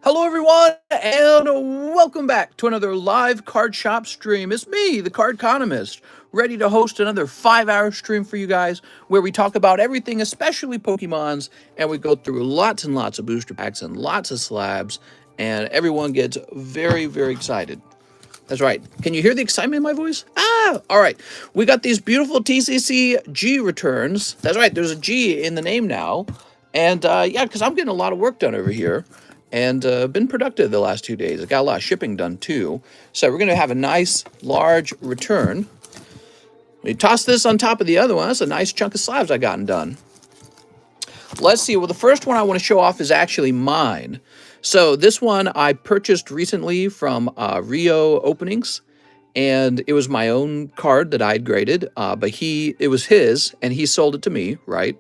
Hello, everyone, and welcome back to another live card shop stream. It's me, the Cardconomist, ready to host another 5-hour stream for you guys where we talk about everything, especially Pokemons, and we go through lots and lots of booster packs and lots of slabs, and everyone gets very, very excited. That's right. Can you hear the excitement in my voice? All right. We got these beautiful TCGG returns. That's right. There's a G in the name now. And yeah, because I'm getting a lot of work done over here and been productive the last 2 days. I got a lot of shipping done too. So we're going to have a nice large return. We toss this on top of the other one. That's a nice chunk of slabs I gotten done. Let's see. Well, the first one I want to show off is actually mine. So this one I purchased recently from Rio Openings, and it was my own card that I'd graded, but it was his, and he sold it to me, right?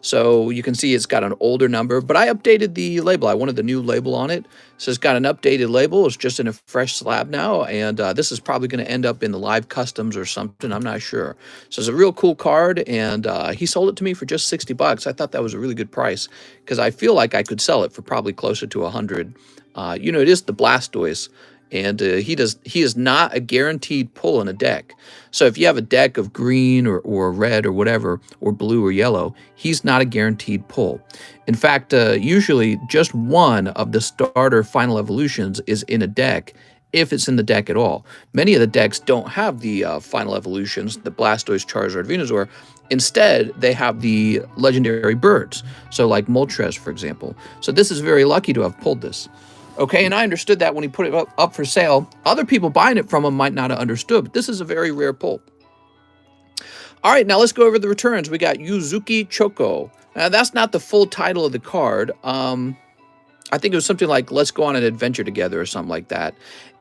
So you can see it's got an older number, but I updated the label. I wanted the new label on it. So it's got an updated label. It's just in a fresh slab now, and this is probably going to end up in the live customs or something. I'm not sure. So it's a real cool card, and he sold it to me for just 60 bucks. I thought that was a really good price because I feel like I could sell it for probably closer to 100. It is the Blastoise, and he is not a guaranteed pull in a deck. So if you have a deck of green or red or whatever, or blue or yellow, he's not a guaranteed pull. In fact, usually just one of the starter final evolutions is in a deck, if it's in the deck at all. Many of the decks don't have the final evolutions, the Blastoise, Charizard, Venusaur. Instead, they have the legendary birds, so like Moltres, for example. So this is very lucky to have pulled this. Okay, and I understood that when he put it up for sale. Other people buying it from him might not have understood, but this is a very rare pull. All right, now let's go over the returns. We got Yuzuki Choco. That's not the full title of the card. I think it was something like Let's Go on an Adventure Together or something like that.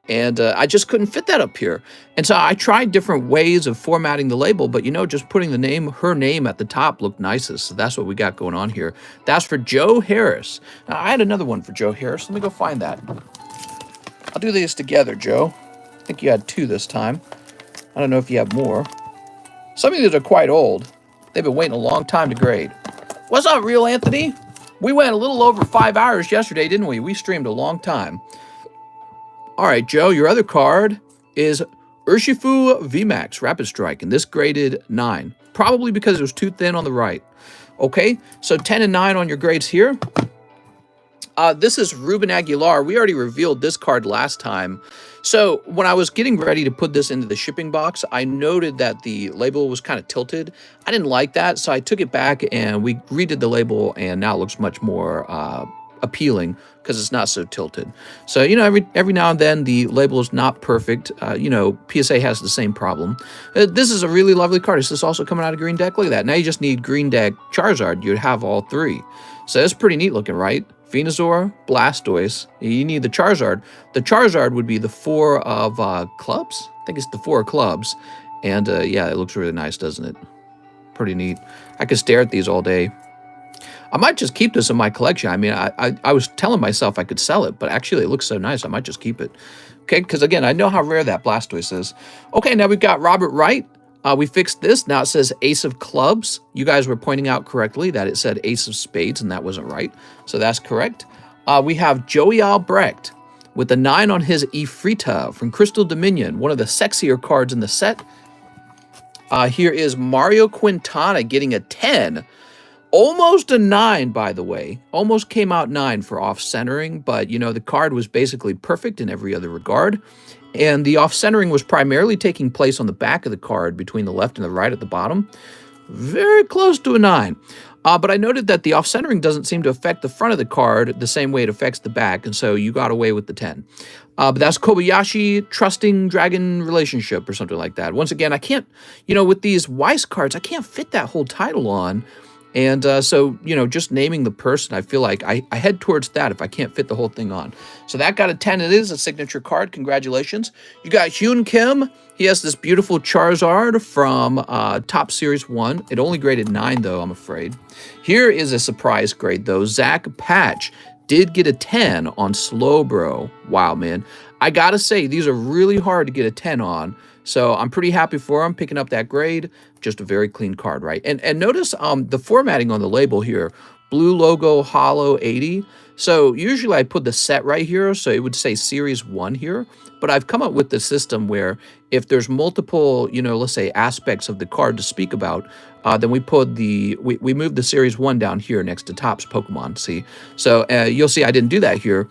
And I just couldn't fit that up here. And so I tried different ways of formatting the label, but just putting her name at the top looked nicest. So that's what we got going on here. That's for Joe Harris. Now, I had another one for Joe Harris. Let me go find that. I'll do these together, Joe. I think you had 2 this time. I don't know if you have more. Some of these are quite old. They've been waiting a long time to grade. What's up, Real Anthony? We went a little over 5 hours yesterday, didn't we? We streamed a long time. All right, Joe, your other card is Urshifu VMAX Rapid Strike, and this graded 9, probably because it was too thin on the right. Okay, so 10 and 9 on your grades here. This is Ruben Aguilar. We already revealed this card last time. So when I was getting ready to put this into the shipping box, I noted that the label was kind of tilted. I didn't like that, so I took it back and we redid the label, and now it looks much more appealing because it's not so tilted. So every now and then the label is not perfect. PSA has the same problem. This is a really lovely card. Is this also coming out of green deck? Look at that. Now you just need green deck Charizard. You'd have all 3. So that's pretty neat looking, right? Venusaur, Blastoise. You need the Charizard. The Charizard would be the 4 of clubs. I think it's the 4 clubs. And yeah, it looks really nice, doesn't it? Pretty neat. I could stare at these all day. I might just keep this in my collection. I mean, I was telling myself I could sell it, but actually it looks so nice, I might just keep it. Okay, because again, I know how rare that Blastoise is. Okay, now we've got Robert Wright. We fixed this. Now it says Ace of Clubs. You guys were pointing out correctly that it said Ace of Spades, and that wasn't right. So that's correct. We have Joey Albrecht with a 9 on his Ifrita from Crystal Dominion, one of the sexier cards in the set. Here is Mario Quintana getting a 10. Almost a 9, by the way. Almost came out 9 for off-centering, but, the card was basically perfect in every other regard. And the off-centering was primarily taking place on the back of the card between the left and the right at the bottom. Very close to a 9. But I noted that the off-centering doesn't seem to affect the front of the card the same way it affects the back, and so you got away with the 10. But that's Kobayashi Trusting Dragon Relationship or something like that. Once again, I can't, with these Weiss cards, I can't fit that whole title on. And so, just naming the person, I feel like I head towards that if I can't fit the whole thing on. So that got a 10. It is a signature card. Congratulations. You got Hyun Kim. He has this beautiful Charizard from Top Series 1. It only graded 9, though, I'm afraid. Here is a surprise grade, though. Zach Patch did get a 10 on Slowbro. Wow, man. I got to say, these are really hard to get a 10 on. So I'm pretty happy for him picking up that grade. Just a very clean card, right? And notice the formatting on the label here. blue logo hollow 80. So usually I put the set right here, so it would say series 1 here, but I've come up with the system where if there's multiple, let's say aspects of the card to speak about, then we put we move the series 1 down here next to Topps Pokemon, see? So you'll see I didn't do that here.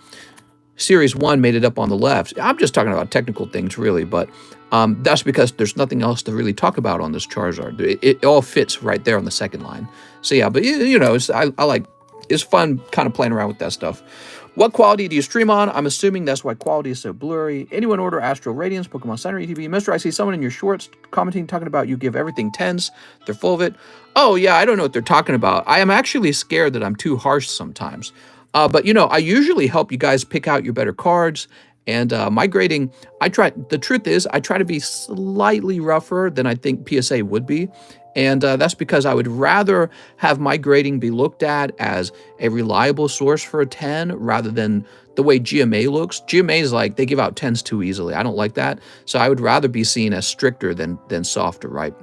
Series 1 made it up on the left. I'm just talking about technical things, really, but that's because there's nothing else to really talk about on this Charizard. It all fits right there on the second line. So yeah, but I like, it's fun kind of playing around with that stuff. What quality do you stream on? I'm assuming that's why quality is so blurry. Anyone order Astral, Radiance, Pokemon Center, ETB? Mr. I see someone in your shorts commenting, talking about you give everything 10s. They're full of it. Oh, yeah, I don't know what they're talking about. I am actually scared that I'm too harsh sometimes. But, I usually help you guys pick out your better cards. And my grading, the truth is, I try to be slightly rougher than I think PSA would be. And that's because I would rather have my grading be looked at as a reliable source for a 10 rather than the way GMA looks. GMA is like, they give out 10s too easily. I don't like that. So I would rather be seen as stricter than softer, right?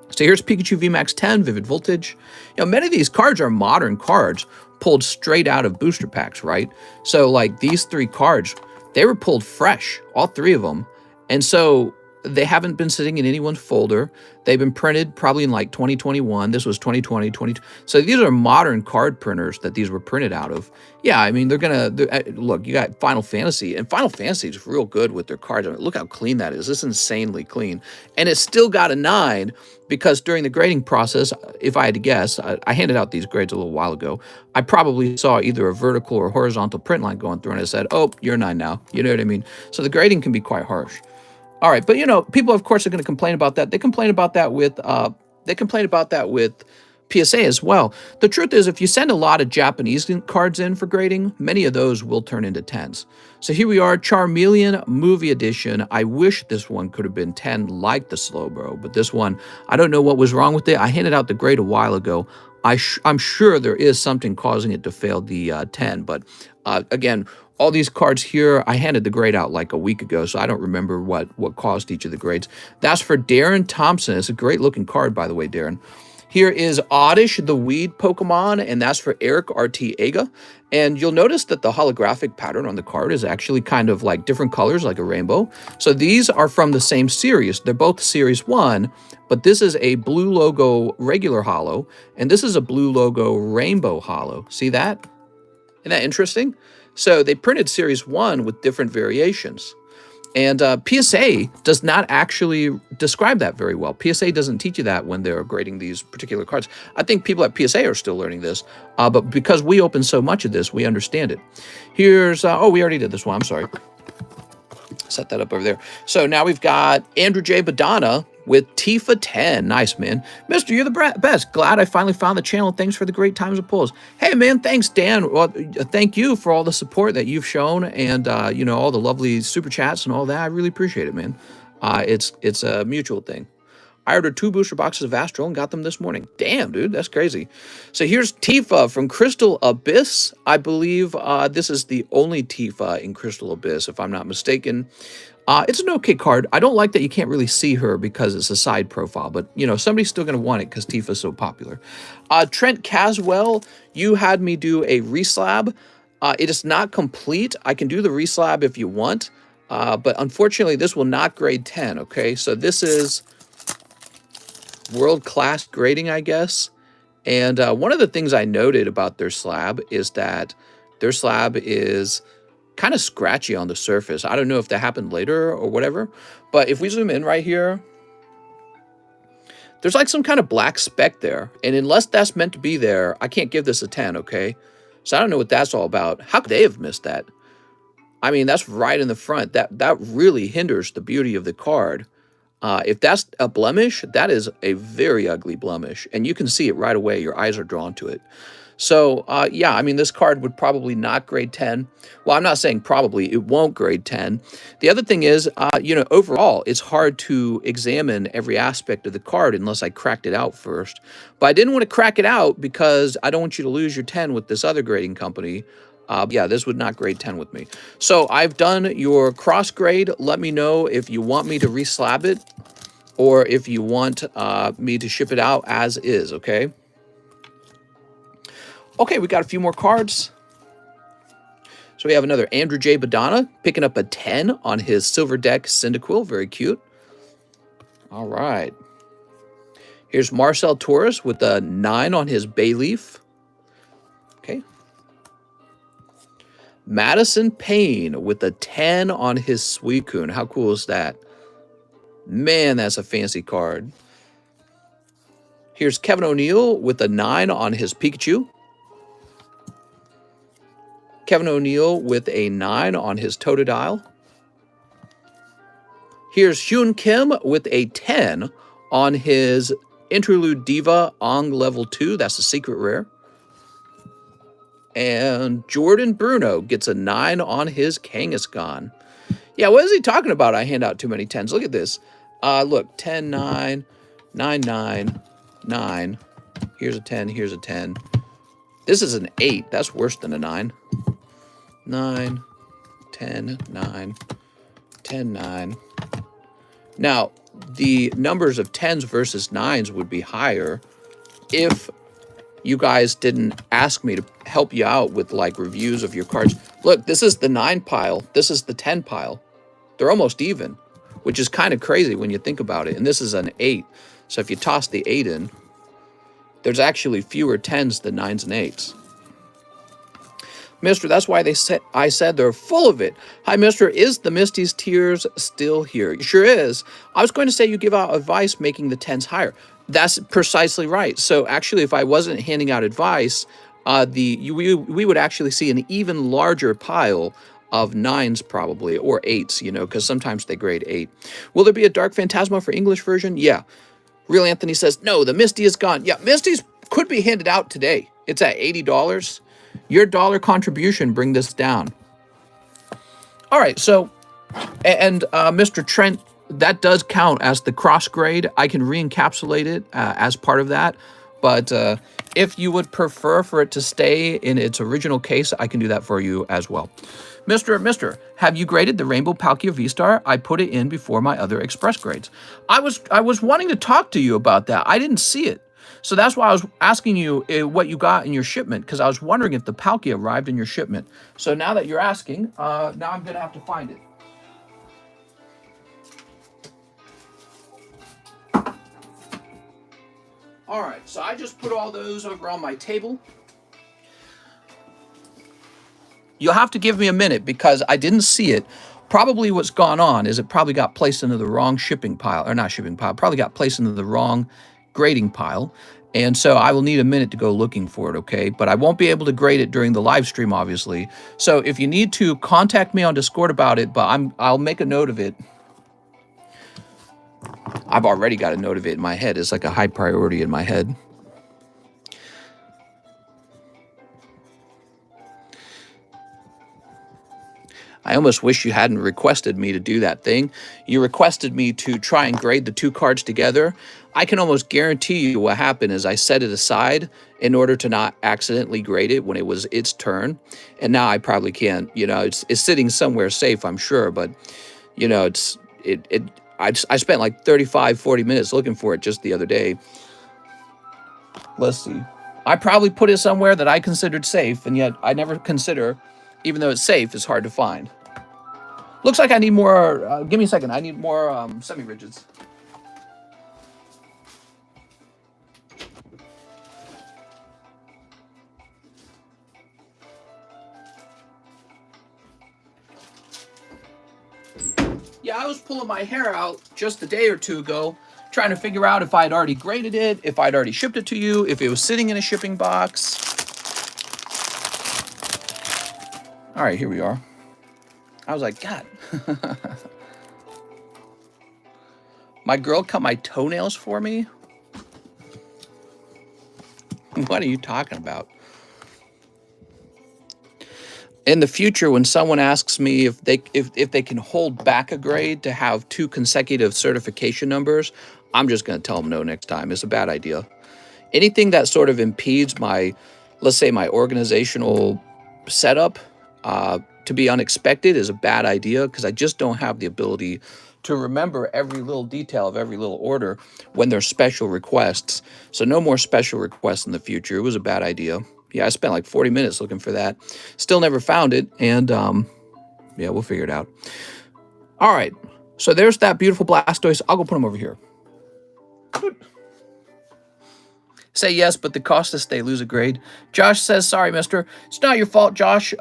So here's Pikachu VMAX 10, Vivid Voltage. Many of these cards are modern cards pulled straight out of booster packs, right? So like these 3 cards, they were pulled fresh, all 3 of them. And so they haven't been sitting in anyone's folder. They've been printed probably in like 2021. This was 2020, 22. So these are modern card printers that these were printed out of. Yeah, I mean, look, you got Final Fantasy, and Final Fantasy is real good with their cards. I mean, look how clean that is. It's insanely clean. And it's still got a 9 because during the grading process, if I had to guess, I handed out these grades a little while ago. I probably saw either a vertical or horizontal print line going through, and I said, oh, you're 9 now. You know what I mean? So the grading can be quite harsh. All right, but people of course are going to complain about that. They complain about that with PSA as well. The truth is, if you send a lot of Japanese cards in for grading, many of those will turn into 10s. So here we are, Charmeleon Movie Edition. I wish this one could have been 10 like the Slowbro, but this one, I don't know what was wrong with it. I handed out the grade a while ago. I'm sure there is something causing it to fail the 10, but again, all these cards here, I handed the grade out like a week ago, so I don't remember what caused each of the grades. That's for Darren Thompson. It's a great looking card, by the way, Darren. Here is Oddish, the Weed Pokemon, and that's for Eric Artiega. And you'll notice that the holographic pattern on the card is actually kind of like different colors, like a rainbow. So these are from the same series. They're both Series 1, but this is a blue logo regular holo, and this is a blue logo rainbow holo. See that? Isn't that interesting? So they printed Series 1 with different variations. And PSA does not actually describe that very well. PSA doesn't teach you that when they're grading these particular cards. I think people at PSA are still learning this, but because we open so much of this, we understand it. Here's, we already did this one, I'm sorry. Set that up over there. So now we've got Andrew J. Badonna with Tifa 10. Nice, man. Mister, you're the best. Glad I finally found the channel. Thanks for the great times of pulls. Hey, man, thanks, Dan. Well, thank you for all the support that you've shown and, all the lovely super chats and all that. I really appreciate it, man. It's a mutual thing. I ordered 2 booster boxes of Astral and got them this morning. Damn, dude, that's crazy. So here's Tifa from Crystal Abyss. I believe this is the only Tifa in Crystal Abyss, if I'm not mistaken. It's an okay card. I don't like that you can't really see her because it's a side profile, but, somebody's still going to want it because Tifa's so popular. Trent Caswell, you had me do a reslab. It is not complete. I can do the reslab if you want, but unfortunately, this will not grade 10, okay? So this is world-class grading, I guess. And one of the things I noted about their slab is that their slab is kind of scratchy on the surface. I don't know if that happened later or whatever, but if we zoom in right here, there's like some kind of black speck there. And unless that's meant to be there, I can't give this a 10, okay? So I don't know what that's all about. How could they have missed that? I mean, that's right in the front. That really hinders the beauty of the card. If that's a blemish, that is a very ugly blemish, and you can see it right away. Your eyes are drawn to it. So, yeah, I mean, this card would probably not grade 10. Well, I'm not saying probably. It won't grade 10. The other thing is, overall, it's hard to examine every aspect of the card unless I cracked it out first. But I didn't want to crack it out because I don't want you to lose your 10 with this other grading company. Yeah, this would not grade 10 with me. So I've done your cross grade. Let me know if you want me to reslab it or if you want me to ship it out as is, okay? Okay, we got a few more cards. So we have another Andrew J Badonna picking up a 10 on his Silver Deck Cyndaquil. Very cute. All right. Here's Marcel Torres with a 9 on his Bayleaf. Okay. Madison Payne with a 10 on his Suicune. How cool is that? Man, that's a fancy card. Here's Kevin O'Neill with a 9 on his Pikachu. Kevin O'Neill with a 9 on his Totodile. Here's Hyun Kim with a 10 on his Interlude Diva Ong level 2. That's a secret rare. And Jordan Bruno gets a 9 on his Kangaskhan. Yeah, what is he talking about? I hand out too many 10s. Look at this. Look, 10, 9, 9, 9, 9. Here's a 10, here's a 10. This is an 8. That's worse than a 9. 9, 10, 9, 10, 9. Now, the numbers of 10s versus 9s would be higher if you guys didn't ask me to help you out with like reviews of your cards. Look, this is the 9 pile. This is the 10 pile. They're almost even, which is kind of crazy when you think about it. And this is an 8. So if you toss the 8 in, there's actually fewer 10s than 9s and 8s. Mister, that's why I said they're full of it. Hi, Mister, is the Misty's Tears still here? It sure is. I was going to say you give out advice making the 10s higher. That's precisely right. So actually, if I wasn't handing out advice, we would actually see an even larger pile of 9s probably, or 8s, you know, because sometimes they grade 8. Will there be a Dark Phantasma for English version? Yeah. Real Anthony says, no, the Misty is gone. Yeah, Misty's could be handed out today. It's at $80. Your dollar contribution bring this down. All right, so, and Mr. Trent, that does count as the cross grade. I can re-encapsulate it as part of that. But if you would prefer for it to stay in its original case, I can do that for you as well. Mister, have you graded the Rainbow Palkia V-Star? I put it in before my other express grades. I was wanting to talk to you about that. I didn't see it. So that's why I was asking you what you got in your shipment, because I was wondering if the Palkia arrived in your shipment. So now that you're asking, now I'm going to have to find it. All right, so I just put all those over on my table. You'll have to give me a minute because I didn't see it. Probably what's gone on is it probably got placed into the wrong shipping pile, or not shipping pile, probably got placed into the wrong grading pile. And so I will need a minute to go looking for it, okay? But I won't be able to grade it during the live stream, obviously. So if you need to, contact me on Discord about it, but I'll make a note of it. I've already got a note of it in my head. It's like a high priority in my head. I almost wish you hadn't requested me to do that thing. You requested me to try and grade the 2 cards together. I can almost guarantee you what happened is I set it aside in order to not accidentally grade it when it was its turn. And now I probably can't. You know, it's sitting somewhere safe, I'm sure. But, you know, I spent like 35, 40 minutes looking for it just the other day. Let's see. I probably put it somewhere that I considered safe, and yet I never consider, even though it's safe, it's hard to find. Looks like I need more, give me a second, I need more semi-rigids. Yeah, I was pulling my hair out just a day or two ago, trying to figure out if I'd already graded it, if I'd already shipped it to you, if it was sitting in a shipping box. All right, here we are. I was like, God. My girl cut my toenails for me? What are you talking about? In the future, when someone asks me if they can hold back a grade to have 2 consecutive certification numbers, I'm just going to tell them no next time. It's a bad idea. Anything that sort of impedes my, let's say, my organizational setup to be unexpected is a bad idea, because I just don't have the ability to remember every little detail of every little order when there's special requests. So no more special requests in the future. It was a bad idea. Yeah, I spent like 40 minutes looking for that. Still never found it. And yeah, we'll figure it out. All right. So there's that beautiful Blastoise. I'll go put him over here. Say yes, but the cost to stay, lose a grade. Josh says, sorry, mister. It's not your fault, Josh.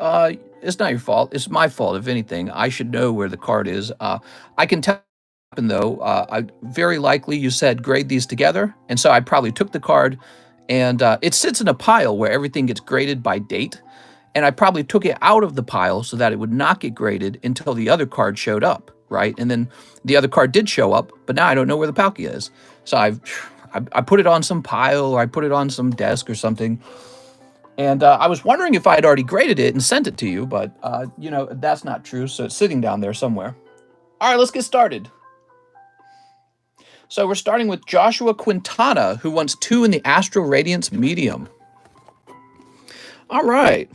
It's not your fault. It's my fault, if anything. I should know where the card is. I can tell though. Very likely you said grade these together. And so I probably took the card and it sits in a pile where everything gets graded by date. And I probably took it out of the pile so that it would not get graded until the other card showed up, right? And then the other card did show up, but now I don't know where the Palkia is. So I put it on some pile, or I put it on some desk or something. And I was wondering if I had already graded it and sent it to you, but, you know, that's not true. So it's sitting down there somewhere. All right, let's get started. So we're starting with Joshua Quintana, who wants 2 in the Astral Radiance medium. All right.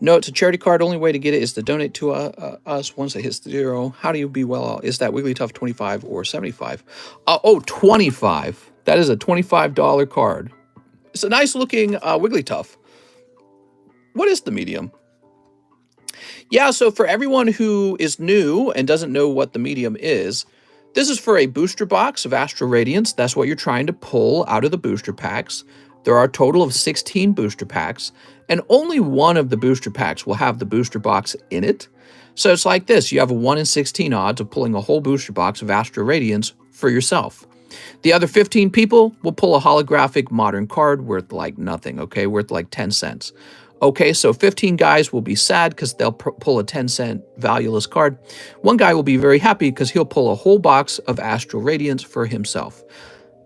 No, it's a charity card. Only way to get it is to donate to us once it hits 0. How do you be well? Is that Wigglytuff 25 or 75? Oh, 25. That is a $25 card. It's a nice looking Wigglytuff. What is the medium? Yeah, so for everyone who is new and doesn't know what the medium is, this is for a booster box of Astral Radiance. That's what you're trying to pull out of the booster packs. There are a total of 16 booster packs, and only one of the booster packs will have the booster box in it. So it's like this. You have a 1 in 16 odds of pulling a whole booster box of Astral Radiance for yourself. The other 15 people will pull a holographic modern card worth like nothing, okay? Worth like 10 cents. Okay, so 15 guys will be sad because they'll pull a 10-cent valueless card. One guy will be very happy because he'll pull a whole box of Astral Radiance for himself.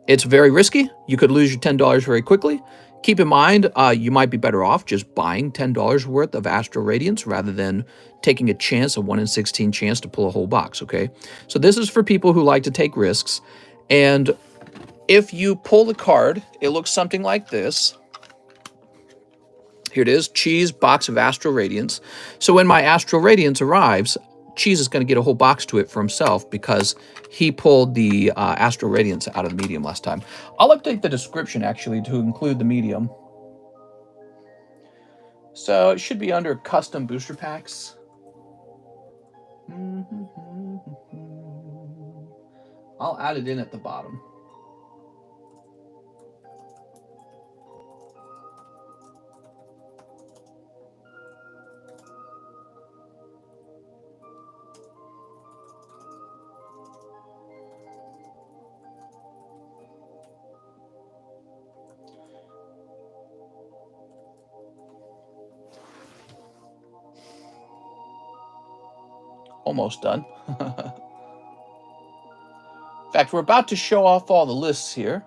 It's very risky. You could lose your $10 very quickly. Keep in mind, you might be better off just buying $10 worth of Astral Radiance rather than taking a chance, a 1 in 16 chance to pull a whole box, okay? So this is for people who like to take risks. And if you pull the card, it looks something like this. Here it is, Cheese, box of Astral Radiance. So when my Astral Radiance arrives, Cheese is going to get a whole box to it for himself because he pulled the Astral Radiance out of the medium last time. I'll update the description, actually, to include the medium. So it should be under custom booster packs. I'll add it in at the bottom. Almost done. In fact, we're about to show off all the lists here.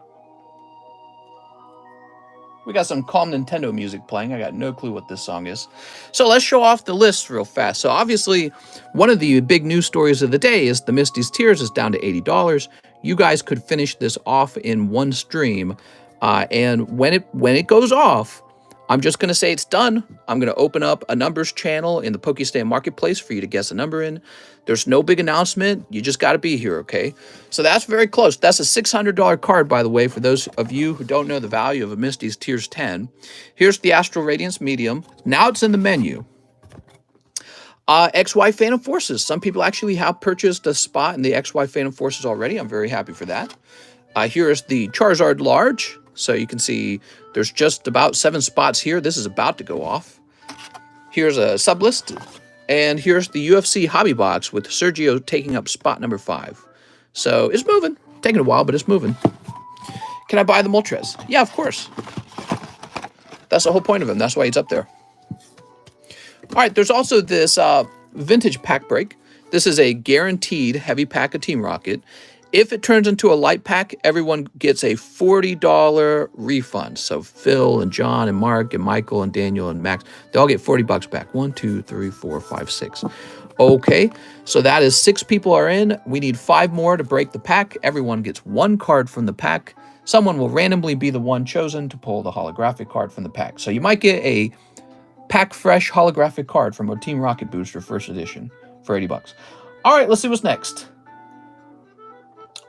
We got some calm Nintendo music playing. I got no clue what this song is. So let's show off the lists real fast. So obviously, one of the big news stories of the day is the Misty's Tears is down to $80. You guys could finish this off in one stream. And when it goes off, I'm just going to say it's done. I'm going to open up a numbers channel in the Pokestan Marketplace for you to guess a number in. There's no big announcement. You just got to be here, okay? So that's very close. That's a $600 card, by the way, for those of you who don't know the value of a Misty's Tears 10. Here's the Astral Radiance Medium. Now it's in the menu. XY Phantom Forces. Some people actually have purchased a spot in the XY Phantom Forces already. I'm very happy for that. Here is the Charizard Large. So you can see there's just about 7 spots here. This is about to go off. Here's a sublist. And here's the UFC Hobby Box with Sergio taking up spot number 5. So it's moving. Taking a while, but it's moving. Can I buy the Moltres? Yeah, of course. That's the whole point of him. That's why he's up there. All right, there's also this vintage pack break. This is a guaranteed heavy pack of Team Rocket. If it turns into a light pack, everyone gets a $40 refund. So Phil and John and Mark and Michael and Daniel and Max, they all get $40 back. 1, 2, 3, 4, 5, 6. Okay, so that is 6 people are in. We need 5 more to break the pack. Everyone gets 1 card from the pack. Someone will randomly be the one chosen to pull the holographic card from the pack. So you might get a pack fresh holographic card from a Team Rocket booster first edition for $80. All right, let's see what's next.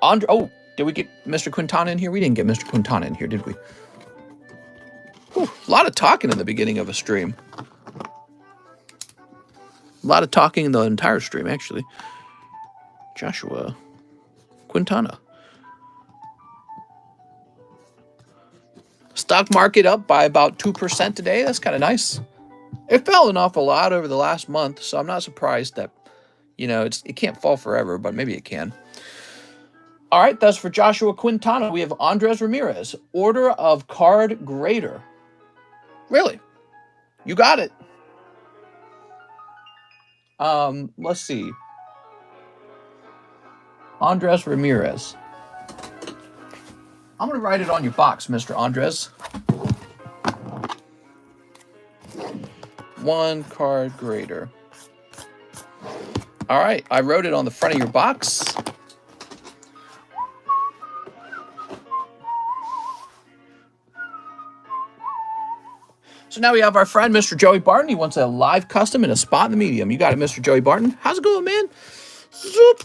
Oh, did we get Mr. Quintana in here? We didn't get Mr. Quintana in here, did we? Whew, a lot of talking in the beginning of a stream. A lot of talking in the entire stream, actually. Joshua Quintana. Stock market up by about 2% today. That's kind of nice. It fell an awful lot over the last month, so I'm not surprised that, you know, it can't fall forever, but maybe it can. All right, that's for Joshua Quintana. We have Andres Ramirez, Order of Card Grader. Really? You got it. Let's see. Andres Ramirez. I'm going to write it on your box, Mr. Andres. 1 card grader. All right, I wrote it on the front of your box. So now we have our friend, Mr. Joey Barton. He wants a live custom and a spot in the medium. You got it, Mr. Joey Barton. How's it going, man? Zoop.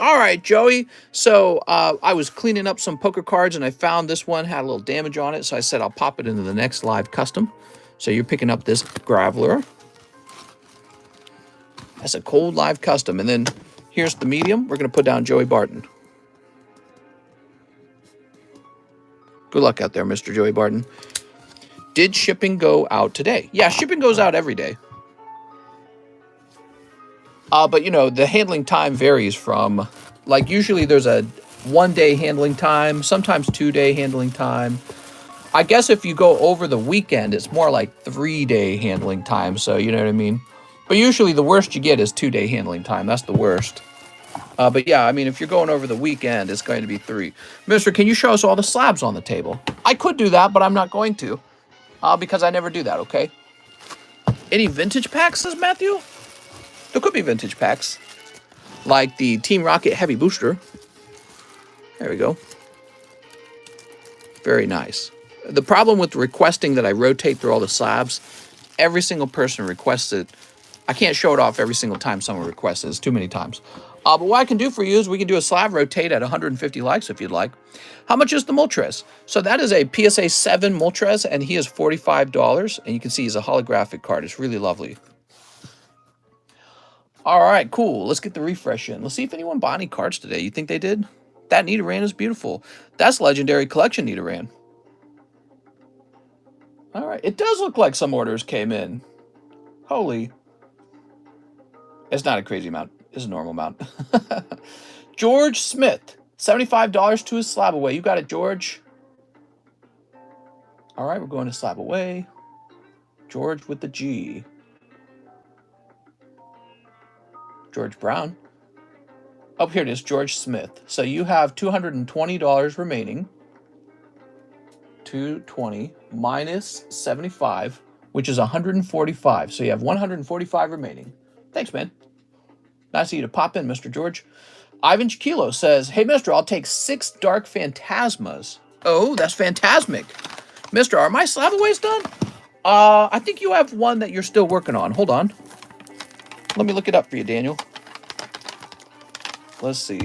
All right, Joey. So I was cleaning up some poker cards, and I found this one had a little damage on it. So I said I'll pop it into the next live custom. So you're picking up this Graveler. That's a cold live custom. And then here's the medium. We're going to put down Joey Barton. Good luck out there, Mr. Joey Barton. Did shipping go out today? Yeah, shipping goes out every day. But, you know, the handling time varies from, like, usually there's a 1-day handling time, sometimes 2-day handling time. I guess if you go over the weekend, it's more like 3-day handling time. So, you know what I mean? But usually the worst you get is 2-day handling time. That's the worst. But yeah, I mean, if you're going over the weekend, it's going to be 3. Mister, can you show us all the slabs on the table? I could do that, but I'm not going to. Because I never do that, okay? Any vintage packs, says Matthew? There could be vintage packs. Like the Team Rocket Heavy Booster. There we go. Very nice. The problem with requesting that I rotate through all the slabs, every single person requests it. I can't show it off every single time someone requests it. It's too many times. But what I can do for you is we can do a slab rotate at 150 likes if you'd like. How much is the Moltres? So that is a PSA 7 Moltres, and he is $45. And you can see he's a holographic card. It's really lovely. All right, cool. Let's get the refresh in. Let's see if anyone bought any cards today. You think they did? That Nidoran is beautiful. That's Legendary Collection Nidoran. All right. It does look like some orders came in. Holy. It's not a crazy amount. It's a normal amount. George Smith. $75 to his slab away. You got it, George. All right, we're going to slab away. George with the G. George Brown. Oh, here it is, George Smith. So you have $220 remaining. 220 minus 75, which is 145. So you have 145 remaining. Thanks, man. Nice of you to pop in, Mr. George. Ivan Chiquilo says, hey, mister, I'll take 6 Dark Phantasmas. Oh, that's phantasmic. Mister, are my slab-aways done? I think you have one that you're still working on. Hold on. Let me look it up for you, Daniel. Let's see.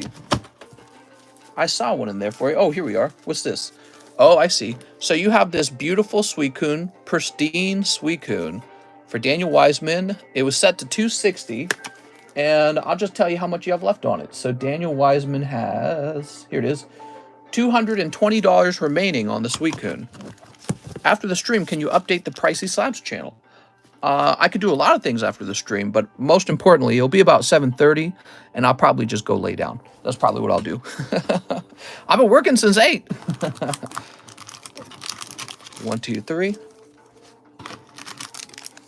I saw one in there for you. Oh, here we are. What's this? Oh, I see. So you have this beautiful Suicune, pristine Suicune for Daniel Wiseman. It was set to 260. And I'll just tell you how much you have left on it. So Daniel Wiseman has, here it is, $220 remaining on the Suicune. After the stream, can you update the Pricey Slabs channel? I could do a lot of things after the stream, but most importantly, it'll be about 7:30, and I'll probably just go lay down. That's probably what I'll do. I've been working since 8. 1, 2, 3,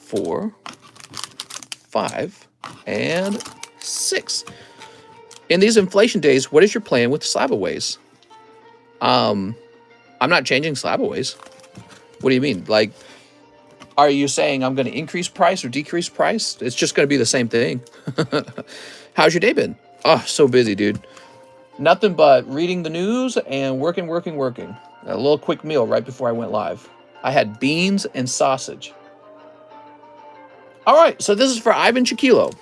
4, 5, and 6. In these inflation days, what is your plan with slab-aways? I'm not changing slab-aways. What do you mean? Like, are you saying I'm going to increase price or decrease price? It's just going to be the same thing. How's your day been? Oh, so busy, dude. Nothing but reading the news and working. A little quick meal right before I went live. I had beans and sausage. All right, so this is for Ivan Chiquilo.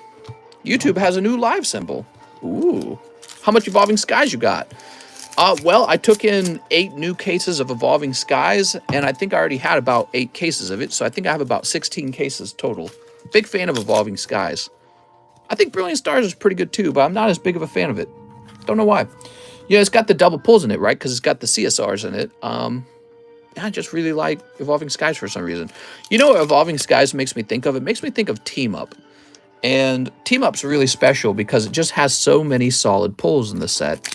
YouTube has a new live symbol. Ooh. How much Evolving Skies you got? Well, I took in 8 new cases of Evolving Skies, and I think I already had about 8 cases of it, so I think I have about 16 cases total. Big fan of Evolving Skies. I think Brilliant Stars is pretty good too, but I'm not as big of a fan of it. Don't know why. Yeah, it's got the double pulls in it, right? Because it's got the CSRs in it. I just really like Evolving Skies for some reason. You know what Evolving Skies makes me think of? It makes me think of Team Up. And Team Up's really special because it just has so many solid pulls in the set.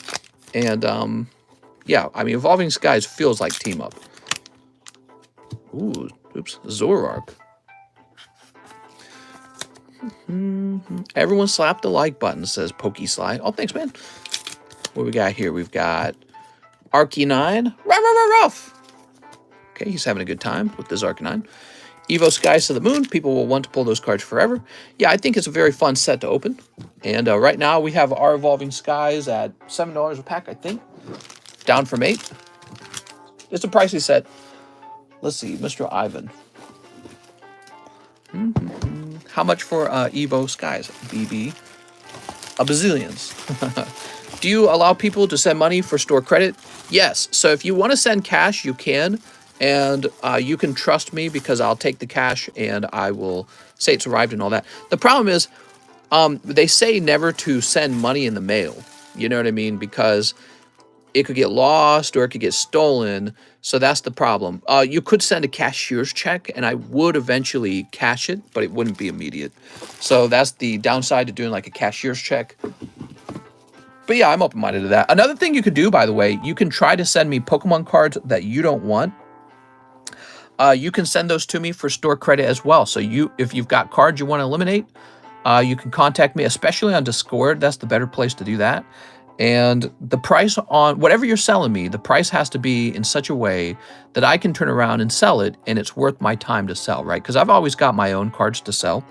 And, yeah, I mean, Evolving Skies feels like Team Up. Ooh, oops, Zorark. Everyone slap the like button, says Pokey Sly. Oh, thanks, man. What we got here? We've got Arcanine. Ruff. Okay, he's having a good time with this Arcanine. Evo Skies to the Moon. People will want to pull those cards forever. Yeah, I think it's a very fun set to open. And right now we have our Evolving Skies at $7 a pack, I think. Down from 8. It's a pricey set. Let's see, Mr. Ivan. How much for Evo Skies? BB. A bazillions. Do you allow people to send money for store credit? Yes. So if you want to send cash, you can. And you can trust me because I'll take the cash and I will say it's arrived and all that. The problem is they say never to send money in the mail. You know what I mean? Because it could get lost or it could get stolen. So that's the problem. You could send a cashier's check and I would eventually cash it, but it wouldn't be immediate. So that's the downside to doing like a cashier's check. But yeah, I'm open-minded to that. Another thing you could do, by the way, you can try to send me Pokemon cards that you don't want. You can send those to me for store credit as well. So if you've got cards you want to eliminate, you can contact me, especially on Discord. That's the better place to do that. And the price on whatever you're selling me, the price has to be in such a way that I can turn around and sell it and it's worth my time to sell, right? Because I've always got my own cards to sell.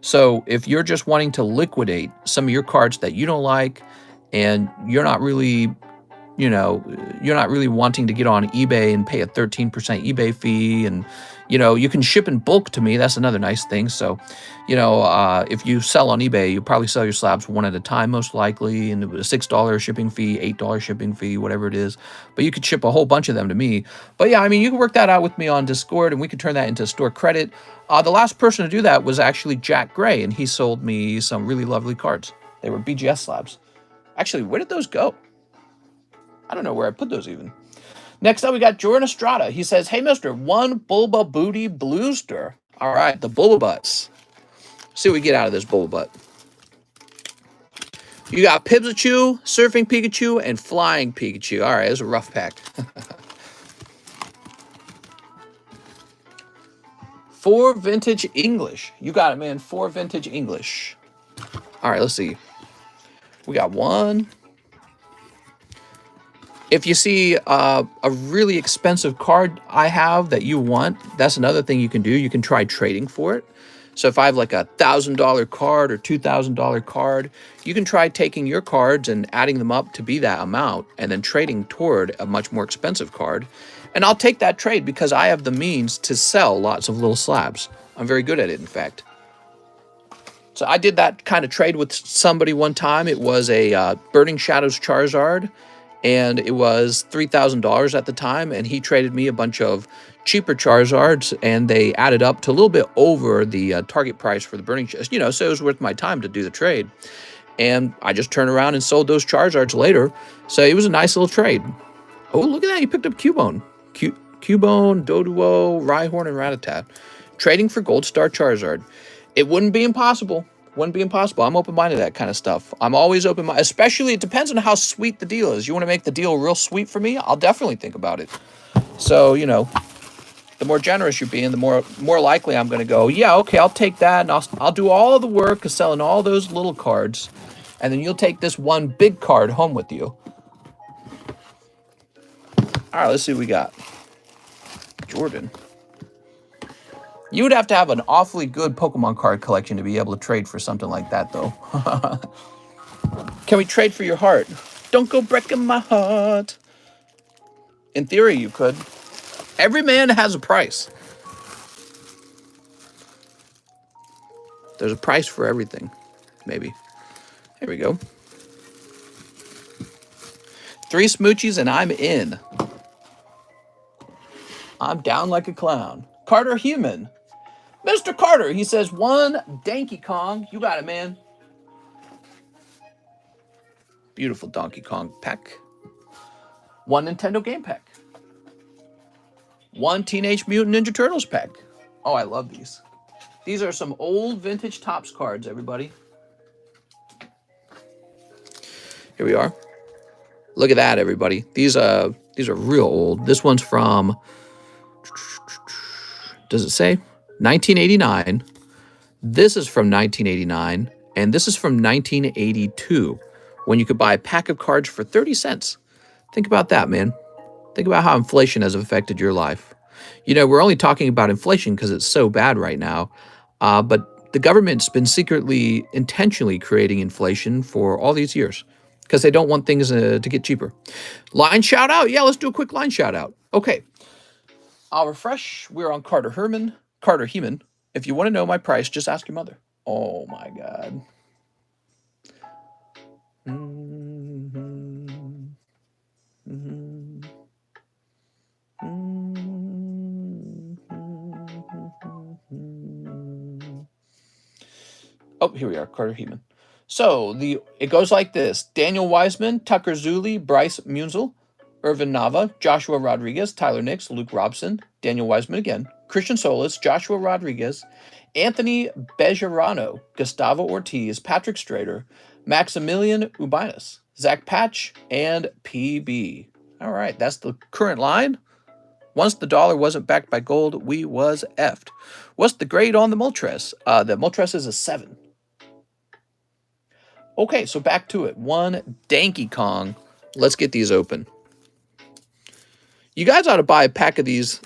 So if you're just wanting to liquidate some of your cards that you don't like and you're not really wanting to get on eBay and pay a 13% eBay fee and, you can ship in bulk to me. That's another nice thing. So, if you sell on eBay, you probably sell your slabs one at a time, most likely, and it was a $6 shipping fee, $8 shipping fee, whatever it is. But you could ship a whole bunch of them to me. But yeah, I mean, you can work that out with me on Discord and we could turn that into store credit. The last person to do that was actually Jack Gray, and he sold me some really lovely cards. They were BGS slabs. Actually, where did those go? I don't know where I put those even. Next up, we got Jordan Estrada. He says, hey, mister, one Bulba Booty Bluester. All right, the Bulba Butts. See what we get out of this Bulba Butt. You got Pipsachu, Surfing Pikachu, and Flying Pikachu. All right, it's a rough pack. 4 Vintage English. You got it, man. 4 Vintage English. All right, let's see. We got 1. If you see a really expensive card I have that you want, that's another thing you can do. You can try trading for it. So if I have like a $1,000 card or $2,000 card, you can try taking your cards and adding them up to be that amount and then trading toward a much more expensive card. And I'll take that trade because I have the means to sell lots of little slabs. I'm very good at it, in fact. So I did that kind of trade with somebody one time. It was a Burning Shadows Charizard. And it was $3,000 at the time, and he traded me a bunch of cheaper Charizards, and they added up to a little bit over the target price for the Burning Chest, so it was worth my time to do the trade. And I just turned around and sold those Charizards later, so it was a nice little trade. Oh, look at that, you picked up Cubone. Cubone, Doduo, Rhyhorn, and Rattata. Trading for Gold Star Charizard. It wouldn't be impossible. Wouldn't be impossible. I'm open-minded to that kind of stuff. I'm always open-minded, especially it depends on how sweet the deal is. You want to make the deal real sweet for me? I'll definitely think about it. So, the more generous you're being, the more likely I'm going to go, yeah, okay, I'll take that, and I'll do all of the work of selling all those little cards, and then you'll take this one big card home with you. All right, let's see what we got. Jordan. You would have to have an awfully good Pokemon card collection to be able to trade for something like that, though. Can we trade for your heart? Don't go breaking my heart. In theory, you could. Every man has a price. There's a price for everything, maybe. Here we go. 3 smoochies and I'm in. I'm down like a clown. Carter Human. Mr. Carter, he says, 1 Donkey Kong. You got it, man. Beautiful Donkey Kong pack. 1 Nintendo game pack. 1 Teenage Mutant Ninja Turtles pack. Oh, I love these. These are some old vintage Topps cards, everybody. Here we are. Look at that, everybody. These are real old. This one's from, does it say? 1989. This is from 1989, and this is from 1982, when you could buy a pack of cards for 30 cents. Think about that, man. Think about how inflation has affected your life. You know, we're only talking about inflation because it's so bad right now, but the government's been secretly, intentionally creating inflation for all these years because they don't want things to get cheaper. Line shout out. Yeah, let's do a quick line shout out. Okay. I'll refresh. We're on Carter Heeman. If you want to know my price, just ask your mother. Oh my God. Oh, here we are, Carter Heeman. So it goes like this: Daniel Wiseman, Tucker Zuli, Bryce Munzel, Irvin Nava, Joshua Rodriguez, Tyler Nix, Luke Robson, Daniel Wiseman again, Christian Solis, Joshua Rodriguez, Anthony Bejarano, Gustavo Ortiz, Patrick Strader, Maximilian Ubinas, Zach Patch, and PB. All right, that's the current line. Once the dollar wasn't backed by gold, we was effed. What's the grade on the Moltres? The Moltres is a 7. Okay, so back to it. 1 Donkey Kong. Let's get these open. You guys ought to buy a pack of these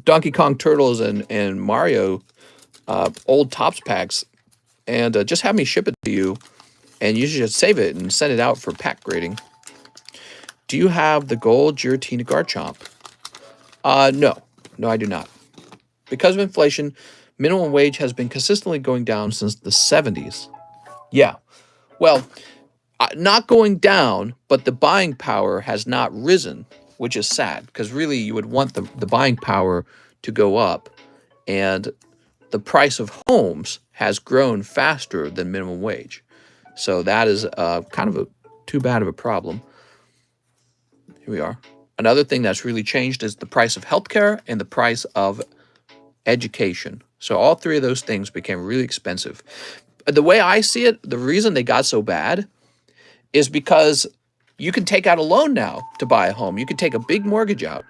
Donkey Kong Turtles and Mario old Topps packs and just have me ship it to you, and you should just save it and send it out for pack grading. Do you have the gold Giratina Garchomp? No, I do not. Because of inflation, minimum wage has been consistently going down since the 70s. Yeah, well, not going down, but the buying power has not risen, which is sad, because really you would want the buying power to go up, and the price of homes has grown faster than minimum wage. So that is kind of too bad of a problem. Here we are. Another thing that's really changed is the price of healthcare and the price of education. So all 3 of those things became really expensive. The way I see it, the reason they got so bad is because you can take out a loan now to buy a home. You can take a big mortgage out.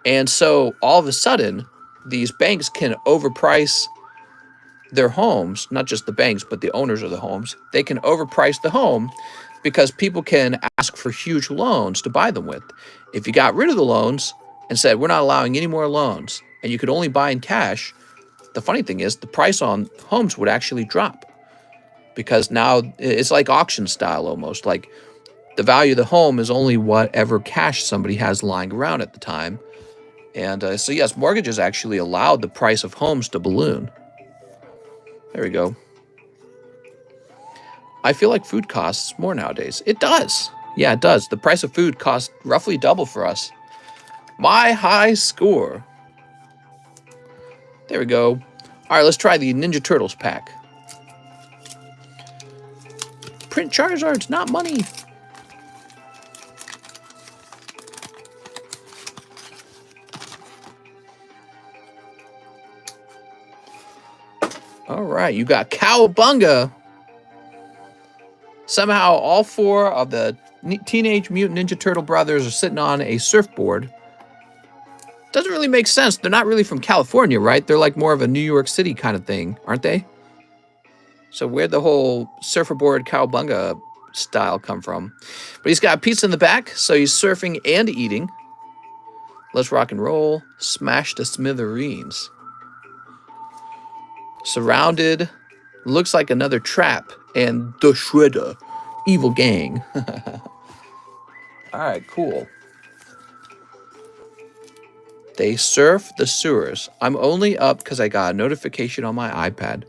And so all of a sudden, these banks can overprice their homes, not just the banks, but the owners of the homes. They can overprice the home because people can ask for huge loans to buy them with. If you got rid of the loans and said, we're not allowing any more loans, and you could only buy in cash, the funny thing is the price on homes would actually drop, because now it's like auction style almost. Like the value of the home is only whatever cash somebody has lying around at the time. And so yes, mortgages actually allowed the price of homes to balloon. There we go. I feel like food costs more nowadays. It does. Yeah, it does. The price of food costs roughly double for us. My high score. There we go. All right, let's try the Ninja Turtles pack. Print Charizards, not money. All right, you got Cowabunga. Somehow all 4 of the Teenage Mutant Ninja Turtle brothers are sitting on a surfboard. Doesn't really make sense. They're not really from California, right? They're like more of a New York City kind of thing, aren't they? So where'd the whole surferboard Cowabunga style come from? But he's got pizza in the back, so he's surfing and eating. Let's rock and roll. Smash to smithereens. Surrounded. Looks like another trap. And the Shredder. Evil gang. All right, cool. They surf the sewers. I'm only up because I got a notification on my iPad.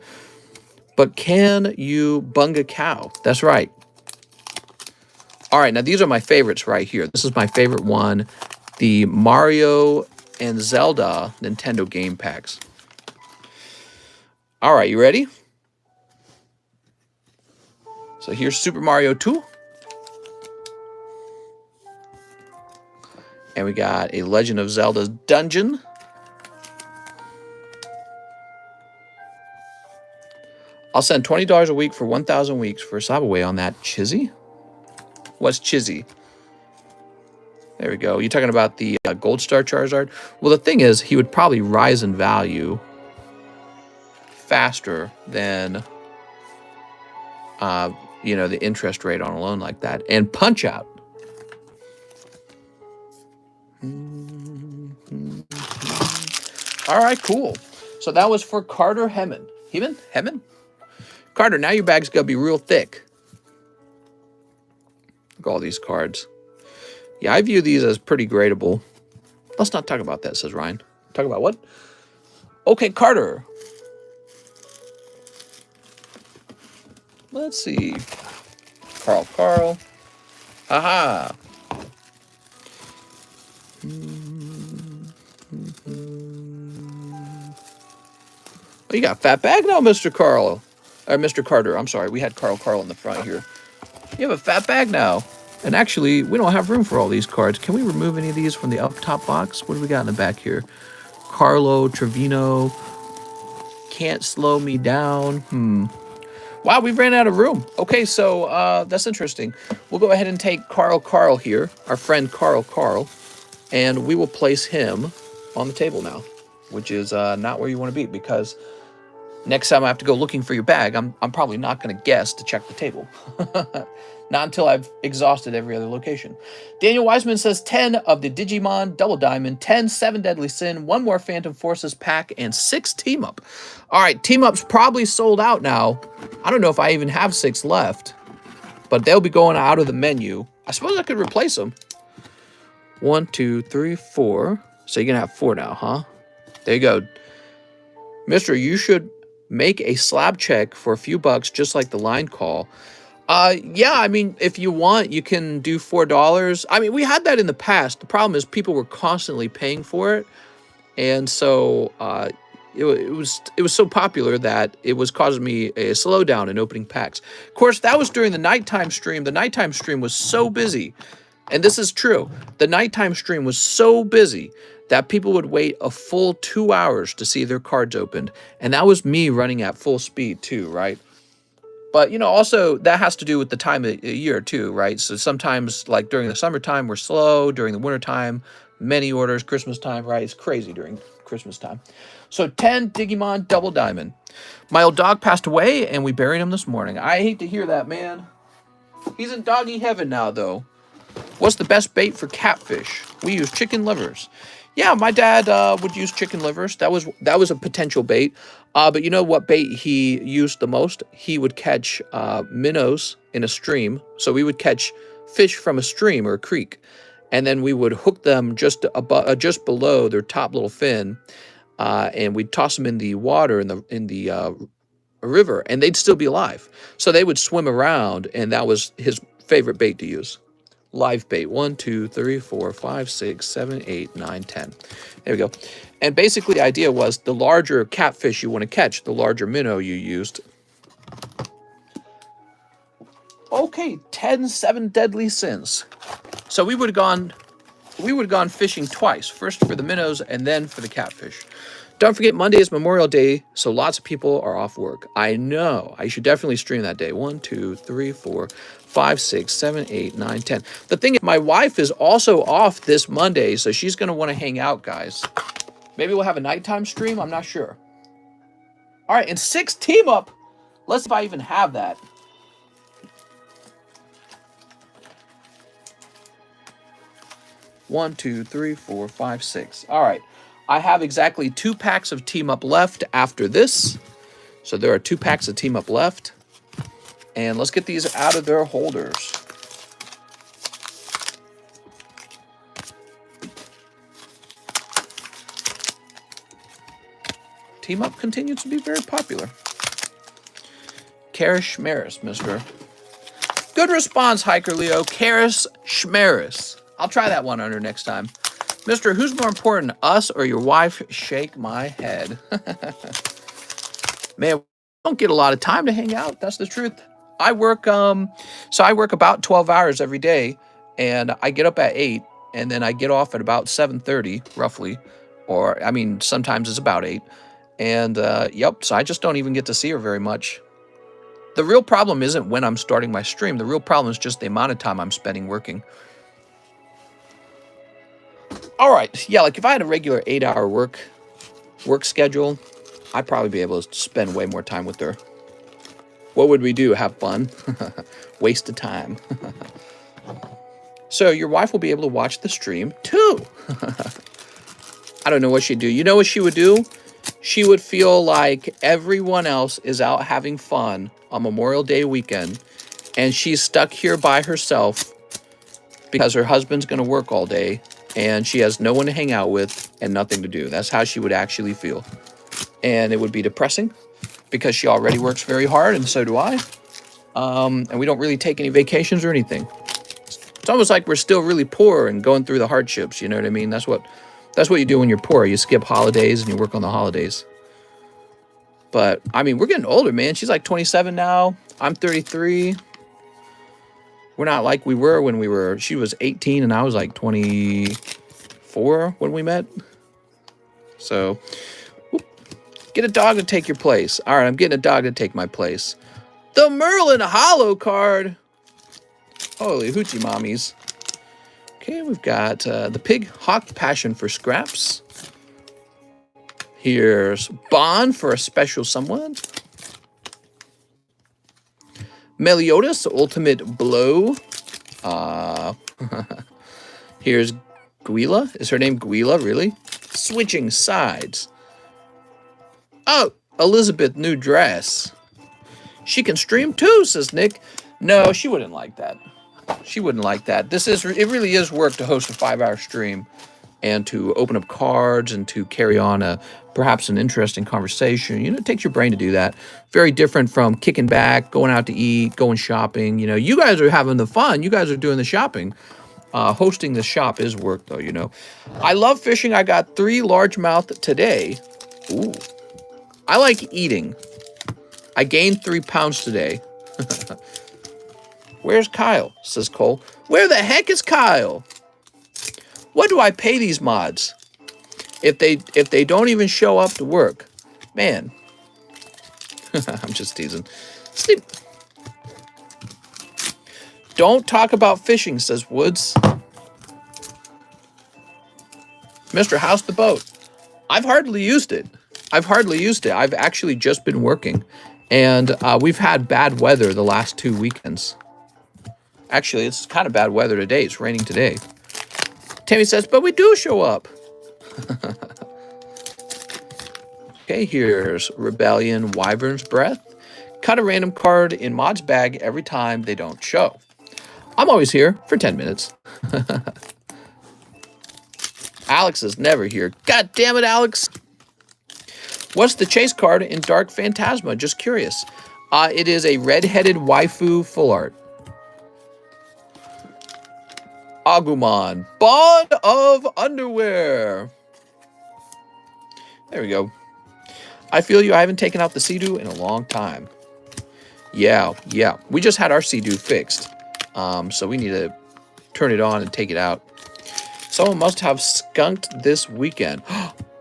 But can you bunga cow? That's right. All right, now these are my favorites right here. This is my favorite one, the Mario and Zelda Nintendo game packs. All right, you ready? So here's Super Mario 2. And we got a Legend of Zelda's Dungeon. I'll send $20 a week for 1,000 weeks for Subway on that. Chizzy? What's Chizzy? There we go. You talking about the Gold Star Charizard? Well, the thing is, he would probably rise in value faster than, you know, the interest rate on a loan like that. And Punch Out. All right, cool. So that was for Carter Hemmon. Hemmon? Carter, now your bag's going to be real thick. Look at all these cards. Yeah, I view these as pretty gradable. Let's not talk about that, says Ryan. Talk about what? Okay, Carter. Let's see. Carl. Aha. Oh, you got a fat bag now, Mr. Carl. Or Mr. Carter, I'm sorry. We had Carl in the front here. You have a fat bag now. And actually, we don't have room for all these cards. Can we remove any of these from the up top box? What do we got in the back here? Carlo, Trevino. Can't slow me down. Wow, we ran out of room. Okay, so that's interesting. We'll go ahead and take Carl here, our friend Carl, and we will place him on the table now, which is not where you want to be, because next time I have to go looking for your bag, I'm probably not going to guess to check the table. Not until I've exhausted every other location. Daniel Wiseman says 10 of the Digimon Double Diamond, 10 7 Deadly Sin, 1 more Phantom Forces pack, and 6 Team Up. All right, Team Up's probably sold out now. I don't know if I even have 6 left, but they'll be going out of the menu. I suppose I could replace them. 1, 2, 3, 4. So you're going to have 4 now, huh? There you go. Mister, you should make a slab check for a few bucks, just like the line call. Yeah, I mean, if you want, you can do $4. I mean, we had that in the past. The problem is people were constantly paying for it. And so it was so popular that it was causing me a slowdown in opening packs. Of course, that was during the nighttime stream. The nighttime stream was so busy. And this is true. The nighttime stream was so busy that people would wait a full 2 hours to see their cards opened. And that was me running at full speed too, right? But, you know, also that has to do with the time of the year too, right? So sometimes, like during the summertime, we're slow. During the wintertime, many orders. Christmas time, right? It's crazy during Christmas time. So 10 Digimon Double Diamond. My old dog passed away, and we buried him this morning. I hate to hear that, man. He's in doggy heaven now, though. What's the best bait for catfish? We use chicken livers. Yeah, my dad would use chicken livers. That was a potential bait. But you know what bait he used the most? He would catch minnows in a stream. So we would catch fish from a stream or a creek, and then we would hook them just just below their top little fin, and we'd toss them in the water in the river, and they'd still be alive. So they would swim around, and that was his favorite bait to use. Live bait. 1, 2, 3, 4, 5, 6, 7, 8, 9, 10. There we go. And basically the idea was the larger catfish you want to catch, the larger minnow you used. Okay, 10 7 Deadly Sins. So we would have gone fishing twice. First for the minnows and then for the catfish. Don't forget, Monday is Memorial Day, so lots of people are off work. I know. I should definitely stream that day. 1, 2, 3, 4, 5, 6, 7, 8, 9, 10. The thing is, my wife is also off this Monday, so she's going to want to hang out, guys. Maybe we'll have a nighttime stream. I'm not sure. All right, and 6 Team Up. Let's see if I even have that. One, 2, 3, 4, 5, 6. All right. I have exactly 2 packs of Team Up left after this. So there are 2 packs of Team Up left. And let's get these out of their holders. Team Up continues to be very popular. Karish Maris, mister. Good response, Hiker Leo. Karis Schmeris. I'll try that one under next time. Mister, who's more important, us or your wife? Shake my head. Man, we don't get a lot of time to hang out. That's the truth. I work, so I work about 12 hours every day, and I get up at 8, and then I get off at about 7:30, roughly. Or, I mean, sometimes it's about 8. And, yep, so I just don't even get to see her very much. The real problem isn't when I'm starting my stream. The real problem is just the amount of time I'm spending working. All right, yeah, like if I had a regular 8-hour work schedule, I'd probably be able to spend way more time with her. What would we do? Have fun? Waste of time. So your wife will be able to watch the stream too. I don't know what she'd do. You know what she would do? She would feel like everyone else is out having fun on Memorial Day weekend, and she's stuck here by herself because her husband's going to work all day, and she has no one to hang out with and nothing to do. That's how she would actually feel. And it would be depressing because she already works very hard, and so do I. And we don't really take any vacations or anything. It's almost like we're still really poor and going through the hardships, you know what I mean? That's what you do when you're poor. You skip holidays and you work on the holidays. But, I mean, we're getting older, man. She's like 27 now. I'm 33. We're not like we were when she was 18 and I was like 24 when we met. So, whoop, get a dog to take your place. All right, I'm getting a dog to take my place. The Merlin Hollow card. Holy hoochie mommies. Okay, we've got the Pig Hawk Passion for scraps. Here's Bond for a special someone. Meliodas, Ultimate Blow. Here's Guila. Is her name Guila, really? Switching Sides. Oh, Elizabeth, new dress. She can stream too, says Nick. No, she wouldn't like that. She wouldn't like that. It really is work to host a 5-hour stream and to open up cards and to carry on perhaps an interesting conversation. You know, it takes your brain to do that. Very different from kicking back, going out to eat, going shopping. You know, you guys are having the fun. You guys are doing the shopping. Hosting the shop is work, though, you know. I love fishing. I got 3 largemouth today. Ooh. I like eating. I gained 3 pounds today. Where's Kyle? Says Cole. Where the heck is Kyle? What do I pay these mods if they don't even show up to work? Man. I'm just teasing. Sleep. Don't talk about fishing, says Woods. Mr. House the boat. I've hardly used it. I've actually just been working. And we've had bad weather the last 2 weekends. Actually, it's kind of bad weather today. It's raining today. Tammy says, but we do show up. Okay, here's Rebellion Wyvern's Breath. Cut a random card in Mod's bag every time they don't show. I'm always here for 10 minutes. Alex is never here. God damn it, Alex. What's the chase card in Dark Phantasma? Just curious. It is a red-headed waifu full art. Agumon, Bond of Underwear. There we go. I feel you. I haven't taken out the Sea-Doo in a long time. Yeah. We just had our Sea-Doo fixed. So we need to turn it on and take it out. Someone must have skunked this weekend.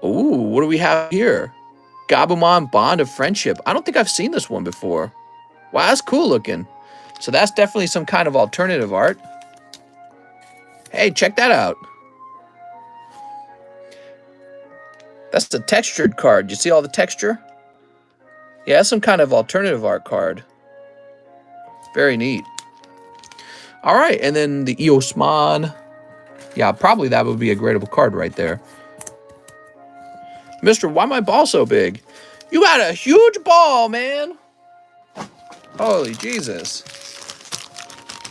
Ooh, what do we have here? Gabumon, Bond of Friendship. I don't think I've seen this one before. Wow, that's cool looking. So that's definitely some kind of alternative art. Hey, check that out. That's the textured card. You see all the texture? Yeah, that's some kind of alternative art card. Very neat. All right, and then the Eosmon. Yeah, probably that would be a gradable card right there. Mister, why my ball so big? You got a huge ball, man. Holy Jesus.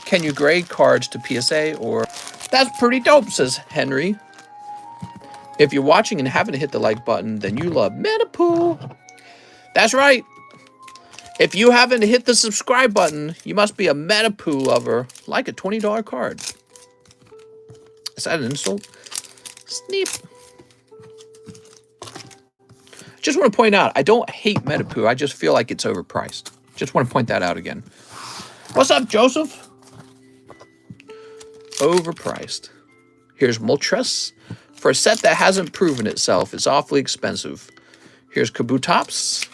Can you grade cards to PSA or... That's pretty dope, says Henry. If you're watching and haven't hit the like button, then you love Metapool. That's right. If you haven't hit the subscribe button, you must be a Metapoo lover. Like a $20 card. Is that an insult? Sneep. Just want to point out, I don't hate Metapoo. I just feel like it's overpriced. Just want to point that out again. What's up, Joseph? Overpriced. Here's Moltres. For a set that hasn't proven itself, it's awfully expensive. Here's Kabutops.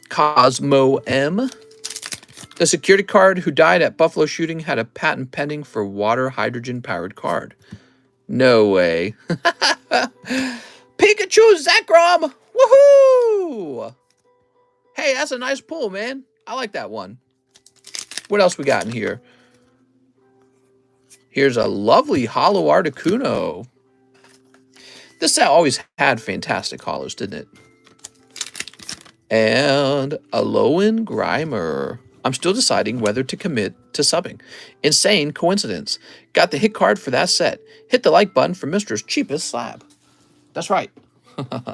Cosmo M. The security guard who died at Buffalo shooting had a patent pending for water hydrogen-powered card. No way. Pikachu Zekrom! Woohoo! Hey, that's a nice pull, man. I like that one. What else we got in here? Here's a lovely Hollow Articuno. This set always had fantastic hollows, didn't it? And a Lowen Grimer. I'm still deciding whether to commit to subbing. Insane coincidence. Got the hit card for that set. Hit the like button for Mr.'s cheapest slab. That's right. Boop.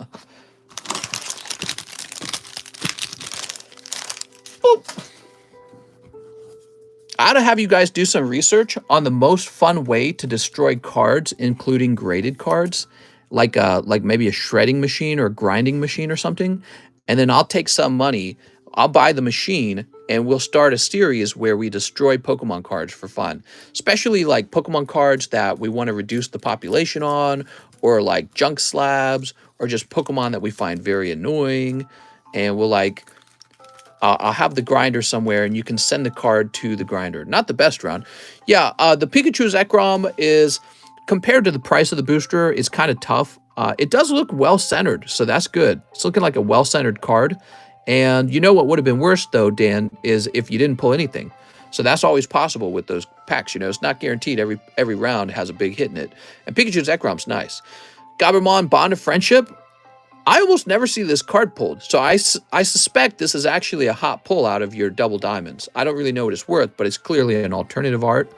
I ought to have you guys do some research on the most fun way to destroy cards, including graded cards, like maybe a shredding machine or a grinding machine or something. And then I'll take some money, I'll buy the machine, and we'll start a series where we destroy Pokemon cards for fun. Especially like Pokemon cards that we want to reduce the population on, or like junk slabs, or just Pokemon that we find very annoying. And we'll like... I'll have the grinder somewhere, and you can send the card to the grinder. Not the best round. Yeah, the Pikachu Zekrom is, compared to the price of the booster, it's kind of tough. It does look well-centered, so that's good. It's looking like a well-centered card. And you know what would have been worse, though, Dan, is if you didn't pull anything. So that's always possible with those packs. You know, it's not guaranteed every round has a big hit in it. And Pikachu Zekrom's nice. Gabumon Bond of Friendship. I almost never see this card pulled, so I suspect this is actually a hot pull out of your double diamonds. I don't really know what it's worth, but it's clearly an alternative art.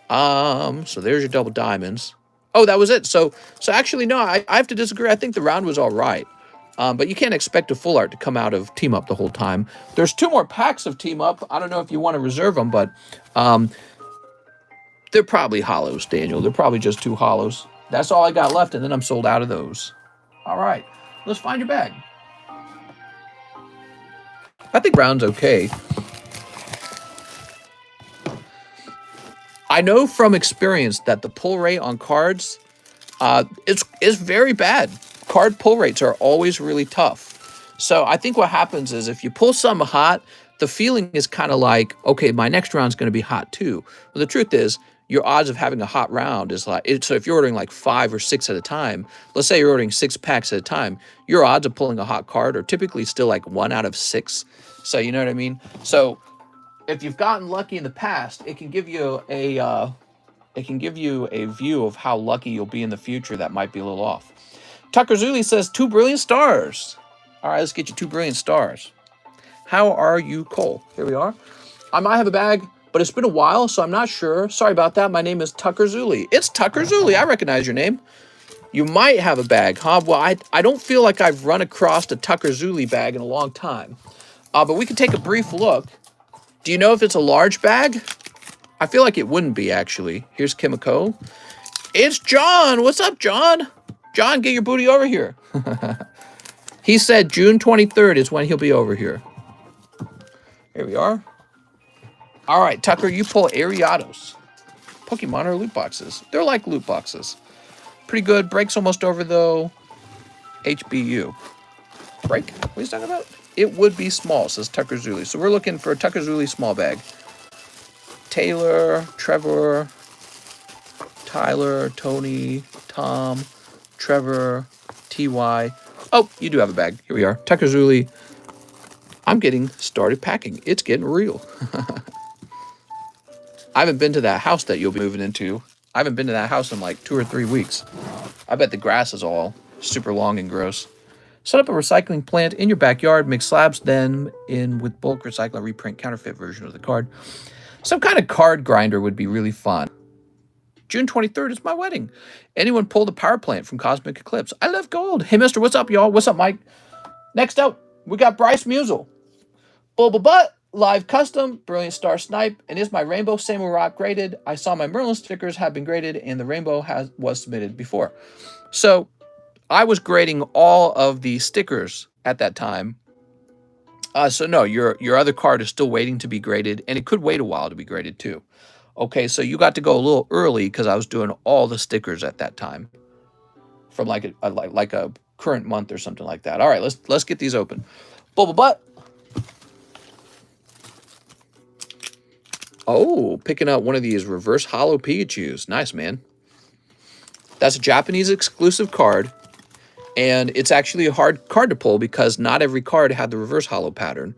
So there's your double diamonds. Oh, that was it. So actually, no, I have to disagree. I think the round was all right. But you can't expect a full art to come out of Team Up the whole time. There's 2 more packs of Team Up. I don't know if you want to reserve them, but they're probably hollows, Daniel. They're probably just 2 hollows. That's all I got left, and then I'm sold out of those. All right. Let's find your bag. I think round's okay. I know from experience that the pull rate on cards is very bad. Card pull rates are always really tough. So I think what happens is if you pull something hot, the feeling is kind of like, okay, my next round's going to be hot too. Well, the truth is, your odds of having a hot round is like, so if you're ordering like 5 or 6 at a time, let's say you're ordering 6 packs at a time, your odds of pulling a hot card are typically still like 1 out of 6. So you know what I mean? So if you've gotten lucky in the past, it can give you a view of how lucky you'll be in the future that might be a little off. Tucker Zuli says 2 brilliant stars. All right, let's get you 2 brilliant stars. How are you, Cole? Here we are. I might have a bag, but it's been a while, so I'm not sure. Sorry about that. My name is Tucker Zuli. It's Tucker Zuli. I recognize your name. You might have a bag, huh? Well, I don't feel like I've run across a Tucker Zuli bag in a long time. But we can take a brief look. Do you know if it's a large bag? I feel like it wouldn't be, actually. Here's Kimiko. It's John. What's up, John? John, get your booty over here. He said June 23rd is when he'll be over here. Here we are. All right, Tucker, you pull Ariados. Pokemon are loot boxes. They're like loot boxes. Pretty good. Break's almost over, though. HBU. Break? What are you talking about? It would be small, says Tucker Zuli. So we're looking for a Tucker Zuli small bag. Taylor, Trevor, Tyler, Tony, Tom, Trevor, TY. Oh, you do have a bag. Here we are. Tucker Zuli. I'm getting started packing. It's getting real. I haven't been to that house that you'll be moving into. I haven't been to that house in like 2 or 3 weeks. I bet the grass is all super long and gross. Set up a recycling plant in your backyard. Mix slabs then in with bulk recycle and reprint counterfeit version of the card. Some kind of card grinder would be really fun. June 23rd is my wedding. Anyone pull the power plant from Cosmic Eclipse? I love gold. Hey, mister, what's up, y'all? What's up, Mike? Next up, we got Bryce Musel. Bulbas Butt, live custom, brilliant star snipe, and is my rainbow Samuel Rock graded? I saw my Merlin stickers have been graded and the rainbow was submitted before. So I was grading all of the stickers at that time. So no, your other card is still waiting to be graded, and it could wait a while to be graded too. Okay, so you got to go a little early because I was doing all the stickers at that time, from like a current month or something like that. All right, let's get these open. Bulbas Butt. Oh, picking up one of these reverse hollow Pikachus. Nice, man. That's a Japanese exclusive card. And it's actually a hard card to pull because not every card had the reverse hollow pattern.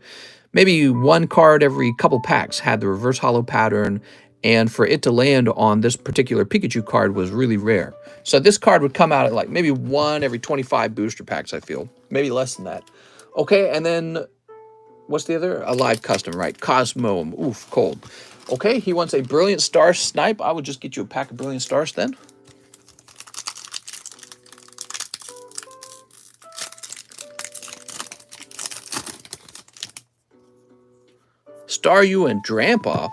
Maybe one card every couple packs had the reverse hollow pattern, and for it to land on this particular Pikachu card was really rare. So this card would come out at like maybe one every 25 booster packs, I feel. Maybe less than that. Okay, and then what's the other? A live custom, right? Cosmo. Oof, cold. Okay, he wants a Brilliant Star Snipe. I would just get you a pack of Brilliant Stars then. Staryu and Drampa.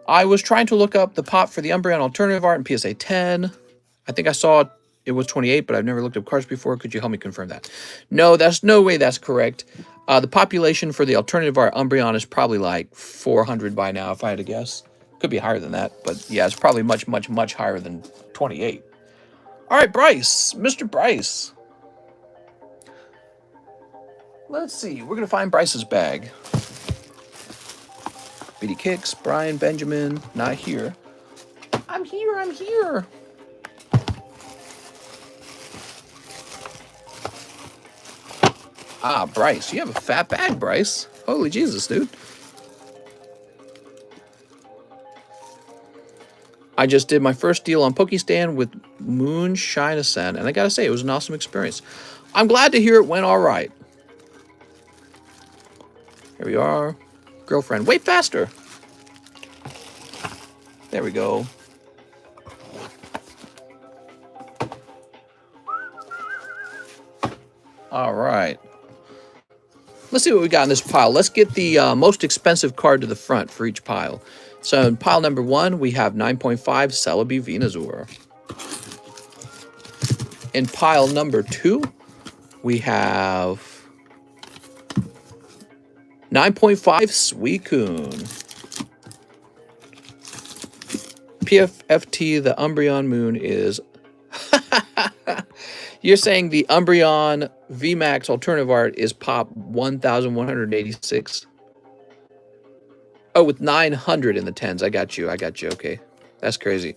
I was trying to look up the pop for the Umbreon alternative art in PSA 10. I think I saw it was 28, but I've never looked up cards before. Could you help me confirm that? No, that's no way that's correct. The population for the alternative art Umbreon is probably like 400 by now, if I had to guess. Could be higher than that, but yeah, it's probably much, much, much higher than 28. All right, Bryce. Mr. Bryce. Let's see. We're going to find Bryce's bag. BD Kicks, Brian, Benjamin, not here. I'm here, I'm here. Ah, Bryce, you have a fat bag, Bryce. Holy Jesus, dude. I just did my first deal on Pokestan with Moonshine Ascent, and I gotta say, it was an awesome experience. I'm glad to hear it went all right. Here we are. Girlfriend, wait faster. There we go. All right. Let's see what we got in this pile. Let's get the most expensive card to the front for each pile. So in pile number 1, we have 9.5 Celebi Venusaur. In pile number 2, we have 9.5 Suicune. PFFT, the Umbreon Moon is... You're saying the Umbreon VMAX alternative art is pop 1,186. Oh, with 900 in the 10s. I got you. Okay. That's crazy.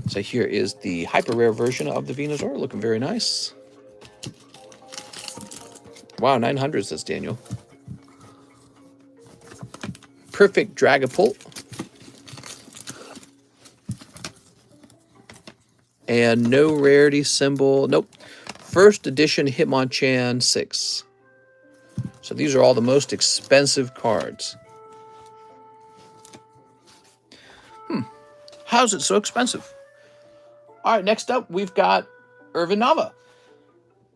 So here is the hyper rare version of the Venusaur. Looking very nice. Wow, 900 says Daniel. Perfect Dragapult. And no rarity symbol. Nope. First edition Hitmonchan 6. So these are all the most expensive cards. How's it so expensive? All right, next up, we've got Irvin Nava.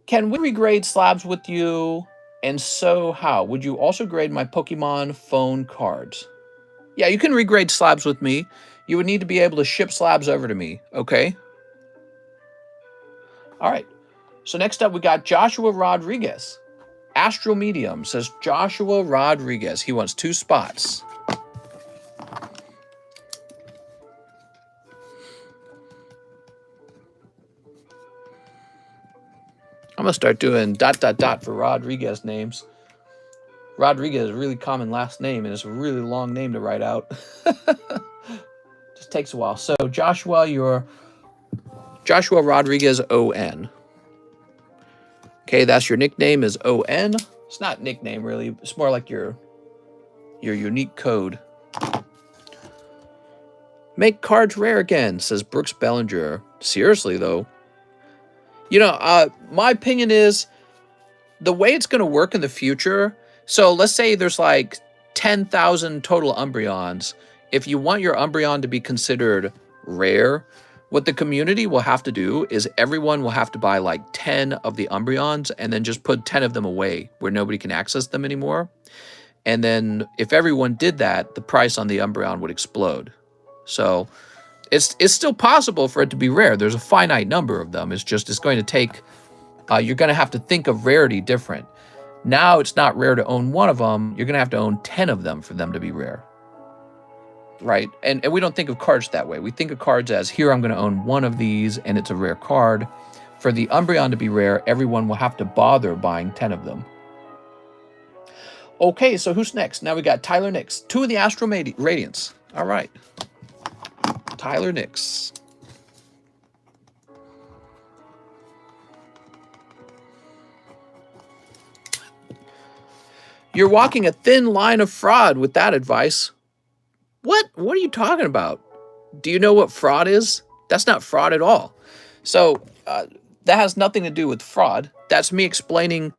Can we regrade slabs with you? And so how? Would you also grade my Pokemon phone cards? Yeah, you can regrade slabs with me. You would need to be able to ship slabs over to me, okay? All right. So next up, we got Joshua Rodriguez. Astral Medium says Joshua Rodriguez. He wants 2 spots. I'm going to start doing ... for Rodriguez names. Rodriguez is a really common last name, and it's a really long name to write out. Just takes a while. So Joshua, you're Joshua Rodriguez O-N. Okay, that's your nickname is O-N. It's not nickname, really. It's more like your unique code. Make cards rare again, says Brooks Bellinger. Seriously, though. You know, my opinion is the way it's going to work in the future. So let's say there's like 10,000 total Umbreons. If you want your Umbreon to be considered rare, what the community will have to do is everyone will have to buy like 10 of the Umbreons and then just put 10 of them away where nobody can access them anymore. And then if everyone did that, the price on the Umbreon would explode. So it's still possible for it to be rare. There's a finite number of them. It's going to take, you're going to have to think of rarity different. Now it's not rare to own one of them. You're going to have to own 10 of them for them to be rare. Right? And we don't think of cards that way. We think of cards as, here I'm going to own one of these and it's a rare card. For the Umbreon to be rare, everyone will have to bother buying 10 of them. Okay, so who's next? Now we got Tyler Nix. 2 of the Astral Radiance. All right. Tyler Nix. You're walking a thin line of fraud with that advice. What? What are you talking about? Do you know what fraud is? That's not fraud at all. So that has nothing to do with fraud. That's me explaining,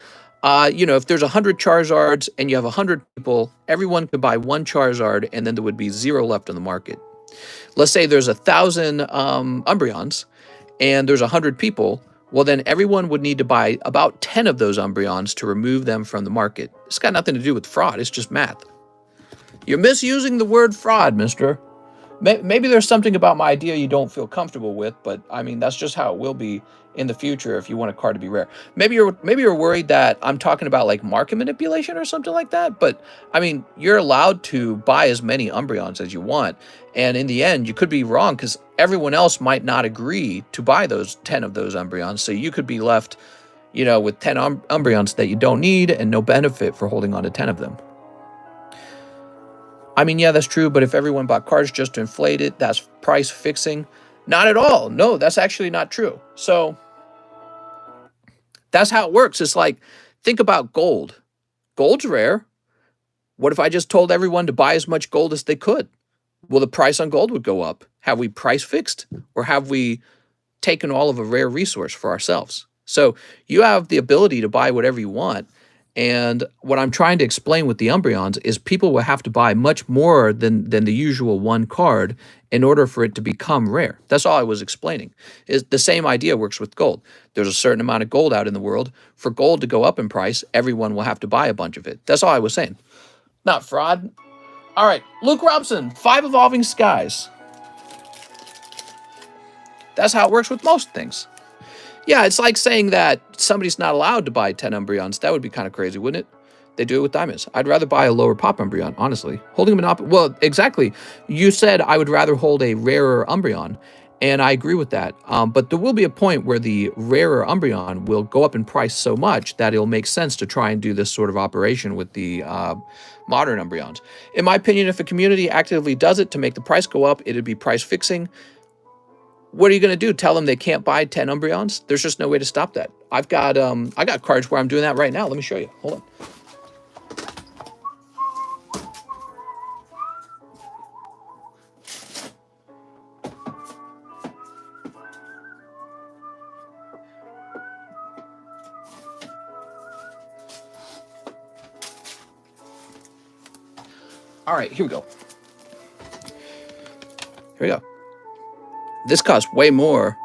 if there's 100 Charizards and you have 100 people, everyone could buy 1 Charizard and then there would be 0 left on the market. Let's say there's 1,000 Umbreons and there's 100 people. Well, then everyone would need to buy about 10 of those Umbreons to remove them from the market. It's got nothing to do with fraud. It's just math. You're misusing the word fraud, mister. Maybe there's something about my idea you don't feel comfortable with, but I mean, that's just how it will be in the future if you want a card to be rare. Maybe you're worried that I'm talking about like market manipulation or something like that, but I mean, you're allowed to buy as many Umbreons as you want, and in the end, you could be wrong because everyone else might not agree to buy those 10 of those Umbreons, so you could be left, with 10 Umbreons that you don't need and no benefit for holding on to 10 of them. I mean, yeah, that's true, but if everyone bought cards just to inflate it, that's price fixing. Not at all. No, that's actually not true. So that's how it works. It's like, think about gold. Gold's rare. What if I just told everyone to buy as much gold as they could? Well, the price on gold would go up. Have we price fixed, or have we taken all of a rare resource for ourselves? So you have the ability to buy whatever you want. And what I'm trying to explain with the Umbreons is people will have to buy much more than the usual 1 card in order for it to become rare. That's all I was explaining. Is the same idea works with gold. There's a certain amount of gold out in the world. For gold to go up in price, everyone will have to buy a bunch of it. That's all I was saying. Not fraud. All right, Luke Robson, 5 Evolving Skies. That's how it works with most things. Yeah, it's like saying that somebody's not allowed to buy 10 Umbreons. That would be kind of crazy, wouldn't it? They do it with diamonds. I'd rather buy a lower pop Umbreon, honestly. Holding a Monopoly... Well, exactly. You said I would rather hold a rarer Umbreon, and I agree with that. But there will be a point where the rarer Umbreon will go up in price so much that it'll make sense to try and do this sort of operation with the modern Umbreons. In my opinion, if a community actively does it to make the price go up, it'd be price fixing. What are you going to do? Tell them they can't buy 10 Umbreons? There's just no way to stop that. I got cards where I'm doing that right now. Let me show you. Hold on. All right, here we go. Here we go. This costs way more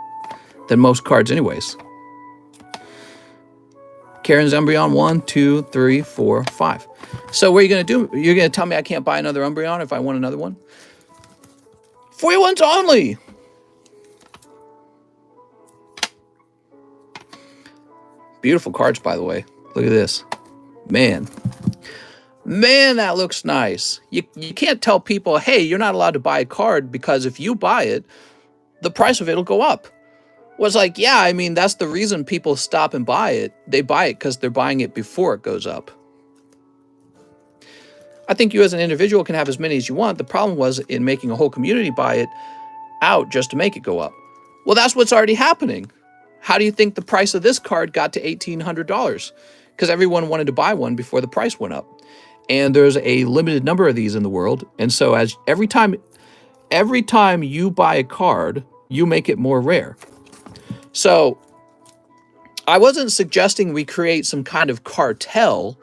than most cards anyways. Karen's Umbreon, 1, 2, 3, 4, 5. So what are you going to do? You're going to tell me I can't buy another Umbreon if I want another one? 41s only! Beautiful cards, by the way. Look at this. Man, that looks nice. You can't tell people, hey, you're not allowed to buy a card because if you buy it, the price of it will go up. Was like, yeah, I mean, that's the reason people stop and buy it. They buy it because they're buying it before it goes up. I think you as an individual can have as many as you want. The problem was in making a whole community buy it out just to make it go up. Well, that's what's already happening. How do you think the price of this card got to $1,800? Because everyone wanted to buy one before the price went up. And there's a limited number of these in the world. And so as every time you buy a card, you make it more rare. So I wasn't suggesting we create some kind of cartel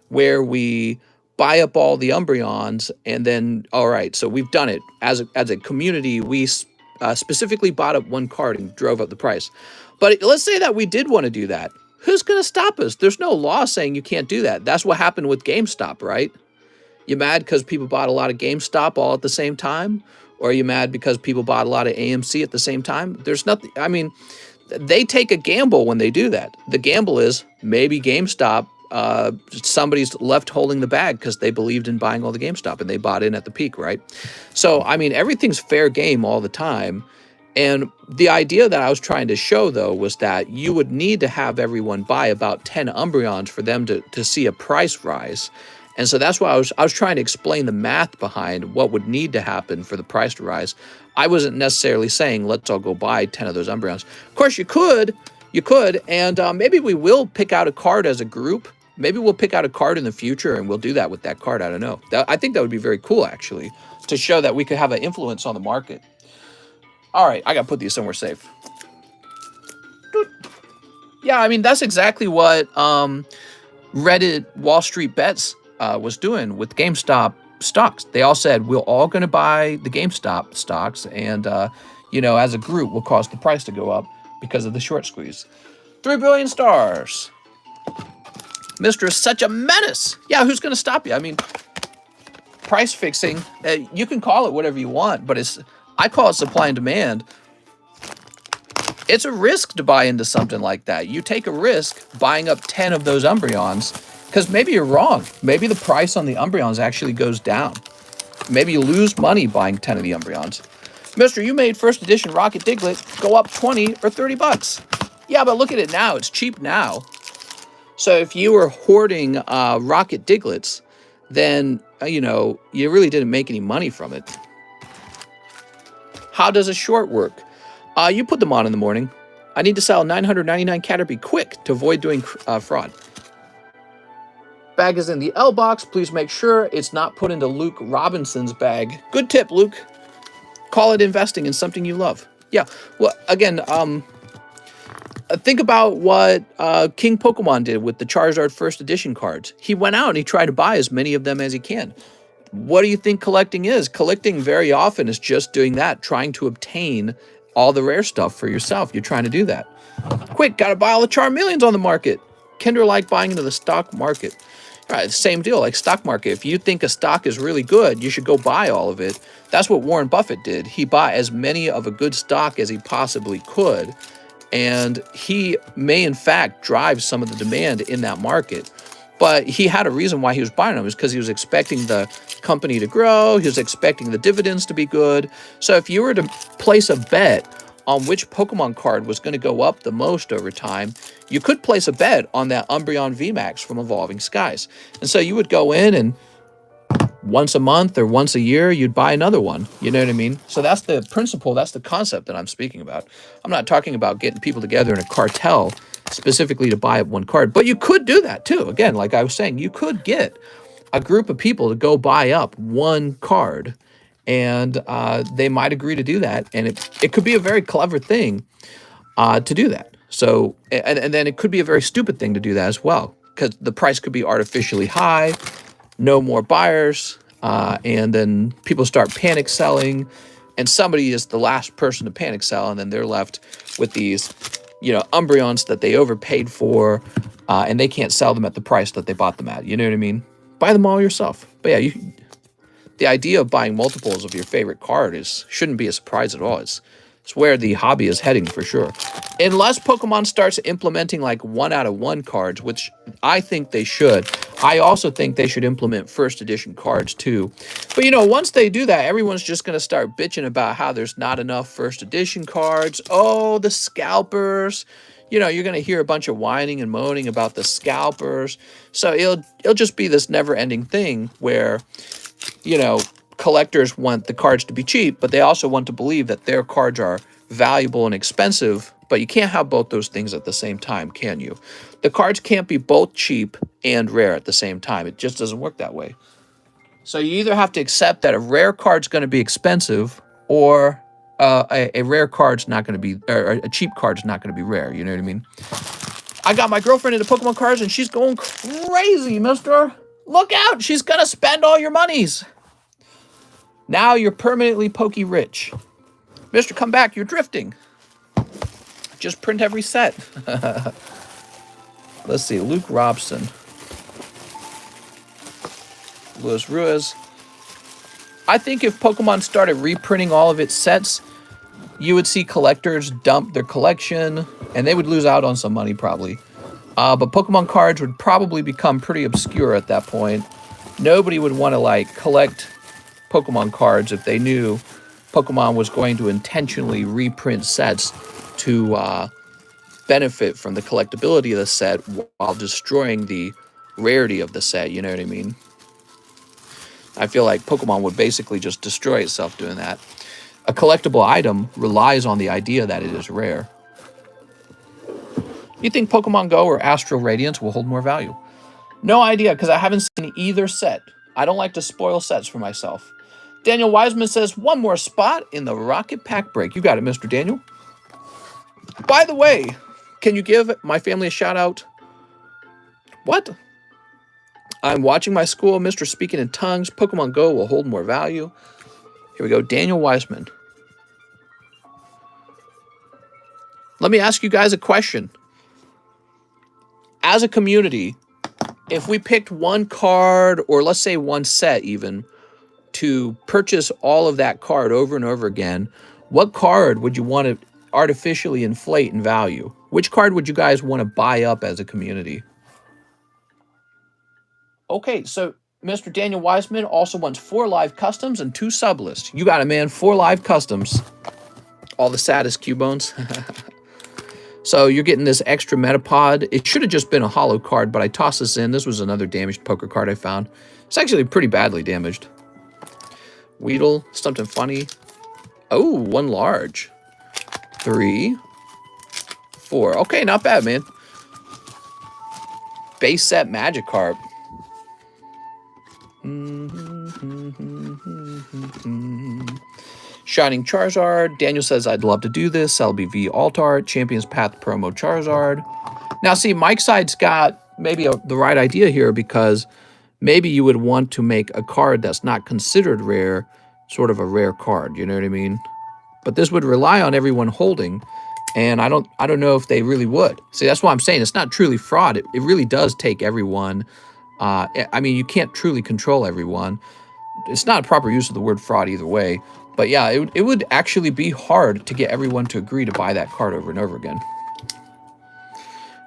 where we buy up all the Umbreons and then, all right, so we've done it. As a community, we specifically bought up one card and drove up the price. But let's say that we did want to do that. Who's going to stop us? There's no law saying you can't do that. That's what happened with GameStop, right? You mad because people bought a lot of GameStop all at the same time? Or are you mad because people bought a lot of AMC at the same time? There's nothing, I mean, they take a gamble when they do that. The gamble is maybe GameStop, somebody's left holding the bag because they believed in buying all the GameStop and they bought in at the peak, right? So, I mean, everything's fair game all the time. And the idea that I was trying to show, though, was that you would need to have everyone buy about 10 Umbreons for them to see a price rise. And so that's why I was trying to explain the math behind what would need to happen for the price to rise. I wasn't necessarily saying, let's all go buy 10 of those Umbreons. Of course, you could, and maybe we will pick out a card as a group. Maybe we'll pick out a card in the future, and we'll do that with that card. I don't know. I think that would be very cool, actually, to show that we could have an influence on the market. All right, I got to put these somewhere safe. Yeah, I mean, that's exactly what Reddit Wall Street Bets was doing with GameStop stocks. They all said, we're all going to buy the GameStop stocks, and, as a group, will cause the price to go up because of the short squeeze. 3 billion stars. Mr. is such a menace. Yeah, who's going to stop you? I mean, price fixing, you can call it whatever you want, but I call it supply and demand. It's a risk to buy into something like that. You take a risk buying up 10 of those Umbreons because maybe you're wrong. Maybe the price on the Umbreons actually goes down. Maybe you lose money buying 10 of the Umbreons. Mister, you made first edition Rocket Diglett go up 20 or 30 bucks. Yeah, but look at it now. It's cheap now. So if you were hoarding Rocket Diglets, then, you really didn't make any money from it. How does a short work? You put them on in the morning. I need to sell 999 Caterpie quick to avoid doing fraud. Bag is in the L box. Please make sure it's not put into Luke Robinson's bag. Good tip, Luke. Call it investing in something you love. Yeah. Well, again, think about what King Pokemon did with the Charizard First Edition cards. He went out and he tried to buy as many of them as he can. What do you think collecting is? Collecting very often is just doing that, trying to obtain all the rare stuff for yourself. You're trying to do that. Quick, gotta buy all the Charmeleons on the market. Kinder like buying into the stock market. All right, same deal, like stock market. If you think a stock is really good, you should go buy all of it. That's what Warren Buffett did. He bought as many of a good stock as he possibly could. And he may, in fact, drive some of the demand in that market. But he had a reason why he was buying them. It was because he was expecting the company to grow. He was expecting the dividends to be good. So if you were to place a bet on which Pokemon card was going to go up the most over time, you could place a bet on that Umbreon VMAX from Evolving Skies. And so you would go in and once a month or once a year, you'd buy another one. You know what I mean? So that's the principle. That's the concept that I'm speaking about. I'm not talking about getting people together in a cartel specifically to buy up one card, but you could do that too. Again, like I was saying, you could get a group of people to go buy up one card, and they might agree to do that. And it could be a very clever thing to do that. So, and then it could be a very stupid thing to do that as well, because the price could be artificially high, no more buyers, and then people start panic selling, and somebody is the last person to panic sell, and then they're left with these, Umbreons that they overpaid for, and they can't sell them at the price that they bought them at. You know what I mean? Buy them all yourself. But yeah, the idea of buying multiples of your favorite card shouldn't be a surprise at all. It's where the hobby is heading for sure. Unless Pokemon starts implementing like 1-out-of-1 cards, which I think they should. I also think they should implement first edition cards too. But once they do that, everyone's just going to start bitching about how there's not enough first edition cards. Oh, the scalpers. You're going to hear a bunch of whining and moaning about the scalpers. So it'll just be this never-ending thing where, collectors want the cards to be cheap, but they also want to believe that their cards are valuable and expensive, but you can't have both those things at the same time, can you? The cards can't be both cheap and rare at the same time. It just doesn't work that way. So you either have to accept that a rare card's going to be expensive, or a rare card's not going to be, or a cheap card's not going to be rare. You know what I mean? I got my girlfriend into Pokemon cards, and she's going crazy, mister. Look out! She's going to spend all your monies. Now you're permanently Pokey rich. Mister, come back. You're drifting. Just print every set. Let's see. Luke Robson. Louis Ruiz. I think if Pokemon started reprinting all of its sets, you would see collectors dump their collection, and they would lose out on some money probably. But Pokemon cards would probably become pretty obscure at that point. Nobody would want to like collect Pokemon cards if they knew Pokemon was going to intentionally reprint sets to benefit from the collectability of the set while destroying the rarity of the set, you know what I mean? I feel like Pokemon would basically just destroy itself doing that. A collectible item relies on the idea that it is rare. You think Pokemon Go or Astral Radiance will hold more value? No idea, because I haven't seen either set. I don't like to spoil sets for myself. Daniel Wiseman says, one more spot in the Rocket Pack break. You got it, Mr. Daniel. By the way, can you give my family a shout out? What? I'm watching my school, Mr. Speaking in Tongues. Pokemon Go will hold more value. Here we go, Daniel Wiseman. Let me ask you guys a question. As a community, if we picked one card, or let's say one set even, to purchase all of that card over and over again, what card would you want to artificially inflate in value? Which card would you guys want to buy up as a community? Okay, so Mr. Daniel Wiseman also wants 4 live customs and 2 sublists. You got it, man. 4 live customs. All the saddest Cubones. So you're getting this extra Metapod. It should have just been a hollow card, but I tossed this in. This was another damaged poker card I found. It's actually pretty badly damaged. Weedle, something funny. Oh, 1 large. 3, 4. Okay, not bad, man. Base set Magikarp. Shining Charizard. Daniel says, I'd love to do this. LBV Alt Art. Champions Path promo Charizard. Now, see, Mike's side's got maybe the right idea here, because maybe you would want to make a card that's not considered rare, sort of a rare card. You know what I mean? But this would rely on everyone holding, and I don't know if they really would. See, that's why I'm saying it's not truly fraud. It really does take everyone. I mean, you can't truly control everyone. It's not a proper use of the word fraud either way. But yeah, it would actually be hard to get everyone to agree to buy that card over and over again.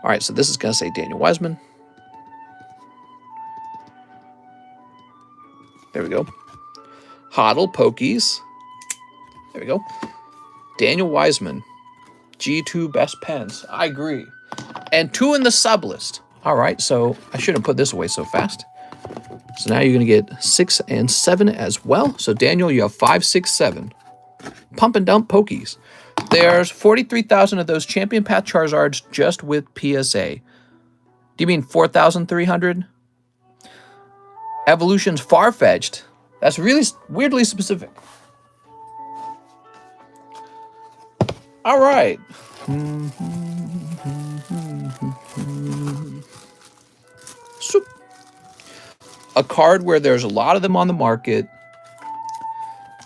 All right, so this is going to say Daniel Wiseman. There we go. Hodl Pokies. There we go. Daniel Wiseman. G2 best pens. I agree. And 2 in the sub list. All right, so I shouldn't put this away so fast. So now you're going to get 6 and 7 as well. So Daniel, you have 5, 6, 7. Pump and dump Pokies. There's 43,000 of those Champion Path Charizards just with PSA. Do you mean 4,300? Evolution's Farfetch'd. That's really weirdly specific. All right. Soup. A card where there's a lot of them on the market,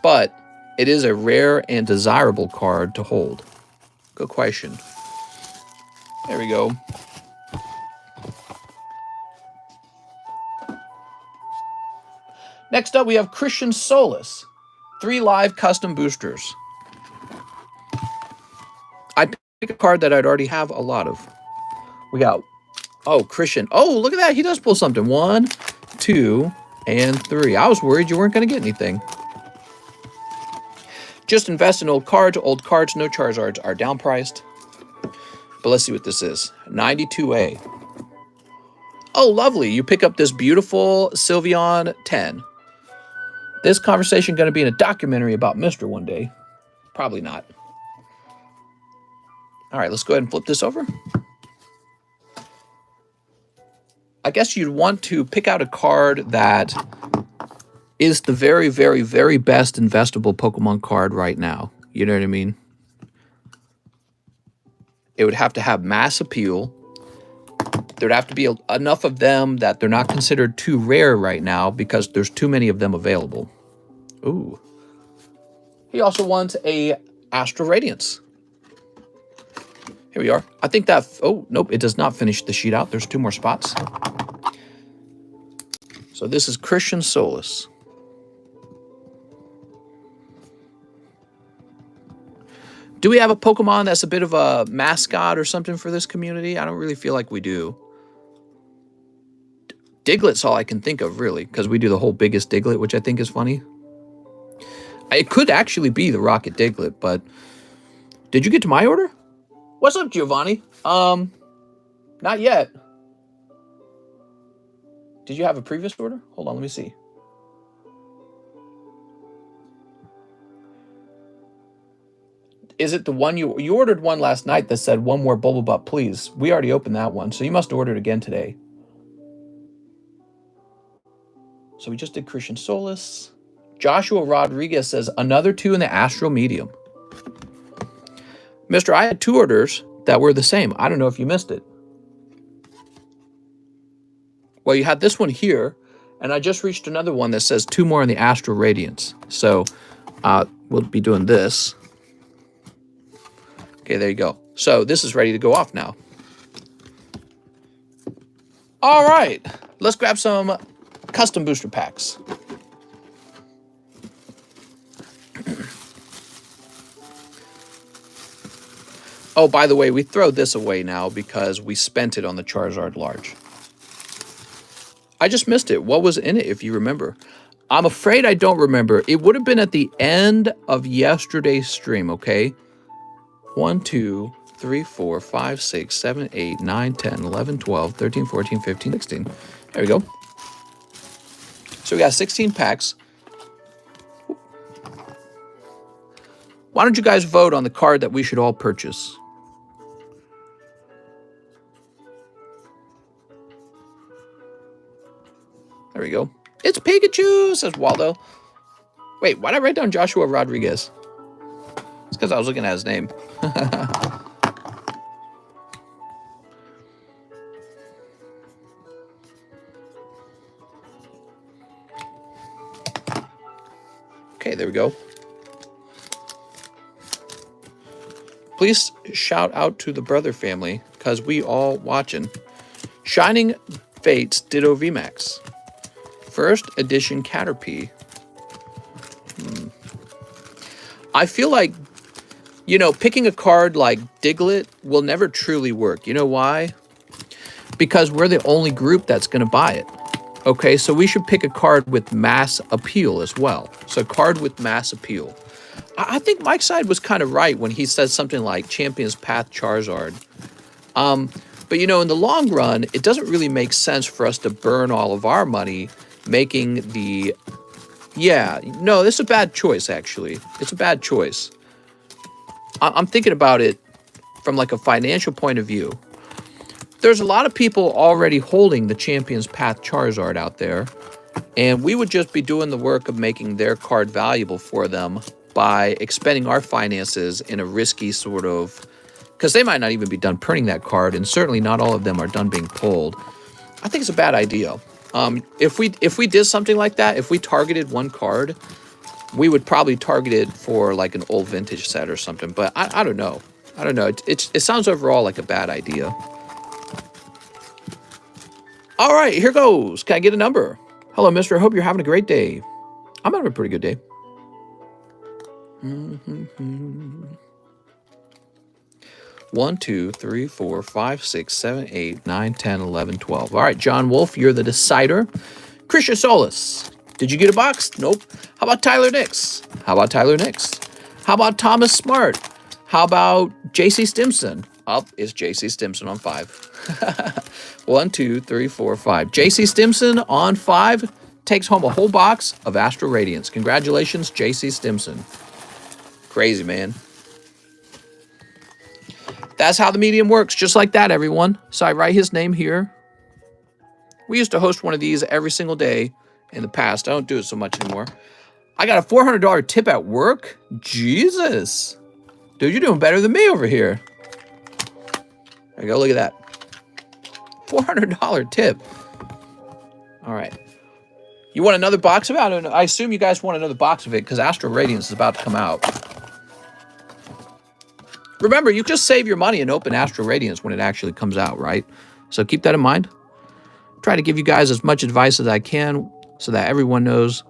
but it is a rare and desirable card to hold. Good question. There we go. Next up, we have Christian Solis. 3 live custom boosters. I pick a card that I'd already have a lot of. We got, oh, Christian. Oh, look at that. He does pull something. 1, 2, and 3. I was worried you weren't going to get anything. Just invest in old cards. Old cards, no Charizards, are downpriced. But let's see what this is. 92A. Oh, lovely. You pick up this beautiful Sylveon 10. This conversation going to be in a documentary about Mr. one day. Probably not. All right, let's go ahead and flip this over. I guess you'd want to pick out a card that is the very, very, very best investable Pokemon card right now. You know what I mean? It would have to have mass appeal. There'd have to be enough of them that they're not considered too rare right now because there's too many of them available. Ooh. He also wants a Astral Radiance. Here we are. I think that... Oh, nope. It does not finish the sheet out. There's 2 more spots. So this is Christian Solus. Do we have a Pokemon that's a bit of a mascot or something for this community? I don't really feel like we do. Diglett's all I can think of, really, because we do the whole biggest Diglett, which I think is funny. It could actually be the Rocket Diglett, but... Did you get to my order? What's up, Giovanni? Not yet. Did you have a previous order? Hold on, let me see. Is it the one you ordered one last night that said one more Bulbas Butt, please? We already opened that one, so you must order it again today. So we just did Christian Solus. Joshua Rodriguez says another 2 in the Astral medium. Mister, I had 2 orders that were the same. I don't know if you missed it. Well, you had this one here, and I just reached another one that says 2 more in the Astral Radiance. So we'll be doing this. Okay, there you go. So this is ready to go off now. All right, let's grab some custom booster packs. Oh, by the way, we throw this away now because we spent it on the Charizard Large. I just missed it. What was in it, if you remember? I'm afraid I don't remember. It would have been at the end of yesterday's stream, okay? 1, 2, 3, 4, 5, 6, 7, 8, 9, 10, 11, 12, 13, 14, 15, 16. There we go. So we got 16 packs. Why don't you guys vote on the card that we should all purchase? There we go. It's Pikachu, says Waldo. Wait, why did I write down Joshua Rodriguez? It's because I was looking at his name. Okay, there we go. Please shout out to the brother family, because we all watching. Shining Fates Ditto VMAX. First edition Caterpie. I feel like, you know, picking a card like Diglett will never truly work. You know why? Because we're the only group that's going to buy it. Okay, so we should pick a card with mass appeal as well. So card with mass appeal. I think Mike's side was kind of right when he said something like Champion's Path Charizard. But, you know, in the long run, it doesn't really make sense for us to burn all of our money making the... Yeah, no, this is a bad choice, actually. It's a bad choice. I'm thinking about it from like a financial point of view. There's a lot of people already holding the Champion's Path Charizard out there, and we would just be doing the work of making their card valuable for them by expending our finances in a risky sort of... Because they might not even be done printing that card, and certainly not all of them are done being pulled. I think it's a bad idea. If we did something like that, if we targeted one card, we would probably target it for like an old vintage set or something. But I don't know. I don't know. It sounds overall like a bad idea. All right, here goes. Can I get a number? Hello, mister. I hope you're having a great day. I'm having a pretty good day. 1, 2, 3, 4, 5, 6, 7, 8, 9, 10, 11, 12. All right, John Wolf, you're the decider. Christian Solus. Did you get a box? Nope. How about Tyler Nix? How about Tyler Nix? How about Thomas Smart? How about JC Stimson? Up is JC Stimson on 5. 1, 2, 3, 4, 5. JC Stimson on 5 takes home a whole box of Astral Radiance. Congratulations, JC Stimson. Crazy, man. That's how the medium works, just like that, everyone. So I write his name here. We used to host one of these every single day in the past. I don't do it so much anymore. I got a $400 tip at work? Jesus. Dude, you're doing better than me over here. There you go, look at that. $400 tip. All right. You want another box of it? I don't know. I assume you guys want another box of it because Astral Radiance is about to come out. Remember, you just save your money and open Astral Radiance when it actually comes out, right? So keep that in mind. Try to give you guys as much advice as I can so that everyone knows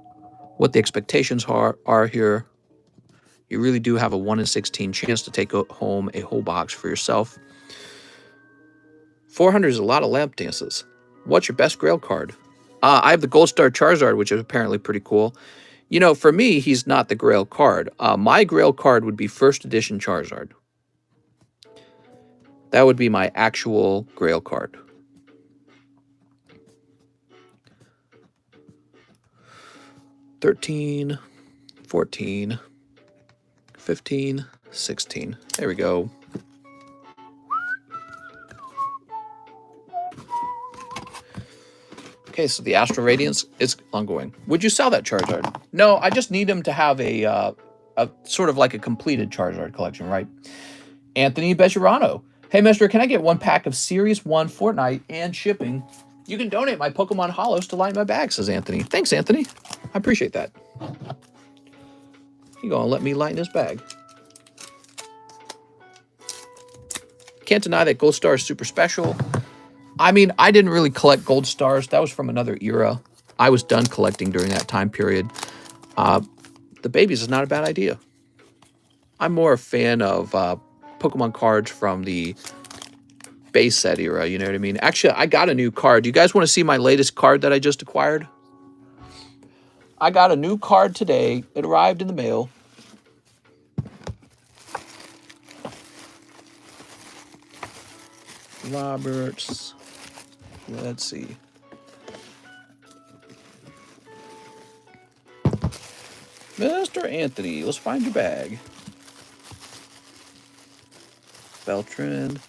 what the expectations are here. You really do have a 1 in 16 chance to take home a whole box for yourself. 400 is a lot of lamp dances. What's your best Grail card? I have the Gold Star Charizard, which is apparently pretty cool. You know, for me, he's not the Grail card. My Grail card would be first edition Charizard. That would be my actual Grail card. $13, $14, $15, $16. There we go. Okay, so the Astral Radiance is ongoing. Would you sell that Charizard? No, I just need him to have a sort of like a completed Charizard collection, right? Anthony Bejarano. Hey, mister, can I get 1 pack of Series 1 Fortnite and shipping? You can donate my Pokemon Hollows to light my bag, says Anthony. Thanks, Anthony. I appreciate that. You gonna let me lighten his bag. Can't deny that Gold Star is super special. I mean, I didn't really collect Gold Stars. That was from another era. I was done collecting during that time period. The babies is not a bad idea. I'm more a fan of Pokemon cards from the base set era, you know what I mean? Actually, I got a new card. Do you guys want to see my latest card that I just acquired? I got a new card today. It arrived in the mail. Roberts. Let's see. Mr. Anthony, let's find your bag. Beltran.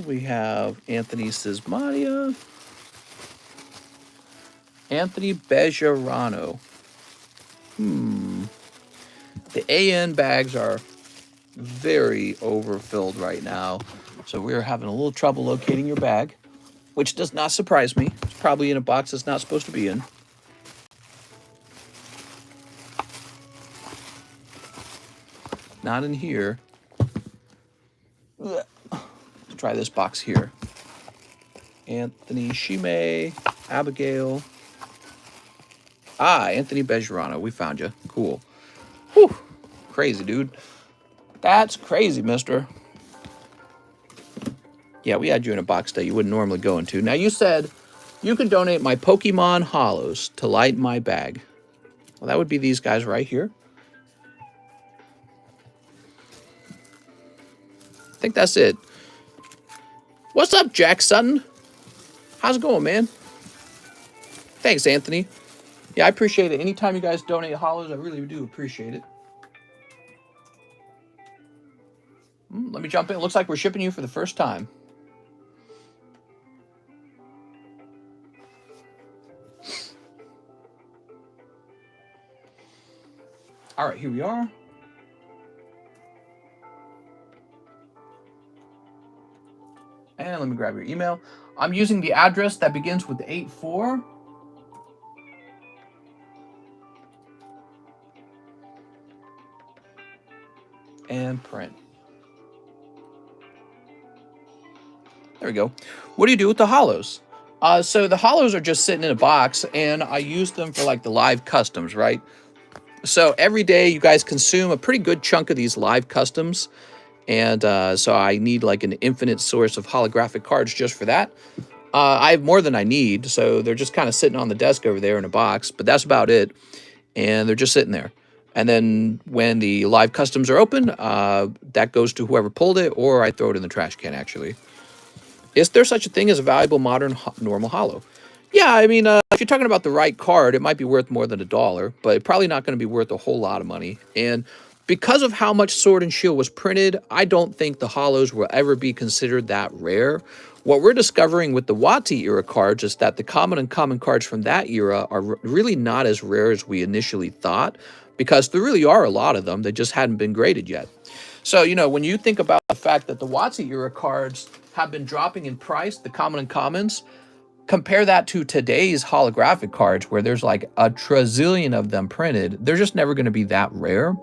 We have Anthony Sismadia. Anthony Bejarano. The AN bags are very overfilled right now, so we're having a little trouble locating your bag, which does not surprise me. It's probably in a box it's not supposed to be in. Not in here. Let's try this box here. Anthony Shime, Abigail. Anthony Bejarano. We found you. Cool. Whew. Crazy, dude. That's crazy, mister. Yeah, we had you in a box that you wouldn't normally go into. Now, you said you can donate my Pokemon Hollows to light my bag. Well, that would be these guys right here. I think that's it. What's up, Jack Sutton? How's it going, man? Thanks, Anthony. Yeah, I appreciate it. Anytime you guys donate hollows, I really do appreciate it. Let me jump in. It looks like we're shipping you for the first time. All right, here we are. And let me grab your email. I'm using the address that begins with 84. And print. There we go. What do you do with the hollows? So the hollows are just sitting in a box, and I use them for like the live customs, right? So every day you guys consume a pretty good chunk of these live customs. And so I need like an infinite source of holographic cards just for that. I have more than I need, so they're just kind of sitting on the desk over there in a box, but that's about it. And they're just sitting there. And then when the live customs are open, that goes to whoever pulled it, or I throw it in the trash can, actually. Is there such a thing as a valuable modern normal holo? Yeah, I mean, if you're talking about the right card, it might be worth more than $1, but probably not going to be worth a whole lot of money. And because of how much Sword and Shield was printed, I don't think the holos will ever be considered that rare. What we're discovering with the WotC era cards is that the common and common cards from that era are really not as rare as we initially thought, because there really are a lot of them that just hadn't been graded yet. So, you know, when you think about the fact that the WotC era cards have been dropping in price, the common and commons, compare that to today's holographic cards where there's like a trazillion of them printed. They're just never going to be that rare.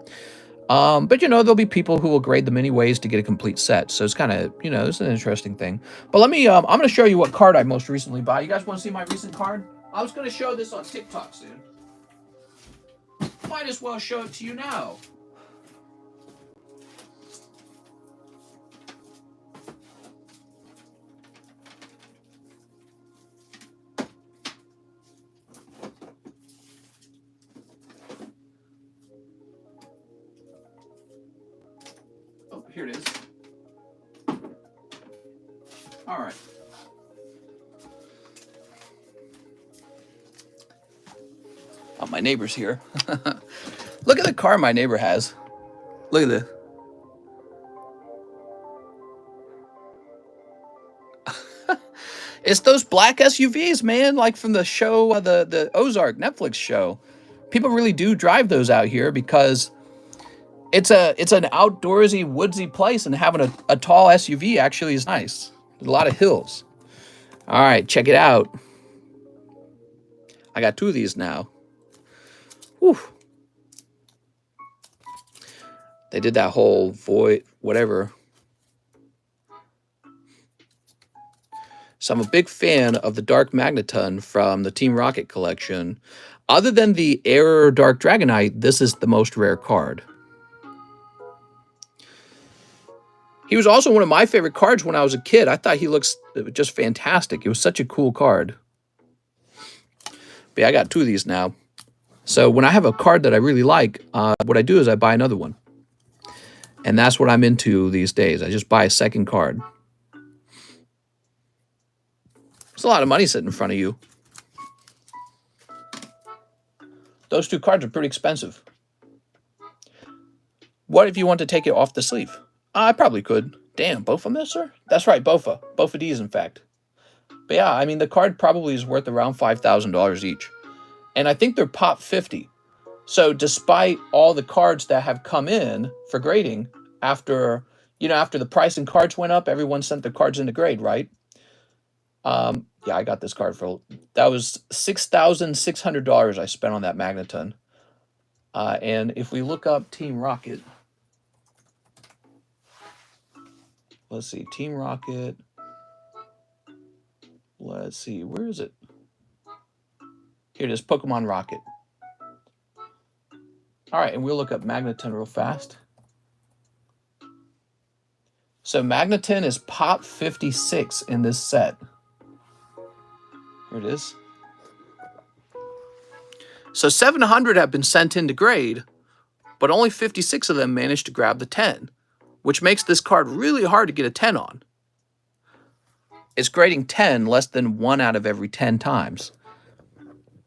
But you know, there'll be people who will grade them anyways to get a complete set. So it's kind of, you know, it's an interesting thing. But let me, I'm going to show you what card I most recently bought. You guys want to see my recent card? I was going to show this on TikTok soon. Might as well show it to you now. Oh, here it is. All right. Oh, my neighbor's here. Look at the car my neighbor has. Look at this. It's those black SUVs, man, like from the show, the Ozark Netflix show. People really do drive those out here because it's an outdoorsy, woodsy place, and having a tall SUV actually is nice. There's a lot of hills. All right, check it out. I got 2 of these now. Whew. They did that whole void, whatever. So I'm a big fan of the Dark Magneton from the Team Rocket collection. Other than the Air Dark Dragonite, this is the most rare card. He was also one of my favorite cards when I was a kid. I thought he looks just fantastic. It was such a cool card. But yeah, I got 2 of these now. So when I have a card that I really like, what I do is I buy another one. And that's what I'm into these days. I just buy a second card. There's a lot of money sitting in front of you. Those 2 cards are pretty expensive. What if you want to take it off the sleeve? I probably could. Damn, both of them, sir? That's right, both of these, in fact. But yeah, I mean, the card probably is worth around $5,000 each. And I think they're pop 50. So despite all the cards that have come in for grading, after the price and cards went up, everyone sent the cards in to grade, right? Yeah, I got this card that was $6,600 I spent on that Magneton. And if we look up Team Rocket, let's see, Team Rocket, let's see, where is it? Here it is, Pokemon Rocket. All right, and we'll look up Magneton real fast. So Magneton is pop 56 in this set. Here it is. So 700 have been sent in to grade, but only 56 of them managed to grab the 10, which makes this card really hard to get a 10 on. It's grading 10 less than 1 out of every 10 times.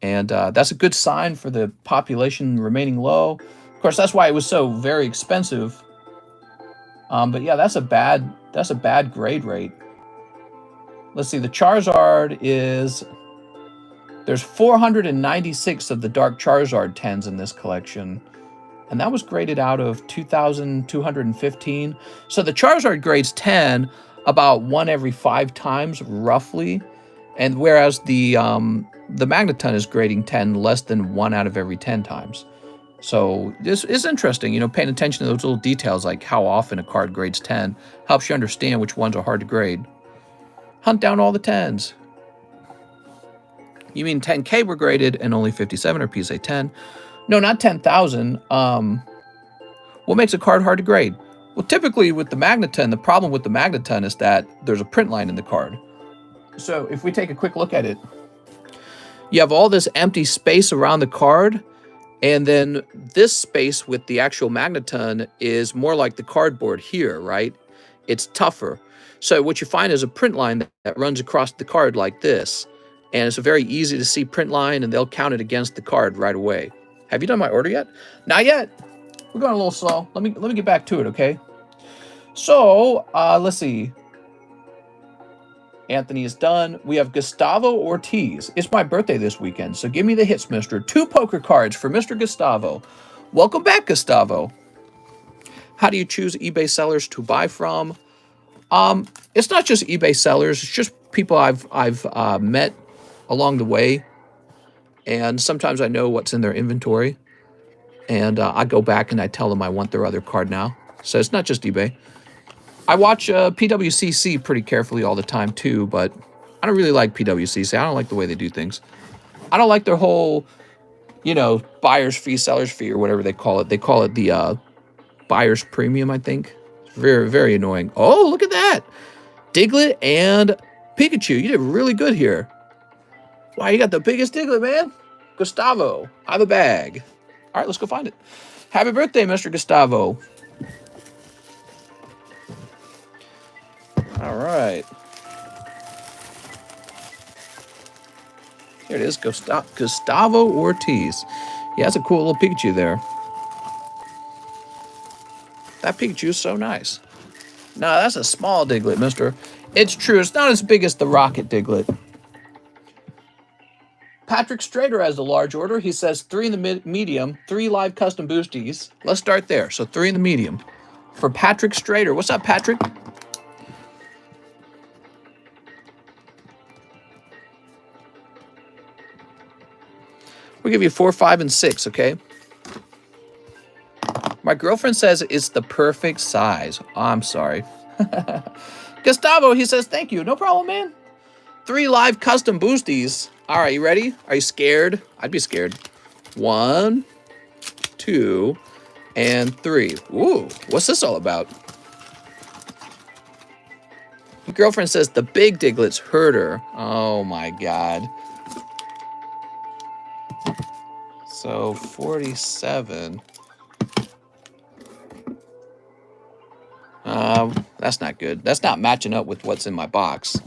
And that's a good sign for the population remaining low. Of course, that's why it was so very expensive. But yeah, that's a bad grade rate. Let's see, the Charizard is... There's 496 of the Dark Charizard 10s in this collection. And that was graded out of 2,215. So the Charizard grades 10 about 1 every 5 times, roughly. And whereas the Magneton is grading 10 less than 1 out of every 10 times. So this is interesting, you know, paying attention to those little details, like how often a card grades 10, helps you understand which ones are hard to grade. Hunt down all the 10s. You mean 10K were graded and only 57 are PSA 10? No, not 10,000. What makes a card hard to grade? Well, typically with the Magneton, the problem with the Magneton is that there's a print line in the card. So if we take a quick look at it, you have all this empty space around the card, and then this space with the actual Magneton is more like the cardboard here, right? It's tougher. So what you find is a print line that runs across the card like this. And it's a very easy to see print line, and they'll count it against the card right away. Have you done my order yet? Not yet. We're going a little slow. Let me get back to it, okay? So, let's see. Anthony is done. We have Gustavo Ortiz. It's my birthday this weekend, so give me the hits, mister. 2 poker cards for Mr. Gustavo. Welcome back, Gustavo. How do you choose eBay sellers to buy from? It's not just eBay sellers. It's just people I've met along the way, and sometimes I know what's in their inventory. And I go back and I tell them I want their other card now. So it's not just eBay. I watch PWCC pretty carefully all the time too, but I don't really like PWCC. I don't like the way they do things. I don't like their whole, you know, buyer's fee, seller's fee, or whatever they call it. They call it the buyer's premium, I think. It's very, very annoying. Oh, look at that. Diglett and Pikachu. You did really good here. Wow, you got the biggest Diglett, man. Gustavo, I have a bag. All right, let's go find it. Happy birthday, Mr. Gustavo. All right. Here it is, Gustavo Ortiz. Yeah, that's a cool little Pikachu there. That Pikachu is so nice. No, that's a small Diglett, mister. It's true, it's not as big as the Rocket Diglett. Patrick Strader has the large order. He says 3 in the medium, 3 live custom boosties. Let's start there. So 3 in the medium. For Patrick Strader. What's up, Patrick? We'll give you 4, 5, and 6, okay? My girlfriend says it's the perfect size. Oh, I'm sorry. Gustavo, he says, thank you. No problem, man. 3 live custom boosties. All right, you ready? Are you scared? I'd be scared. 1, 2, and 3. Ooh, what's this all about? My girlfriend says the big Diglett's hurt her. Oh, my God. So, 47. That's not good. That's not matching up with what's in my box.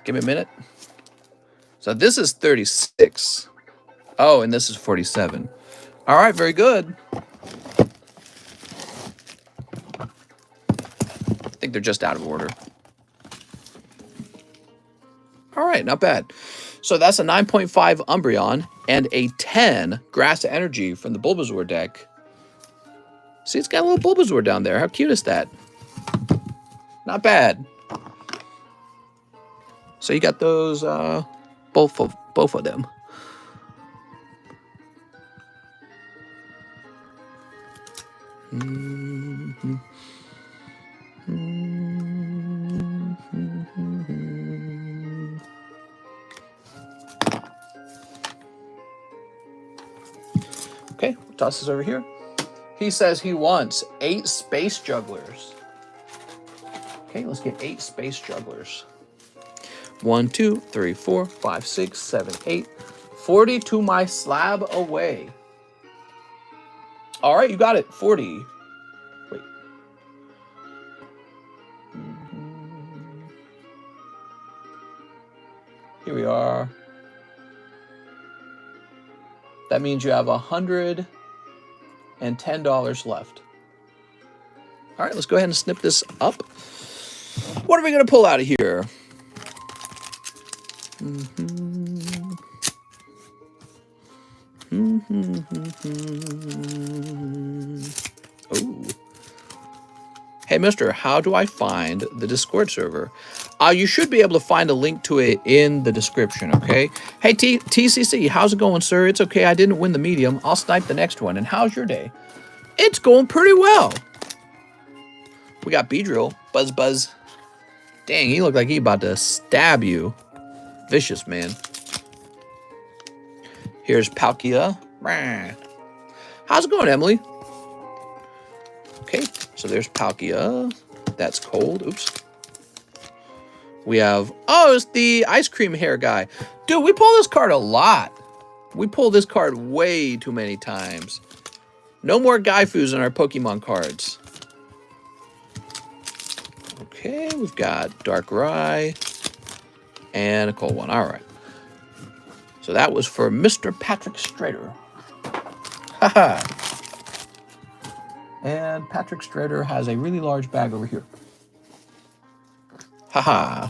Give me a minute. So this is 36. Oh, and this is 47. All right, very good. I think they're just out of order. All right, not bad. So that's a 9.5 Umbreon and a 10 Grass Energy from the Bulbasaur deck. See, it's got a little Bulbasaur down there. How cute is that? Not bad. So you got those, both of them. Okay, we'll toss this over here. He says he wants 8 Space Jugglers. Okay, let's get 8 Space Jugglers. 1, 2, 3, 4, 5, 6, 7, 8. 40 to my slab away. All right, you got it. 40. Wait. Here we are. That means you have $110 left. All right, let's go ahead and snip this up. What are we going to pull out of here? Oh. Hey, mister, how do I find the Discord server? You should be able to find a link to it in the description, okay? Hey, TCC, how's it going, sir? It's okay, I didn't win the medium. I'll snipe the next one. And how's your day? It's going pretty well. We got Beedrill. Buzz. Dang, he looked like he about to stab you. Vicious, man. Here's Palkia. How's it going, Emily? Okay, so there's Palkia. That's cold. Oops. We have... Oh, it's the ice cream hair guy. Dude, we pull this card a lot. We pull this card way too many times. No more Gaifus in our Pokemon cards. Okay, we've got Darkrai and a cold one. All right. So that was for Mr. Patrick Strader. Haha. And Patrick Strader has a really large bag over here. Haha.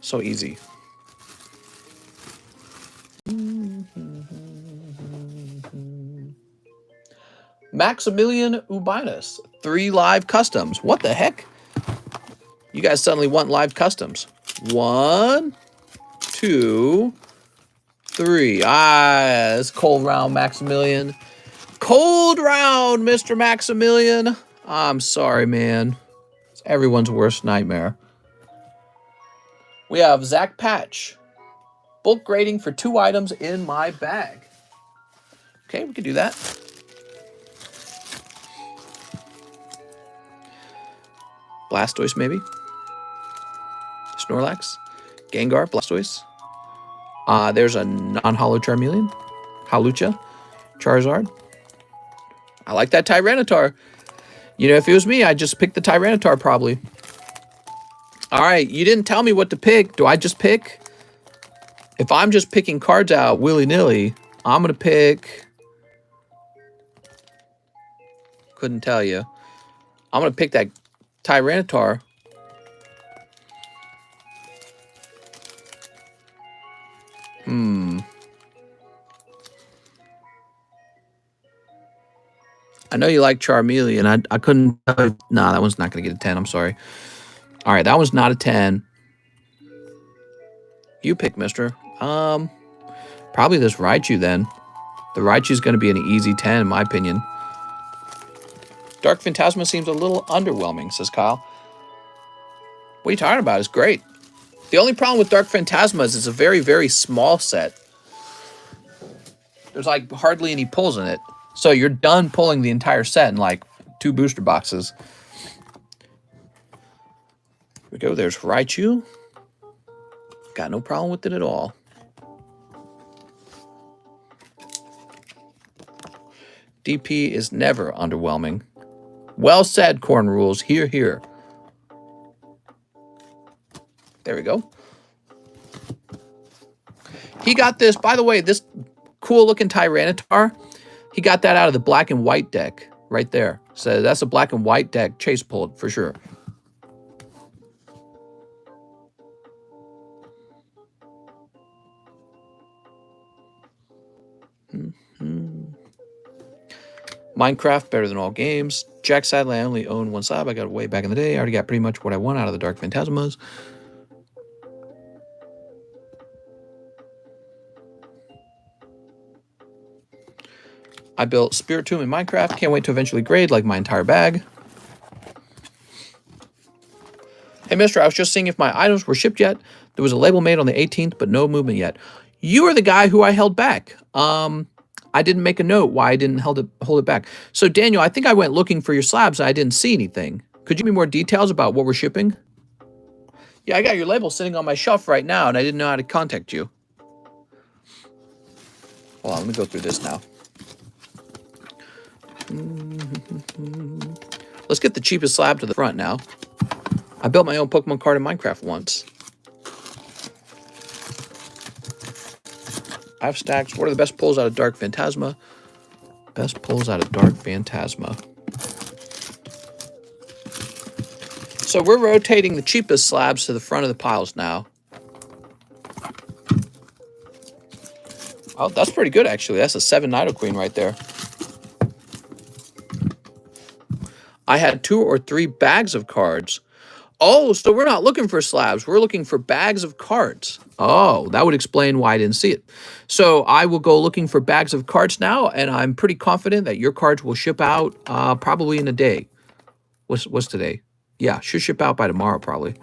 So easy. Maximilian Ubinus. 3 live customs. What the heck? You guys suddenly want live customs. 1, 2, 3. Ah, it's cold round, Maximilian. Cold round, Mr. Maximilian. I'm sorry, man. It's everyone's worst nightmare. We have Zach Patch. Bulk grading for 2 items in my bag. Okay, we can do that. Blastoise, maybe. Snorlax. Gengar, Blastoise. There's a non-holo Charmeleon. Hawlucha. Charizard. I like that Tyranitar. You know, if it was me, I'd just pick the Tyranitar probably. All right, you didn't tell me what to pick. Do I just pick? If I'm just picking cards out willy-nilly, I'm going to pick... Couldn't tell you. I'm going to pick that Tyranitar. I know you like Charmeleon. I couldn't... Nah, that one's not going to get a 10. I'm sorry. All right, that one's not a 10. You pick, mister. Probably this Raichu, then. The Raichu's going to be an easy 10, in my opinion. Dark Phantasma seems a little underwhelming, says Kyle. What are you talking about? It's great. The only problem with Dark Phantasma is it's a very, very small set. There's like hardly any pulls in it. So you're done pulling the entire set in like 2 booster boxes. Here we go. There's Raichu. Got no problem with it at all. DP is never underwhelming. Well said, Corn Rules. Here, here. There we go. He got this, by the way, this cool looking Tyranitar. He got that out of the black and white deck right there. So that's a black and white deck Chase pulled for sure. Minecraft, better than all games. Jack, sadly, I only own 1 slab. I got it way back in the day. I already got pretty much what I want out of the Dark Phantasmas. I built Spiritomb in Minecraft. Can't wait to eventually grade like my entire bag. Hey, mister, I was just seeing if my items were shipped yet. There was a label made on the 18th, but no movement yet. You are the guy who I held back. I didn't make a note why I didn't hold it back. So, Daniel, I think I went looking for your slabs and I didn't see anything. Could you give me more details about what we're shipping? Yeah, I got your label sitting on my shelf right now, and I didn't know how to contact you. Hold on, let me go through this now. Let's get the cheapest slab to the front now. I built my own Pokemon card in Minecraft once. I have stacks. What are the best pulls out of Dark Phantasma? Best pulls out of Dark Phantasma. So we're rotating the cheapest slabs to the front of the piles now. Oh, that's pretty good, actually. That's a 7 Nidoqueen right there. I had 2 or 3 bags of cards. Oh, so we're not looking for slabs. We're looking for bags of cards. Oh, that would explain why I didn't see it. So I will go looking for bags of cards now, and I'm pretty confident that your cards will ship out probably in a day. What's today? Yeah, should ship out by tomorrow probably.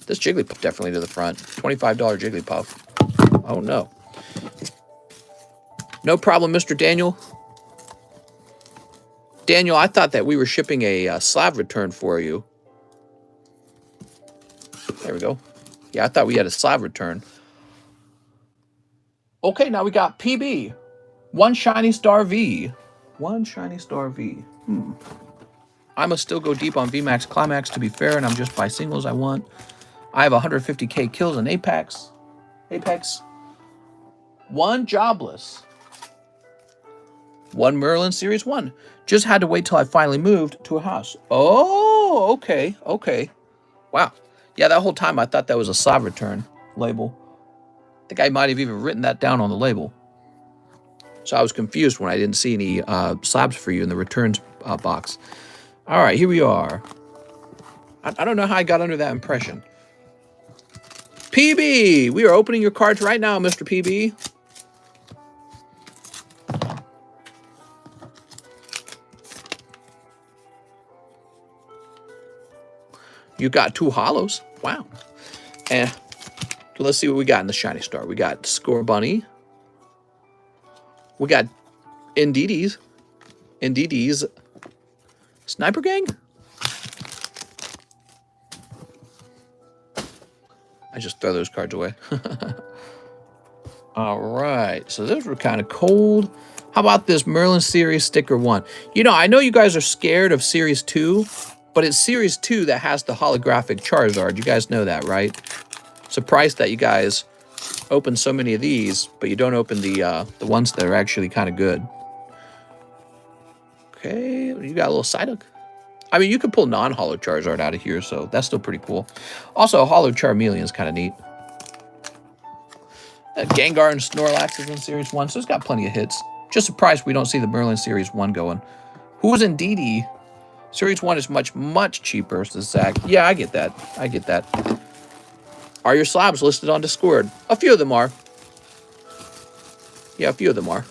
This Jigglypuff definitely to the front. $25 Jigglypuff. Oh, no. No problem, Mr. Daniel. Daniel, I thought that we were shipping a slab return for you. There we go. Yeah, I thought we had a slab return. Okay, now we got PB. 1 Shiny Star V. 1 Shiny Star V. I must still go deep on VMAX Climax to be fair, and I'm just by singles I want. I have 150k kills in Apex. 1 Jobless. 1 Merlin Series 1. Just had to wait till I finally moved to a house. Oh, okay, okay. Wow. Yeah, that whole time I thought that was a slab return label. I think I might have even written that down on the label. So I was confused when I didn't see any slabs for you in the returns box. All right, here we are. I don't know how I got under that impression. PB, we are opening your cards right now, Mr. PB. You got 2 hollows. Wow. And let's see what we got in the shiny star. We got Score Bunny. We got Indeedee's Sniper Gang. I just throw those cards away. All right, so those were kind of cold. How about this Merlin Series Sticker 1? You know, I know you guys are scared of Series 2, but it's Series 2 that has the holographic Charizard. You guys know that, right? Surprised that you guys open so many of these, but you don't open the ones that are actually kind of good. Okay, you got a little Psyduck. I mean, you could pull non-holo Charizard out of here, so that's still pretty cool. Also, a holo Charmeleon is kind of neat. Gengar and Snorlax is in Series 1, so it's got plenty of hits. Just surprised we don't see the Merlin Series 1 going. Who's Indeedee? Series 1 is much, much cheaper, says Zach. Yeah, I get that. I get that. Are your slabs listed on Discord? A few of them are. Yeah, a few of them are.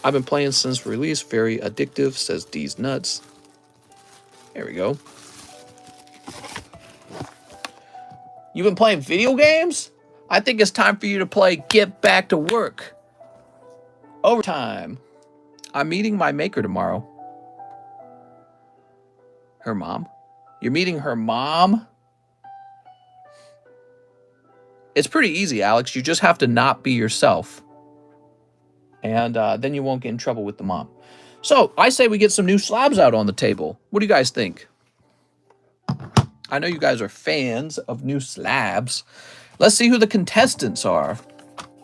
I've been playing since release. Very addictive, says D's Nuts. There we go. You've been playing video games? I think it's time for you to play Get Back to Work. Overtime. I'm meeting my maker tomorrow. Her mom? You're meeting her mom? It's pretty easy, Alex. You just have to not be yourself. And then you won't get in trouble with the mom. So, I say we get some new slabs out on the table. What do you guys think? I know you guys are fans of new slabs. Let's see who the contestants are.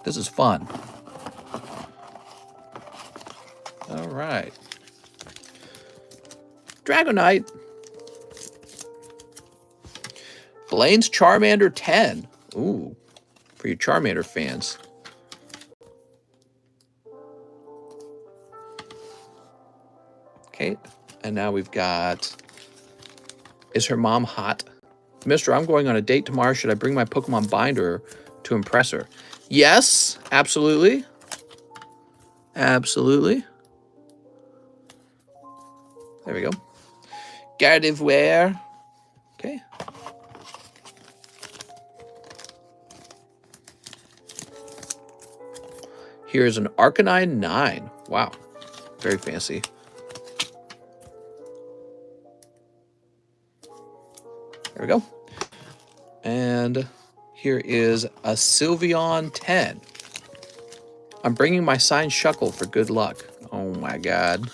This is fun. All right. Dragonite. Blaine's Charmander 10. Ooh, for your Charmander fans. Okay, and now we've got... Is her mom hot? Mister, I'm going on a date tomorrow. Should I bring my Pokemon binder to impress her? Yes, absolutely. Absolutely. There we go. Gardevoir. Okay. Here's an Arcanine 9. Wow. Very fancy. There we go. And here is a Sylveon 10. I'm bringing my signed Shuckle for good luck. Oh my god.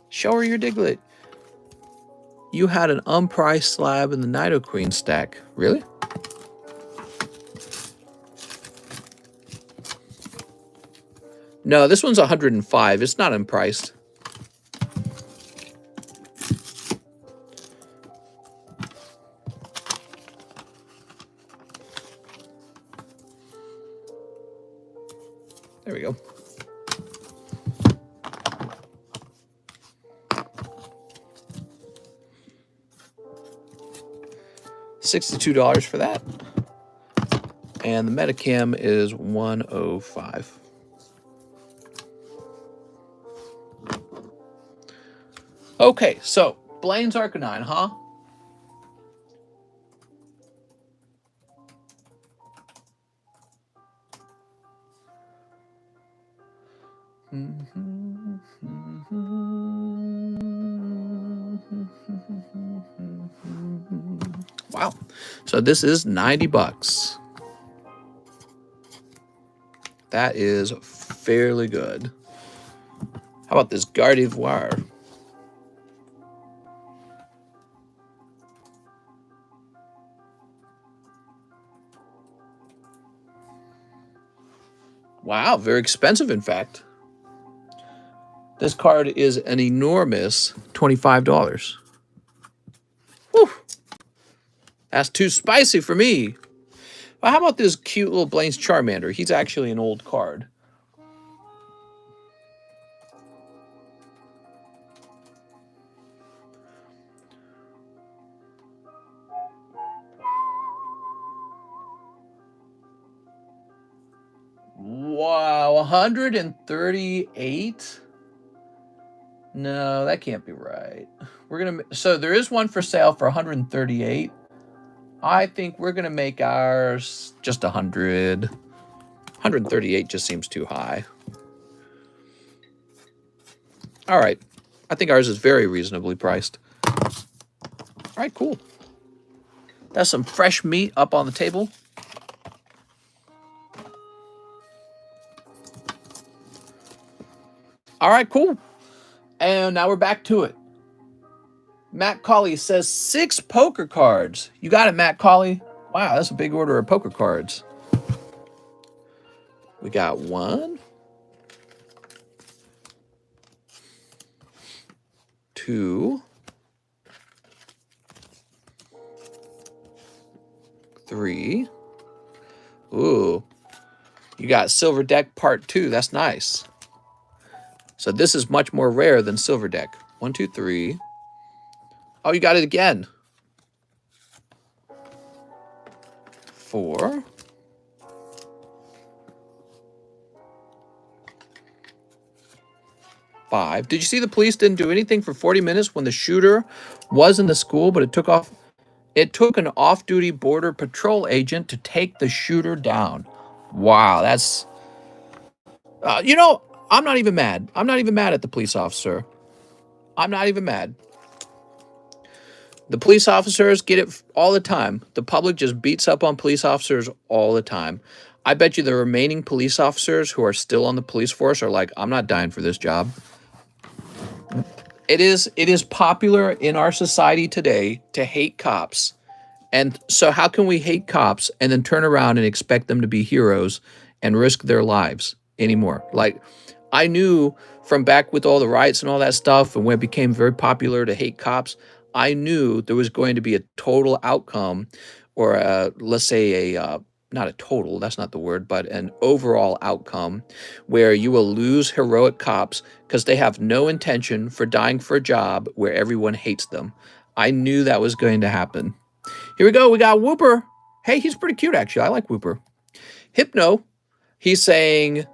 Show her your Diglett. You had an unpriced slab in the Nidoqueen stack. Really? No, this one's 105. It's not unpriced. There we go. $62 for that. And the Metacam is 105. Okay, so Blaine's Arcanine, huh? Wow. So this is 90 bucks. That is fairly good. How about this Gardevoir? Wow, very expensive, in fact. This card is an enormous $25. Whew. That's too spicy for me. Well, how about this cute little Blaine's Charmander? He's actually an old card. 138? No, that can't be right. So there is one for sale for 138. I think we're gonna make ours just 100. 138 just seems too high. All right. I think ours is very reasonably priced. All right, cool. That's some fresh meat up on the table. All right, cool. And now we're back to it. Matt Colley says 6 poker cards. You got it, Matt Colley. Wow, that's a big order of poker cards. We got 1, 2, 3. Ooh, you got Silver Deck Part 2. That's nice. So this is much more rare than Silver Deck. 1, 2, 3. Oh, you got it again. 4. 5. Did you see the police didn't do anything for 40 minutes when the shooter was in the school, but it took an off-duty border patrol agent to take the shooter down. Wow, that's you know, I'm not even mad. I'm not even mad at the police officer. I'm not even mad. The police officers get it all the time. The public just beats up on police officers all the time. I bet you the remaining police officers who are still on the police force are like, I'm not dying for this job. It is popular in our society today to hate cops. And so how can we hate cops and then turn around and expect them to be heroes and risk their lives anymore? Like, I knew from back with all the riots and all that stuff and when it became very popular to hate cops, I knew there was going to be a total outcome, or let's say not a total, that's not the word, but an overall outcome where you will lose heroic cops because they have no intention for dying for a job where everyone hates them. I knew that was going to happen. Here we go. We got Whooper. Hey, he's pretty cute, actually. I like Whooper. Hypno, he's saying,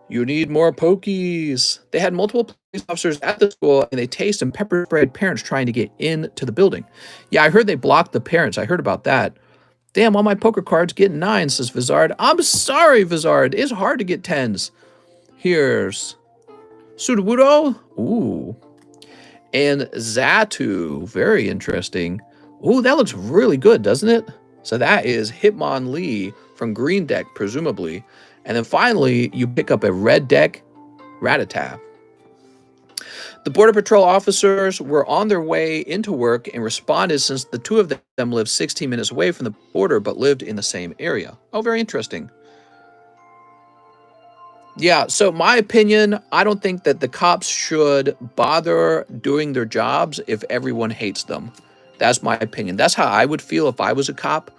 you need more pokies. They had multiple police officers at the school, and they tased and pepper sprayed parents trying to get into the building. Yeah, I heard they blocked the parents. I heard about that. Damn, all my poker cards get 9, says Vizard. I'm sorry, Vizard. It's hard to get 10s. Here's Sudowoodo. Ooh. And Zatu. Very interesting. Ooh, that looks really good, doesn't it? So that is Hitmonlee from Green Deck, presumably. And then finally, you pick up a red deck Rattata. The Border Patrol officers were on their way into work and responded since the two of them lived 16 minutes away from the border but lived in the same area. Oh, very interesting. Yeah, so my opinion, I don't think that the cops should bother doing their jobs if everyone hates them. That's my opinion. That's how I would feel if I was a cop.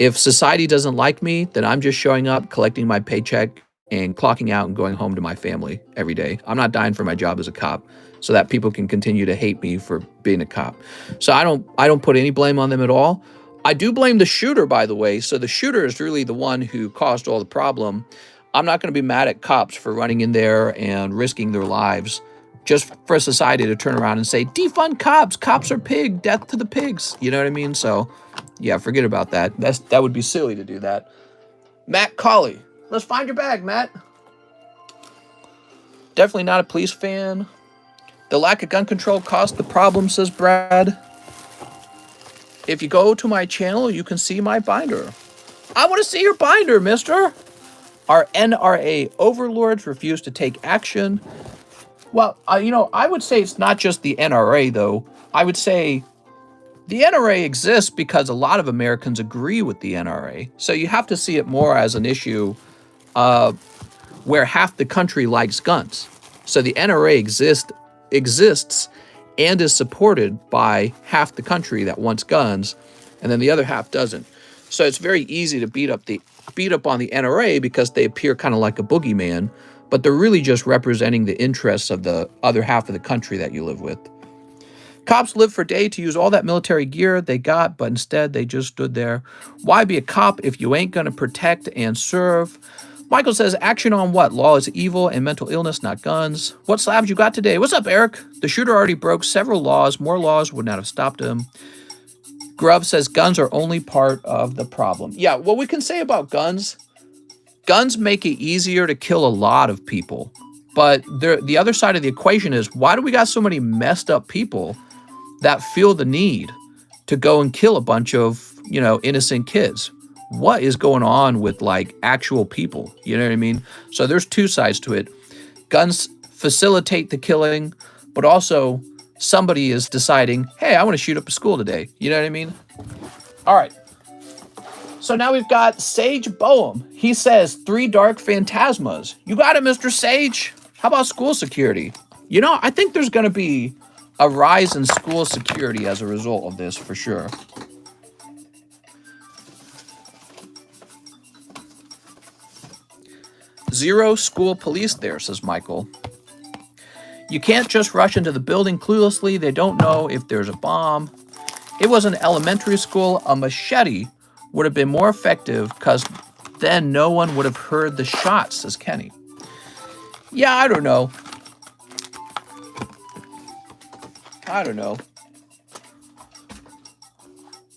If society doesn't like me, then I'm just showing up, collecting my paycheck, and clocking out and going home to my family every day. I'm not dying for my job as a cop so that people can continue to hate me for being a cop. So I don't put any blame on them at all. I do blame the shooter, by the way. So the shooter is really the one who caused all the problem. I'm not going to be mad at cops for running in there and risking their lives just for society to turn around and say, defund cops, cops are pig, death to the pigs. You know what I mean? So yeah, forget about that. That would be silly to do that. Matt Colley. Let's find your bag, Matt. Definitely not a police fan. The lack of gun control caused the problem, says Brad. If you go to my channel, you can see my binder. I want to see your binder, mister. Our NRA overlords refuse to take action. Well, I would say it's not just the NRA, though. I would say the NRA exists because a lot of Americans agree with the NRA. So you have to see it more as an issue where half the country likes guns. So the NRA exists and is supported by half the country that wants guns, and then the other half doesn't. So it's very easy to beat up on the NRA because they appear kind of like a boogeyman, but they're really just representing the interests of the other half of the country that you live with. Cops live for day to use all that military gear they got, but instead they just stood there. Why be a cop if you ain't going to protect and serve? Michael says, action on what? Law is evil and mental illness, not guns. What slabs you got today? What's up, Eric? The shooter already broke several laws. More laws would not have stopped him. Grub says, guns are only part of the problem. Yeah, what we can say about guns, guns make it easier to kill a lot of people. But the other side of the equation is, why do we got so many messed up people that feel the need to go and kill a bunch of, innocent kids? What is going on with like actual people? You know what I mean? So there's two sides to it. Guns facilitate the killing, but also somebody is deciding, hey, I want to shoot up a school today. You know what I mean? All right. So now we've got Sage Boehm. He says 3 dark phantasmas. You got it, Mr. Sage. How about school security? I think there's going to be a rise in school security as a result of this for sure. Zero school police there, says Michael. You can't just rush into the building cluelessly. They don't know if there's a bomb. It was an elementary school. A machete would have been more effective because then no one would have heard the shots, says Kenny. Yeah, I don't know.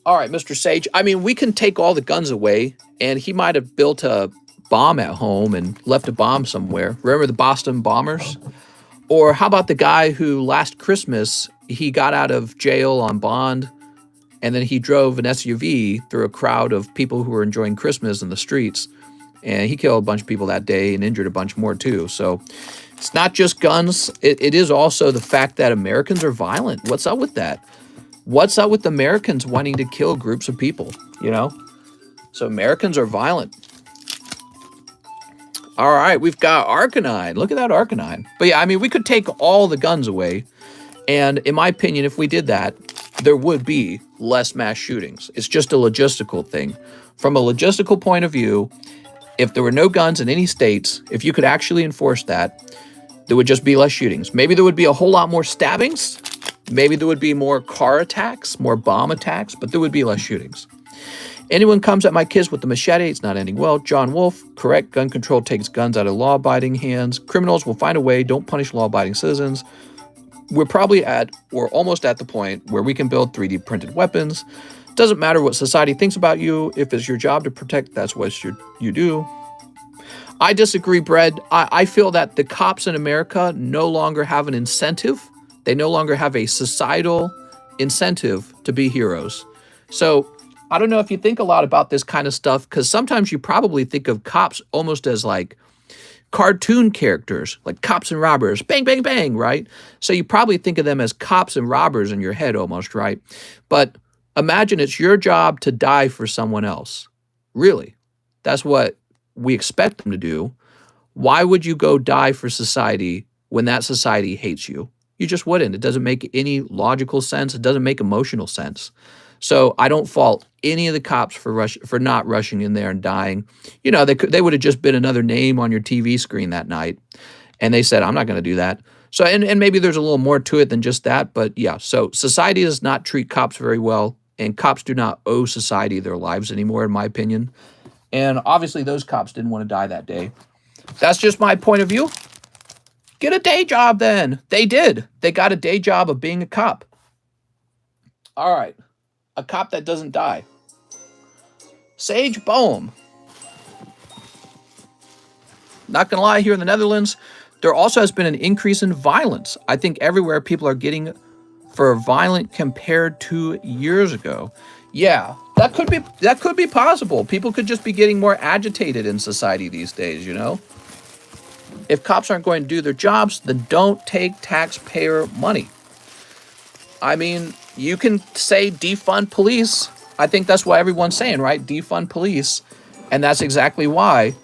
All right, Mr. Sage. I mean, we can take all the guns away, and he might have built a bomb at home and left a bomb somewhere. Remember the Boston bombers? Or how about the guy who last Christmas, he got out of jail on bond, and then he drove an SUV through a crowd of people who were enjoying Christmas in the streets, and he killed a bunch of people that day and injured a bunch more too. So it's not just guns. It is also the fact that Americans are violent. What's up with that? What's up with Americans wanting to kill groups of people, So Americans are violent. All right, we've got Arcanine. Look at that Arcanine. But yeah, I mean, we could take all the guns away. And in my opinion, if we did that, there would be less mass shootings. It's just a logistical thing. From a logistical point of view, if there were no guns in any states, if you could actually enforce that, there would just be less shootings. Maybe there would be a whole lot more stabbings. Maybe there would be more car attacks, more bomb attacks, but there would be less shootings. Anyone comes at my kids with the machete, it's not ending well. John Wolfe, correct. Gun control takes guns out of law-abiding hands. Criminals will find a way. Don't punish law-abiding citizens. We're probably or almost at the point where we can build 3D printed weapons. Doesn't matter what society thinks about you. If it's your job to protect, that's what you do. I disagree, Brad. I feel that the cops in America no longer have an incentive. They no longer have a societal incentive to be heroes. So I don't know if you think a lot about this kind of stuff, because sometimes you probably think of cops almost as like cartoon characters, like cops and robbers, bang, bang, bang, right? So you probably think of them as cops and robbers in your head almost, right? But imagine it's your job to die for someone else. Really, that's what we expect them to do. Why would you go die for society when that society hates you? You just wouldn't. It doesn't make any logical sense. It doesn't make emotional sense. So I don't fault any of the cops for not rushing in there and dying. They would have just been another name on your TV screen that night, and they said, I'm not going to do that. So and maybe there's a little more to it than just that, but yeah. So society does not treat cops very well, and cops do not owe society their lives anymore, in my opinion. And obviously those cops didn't want to die that day. That's just my point of view. Get a day job then. They did. They got a day job of being a cop. All right. A cop that doesn't die. Sage Boehm. Not going to lie, here in the Netherlands, there also has been an increase in violence. I think everywhere people are getting for violent compared to years ago. Yeah, that could be possible. People could just be getting more agitated in society these days, If cops aren't going to do their jobs, then don't take taxpayer money. I mean, you can say defund police. I think that's what everyone's saying, right? Defund police. And that's exactly why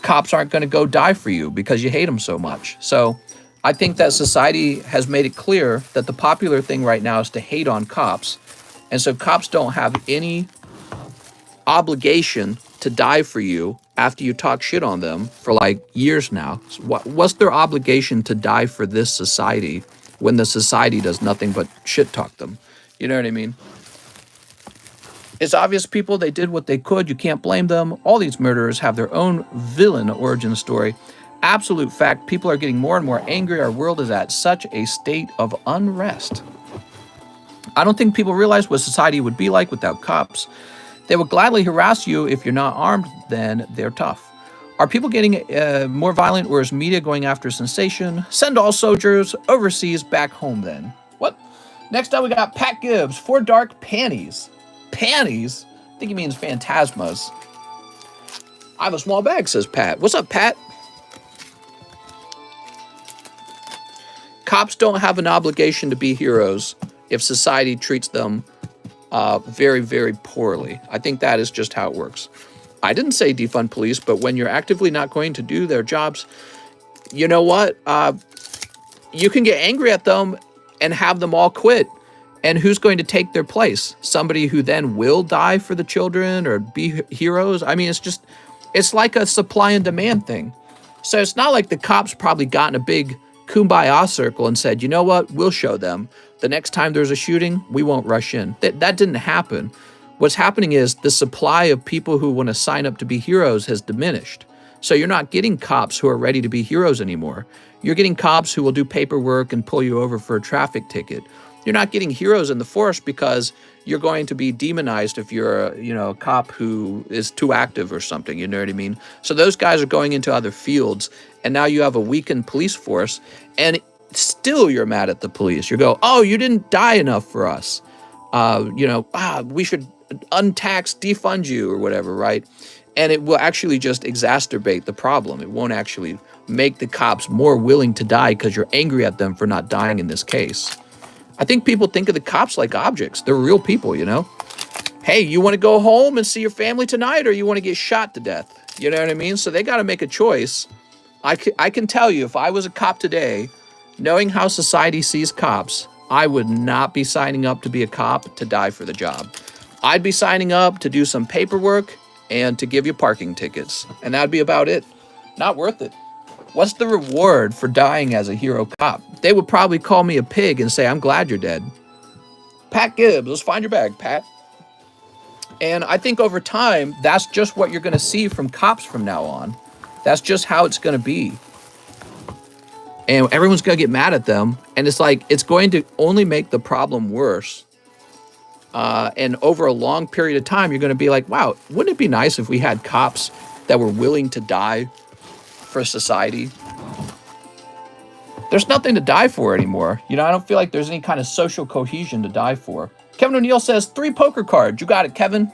cops aren't going to go die for you, because you hate them so much. So I think that society has made it clear that the popular thing right now is to hate on cops. And so cops don't have any obligation to die for you after you talk shit on them for like years now. So what's their obligation to die for this society when the society does nothing but shit talk them? You know what I mean? It's obvious people, they did what they could. You can't blame them. All these murderers have their own villain origin story. Absolute fact, people are getting more and more angry. Our world is at such a state of unrest. I don't think people realize what society would be like without cops. They would gladly harass you if you're not armed, then they're tough. Are people getting more violent, or is media going after sensation? Send all soldiers overseas back home then. What? Next up, we got Pat Gibbs, 4 dark panties. Panties? I think he means phantasmas. I have a small bag, says Pat. What's up, Pat? Cops don't have an obligation to be heroes if society treats them very, very poorly. I think that is just how it works. I didn't say defund police, but when you're actively not going to do their jobs, you know what? You can get angry at them and have them all quit. And who's going to take their place? Somebody who then will die for the children or be heroes? I mean, it's like a supply and demand thing. So it's not like the cops probably got in a big kumbaya circle and said, you know what? We'll show them. The next time there's a shooting, we won't rush in. That didn't happen. What's happening is the supply of people who want to sign up to be heroes has diminished. So you're not getting cops who are ready to be heroes anymore. You're getting cops who will do paperwork and pull you over for a traffic ticket. You're not getting heroes in the force because you're going to be demonized if you're a cop who is too active or something, you know what I mean? So those guys are going into other fields, and now you have a weakened police force, and still you're mad at the police. You go, oh, you didn't die enough for us. We should untax, defund you or whatever, right? And it will actually just exacerbate the problem. It won't actually make the cops more willing to die because you're angry at them for not dying in this case. I think people think of the cops like objects. They're real people, you know? Hey, you want to go home and see your family tonight, or you want to get shot to death? You know what I mean? So they got to make a choice. I can tell you, if I was a cop today, knowing how society sees cops, I would not be signing up to be a cop to die for the job. I'd be signing up to do some paperwork and to give you parking tickets. And that'd be about it. Not worth it. What's the reward for dying as a hero cop? They would probably call me a pig and say, I'm glad you're dead. Pat Gibbs, let's find your bag, Pat. And I think over time, that's just what you're going to see from cops from now on. That's just how it's going to be. And everyone's going to get mad at them. And it's like, it's going to only make the problem worse. And over a long period of time, you're going to be like, wow, wouldn't it be nice if we had cops that were willing to die for society? There's nothing to die for anymore. I don't feel like there's any kind of social cohesion to die for. Kevin O'Neill says 3 poker cards. You got it, Kevin.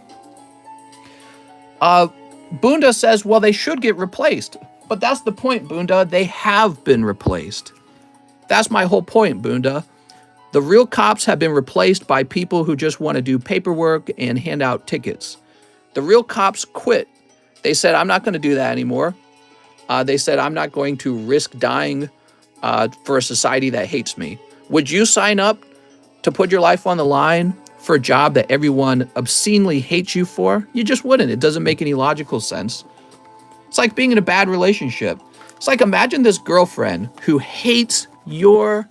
Bunda says, well, they should get replaced. But that's the point, Bunda. They have been replaced. That's my whole point, Bunda. The real cops have been replaced by people who just want to do paperwork and hand out tickets. The real cops quit. They said, I'm not going to do that anymore. They said, I'm not going to risk dying for a society that hates me. Would you sign up to put your life on the line for a job that everyone obscenely hates you for? You just wouldn't. It doesn't make any logical sense. It's like being in a bad relationship. It's like, imagine this girlfriend who hates your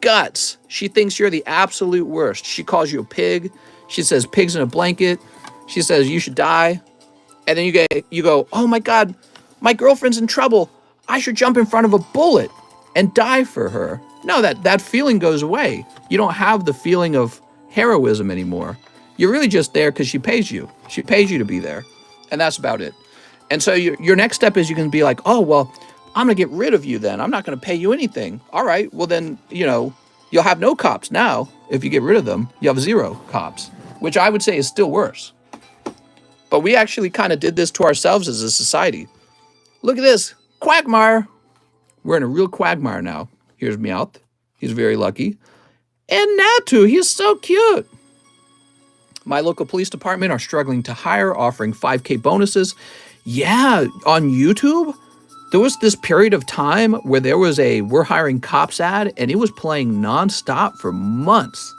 guts. She thinks you're the absolute worst. She calls you a pig. She says pigs in a blanket. She says you should die. And then you go, oh my God, my girlfriend's in trouble. I should jump in front of a bullet and die for her. No, that feeling goes away. You don't have the feeling of heroism anymore. You're really just there because she pays you. She pays you to be there. And that's about it. And so your next step is you can be like, oh, well, I'm going to get rid of you then. I'm not going to pay you anything. All right, well then, you'll have no cops now. If you get rid of them, you have 0 cops, which I would say is still worse. But we actually kind of did this to ourselves as a society. Look at this, quagmire. We're in a real quagmire now. Here's Meowth. He's very lucky. And Natu, he's so cute. My local police department are struggling to hire, offering 5K bonuses. Yeah, on YouTube, there was this period of time where there was a we're hiring cops ad, and it was playing nonstop for months.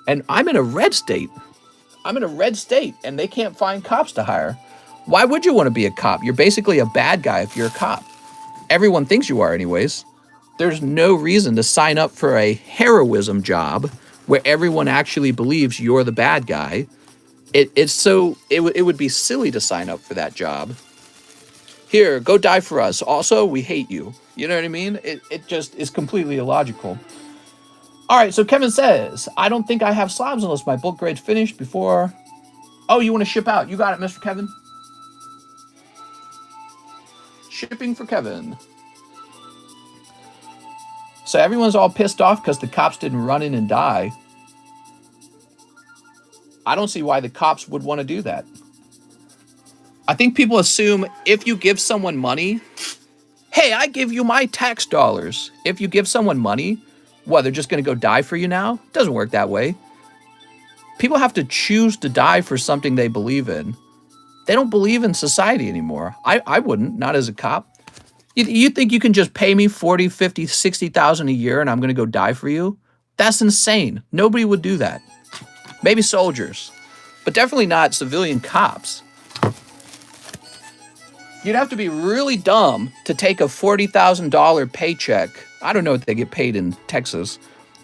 And I'm in a red state. And they can't find cops to hire. Why would you want to be a cop? You're basically a bad guy if you're a cop. Everyone thinks you are anyways. There's no reason to sign up for a heroism job where everyone actually believes you're the bad guy it would be silly to sign up for that job. Here, go die for us. Also, we hate you. You know what I mean? It just is completely illogical. All right, so Kevin says, I don't think I have slabs unless my bulk grade's finished before. Oh, you want to ship out? You got it, Mr. Kevin. Shipping for Kevin. So everyone's all pissed off because the cops didn't run in and die. I don't see why the cops would want to do that. I think people assume if you give someone money, hey, I give you my tax dollars. If you give someone money, what, they're just going to go die for you now? It doesn't work that way. People have to choose to die for something they believe in. They don't believe in society anymore. I wouldn't, not as a cop. You think you can just pay me 40, 50, 60,000 a year and I'm going to go die for you? That's insane. Nobody would do that. Maybe soldiers, but definitely not civilian cops. You'd have to be really dumb to take a $40,000 paycheck. I don't know what they get paid in Texas.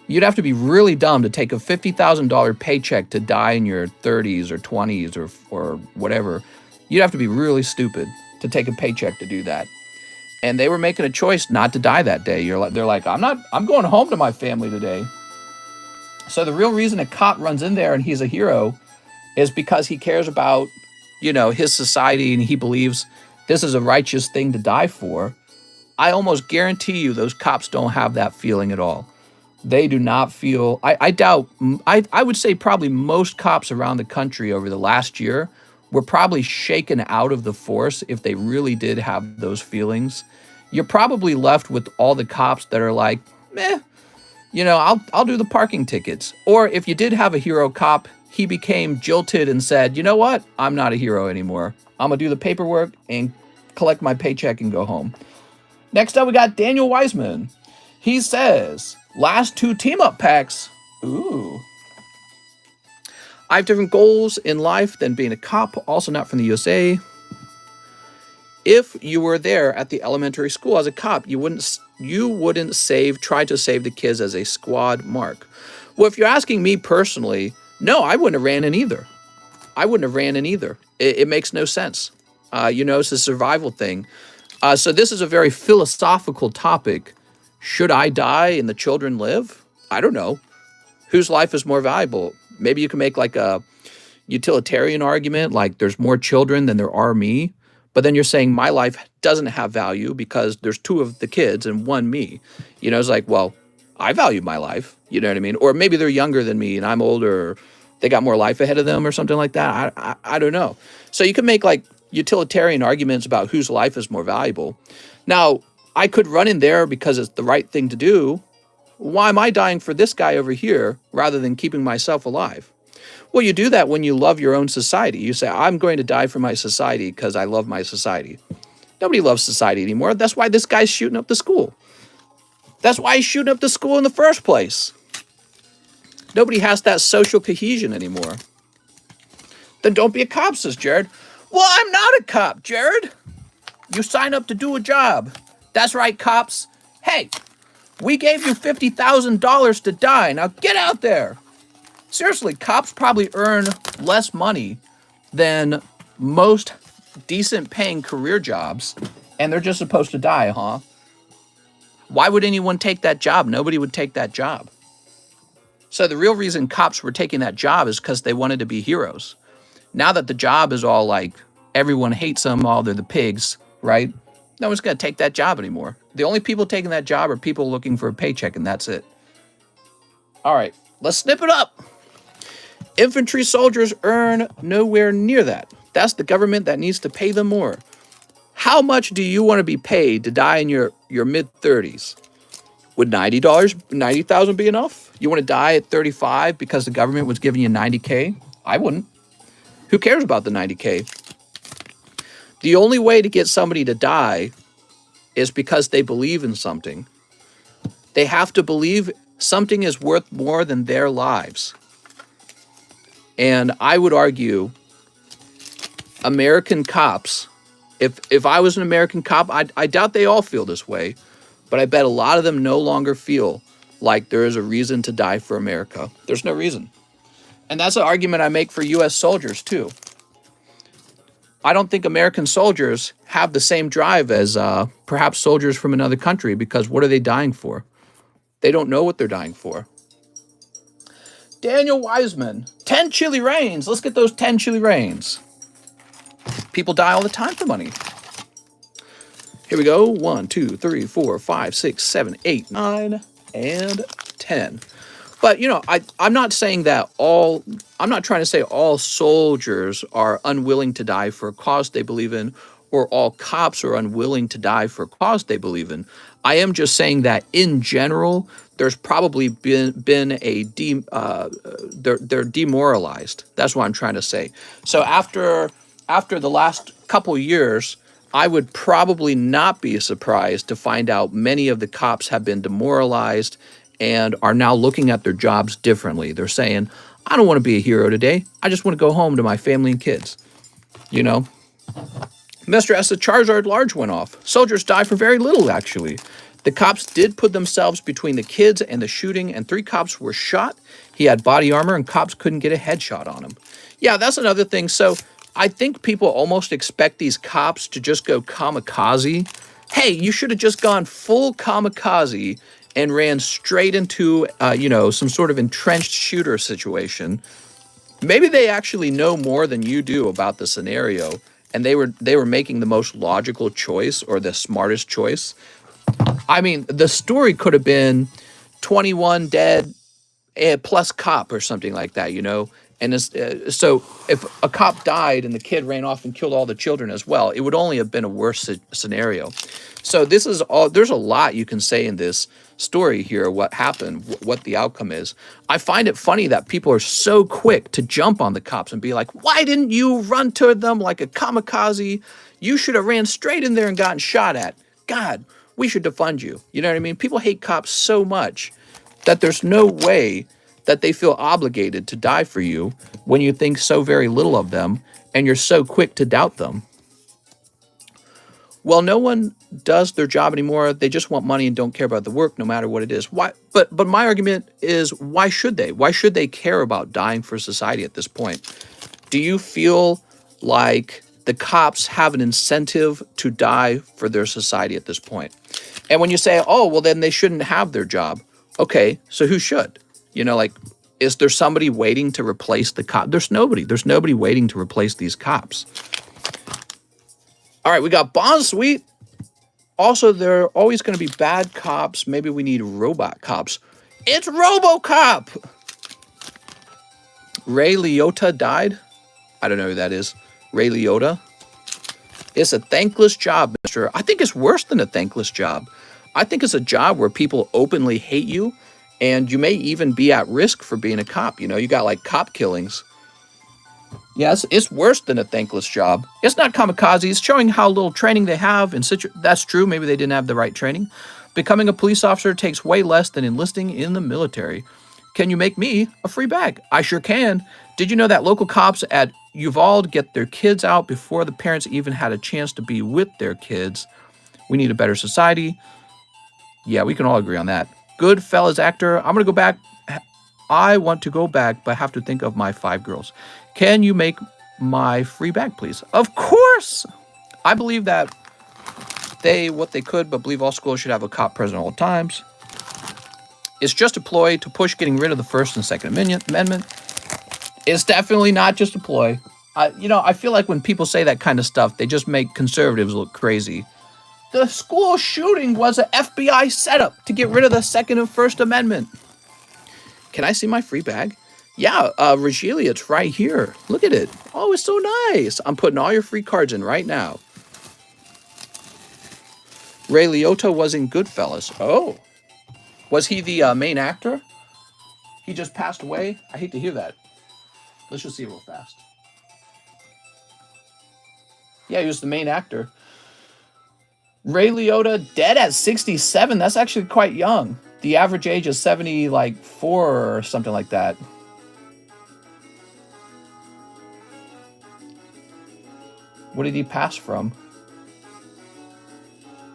You'd have to be really dumb to take a $50,000 paycheck to die in your 30s or 20s or whatever. You'd have to be really stupid to take a paycheck to do that. And they were making a choice not to die that day. They're like, I'm going home to my family today. So the real reason a cop runs in there and he's a hero is because he cares about, his society, and he believes this is a righteous thing to die for. I almost guarantee you those cops don't have that feeling at all. They do not feel, I doubt, I would say probably most cops around the country over the last year were probably shaken out of the force if they really did have those feelings. You're probably left with all the cops that are like, meh, I'll do the parking tickets. Or if you did have a hero cop, he became jilted and said, you know what? I'm not a hero anymore. I'm going to do the paperwork and collect my paycheck and go home. Next up, we got Daniel Wiseman. He says, last 2 team-up packs. Ooh. I have different goals in life than being a cop, also not from the USA. If you were there at the elementary school as a cop, you wouldn't try to save the kids as a squad mark. Well, if you're asking me personally, no, I wouldn't have ran in either. It makes no sense. It's a survival thing. So this is a very philosophical topic. Should I die and the children live? I don't know. Whose life is more valuable? Maybe you can make like a utilitarian argument, like there's more children than there are me. But then you're saying my life doesn't have value because there's 2 of the kids and 1 me. It's like, well, I value my life. You know what I mean? Or maybe they're younger than me and I'm older. Or they got more life ahead of them or something like that. I don't know. So you can make like utilitarian arguments about whose life is more valuable. Now, I could run in there because it's the right thing to do. Why am I dying for this guy over here rather than keeping myself alive? Well, you do that when you love your own society. You say, I'm going to die for my society because I love my society. Nobody loves society anymore. That's why this guy's shooting up the school. That's why he's shooting up the school in the first place. Nobody has that social cohesion anymore. Then don't be a cop, says Jared. Well, I'm not a cop, Jared. You sign up to do a job. That's right, cops. Hey, we gave you $50,000 to die. Now get out there. Seriously, cops probably earn less money than most decent paying career jobs, and they're just supposed to die, huh? Why would anyone take that job? Nobody would take that job. So the real reason cops were taking that job is because they wanted to be heroes. Now that the job is all like, everyone hates them, all they're the pigs, right? No one's going to take that job anymore. The only people taking that job are people looking for a paycheck, and that's it. All right, let's snip it up. Infantry soldiers earn nowhere near that. That's the government that needs to pay them more. How much do you want to be paid to die in your mid-30s? Would $90,000 be enough? You want to die at 35 because the government was giving you $90K? I wouldn't. Who cares about the $90K? The only way to get somebody to die is because they believe in something. They have to believe something is worth more than their lives. And I would argue American cops, if I was an American cop, I doubt they all feel this way, but I bet a lot of them no longer feel like there is a reason to die for America. There's no reason. And that's an argument I make for U.S. soldiers, too. I don't think American soldiers have the same drive as perhaps soldiers from another country, because what are they dying for? They don't know what they're dying for. Daniel Wiseman, 10 chili rains. Let's get those 10 chili rains. People die all the time for money. Here we go. 1, 2, 3, 4, 5, 6, 7, 8, 9, and 10. But, you know, I'm not saying that I'm not trying to say all soldiers are unwilling to die for a cause they believe in, or all cops are unwilling to die for a cause they believe in. I am just saying that in general, there's probably been a they're demoralized. That's what I'm trying to say. So after the last couple years, I would probably not be surprised to find out many of the cops have been demoralized and are now looking at their jobs differently. They're saying, I don't want to be a hero today. I just want to go home to my family and kids. You know? Mr. S, the Charizard large went off. Soldiers die for very little, actually. The cops did put themselves between the kids and the shooting, and 3 cops were shot. He had body armor, and cops couldn't get a headshot on him. Yeah, that's another thing. So I think people almost expect these cops to just go kamikaze. Hey, you should have just gone full kamikaze and ran straight into, some sort of entrenched shooter situation. Maybe they actually know more than you do about the scenario, and they were making the most logical choice or the smartest choice. I mean, the story could have been 21 dead plus cop or something like that, And so if a cop died and the kid ran off and killed all the children as well, it would only have been a worse scenario. So this is all. There's a lot you can say in this story here, what happened, what the outcome is. I find it funny that people are so quick to jump on the cops and be like, why didn't you run to them like a kamikaze? You should have ran straight in there and gotten shot at. God, we should defund you. You know what I mean? People hate cops so much that there's no way that they feel obligated to die for you when you think so very little of them and you're so quick to doubt them. Well, no one does their job anymore. They just want money and don't care about the work, no matter what it is. Why? But my argument is, why should they? Why should they care about dying for society at this point? Do you feel like the cops have an incentive to die for their society at this point? And when you say, oh, well, then they shouldn't have their job. Okay, so who should? Is there somebody waiting to replace the cop? There's nobody. There's nobody waiting to replace these cops. All right, we got Bond Suite. Also, there are always going to be bad cops. Maybe we need robot cops. It's RoboCop! Ray Liotta died? I don't know who that is. Ray Liotta? It's a thankless job, mister. I think it's worse than a thankless job. I think it's a job where people openly hate you, and you may even be at risk for being a cop. You got like cop killings. Yes, it's worse than a thankless job. It's not kamikaze. It's showing how little training they have. That's true. Maybe they didn't have the right training. Becoming a police officer takes way less than enlisting in the military. Can you make me a free bag? I sure can. Did you know that local cops at Uvalde get their kids out before the parents even had a chance to be with their kids? We need a better society. Yeah, we can all agree on that. Goodfellas actor. I'm going to go back. I want to go back, but have to think of my 5 girls. Can you make my free bag, please? Of course! I believe that what they could, but believe all schools should have a cop present at all times. It's just a ploy to push getting rid of the First and Second Amendment. It's definitely not just a ploy. I feel like when people say that kind of stuff, they just make conservatives look crazy. The school shooting was an FBI setup to get rid of the Second and First Amendment. Can I see my free bag? Yeah, Regalia, it's right here. Look at it. Oh, it's so nice. I'm putting all your free cards in right now. Ray Liotta was in Goodfellas. Oh. Was he the main actor? He just passed away? I hate to hear that. Let's just see it real fast. Yeah, he was the main actor. Ray Liotta dead at 67. That's actually quite young. The average age is 74 or something like that. What did he pass from?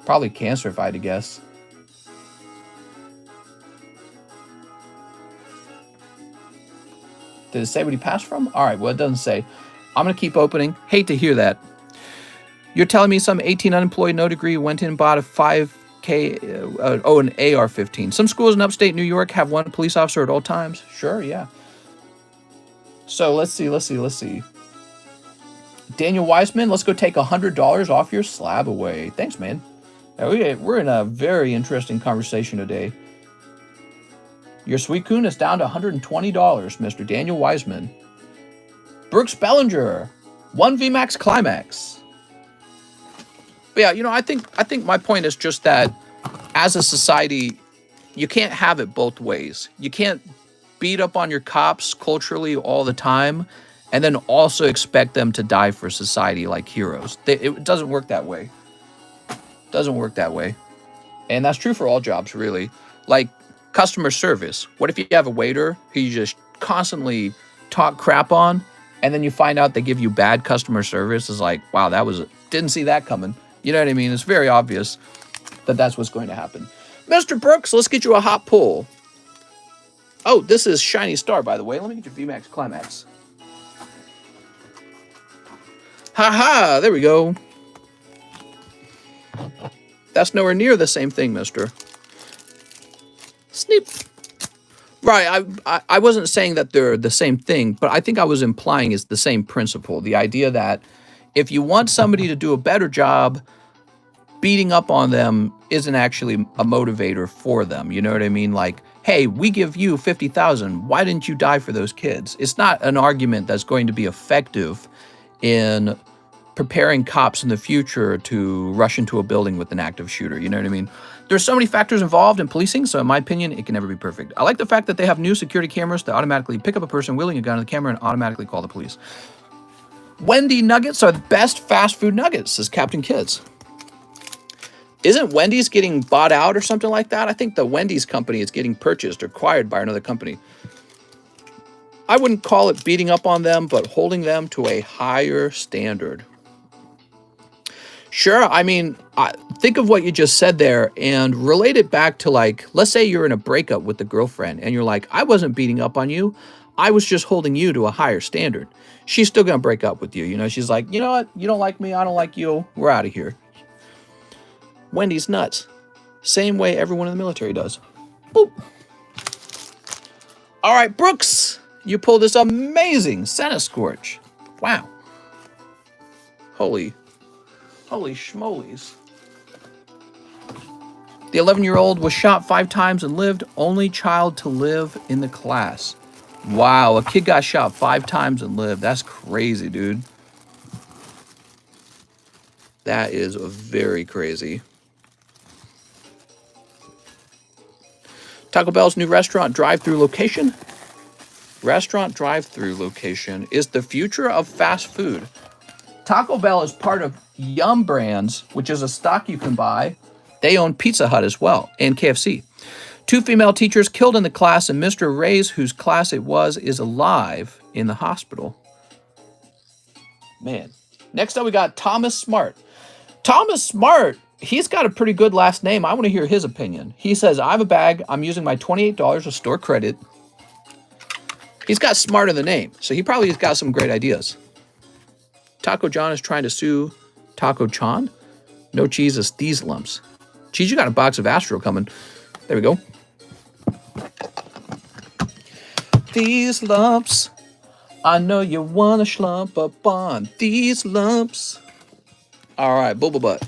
Probably cancer, if I had to guess. Did it say what he passed from? All right, well, it doesn't say. I'm going to keep opening. Hate to hear that. You're telling me some 18 unemployed, no degree, went in and bought a 5K, an AR-15. Some schools in upstate New York have one police officer at all times. Sure, yeah. So let's see. Daniel Weissman, let's go take $100 off your slab away. Thanks, man. We're in a very interesting conversation today. Your sweet coon is down to $120, Mr. Daniel Wiseman. Brooks Bellinger, 1 VMAX Climax. But yeah, you know, I think my point is just that as a society, you can't have it both ways. You can't beat up on your cops culturally all the time and then also expect them to die for society like heroes. It doesn't work that way. Doesn't work that way. And that's true for all jobs, really. Like customer service. What if you have a waiter who you just constantly talk crap on, and then you find out they give you bad customer service? It's like, wow, didn't see that coming. You know what I mean? It's very obvious that that's what's going to happen. Mr. Brooks, let's get you a hot pull. Oh, this is Shiny Star, by the way. Let me get your VMAX Climax. Ha-ha, there we go. That's nowhere near the same thing, mister. Sneep. Right, I wasn't saying that they're the same thing, but I think I was implying it's the same principle. The idea that if you want somebody to do a better job, beating up on them isn't actually a motivator for them. You know what I mean? Like, hey, we give you 50,000. Why didn't you die for those kids? It's not an argument that's going to be effective in preparing cops in the future to rush into a building with an active shooter. You know what I mean? There's so many factors involved in policing, so in my opinion, it can never be perfect. I like the fact that they have new security cameras that automatically pick up a person wielding a gun on the camera and automatically call the police. Wendy nuggets are the best fast food nuggets, says Captain Kids. Isn't Wendy's getting bought out or something like that? I think the Wendy's company is getting purchased or acquired by another company. I wouldn't call it beating up on them, but holding them to a higher standard. Sure, I mean, think of what you just said there and relate it back to, like, let's say you're in a breakup with the girlfriend and you're like, I wasn't beating up on you. I was just holding you to a higher standard. She's still going to break up with you. You know, she's like, you know what? You don't like me. I don't like you. We're out of here. Wendy's nuts. Same way everyone in the military does. Boop. All right, Brooks, you pulled this amazing Senna Scorch. Wow. Holy schmolies. The 11-year-old was shot 5 times and lived, only child to live in the class. Wow, a kid got shot 5 times and lived. That's crazy, dude. That is very crazy. Taco Bell's new restaurant drive-thru location. Restaurant drive-thru location is the future of fast food. Taco Bell is part of Yum Brands, which is a stock you can buy. They own Pizza Hut as well, and KFC. 2 female teachers killed in the class, and Mr. Ray's, whose class it was, is alive in the hospital. Man. Next up, we got Thomas Smart. Thomas Smart, he's got a pretty good last name. I want to hear his opinion. He says, I have a bag. I'm using my $28 of store credit. He's got Smart in the name, so he probably has got some great ideas. Taco John is trying to sue Taco Chan. No cheese is these lumps. Cheese, you got a box of Astral coming. There we go. These lumps. I know you want to slump up on these lumps. All right, Bulbas Butt.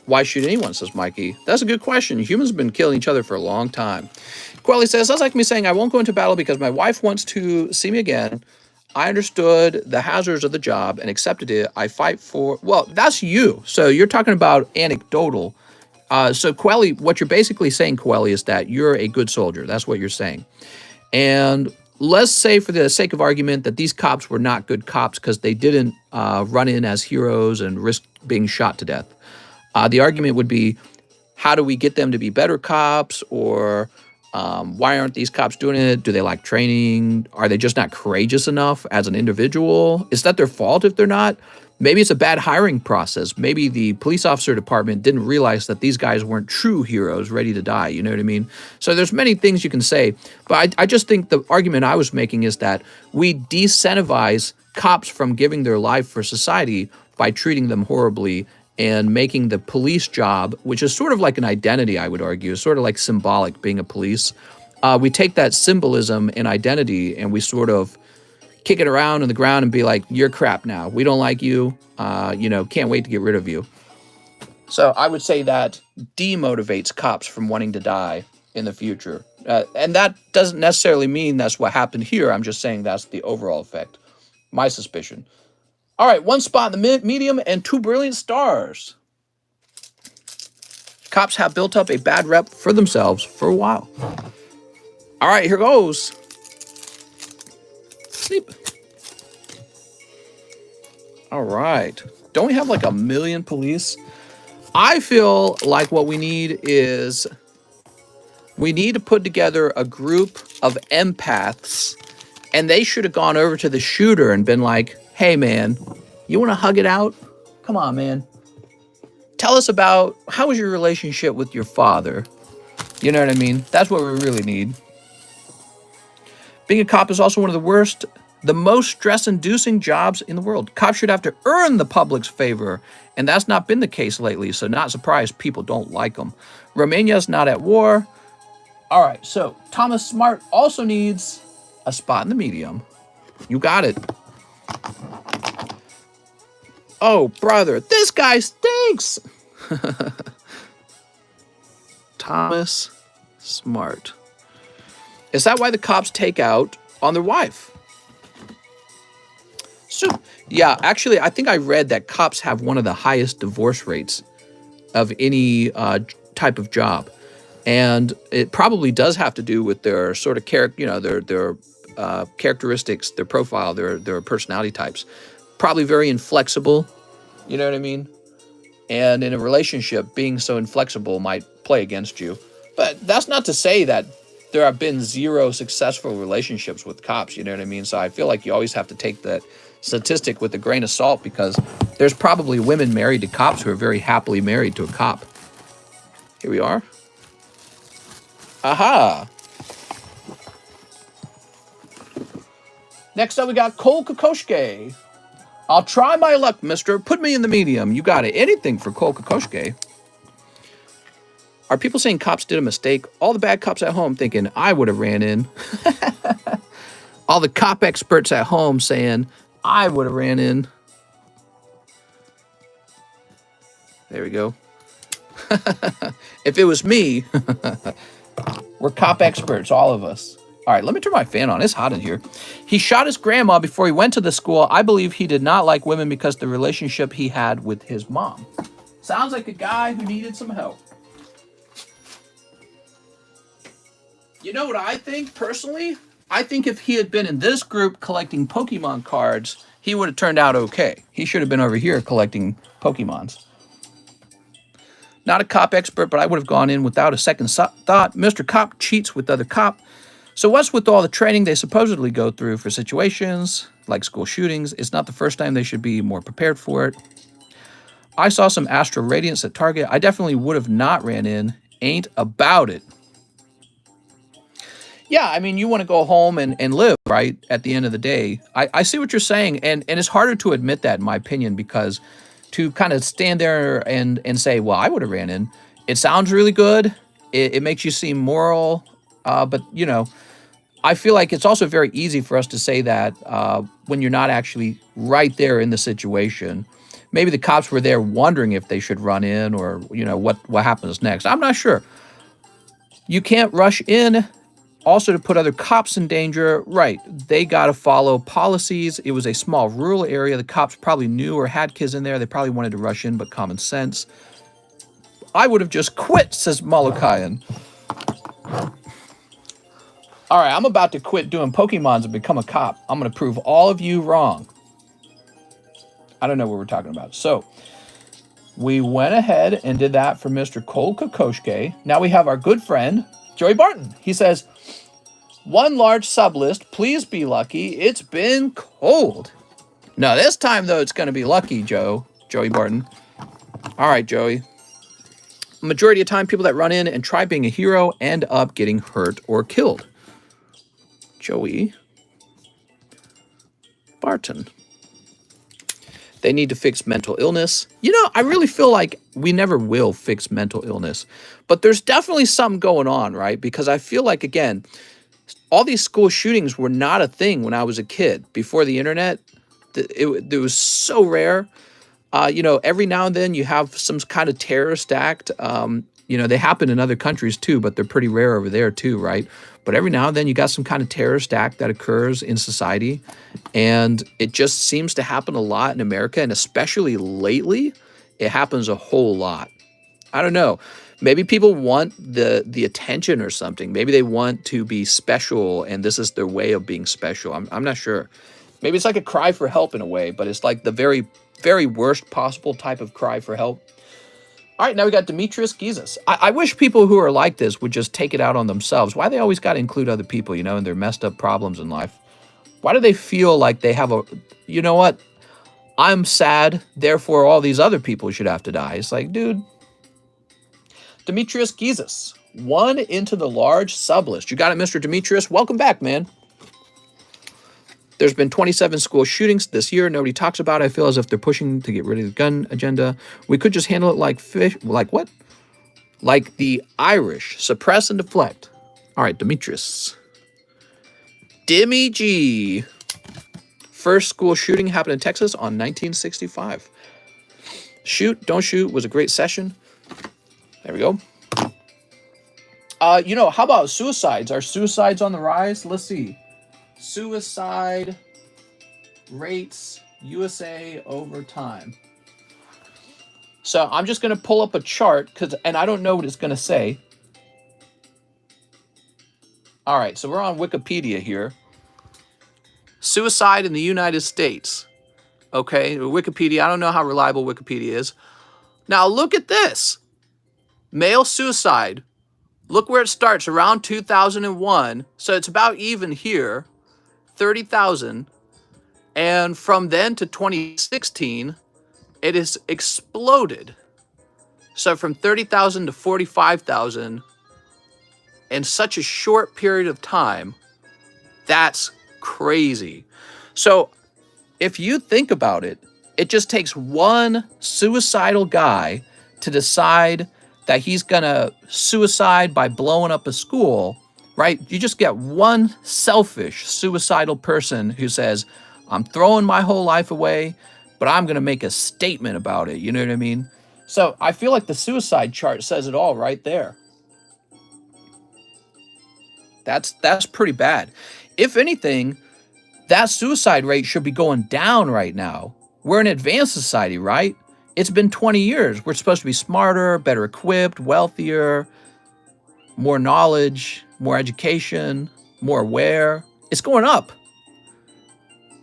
Why shoot anyone, says Mikey. That's a good question. Humans have been killing each other for a long time. Quelly says, sounds like me saying I won't go into battle because my wife wants to see me again. I understood the hazards of the job and accepted it. I fight for... Well, that's you. So you're talking about anecdotal. So Quelly, what you're basically saying, Quelly, is that you're a good soldier. That's what you're saying. And let's say for the sake of argument that these cops were not good cops because they didn't run in as heroes and risk being shot to death. The argument would be, how do we get them to be better cops? Or Why aren't these cops doing it? Do they lack training? Are they just not courageous enough as an individual? Is that their fault if they're not? Maybe it's a bad hiring process. Maybe the police officer department didn't realize that these guys weren't true heroes ready to die. You know what I mean? So there's many things you can say. But I just think the argument I was making is that we disincentivize cops from giving their life for society by treating them horribly and making the police job, which is sort of like an identity, I would argue, sort of like symbolic being a police. We take that symbolism and identity and we sort of kick it around on the ground and be like, you're crap now. We don't like you. Can't wait to get rid of you. So I would say that demotivates cops from wanting to die in the future. And that doesn't necessarily mean that's what happened here. I'm just saying that's the overall effect. My suspicion. All right, 1 spot in the medium and 2 brilliant stars. Cops have built up a bad rep for themselves for a while. All right, here goes. Sleep. All right. Don't we have like 1 million police? I feel like what we need is we need to put together a group of empaths, and they should have gone over to the shooter and been like, hey, man, you want to hug it out? Come on, man. Tell us about how was your relationship with your father? You know what I mean? That's what we really need. Being a cop is also one of the most stress-inducing jobs in the world. Cops should have to earn the public's favor, and that's not been the case lately, so not surprised people don't like them. Romania's not at war. All right, so Thomas Smart also needs a spot in the medium. You got it. Oh, brother, this guy stinks. Thomas Smart. Is that why the cops take out on their wife? So, yeah, actually, I think I read that cops have one of the highest divorce rates of any type of job. And it probably does have to do with their sort of character, their characteristics, their profile, their personality types. Probably very inflexible, you know what I mean? And in a relationship, being so inflexible might play against you. But that's not to say that there have been 0 successful relationships with cops, you know what I mean? So I feel like you always have to take that statistic with a grain of salt because there's probably women married to cops who are very happily married to a cop. Here we are. Aha! Next up, we got Cole Kokoschke. I'll try my luck, mister. Put me in the medium. You got it. Anything for Cole Kokoschke. Are people saying cops did a mistake? All the bad cops at home thinking, I would have ran in. All the cop experts at home saying, I would have ran in. There we go. If it was me, we're cop experts, all of us. All right, let me turn my fan on. It's hot in here. He shot his grandma before he went to the school. I believe he did not like women because the relationship he had with his mom. Sounds like a guy who needed some help. You know what I think, personally? I think if he had been in this group collecting Pokemon cards, he would have turned out okay. He should have been over here collecting Pokemons. Not a cop expert, but I would have gone in without a second thought. Mr. Cop cheats with other cop. So what's with all the training they supposedly go through for situations like school shootings? It's not the first time they should be more prepared for it. I saw some Astral Radiance at Target. I definitely would have not ran in. Ain't about it. Yeah, I mean, you want to go home and live, right, at the end of the day. I see what you're saying, and it's harder to admit that, in my opinion, because to kind of stand there and say, well, I would have ran in, it sounds really good. It makes you seem moral, but, you know, I feel like it's also very easy for us to say that when you're not actually right there in the situation. Maybe the cops were there wondering if they should run in or, you know, what happens next. I'm not sure. You can't rush in. Also, to put other cops in danger, right, they got to follow policies. It was a small rural area. The cops probably knew or had kids in there. They probably wanted to rush in, but common sense. I would have just quit, says Molokayan. All right, I'm about to quit doing Pokemons and become a cop. I'm going to prove all of you wrong. I don't know what we're talking about. So, we went ahead and did that for Mr. Cole Kokoschke. Now we have our good friend, Joey Barton, he says, one large sub list, please be lucky. It's been cold. No, this time, though, it's going to be lucky, Joey Barton. All right, Joey. Majority of time, people that run in and try being a hero end up getting hurt or killed. Joey Barton. They need to fix mental illness. You know, I really feel like we never will fix mental illness. But there's definitely something going on, right? Because I feel like, again, all these school shootings were not a thing when I was a kid. Before the internet, it was so rare. You know, every now and then you have some kind of terrorist act. You know, they happen in other countries too, but they're pretty rare over there too, right? But every now and then you got some kind of terrorist act that occurs in society. And it just seems to happen a lot in America. And especially lately, it happens a whole lot. I don't know. Maybe people want the attention or something. Maybe they want to be special and this is their way of being special. I'm not sure. Maybe it's like a cry for help in a way, but it's like the very, very worst possible type of cry for help. All right, now we got Demetrius Gizas. I wish people who are like this would just take it out on themselves. Why they always got to include other people, you know, in their messed up problems in life? Why do they feel like they have a, you know what? I'm sad, therefore all these other people should have to die. It's like, dude. Demetrius Gizas, 1 into the large sub list. You got it, Mr. Demetrius. Welcome back, man. There's been 27 school shootings this year. Nobody talks about it. I feel as if they're pushing to get rid of the gun agenda. We could just handle it like fish. Like what? Like the Irish. Suppress and deflect. All right, Demetrius. Dimmy G. First school shooting happened in Texas on 1965. Shoot, don't shoot was a great session. There we go. You know, how about suicides? Are suicides on the rise? Let's see. Suicide rates USA over time. So I'm just going to pull up a chart and I don't know what it's going to say. All right, so we're on Wikipedia here. Suicide in the United States. Okay, Wikipedia. I don't know how reliable Wikipedia is. Now look at this. Male suicide. Look where it starts, around 2001. So it's about even here. 30,000, and from then to 2016, it has exploded. So from 30,000 to 45,000 in such a short period of time, that's crazy. So if you think about it, it just takes one suicidal guy to decide that he's gonna suicide by blowing up a school. Right? You just get one selfish, suicidal person who says, I'm throwing my whole life away, but I'm going to make a statement about it. You know what I mean? So I feel like the suicide chart says it all right there. That's pretty bad. If anything, that suicide rate should be going down right now. We're an advanced society, right? It's been 20 years. We're supposed to be smarter, better equipped, wealthier, more knowledge, more education, more aware. It's going up.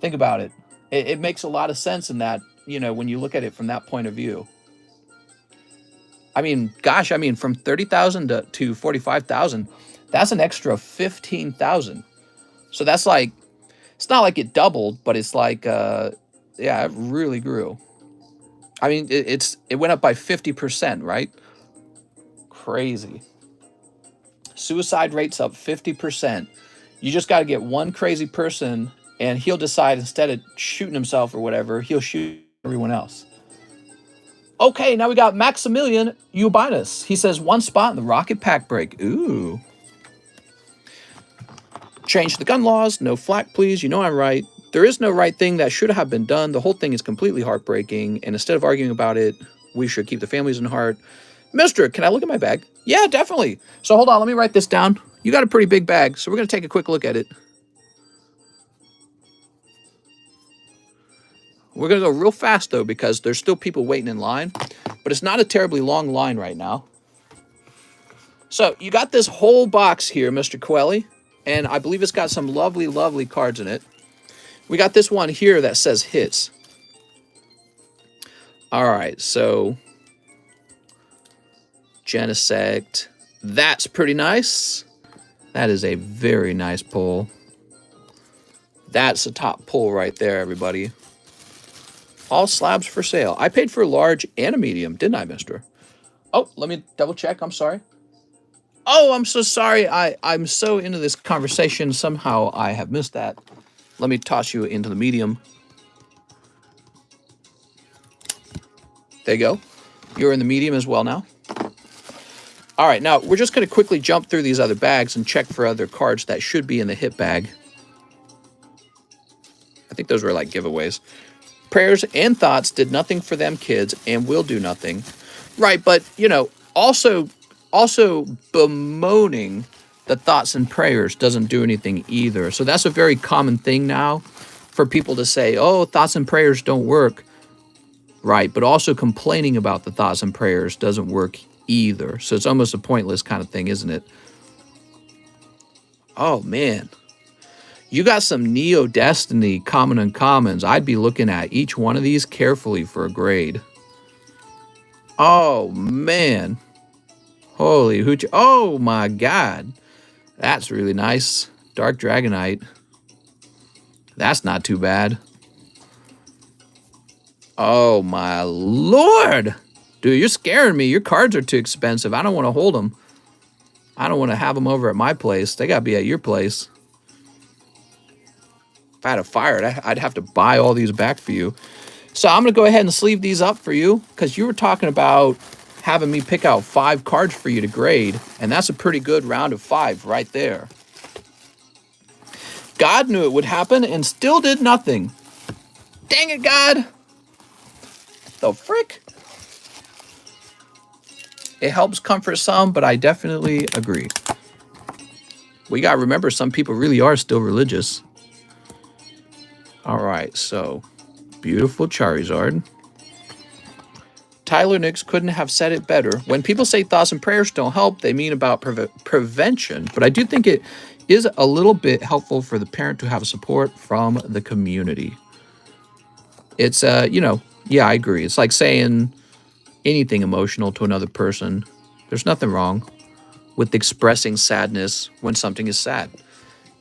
Think about it. It makes a lot of sense in that, you know, when you look at it from that point of view. I mean, gosh, I mean, from 30,000 to 45,000, that's an extra 15,000. So that's like, it's not like it doubled, but it's like, yeah, it really grew. I mean, it went up by 50%, right? Crazy. Suicide rate's up 50%. You just got to get one crazy person and he'll decide instead of shooting himself or whatever, he'll shoot everyone else. Okay, now we got Maximilian Ubinus. He says 1 spot in the rocket pack break. Ooh. Change the gun laws. No flack, please. You know I'm right. There is no right thing that should have been done. The whole thing is completely heartbreaking. And instead of arguing about it, we should keep the families in heart. Mister, can I look at my bag? Yeah, definitely. So hold on, let me write this down. You got a pretty big bag, so we're going to take a quick look at it. We're going to go real fast, though, because there's still people waiting in line. But it's not a terribly long line right now. So you got this whole box here, Mr. Coeli. And I believe it's got some lovely, lovely cards in it. We got this one here that says hits. All right, so Genesect. That's pretty nice. That is a very nice pull. That's a top pull right there, everybody. All slabs for sale. I paid for a large and a medium, didn't I, mister? Oh, let me double check. I'm sorry. Oh, I'm so sorry. I'm so into this conversation. Somehow I have missed that. Let me toss you into the medium. There you go. You're in the medium as well now. All right, now we're just going to quickly jump through these other bags and check for other cards that should be in the hit bag. I think those were like giveaways. Prayers and thoughts did nothing for them kids and will do nothing. Right, but, you know, also bemoaning the thoughts and prayers doesn't do anything either. So that's a very common thing now for people to say, oh, thoughts and prayers don't work. Right, but also complaining about the thoughts and prayers doesn't work either. So it's almost a pointless kind of thing, isn't it? Oh, man. You got some Neo Destiny common uncommons. I'd be looking at each one of these carefully for a grade. Oh, man. Holy hooch. Oh, my God. That's really nice. Dark Dragonite. That's not too bad. Oh, my Lord. Dude, you're scaring me. Your cards are too expensive. I don't want to hold them. I don't want to have them over at my place. They got to be at your place. If I had a fire, I'd have to buy all these back for you. So I'm going to go ahead and sleeve these up for you because you were talking about having me pick out 5 cards for you to grade, and that's a pretty good round of 5 right there. God knew it would happen and still did nothing. Dang it, God. The frick? It helps comfort some, but I definitely agree. We got to remember some people really are still religious. All right, so beautiful Charizard. Tyler Nix couldn't have said it better. When people say thoughts and prayers don't help, they mean about prevention. But I do think it is a little bit helpful for the parent to have support from the community. It's, you know, yeah, I agree. It's like saying anything emotional to another person. There's nothing wrong with expressing sadness when something is sad.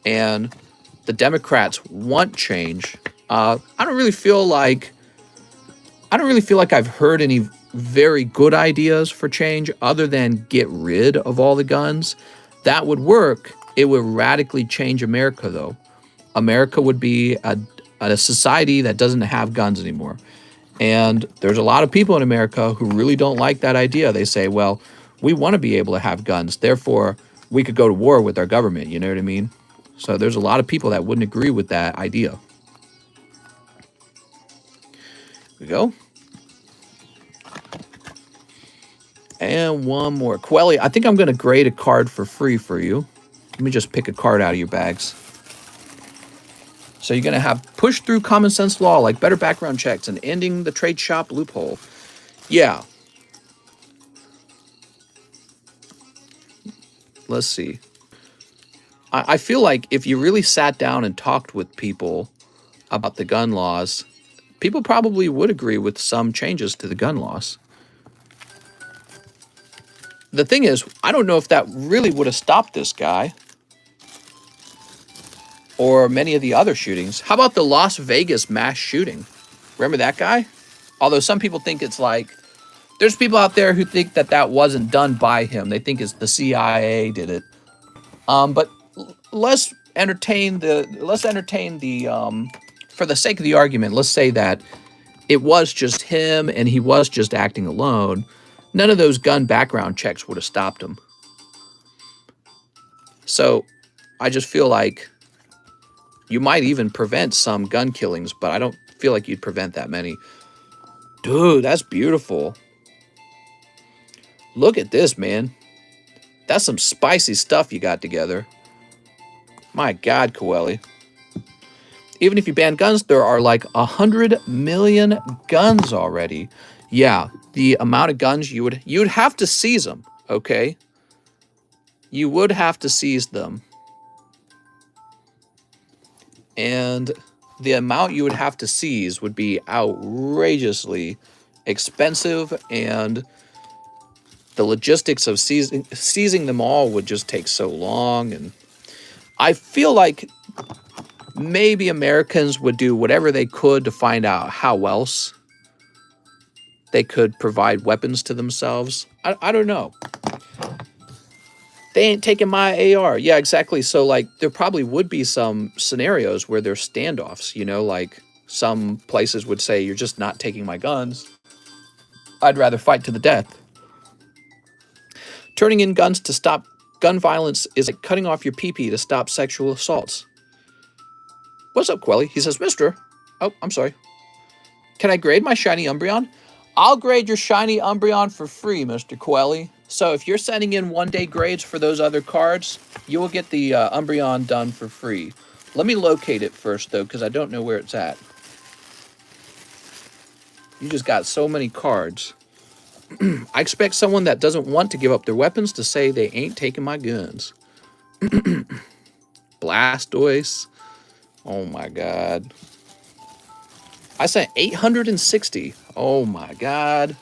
And the Democrats want change. I don't really feel like I've heard any very good ideas for change other than get rid of all the guns. That would work. It would radically change America, though. America would be a society that doesn't have guns anymore. And there's a lot of people in America who really don't like that idea. They say, well, we want to be able to have guns. Therefore, we could go to war with our government. You know what I mean? So there's a lot of people that wouldn't agree with that idea. Here we go. And one more. Quelly, I think I'm going to grade a card for free for you. Let me just pick a card out of your bags. So you're going to have push through common sense law, like better background checks and ending the trade shop loophole. Yeah. Let's see. I feel like if you really sat down and talked with people about the gun laws, people probably would agree with some changes to the gun laws. The thing is, I don't know if that really would have stopped this guy or many of the other shootings. How about the Las Vegas mass shooting? Remember that guy? Although some people think it's like, there's people out there who think that that wasn't done by him. They think it's the CIA did it. But let's entertain the for the sake of the argument, let's say that it was just him and he was just acting alone. None of those gun background checks would have stopped him. So I just feel like you might even prevent some gun killings, but I don't feel like you'd prevent that many. Dude, that's beautiful. Look at this, man. That's some spicy stuff you got together. My God, Coeli. Even if you ban guns, there are like 100 million guns already. Yeah, the amount of guns you would have to seize them, okay? You would have to seize them. And the amount you would have to seize would be outrageously expensive, and the logistics of seizing them all would just take so long. And I feel like maybe Americans would do whatever they could to find out how else they could provide weapons to themselves. I don't know. They ain't taking my AR. Yeah, exactly. So, like, there probably would be some scenarios where there's standoffs, you know, like some places would say, you're just not taking my guns. I'd rather fight to the death. Turning in guns to stop gun violence is like cutting off your pee-pee to stop sexual assaults. What's up, Quelly? He says, Mister. Oh, I'm sorry. Can I grade my shiny Umbreon? I'll grade your shiny Umbreon for free, Mr. Quelly. So if you're sending in one-day grades for those other cards, you will get the Umbreon done for free. Let me locate it first, though, because I don't know where it's at. You just got so many cards. I expect someone that doesn't want to give up their weapons to say they ain't taking my guns. Blastoise. Oh, my God. I sent 860. Oh, my God.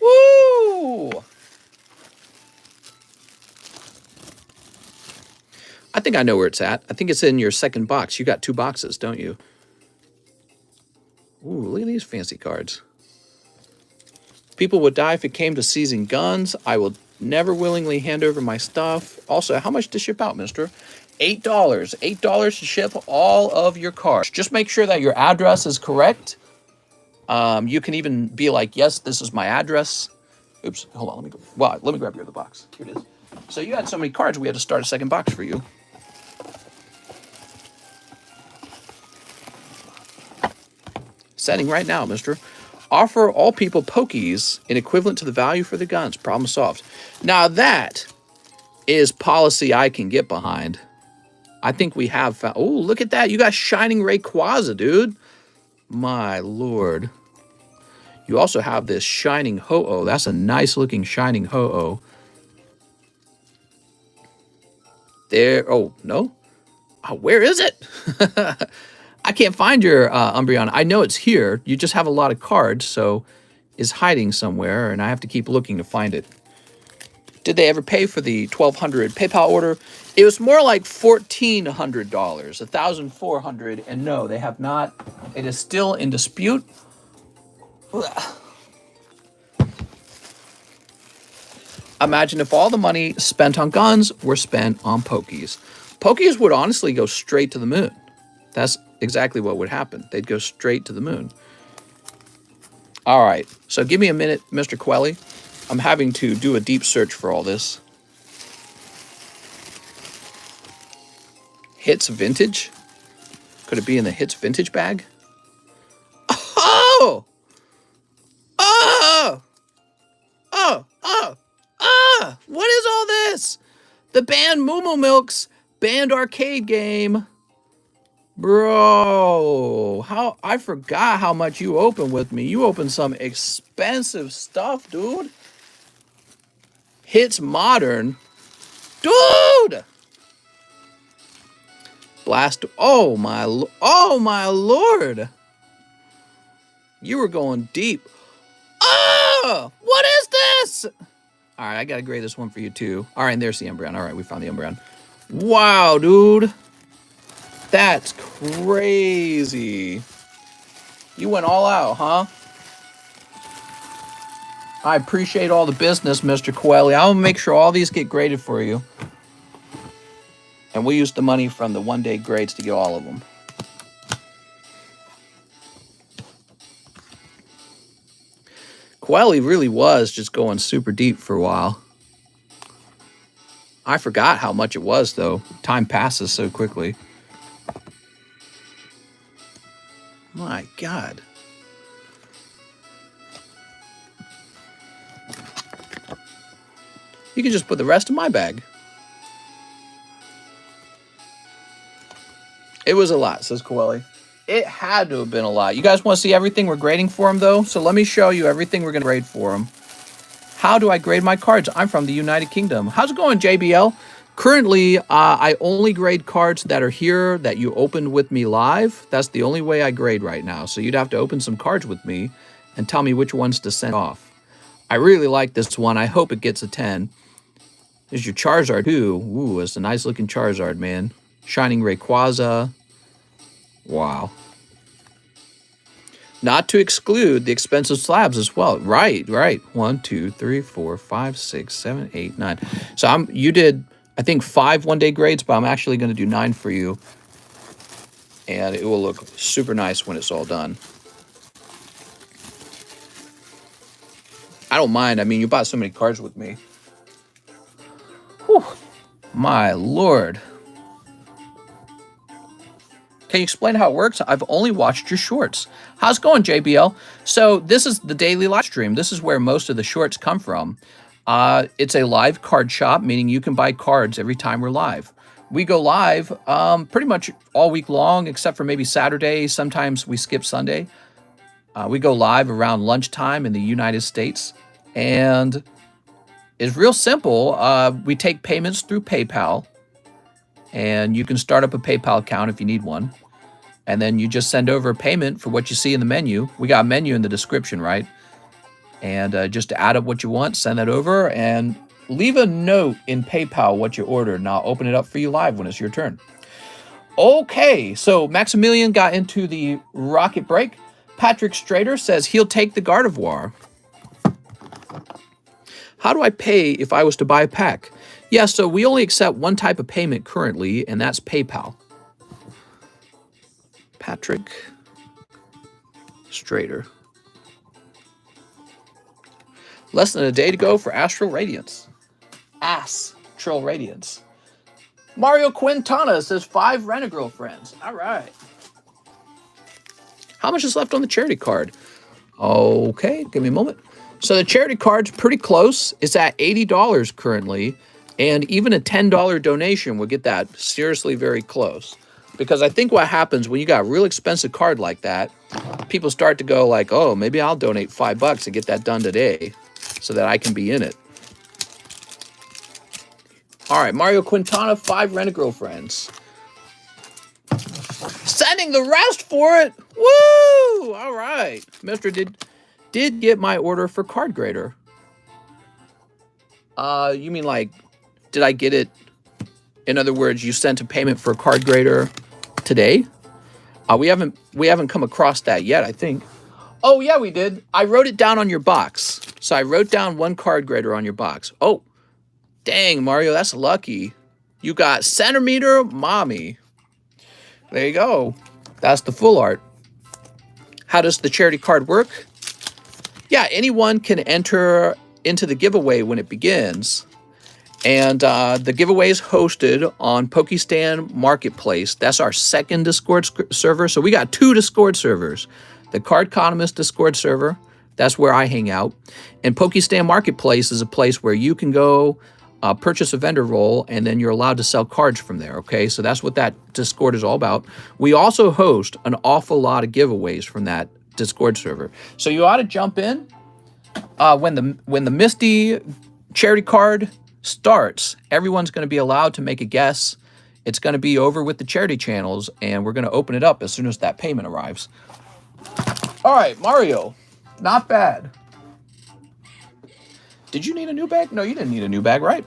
Woo! I think I know where it's at. I think it's in your second box. You got 2 boxes, don't you? Ooh, look at these fancy cards. People would die if it came to seizing guns. I will never willingly hand over my stuff. Also, how much to ship out, mister? $8. $8 to ship all of your cards. Just make sure that your address is correct. You can even be like, yes, this is my address. Oops, hold on, let me go. Well, let me grab your other box. Here it is. So you had so many cards, we had to start a second box for you. Setting right now, mister. Offer all people pokies in equivalent to the value for the guns. Problem solved. Now that is policy I can get behind. I think we have found... Oh, look at that. You got Shining Rayquaza, dude. My lord. You also have this Shining Ho-Oh. That's a nice looking Shining Ho-Oh. There. Oh, no. Oh, where is it? I can't find your Umbreon. I know it's here. You just have a lot of cards, so it's hiding somewhere, and I have to keep looking to find it. Did they ever pay for the $1,200 PayPal order? It was more like $1,400, $1,400, and no, they have not. It is still in dispute. Imagine if all the money spent on guns were spent on Pokies. Pokies would honestly go straight to the moon. That's exactly what would happen. They'd go straight to the moon. All right, so give me a minute, Mr. Quelly. I'm having to do a deep search for all this. Hits Vintage? Could it be in the Hits Vintage bag? Oh! Oh! Oh! Oh! Ah! What is all this? The banned Moo Moo Milk's banned arcade game. Bro, how I forgot how much you opened with me. You opened some expensive stuff, dude. Hits Modern. Dude! Blast. Oh my lord. You were going deep. Oh! What is this? All right, I got to grade this one for you too. All right, and there's the Umbreon. All right, we found the Umbreon. Wow, dude. That's crazy. You went all out, huh? I appreciate all the business, Mr. Quelly. I'll make sure all these get graded for you. And we use the money from the one-day grades to get all of them. Quelly really was just going super deep for a while. I forgot how much it was, though. Time passes so quickly. My God. You can just put the rest in my bag. It was a lot, says Coeli. It had to have been a lot. You guys want to see everything we're grading for them, though? So let me show you everything we're going to grade for them. How do I grade my cards? I'm from the United Kingdom. How's it going, JBL? Currently, I only grade cards that are here that you opened with me live. That's the only way I grade right now. So you'd have to open some cards with me and tell me which ones to send off. I really like this one. I hope it gets a 10. There's your Charizard too. Ooh, it's a nice looking Charizard, man. Shining Rayquaza. Wow. Not to exclude the expensive slabs as well. Right, right. 1, 2, 3, 4, 5, 6, 7, 8, 9. So you did, I think, 5 one-day grades, but I'm actually going to do 9 for you. And it will look super nice when it's all done. I don't mind. I mean, you bought so many cards with me. Whew. My lord. Can you explain how it works? I've only watched your shorts. How's it going, JBL? So this is the daily live stream. This is where most of the shorts come from. It's a live card shop, meaning you can buy cards every time we're live. We go live pretty much all week long, except for maybe Saturday. Sometimes we skip Sunday. We go live around lunchtime in the United States. And it's real simple. We take payments through PayPal. And you can start up a PayPal account if you need one. And then you just send over a payment for what you see in the menu. We got a menu in the description, right? And just to add up what you want, send that over and leave a note in PayPal what you ordered. And I'll open it up for you live when it's your turn. Okay, so Maximilian got into the rocket break. Patrick Strader says he'll take the Gardevoir. How do I pay if I was to buy a pack? Yeah, so we only accept one type of payment currently, and that's PayPal. Patrick Strader. Less than a day to go for Astral Radiance. Astral Radiance. Mario Quintana says 5 Rent-A-Girl friends. All right. How much is left on the charity card? Okay, give me a moment. So the charity card's pretty close. It's at $80 currently. And even a $10 donation will get that seriously very close. Because I think what happens when you got a real expensive card like that, people start to go like, oh, maybe I'll donate $5 to get that done today so that I can be in it. All right, Mario Quintana, 5 Rent-A-Girl friends. Sending the rest for it. Woo! All right. Mr. did get my order for card grader. You mean like, did I get it? In other words, you sent a payment for a card grader today? We haven't come across that yet, I think. Oh, yeah, we did. I wrote it down on your box. So I wrote down 1 card grader on your box. Oh, dang, Mario, that's lucky. You got Centimeter Mommy. There you go. That's the full art. How does the charity card work? Yeah, anyone can enter into the giveaway when it begins. And the giveaway is hosted on Pokestan Marketplace. That's our second Discord server. So we got 2 Discord servers. The TheCardconomist Discord server, that's where I hang out. And Pokestan Marketplace is a place where you can go purchase a vendor role, and then you're allowed to sell cards from there, okay? So that's what that Discord is all about. We also host an awful lot of giveaways from that Discord server. So you ought to jump in. When the Misty charity card starts, everyone's going to be allowed to make a guess. It's going to be over with the charity channels, and we're going to open it up as soon as that payment arrives. All right, Mario, not bad. Did you need a new bag? No, you didn't need a new bag, right?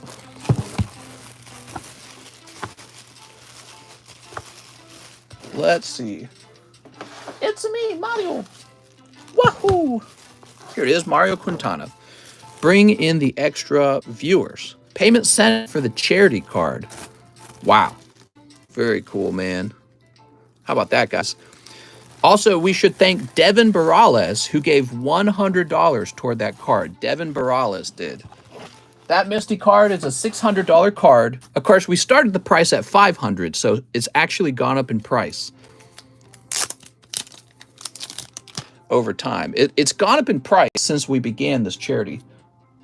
Let's see. It's me, Mario. Wahoo! Here it is, Mario Quintana. Bring in the extra viewers. Payment sent for the charity card. Wow. Very cool, man. How about that, guys? Also, we should thank Devin Barales, who gave $100 toward that card. Devin Barales did. That Misty card is a $600 card. Of course, we started the price at $500, so it's actually gone up in price over time. It's gone up in price since we began this charity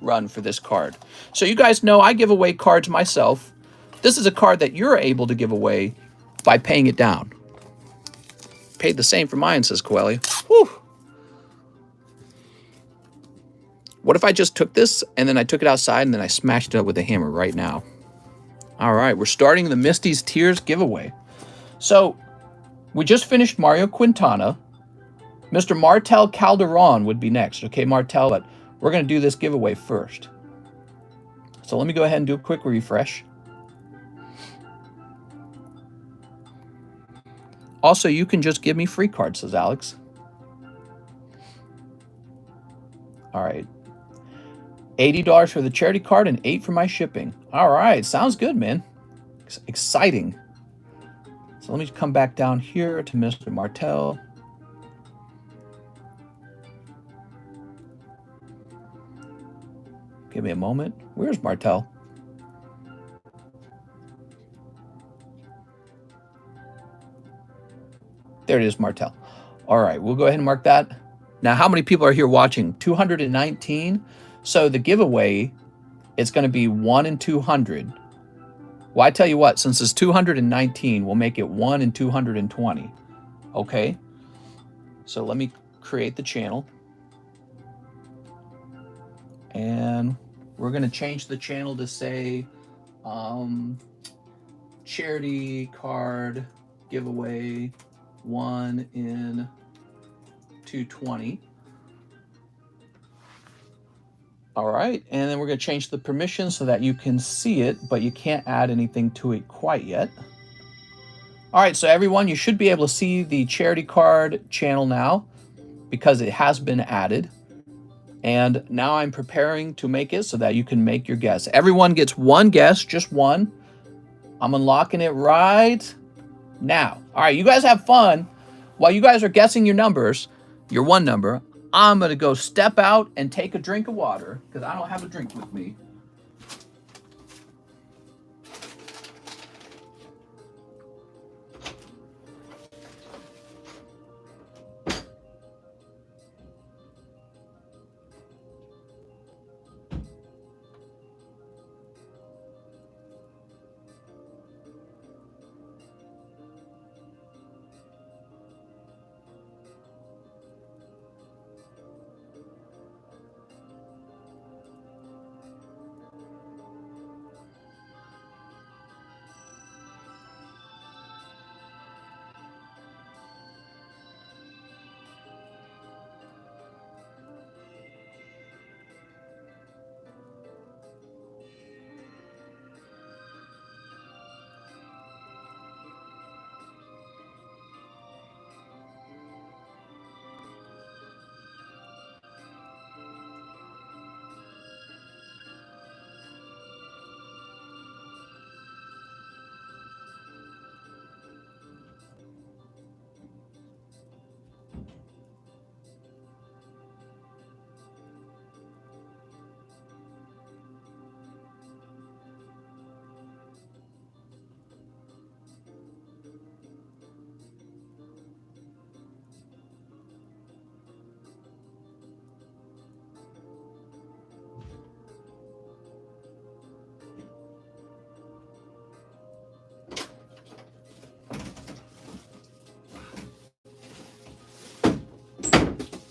run for this card. So you guys know I give away cards myself. This is a card that you're able to give away by paying it down. Paid the same for mine, says Coeli. Whew. What if I just took this and then I took it outside and then I smashed it up with a hammer right now? All right, we're starting the Misty's Tears giveaway. So we just finished Mario Quintana. Mr. Martel Calderon would be next. Okay, Martel, but we're going to do this giveaway first. So let me go ahead and do a quick refresh. Also, you can just give me free cards, says Alex. All right. $80 for the charity card and $8 for my shipping. All right. Sounds good, man. Exciting. So let me come back down here to Mr. Martel. Give me a moment. Where's Martel? There it is, Martel. All right, we'll go ahead and mark that. Now, how many people are here watching? 219. So the giveaway, it's going to be 1 in 200. Well, I tell you what, since it's 219, we'll make it 1 in 220. Okay. So let me create the channel. And we're going to change the channel to say charity card giveaway 1 in 220. All right, and then we're going to change the permission so that you can see it, but you can't add anything to it quite yet. All right, so everyone, you should be able to see the charity card channel now because it has been added. And now I'm preparing to make it so that you can make your guess. Everyone gets one guess, just one. I'm unlocking it right now. All right, you guys have fun. While you guys are guessing your numbers, your one number, I'm going to go step out and take a drink of water because I don't have a drink with me.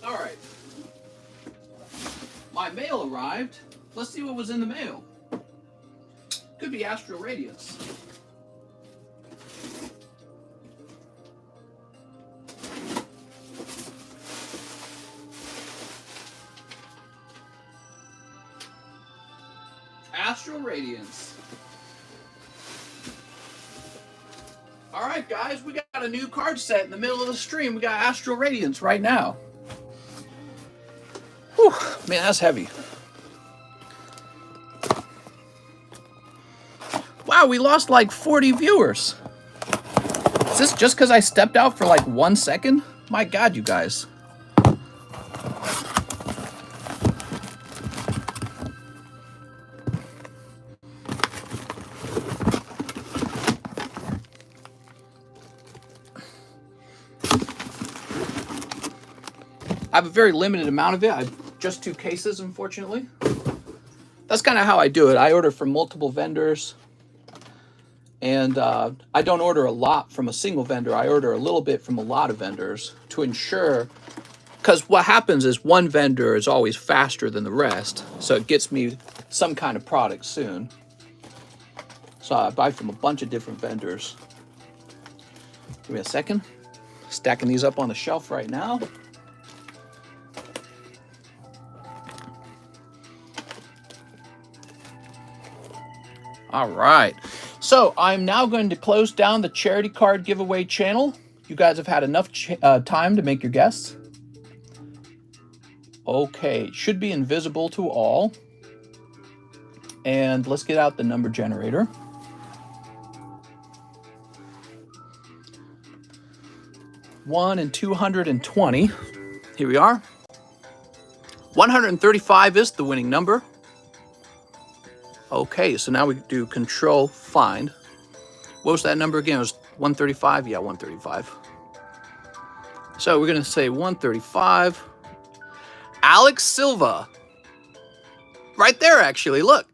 All right. My mail arrived. Let's see what was in the mail. Could be Astral Radiance. Astral Radiance. All right, guys, we got a new card set in the middle of the stream. We got Astral Radiance right now. Whew, man, that's heavy. Wow, we lost like 40 viewers. Is this just because I stepped out for like 1 second? My God, you guys. I have a very limited amount of it. I have just 2 cases, unfortunately. That's kind of how I do it. I order from multiple vendors. And I don't order a lot from a single vendor. I order a little bit from a lot of vendors to ensure, because what happens is one vendor is always faster than the rest. So it gets me some kind of product soon. So I buy from a bunch of different vendors. Give me a second. Stacking these up on the shelf right now. All right. So I'm now going to close down the charity card giveaway channel. You guys have had enough time to make your guess. Okay, should be invisible to all. And let's get out the number generator. One and 220. Here we are. 135 is the winning number. Okay, so now we do control find. What was that number again? It was 135? Yeah, 135. So we're going to say 135. Alex Silva. Right there, actually. Look.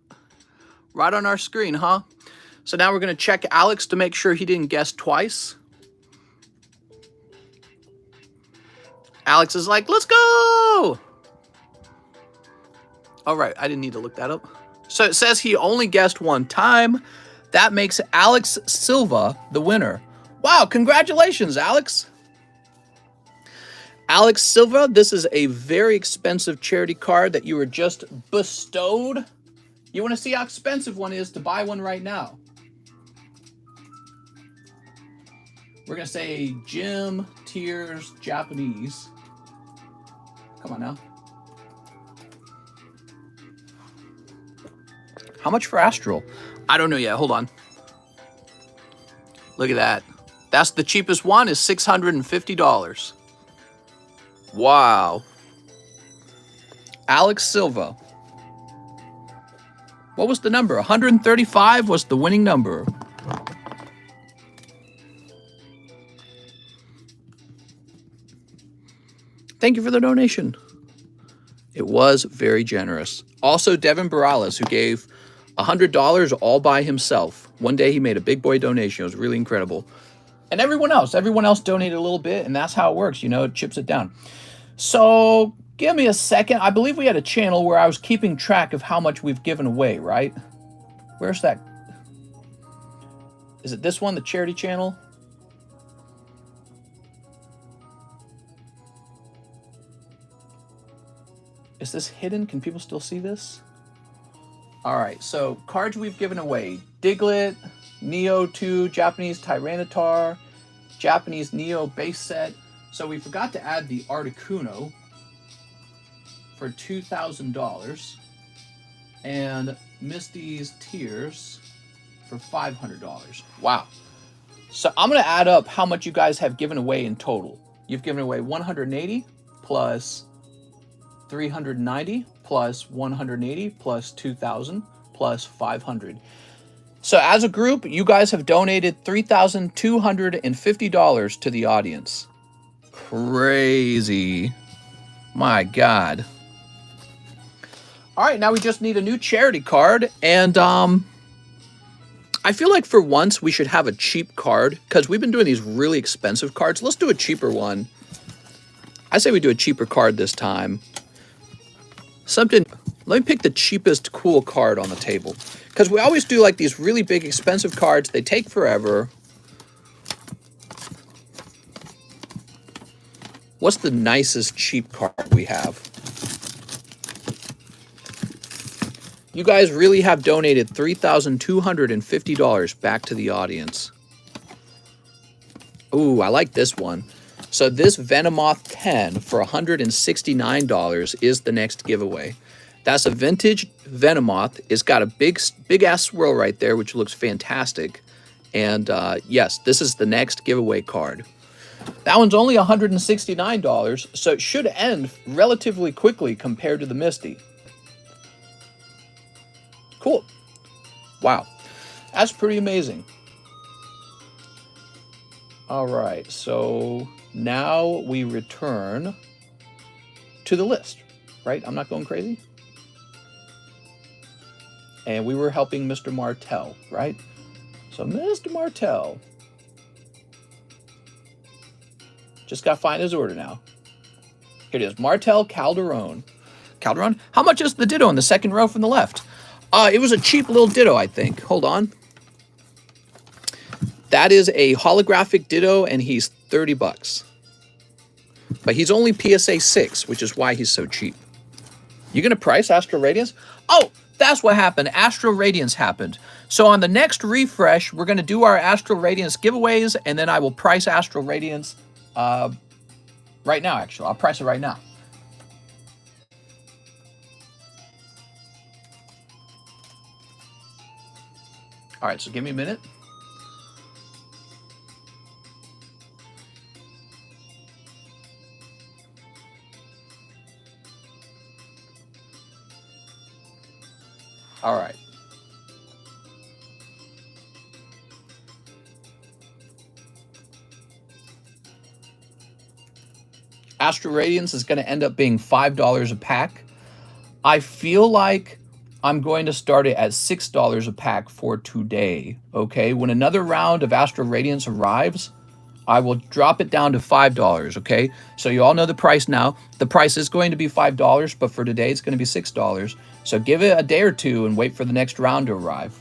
Right on our screen, huh? So now we're going to check Alex to make sure he didn't guess twice. Alex is like, let's go! All right, I didn't need to look that up. So it says he only guessed one time. That makes Alex Silva the winner. Wow, congratulations, Alex. Alex Silva, this is a very expensive charity card that you were just bestowed. You want to see how expensive one is to buy one right now. We're going to say Gym Tiers Japanese. Come on now. How much for Astral? I don't know yet. Hold on. Look at that. That's the cheapest one is $650. Wow. Alex Silva. What was the number? 135 was the winning number. Thank you for the donation. It was very generous. Also, Devin Morales, who gave $100 all by himself. One day he made a big boy donation. It was really incredible. And everyone else donated a little bit, and that's how it works. You know, it chips it down. So give me a second. I believe we had a channel where I was keeping track of how much we've given away, right? Where's that? Is it this one, the charity channel? Is this hidden? Can people still see this? All right, so cards we've given away. Diglett, Neo 2, Japanese Tyranitar, Japanese Neo base set. So we forgot to add the Articuno for $2,000. And Misty's Tears for $500. Wow. So I'm going to add up how much you guys have given away in total. You've given away 180 plus 390 plus 180 plus 2,000 plus 500. So as a group, you guys have donated $3,250 to the audience. Crazy. My God. All right, now we just need a new charity card. And I feel like for once we should have a cheap card because we've been doing these really expensive cards. Let's do a cheaper one. I say we do a cheaper card this time. Something, let me pick the cheapest cool card on the table. Because we always do like these really big expensive cards. They take forever. What's the nicest cheap card we have? You guys really have donated $3,250 back to the audience. Ooh, I like this one. So this Venomoth 10 for $169 is the next giveaway. That's a vintage Venomoth. It's got a big ass swirl right there, which looks fantastic. And yes, this is the next giveaway card. That one's only $169, so it should end relatively quickly compared to the Misty. Cool. Wow. That's pretty amazing. All right, so now we return to the list, right? I'm not going crazy? And we were helping Mr. Martel, right? So Mr. Martel. Just got to find his order now. Here it is, Martel Calderon. Calderon? How much is the Ditto in the second row from the left? It was a cheap little Ditto, I think. Hold on. That is a holographic Ditto, and he's $30. But he's only PSA 6, which is why he's so cheap. You gonna price Astral Radiance? Oh, That's what happened. Astral Radiance happened. So on the next refresh, we're going to do our Astral Radiance giveaways, and then I will price Astral Radiance right now, actually. I'll price it right now. All right, so give me a minute. All right. Astral Radiance is going to end up being $5 a pack. I feel like I'm going to start it at $6 a pack for today, okay? When another round of Astral Radiance arrives, I will drop it down to $5, okay? So you all know the price now. The price is going to be $5, but for today it's going to be $6. So give it a day or two and wait for the next round to arrive.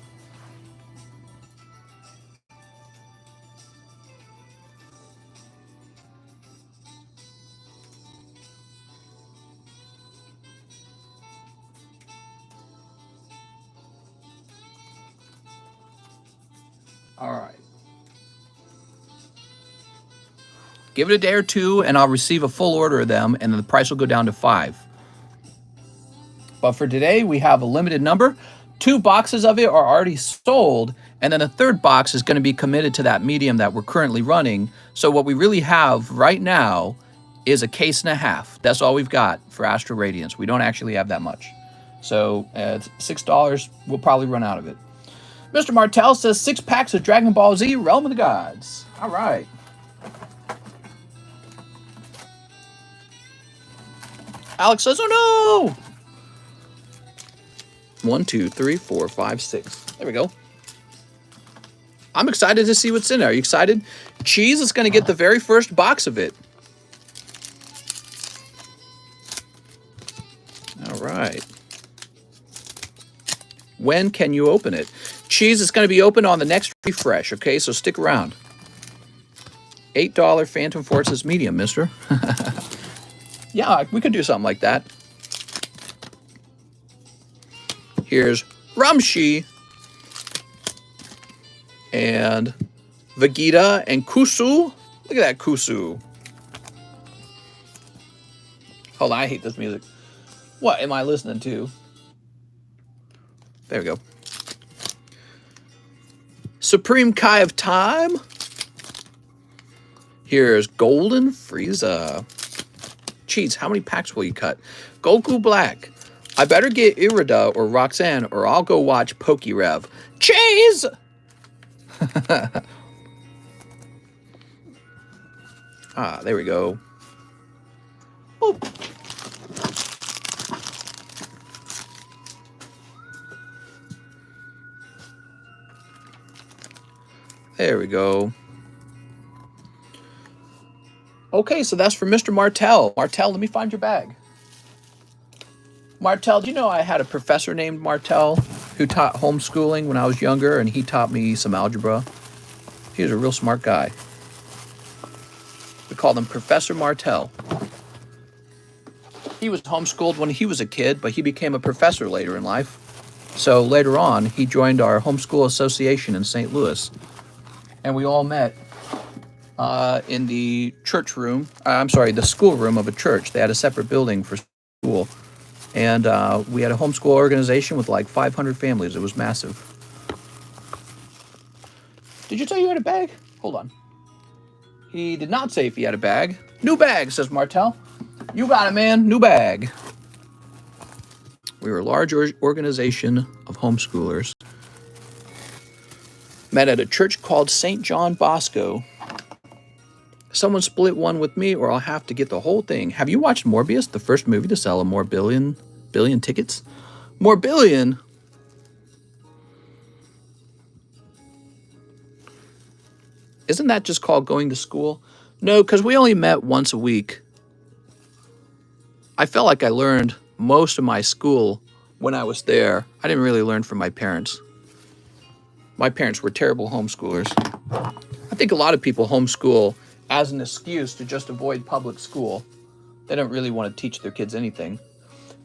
All right. Give it a day or two, and I'll receive a full order of them, and then the price will go down to $5. But for today, we have a limited number. 2 boxes of it are already sold, and then a third box is going to be committed to that medium that we're currently running. So what we really have right now is a case and a half. That's all we've got for Astral Radiance. We don't actually have that much. So at $6, we'll probably run out of it. Mr. Martell says 6 packs of Dragon Ball Z Realm of the Gods. All right. Alex says, oh no! 1, 2, 3, 4, 5, 6. There we go. I'm excited to see what's in there. Are you excited? Cheese is going to get the very first box of it. All right. When can you open it? Cheese is going to be open on the next refresh, okay? So stick around. $8 Phantom Forces medium, mister. Yeah, we could do something like that. Here's Ramshi and Vegeta and Kusu. Look at that Kusu. Hold on, I hate this music. What am I listening to? There we go. Supreme Kai of Time. Here's Golden Frieza. Cheese, how many packs will you cut? Goku Black. I better get Irida or Roxanne or I'll go watch Pokerev. Cheese! Ah, there we go. Boop. There we go. Okay, so that's for Mr. Martell. Martell, let me find your bag. Martell, do you know I had a professor named Martell who taught homeschooling when I was younger, and he taught me some algebra? He was a real smart guy. We called him Professor Martell. He was homeschooled when he was a kid, but he became a professor later in life. So later on, he joined our homeschool association in St. Louis. And we all met in the church room. The school room of a church. They had a separate building for school. And we had a homeschool organization with like 500 families. It was massive. Did you say you had a bag? Hold on. He did not say if he had a bag. New bag, says Martell. You got it, man. New bag. We were a large organization of homeschoolers. Met at a church called St. John Bosco. Someone split one with me or I'll have to get the whole thing. Have you watched Morbius, the first movie to sell a more billion tickets? More billion? Isn't that just called going to school? No, because we only met once a week. I felt like I learned most of my school when I was there. I didn't really learn from my parents. My parents were terrible homeschoolers. I think a lot of people homeschool as an excuse to just avoid public school. They don't really want to teach their kids anything.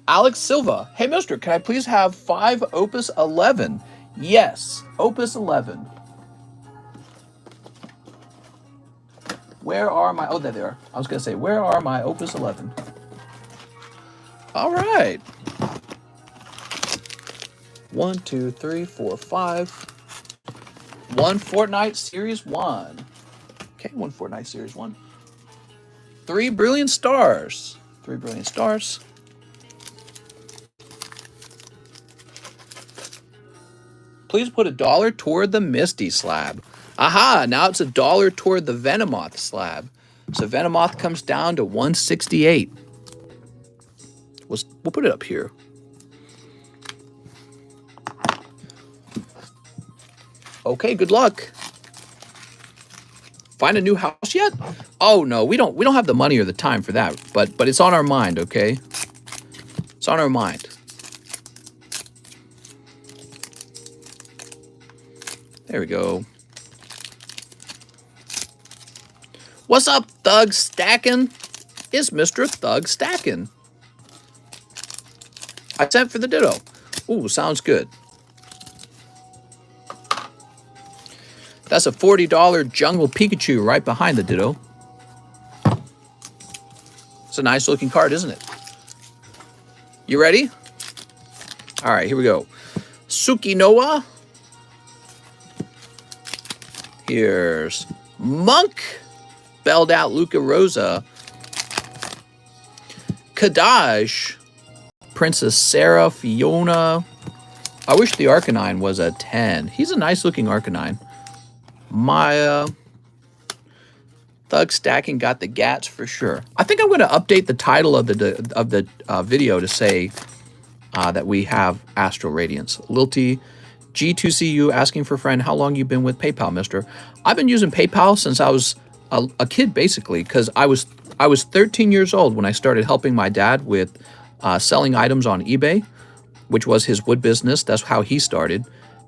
Alex Silva. Hey, mister, can I please have 5 Opus 11? Yes, Opus 11. Where are my... Oh, there they are. I was going to say, where are my Opus 11? All right. 1, 2, 3, 4, 5. 1 Fortnite Series 1. Okay, 1 Fortnite Series 1. 3 Brilliant Stars. 3 Brilliant Stars. Please put $1 toward the Misty slab. Aha, now it's $1 toward the Venomoth slab. So Venomoth comes down to 168. We'll put it up here. Okay, good luck. Find a new house yet? Oh no, we don't have the money or the time for that, but it's on our mind, okay? It's on our mind. There we go. What's up, Thug Stackin'? It's Mr. Thug Stackin'. I sent for the ditto. Ooh, sounds good. That's a $40 Jungle Pikachu right behind the ditto. It's a nice looking card, isn't it? You ready? All right, here we go. Sukinoa. Here's Monk. Spelled out Luca Rosa. Kadaj. Princess Sarah, Fiona. I wish the Arcanine was a 10. He's a nice looking Arcanine. Maya. Thug Stacking got the gats for sure. I think I'm going to update the title of the video to say that we have Astral Radiance. Lilty. G2CU asking for a friend. How long you been with PayPal, mister? I've been using PayPal since I was a kid, basically, because I was 13 years old when I started helping my dad with selling items on eBay, which was his wood business. That's how he started.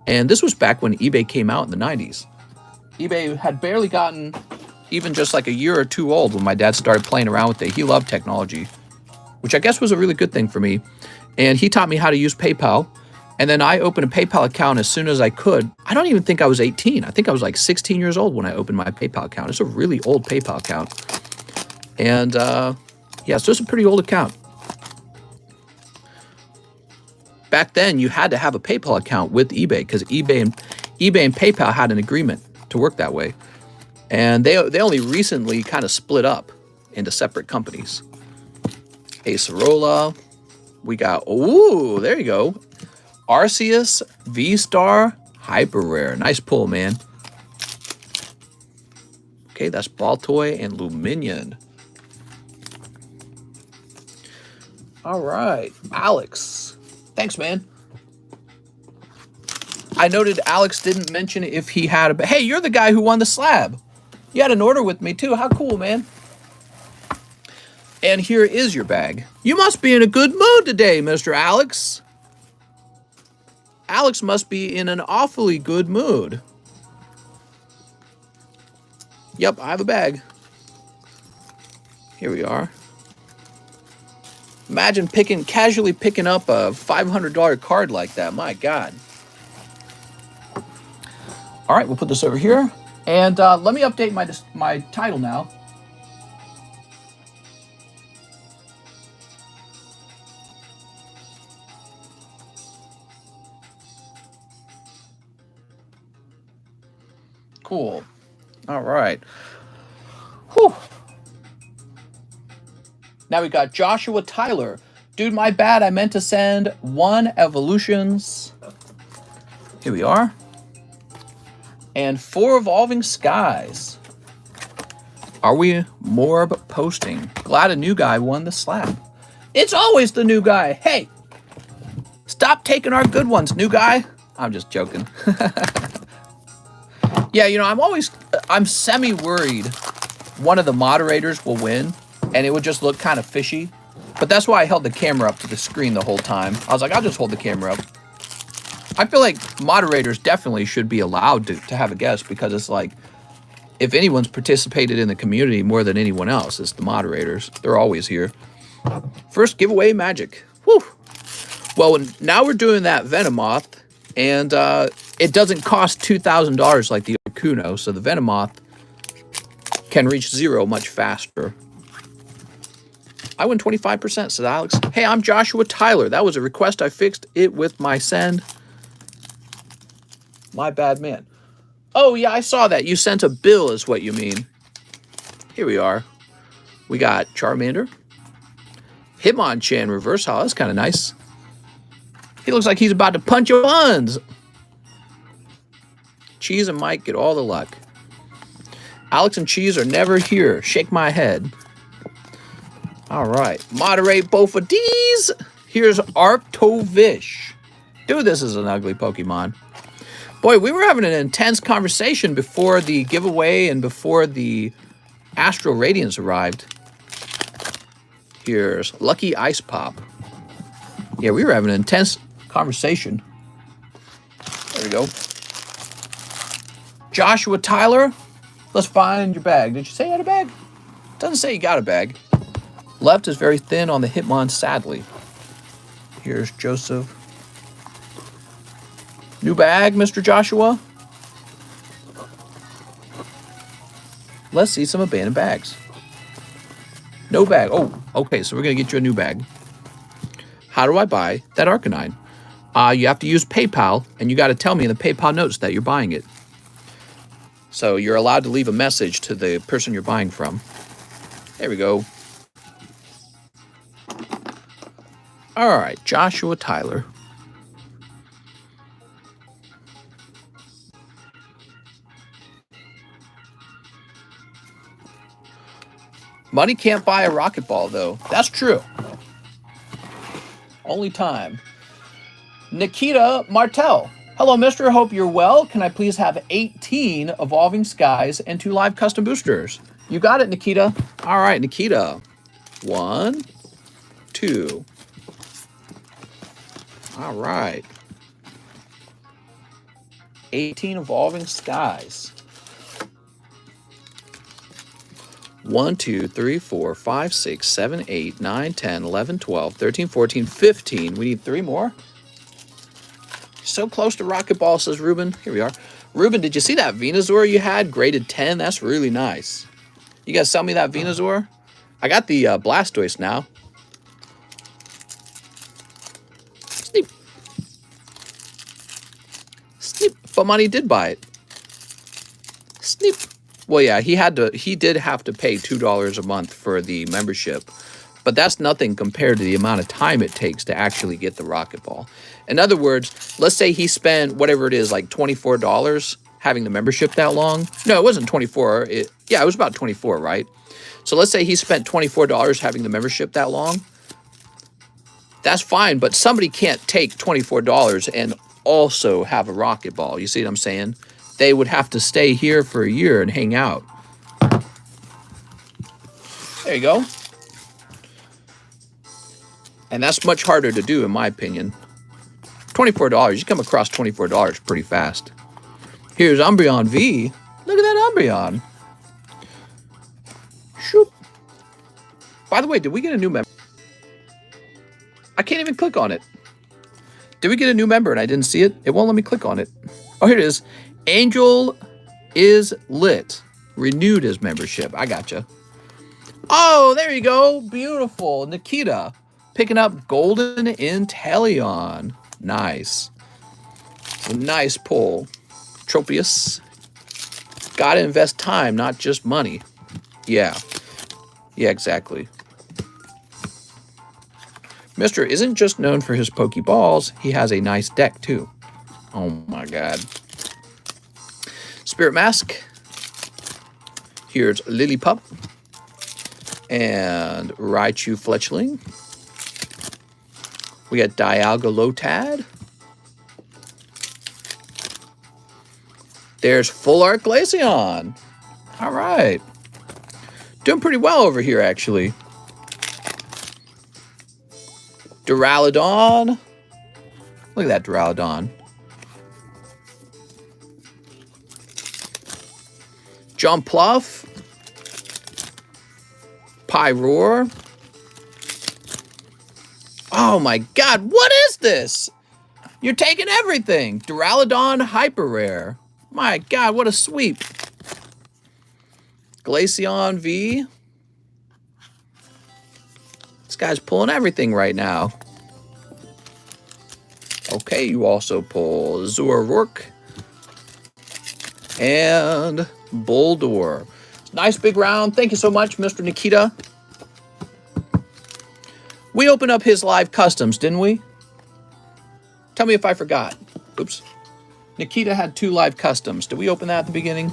And this was back when eBay came out in the 90s. eBay had barely gotten even just like a year or two old when my dad started playing around with it. He loved technology, which I guess was a really good thing for me. And he taught me how to use PayPal. And then I opened a PayPal account as soon as I could. I don't even think I was 18. I think I was like 16 years old when I opened my PayPal account. It's a really old PayPal account. And yeah, so it's a pretty old account. Back then, you had to have a PayPal account with eBay because eBay and PayPal had an agreement to work that way. And they only recently kind of split up into separate companies. Acerola. We got, ooh, there you go. Arceus, V-Star, Hyper Rare. Nice pull, man. Okay, that's Baltoy and Luminion. All right, Alex. Thanks, man. I noted Alex didn't mention if he had a... Hey, you're the guy who won the slab. You had an order with me, too. How cool, man. And here is your bag. You must be in a good mood today, Mr. Alex. Alex must be in an awfully good mood. Yep, I have a bag. Here we are. Imagine casually picking up a $500 card like that. My God. All right, we'll put this over here. And let me update my title now. Cool. All right. Whew. Now we got Joshua Tyler. Dude, my bad. I meant to send 1 Evolutions. Here we are. And 4 Evolving Skies. Are we Morb posting? Glad a new guy won the slab. It's always the new guy. Hey, stop taking our good ones, new guy. I'm just joking. Yeah, you know, I'm semi-worried one of the moderators will win, and it would just look kind of fishy. But that's why I held the camera up to the screen the whole time. I was like, I'll just hold the camera up. I feel like moderators definitely should be allowed to have a guest, because it's like, if anyone's participated in the community more than anyone else, it's the moderators. They're always here. First giveaway magic. Woo! Whew. Well, now we're doing that Venomoth, and it doesn't cost $2,000 like the Arcuno, so the Venomoth can reach 0 much faster. I win 25%, said Alex. Hey, I'm Joshua Tyler. That was a request. I fixed it with my send. My bad, man. Oh, yeah, I saw that. You sent a bill is what you mean. Here we are. We got Charmander. Hitmonchan reverse holo. That's kind of nice. He looks like he's about to punch your buns. Cheese and Mike get all the luck. Alex and Cheese are never here. Shake my head. All right. Moderate both of these. Here's Arctovish. Dude, this is an ugly Pokemon. Boy, we were having an intense conversation before the giveaway and before the Astral Radiance arrived. Here's Lucky Ice Pop. Yeah, we were having an intense conversation. There we go. Joshua Tyler, let's find your bag. Did you say you had a bag? Doesn't say you got a bag. Left is very thin on the Hitmon, sadly. Here's Joseph. New bag, Mr. Joshua. Let's see some abandoned bags. No bag. Oh, okay, so we're going to get you a new bag. How do I buy that Arcanine? You have to use PayPal, and you got to tell me in the PayPal notes that you're buying it. So you're allowed to leave a message to the person you're buying from. There we go. All right, Joshua Tyler. Money can't buy a rocket ball, though. That's true. Only time. Nikita Martel. Hello, mister. Hope you're well. Can I please have 18 Evolving Skies and 2 live custom boosters? You got it, Nikita. All right, Nikita. 1, 2. All right. 18 Evolving Skies. 1, 2, 3, 4, 5, 6, 7, 8, 9, 10, 11, 12, 13, 14, 15. We need 3 more. So close to Rocket Ball, says Ruben. Here we are. Ruben, did you see that Venusaur you had? Graded 10? That's really nice. You guys sell me that Venusaur? I got the Blastoise now. Sneep. Sneep. But money did buy it. Sneep. Well, yeah, he did have to pay $2 a month for the membership, but that's nothing compared to the amount of time it takes to actually get the Rocket Ball. In other words, let's say he spent whatever it is, like $24 having the membership that long. No, it wasn't 24. Yeah, it was about 24, right? So let's say he spent $24 having the membership that long. That's fine, but somebody can't take $24 and also have a Rocket Ball. You see what I'm saying? They would have to stay here for a year and hang out. There you go. And that's much harder to do, in my opinion. $24. You come across $24 pretty fast. Here's Umbreon V. Look at that Umbreon. Shoop. By the way, did we get a new member? I can't even click on it. Did we get a new member and I didn't see it? It won't let me click on it. Oh, here it is. Angel is lit. Renewed his membership. I gotcha. Oh, there you go. Beautiful. Nikita picking up Golden Inteleon. Nice. A nice pull. Tropius. Gotta invest time, not just money. Yeah. Yeah, exactly. Mister isn't just known for his Pokeballs. He has a nice deck, too. Oh, my God. Spirit Mask. Here's Lillipup. And Raichu Fletchling. We got Dialga Lotad. There's Full Art Glaceon. All right. Doing pretty well over here, actually. Duraludon. Look at that Duraludon. Jumpluff. Pyroar. Oh my god, what is this? You're taking everything. Duraludon Hyper Rare. My god, what a sweep. Glaceon V. This guy's pulling everything right now. Okay, you also pull Zoroark and Bulldor. Nice big round. Thank you so much, Mr. Nikita. We opened up his live customs, didn't we? Tell me if I forgot. Oops. Nikita had 2 live customs. Did we open that at the beginning?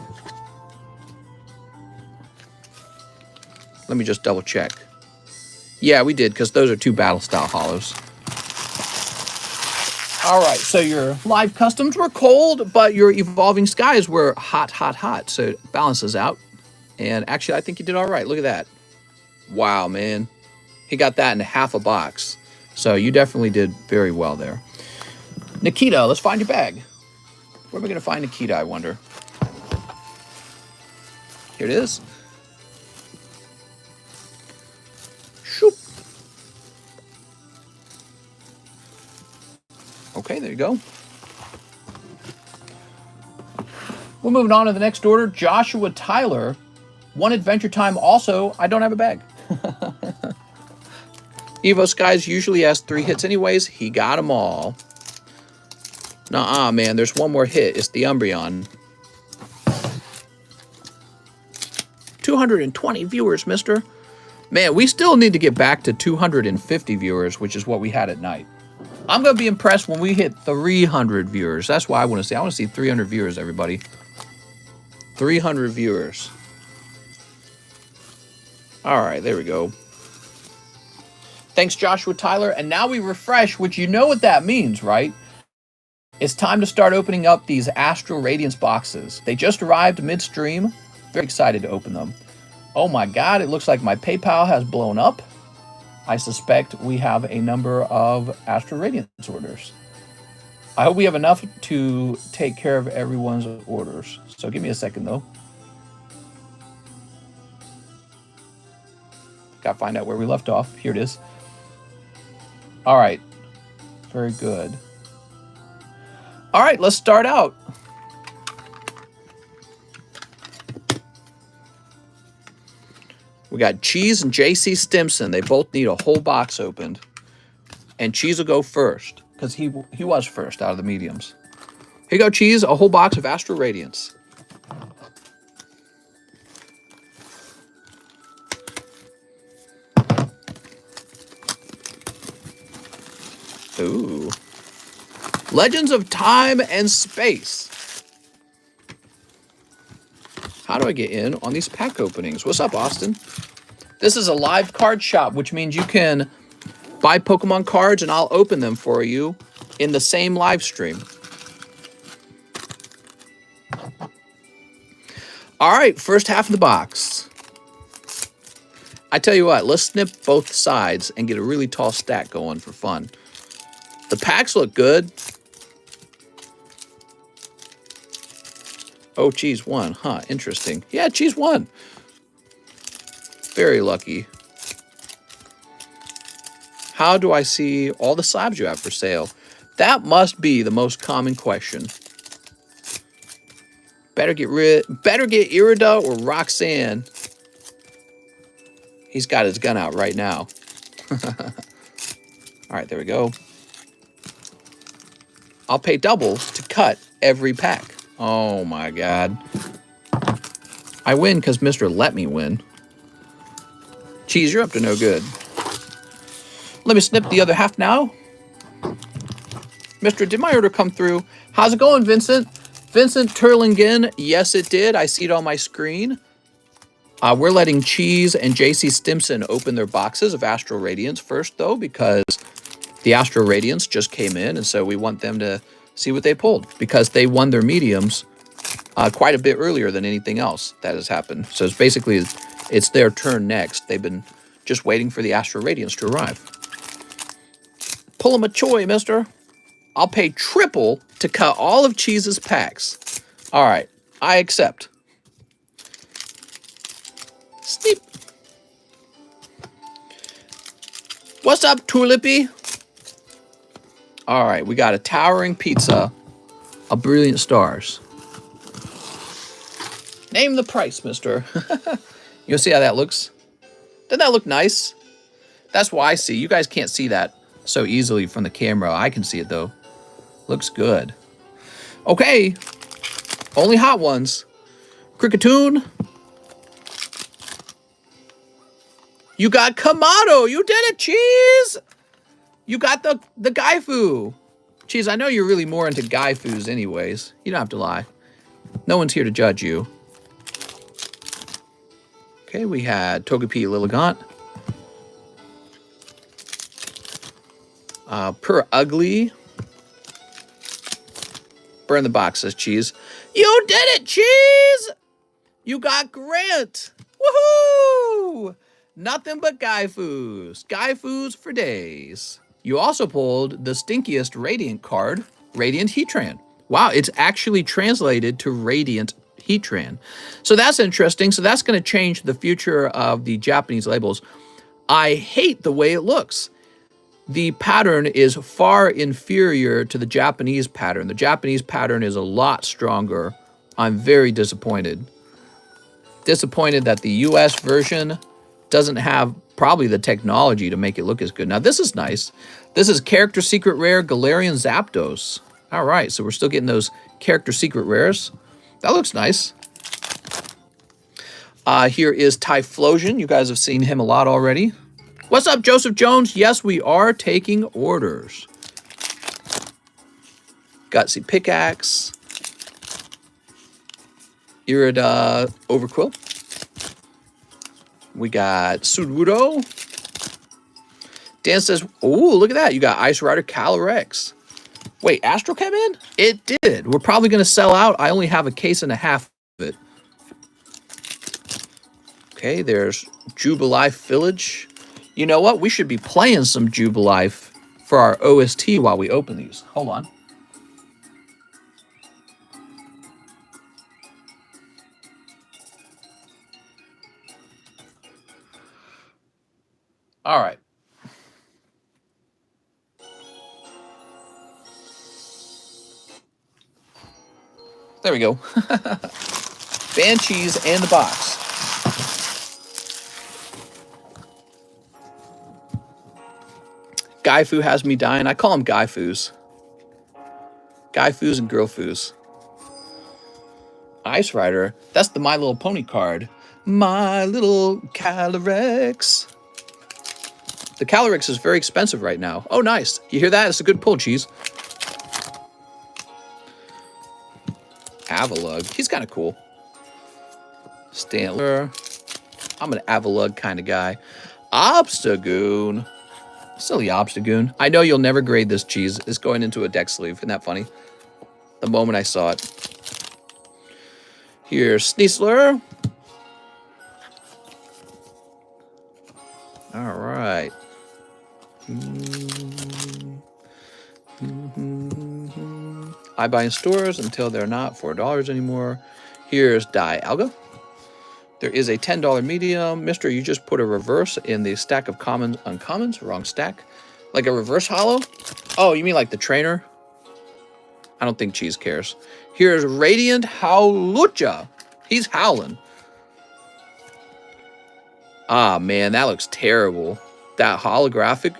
Let me just double check. Yeah, we did, because those are 2 battle style hollows. All right, so your live customs were cold, but your evolving skies were hot, hot, hot. So it balances out. And actually, I think you did all right. Look at that. Wow, man. He got that in half a box. So you definitely did very well there. Nikita, let's find your bag. Where are we going to find Nikita, I wonder? Here it is. Shoop. Okay, there you go. We're moving on to the next order. Joshua Tyler. 1 Adventure Time also. I don't have a bag. Evo Skies usually has 3 hits anyways. He got them all. Nuh-uh, man. There's one more hit. It's the Umbreon. 220 viewers, mister. Man, we still need to get back to 250 viewers, which is what we had at night. I'm going to be impressed when we hit 300 viewers. That's what I want to see. I want to see 300 viewers, everybody. 300 viewers. All right, there we go. Thanks, Joshua Tyler. And now we refresh, which you know what that means, right? It's time to start opening up these Astral Radiance boxes. They just arrived midstream. Very excited to open them. Oh my God, it looks like my PayPal has blown up. I suspect we have a number of Astral Radiance orders. I hope we have enough to take care of everyone's orders. So give me a second though. Gotta find out where we left off. Here it is. All right, very good. All right, let's start out. We got Cheese and JC Stimson. They both need a whole box opened. And Cheese will go first, because he was first out of the mediums. Here you go, Cheese, a whole box of Astral Radiance. Ooh. Legends of Time and Space. How do I get in on these pack openings? What's up, Austin? This is a live card shop, which means you can buy Pokemon cards and I'll open them for you in the same live stream. All right, first half of the box. I tell you what, let's snip both sides and get a really tall stack going for fun. The packs look good. Oh, Cheese won, huh? Interesting. Yeah, Cheese won. Very lucky. How do I see all the slabs you have for sale? That must be the most common question. Better get Irida or Roxanne. He's got his gun out right now. All right, there we go. I'll pay double to cut every pack. Oh my God. I win because Mr. Let Me win. Cheese, you're up to no good. Let me snip the other half now. Mr. Did my order come through? How's it going, Vincent? Vincent Turlingen. Yes, it did. I see it on my screen. We're letting Cheese and JC Stimson open their boxes of Astral Radiance first, though, because the Astral Radiance just came in, and so we want them to see what they pulled, because they won their mediums quite a bit earlier than anything else that has happened. So it's basically, it's their turn next. They've been just waiting for the Astral Radiance to arrive. Pull them a choy, mister. I'll pay triple to cut all of Cheese's packs. All right, I accept. Steep. What's up, Tulipy? All right, we got a towering pizza of brilliant stars. Name the price, mister. You'll see how that looks. Doesn't that look nice? That's what I see. You guys can't see that so easily from the camera. I can see it, though. Looks good. Okay. Only hot ones. Cricketoon. You got Kamado. You did it, Cheese. You got the Gaifu. Cheese, I know you're really more into Gaifus anyways. You don't have to lie. No one's here to judge you. Okay, we had Togepi Lilligant. Per Ugly. Burn the box, says Cheese. You did it, Cheese! You got Grant. Woohoo! Nothing but Gaifus. Gaifus for days. You also pulled the stinkiest Radiant card, Radiant Heatran. Wow, it's actually translated to Radiant Heatran. So that's interesting. So that's going to change the future of the Japanese labels. I hate the way it looks. The pattern is far inferior to the Japanese pattern. The Japanese pattern is a lot stronger. I'm very disappointed. Disappointed that the US version doesn't have probably the technology to make it look as good. Now, this is nice. This is Character Secret Rare Galarian Zapdos. All right, so we're still getting those Character Secret Rares. That looks nice. Here is Typhlosion. You guys have seen him a lot already. What's up, Joseph Jones? Yes, we are taking orders. Gutsy Pickaxe. Irida Overquill. We got Sudowoodo. Dan says, oh, look at that. You got Ice Rider Calyrex. Wait, Astral came in? It did. We're probably going to sell out. I only have a case and a half of it. Okay, there's Jubilife Village. You know what? We should be playing some Jubilife for our OST while we open these. Hold on. All right. There we go. Banshees and the box. Gaifu has me dying. I call them Gaifus. Gaifus and Girlfus. Ice Rider. That's the My Little Pony card. My Little Calyrex. The Calyrex is very expensive right now. Oh, nice. You hear that? It's a good pull, Cheese. Avalug. He's kind of cool. Stantler. I'm an Avalug kind of guy. Obstagoon. Silly Obstagoon. I know you'll never grade this, Cheese. It's going into a deck sleeve. Isn't that funny? The moment I saw it. Here's Sneasler. All right. I buy in stores until they're not $4 anymore. Here's Dialga. There is a $10 medium. Mister, you just put a reverse in the stack of commons, uncommons. Wrong stack. Like a reverse hollow? Oh, you mean like the trainer? I don't think Cheese cares. Here's Radiant Howlucha. He's howling. Ah, man, that looks terrible. That holographic,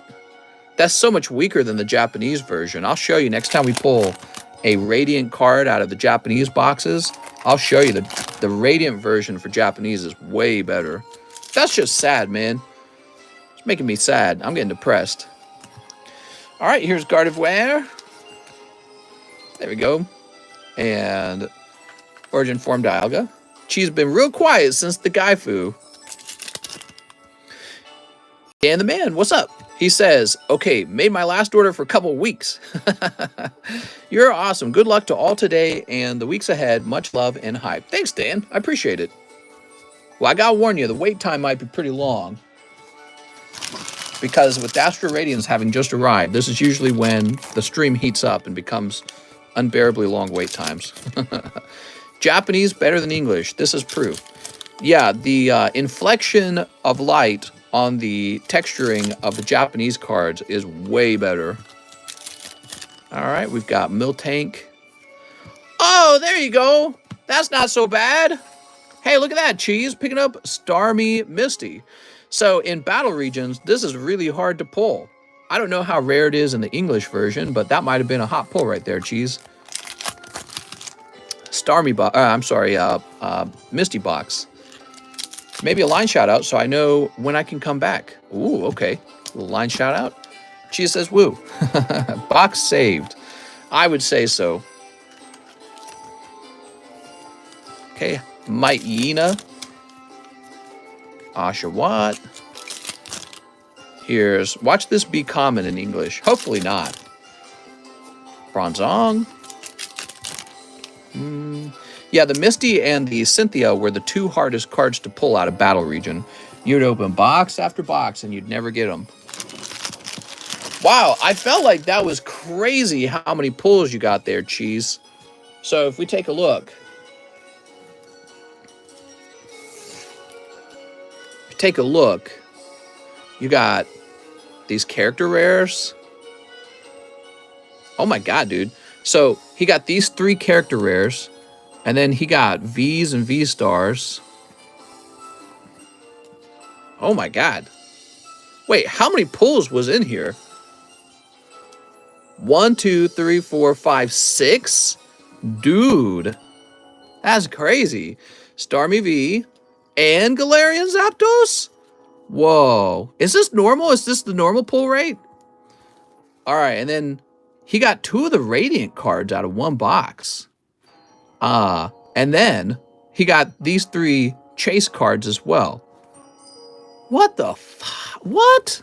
that's so much weaker than the Japanese version. I'll show you next time we pull a Radiant card out of the Japanese boxes. I'll show you the Radiant version for Japanese is way better. That's just sad, man. It's making me sad. I'm getting depressed. All right, here's Gardevoir. There we go. And Origin Form Dialga. She's been real quiet since the Gaifu. And the man, what's up? He says, okay, made my last order for a couple weeks. You're awesome. Good luck to all today and the weeks ahead. Much love and hype. Thanks, Dan. I appreciate it. Well, I gotta warn you, the wait time might be pretty long. Because with Astral Radiance having just arrived, this is usually when the stream heats up and becomes unbearably long wait times. Japanese better than English. This is proof. Yeah, the inflection of light on the texturing of the Japanese cards is way better. All right, we've got Miltank. Oh, there you go. That's not so bad. Hey, look at that, Cheese, picking up Starmie Misty. So in battle regions, this is really hard to pull. I don't know how rare it is in the English version, but that might have been a hot pull right there, Cheese. Misty Box. Maybe a line shout out so I know when I can come back. Ooh, okay. A little line shout out. Cheese says woo. Box saved. I would say so. Okay, Myena. Oshawott. Here's, watch this be common in English. Hopefully not. Bronzong. Yeah, the Misty and the Cynthia were the two hardest cards to pull out of Battle Region. You'd open box after box and you'd never get them. Wow, I felt like that was crazy how many pulls you got there, Cheese. So if we take a look. You got these character rares. Oh my god, dude. So he got these 3 character rares, and then he got V's and V stars. Oh my god. Wait, how many pulls was in here? 1, 2, 3, 4, 5, 6? Dude. That's crazy. Starmie V and Galarian Zapdos? Whoa. Is this normal? Is this the normal pull rate? All right, and then he got 2 of the Radiant cards out of 1 box. And then he got these 3 chase cards as well. What the what?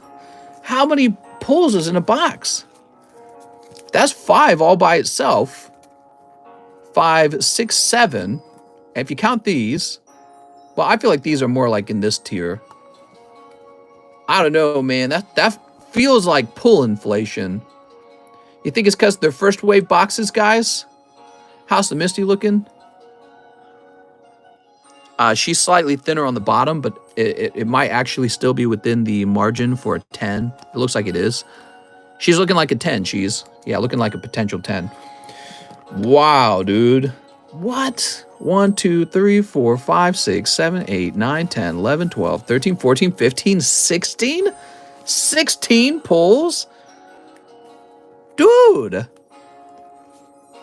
How many pulls is in a box? That's 5 all by itself. 5, 6, 7. And if you count these, well, I feel like these are more like in this tier. I don't know, man. That feels like pull inflation. You think it's because they're first wave boxes, guys? How's the Misty looking? She's slightly thinner on the bottom, but it might actually still be within the margin for a 10. It looks like it is. She's looking like a 10, yeah, looking like a potential 10. Wow, dude. What? 1, 2, 3, 4, 5, 6, 7, 8, 9, 10, 11, 12, 13, 14, 15, 16? 16 pulls? Dude.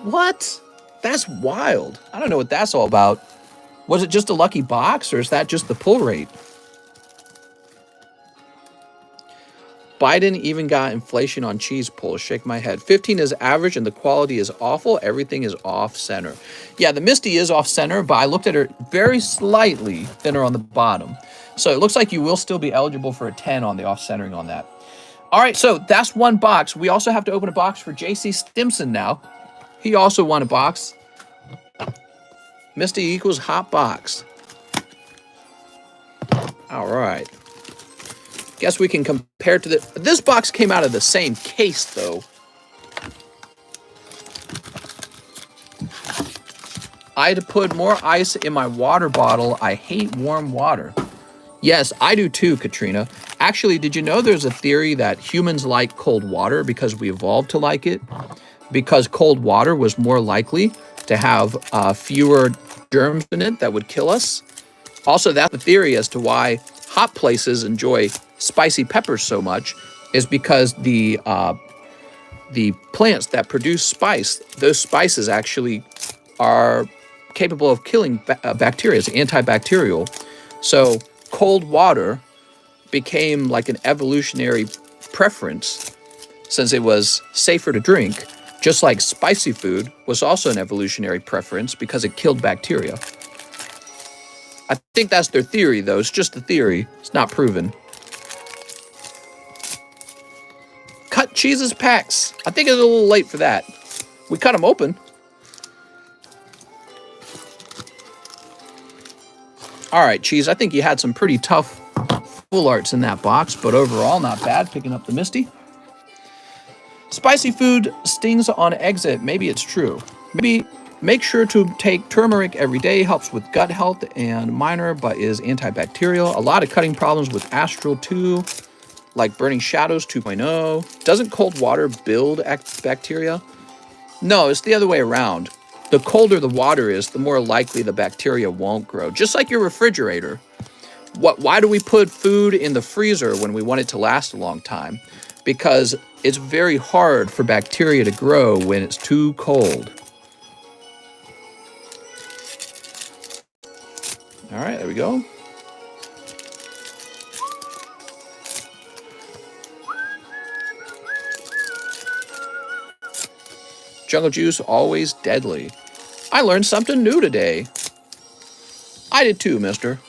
What? That's wild. I don't know what that's all about. Was it just a lucky box, or is that just the pull rate? Biden even got inflation on cheese pulls. Shake my head. 15 is average and the quality is awful. Everything is off center. Yeah, the Misty is off center, but I looked at her very slightly thinner on the bottom. So it looks like you will still be eligible for a 10 on the off centering on that. All right, so that's 1 box. We also have to open a box for JC Stimson now. He also won a box. Misty equals hot box. All right. Guess we can compare to this box came out of the same case, though. I had to put more ice in my water bottle. I hate warm water. Yes, I do too, Katrina. Actually, did you know there's a theory that humans like cold water because we evolved to like it? Because cold water was more likely to have fewer germs in it that would kill us. Also, that's the theory as to why hot places enjoy spicy peppers so much, is because the plants that produce spice, those spices actually are capable of killing bacteria. It's antibacterial. So cold water became like an evolutionary preference since it was safer to drink, just like spicy food was also an evolutionary preference because it killed bacteria. I think that's their theory, though. It's just a theory. It's not proven. Cut cheeses packs. I think it's a little late for that. We cut them open. All right, Cheese, I think you had some pretty tough full arts in that box, but overall, not bad picking up the Misty. Spicy food stings on exit. Maybe it's true. Maybe make sure to take turmeric every day. Helps with gut health and minor, but is antibacterial. A lot of cutting problems with Astral too. like Burning Shadows 2.0. Doesn't cold water build bacteria? No, it's the other way around. The colder the water is, the more likely the bacteria won't grow. Just like your refrigerator. Why do we put food in the freezer when we want it to last a long time? Because it's very hard for bacteria to grow when it's too cold. All right, there we go. Jungle juice, always deadly. I learned something new today. I did too, mister.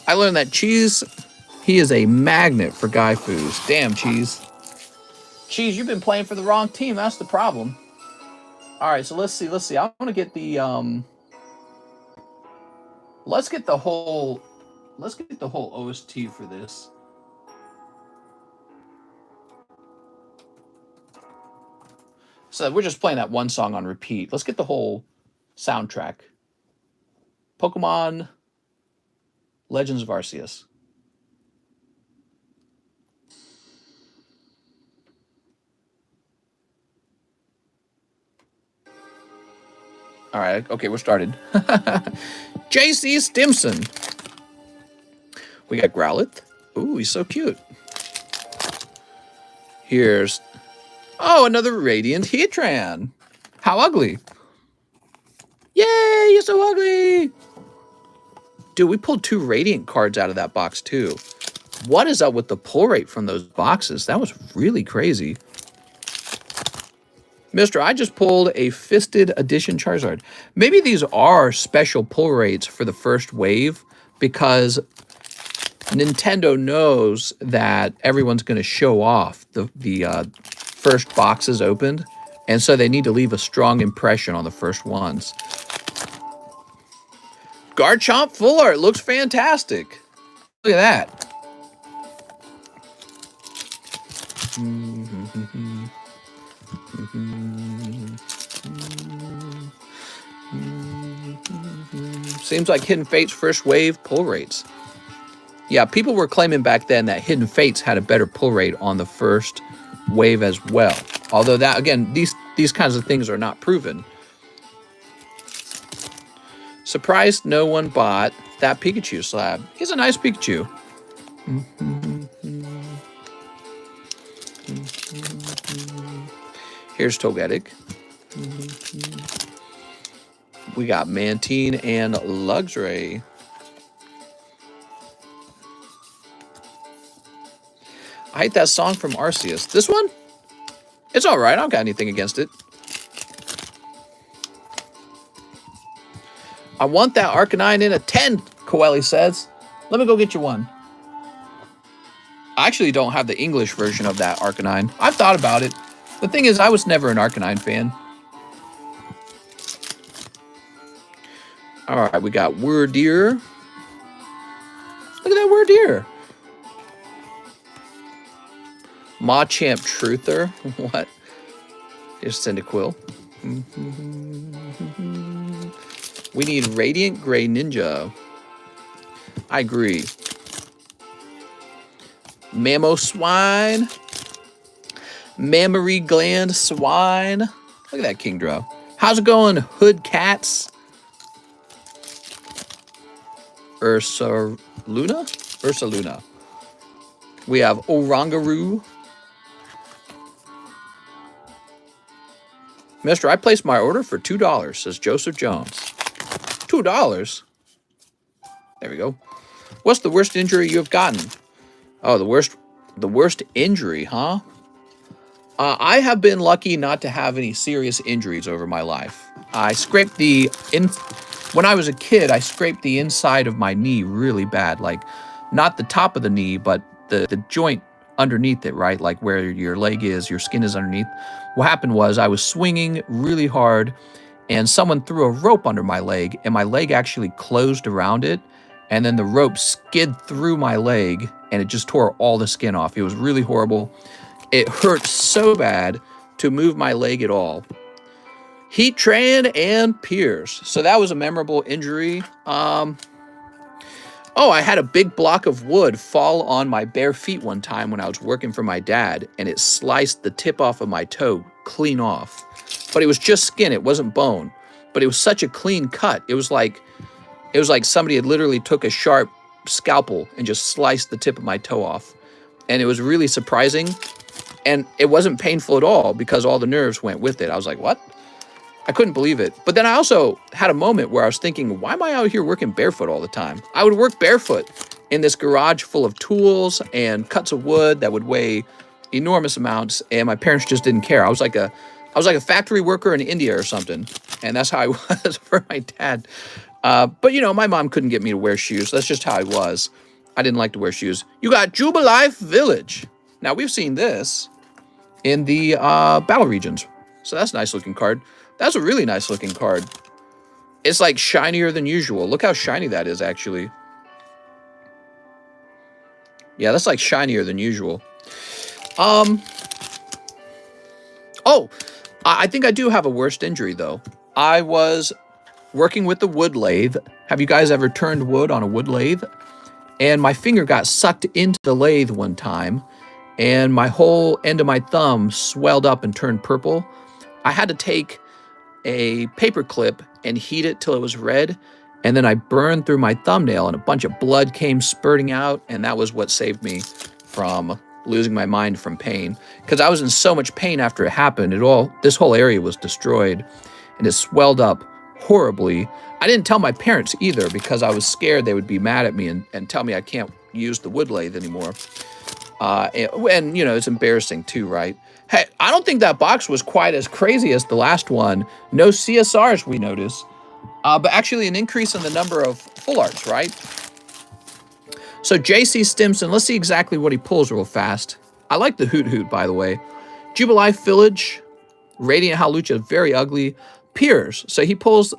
I learned that Cheese, he is a magnet for Guy Foos. Damn, Cheese. Cheese, you've been playing for the wrong team. That's the problem. All right, so let's see. I want to get the let's get the whole OST for this. So we're just playing that one song on repeat. Let's get the whole soundtrack. Pokemon Legends of Arceus. All right, okay, we're started. JC Stimson. We got Growlithe. Ooh, he's so cute. Here's... Oh, another Radiant Heatran. How ugly. Yay, you're so ugly. Dude, we pulled 2 Radiant cards out of that box, too. What is up with the pull rate from those boxes? That was really crazy. Mister, I just pulled a Fisted Edition Charizard. Maybe these are special pull rates for the first wave because Nintendo knows that everyone's going to show off the first boxes opened, and so they need to leave a strong impression on the first ones. Garchomp Full Art looks fantastic. Look at that. Seems like Hidden Fate's first wave pull rates. Yeah, people were claiming back then that Hidden Fates had a better pull rate on the first wave as well. Although that, again, these kinds of things are not proven. Surprised no one bought that Pikachu slab. He's a nice Pikachu. Here's Togetic. We got Mantine and Luxray. I hate that song from Arceus. This one? It's alright. I don't got anything against it. I want that Arcanine in a 10, Coeli says. Let me go get you one. I actually don't have the English version of that Arcanine. I've thought about it. The thing is, I was never an Arcanine fan. Alright, we got Wordeer. Look at that Wordeer. Machamp Truther. What? Here's Cyndaquil. We need Radiant Gray Ninja. I agree. Mamoswine. Mammary Gland Swine. Look at that Kingdra. How's it going, Hood Cats? Ursaluna. We have Orangaroo. Mister, I placed my order for $2, says Joseph Jones. $2? There we go. What's the worst injury you have gotten? Oh, the worst injury, huh? I have been lucky not to have any serious injuries over my life. I scraped when I was a kid, I scraped the inside of my knee really bad. Like, not the top of the knee, but the joint underneath it, right? Like where your leg is, your skin is underneath. What happened was I was swinging really hard and someone threw a rope under my leg and my leg actually closed around it. And then the rope skid through my leg and it just tore all the skin off. It was really horrible. It hurt so bad to move my leg at all. Heatran and Pierce. So that was a memorable injury. Oh, I had a big block of wood fall on my bare feet one time when I was working for my dad, and it sliced the tip off of my toe clean off. But it was just skin, it wasn't bone. But it was such a clean cut. It was like somebody had literally took a sharp scalpel and just sliced the tip of my toe off. And it was really surprising. And it wasn't painful at all because all the nerves went with it. I was like, what? I couldn't believe it. But then I also had a moment where I was thinking, why am I out here working barefoot all the time? I would work barefoot in this garage full of tools and cuts of wood that would weigh enormous amounts, and my parents just didn't care. I was like a factory worker in India or something, and that's how I was for my dad. But you know, my mom couldn't get me to wear shoes. That's just how I was. I didn't like to wear shoes. You got Jubilife Village. Now we've seen this in the battle regions, so that's a nice looking card. That's a really nice looking card. It's like shinier than usual. Look how shiny that is, actually. Yeah, that's like shinier than usual. Oh, I think I do have a worst injury, though. I was working with the wood lathe. Have you guys ever turned wood on a wood lathe? And my finger got sucked into the lathe one time, and my whole end of my thumb swelled up and turned purple. I had to take a paper clip and heat it till it was red, and then I burned through my thumbnail and a bunch of blood came spurting out, and that was what saved me from losing my mind from pain, because I was in so much pain after it happened. This whole area was destroyed and it swelled up horribly. I didn't tell my parents either because I was scared they would be mad at me and tell me I can't use the wood lathe anymore. And you know, it's embarrassing too, right? Hey, I don't think that box was quite as crazy as the last one. No CSRs, we notice, but actually an increase in the number of full arts, right? So JC Stimson, let's see exactly what he pulls real fast. I like the Hoot Hoot, by the way. Jubilife Village, Radiant Halucha, very ugly. Piers, so he pulls,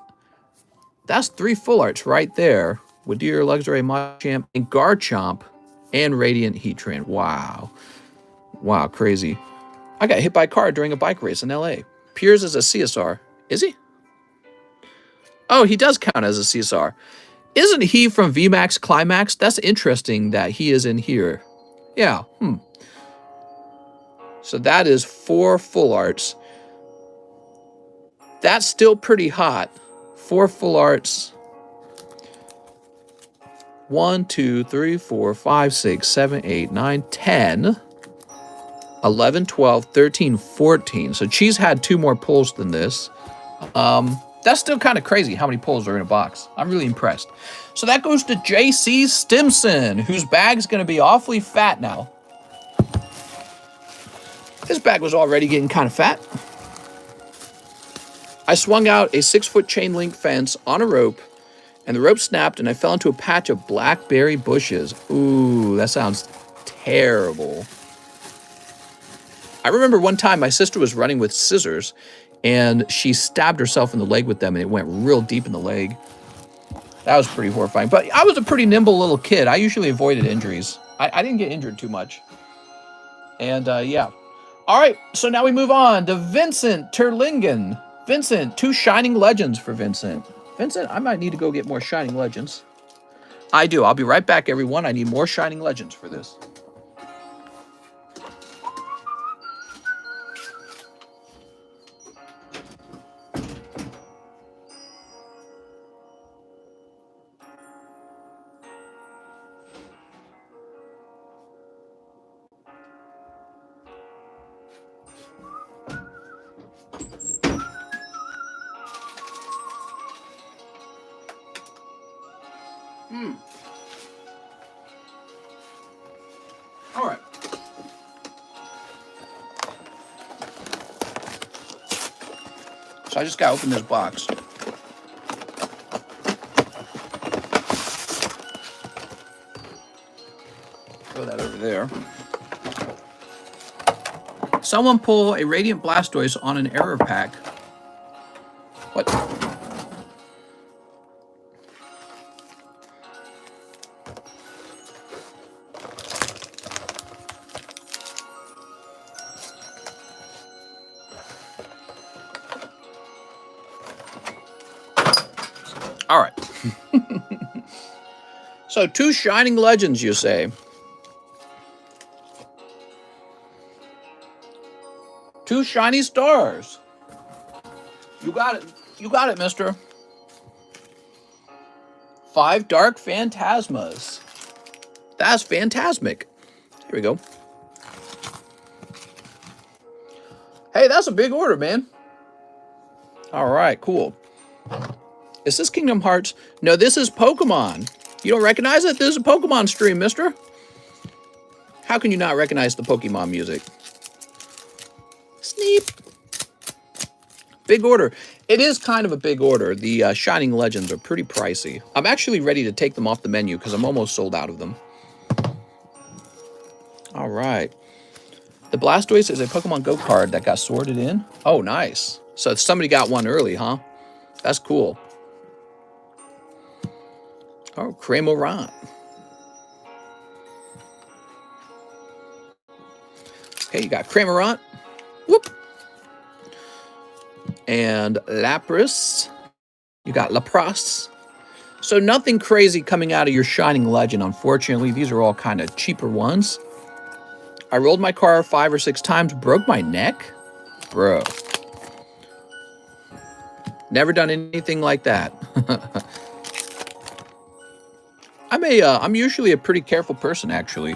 that's 3 full arts right there. Wadir, Luxury, Machamp, and Garchomp, and Radiant Heatran. Wow. Wow, crazy. I got hit by a car during a bike race in LA. Piers is a CSR. Is he? Oh, he does count as a CSR. Isn't he from VMAX Climax? That's interesting that he is in here. Yeah, So that is 4 full arts. That's still pretty hot. 4 full arts. 1, 2, 3, 4, 5, 6, 7, 8, 9, 10, 11, 12, 13, 14. So Cheese had 2 more pulls than this. That's still kind of crazy how many pulls are in a box. I'm really impressed. So that goes to JC Stimson, whose bag's going to be awfully fat now. This bag was already getting kind of fat. I swung out a 6-foot chain link fence on a rope, and the rope snapped, and I fell into a patch of blackberry bushes. Ooh, that sounds terrible. I remember one time my sister was running with scissors, and she stabbed herself in the leg with them, and it went real deep in the leg. That was pretty horrifying. But I was a pretty nimble little kid. I usually avoided injuries. I didn't get injured too much. And yeah. All right, so now we move on to Vincent Terlingen. Vincent, 2 Shining Legends for Vincent. Vincent, I might need to go get more Shining Legends. I do. I'll be right back, everyone. I need more Shining Legends for this. All right. So I just gotta open this box. Throw that over there. Someone pull a Radiant Blastoise on an error pack. What? All right. So 2 Shining Legends, you say? 2 shiny stars. You got it. You got it, mister. 5 Dark Phantasmas. That's phantasmic. Here we go. Hey, that's a big order, man. All right, cool. Is this Kingdom Hearts? No, this is Pokemon. You don't recognize it? This is a Pokemon stream, mister. How can you not recognize the Pokemon music? Sneep. Big order. It is kind of a big order. The Shining Legends are pretty pricey. I'm actually ready to take them off the menu because I'm almost sold out of them. All right. The Blastoise is a Pokemon Go card that got sorted in. Oh, nice. So somebody got one early, huh? That's cool. Oh, Cramorant. Okay, you got Cramorant. Whoop. And Lapras. You got Lapras. So nothing crazy coming out of your Shining Legend, unfortunately. These are all kind of cheaper ones. I rolled my car 5 or 6 times, broke my neck? Bro. Never done anything like that. I'm usually a pretty careful person, actually.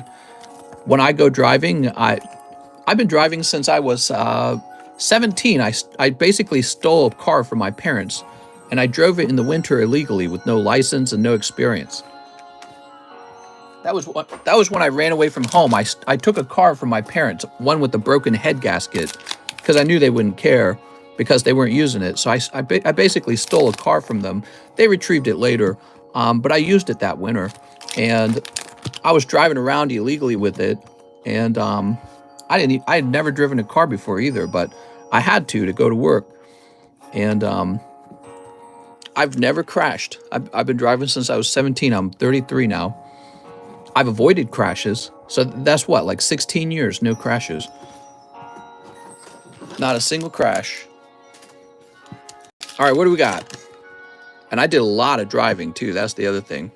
When I go driving, I've been driving since I was 17. I basically stole a car from my parents, and I drove it in the winter illegally with no license and no experience. That was when I ran away from home. I took a car from my parents, one with a broken head gasket, because I knew they wouldn't care because they weren't using it. So I basically stole a car from them. They retrieved it later, but I used it that winter, and I was driving around illegally with it, and I had never driven a car before either, but I had to go to work, and I've never crashed. I've been driving since I was 17. I'm 33 now. I've avoided crashes, so that's what, like 16 years, no crashes. Not a single crash. All right, what do we got? And I did a lot of driving too, that's the other thing.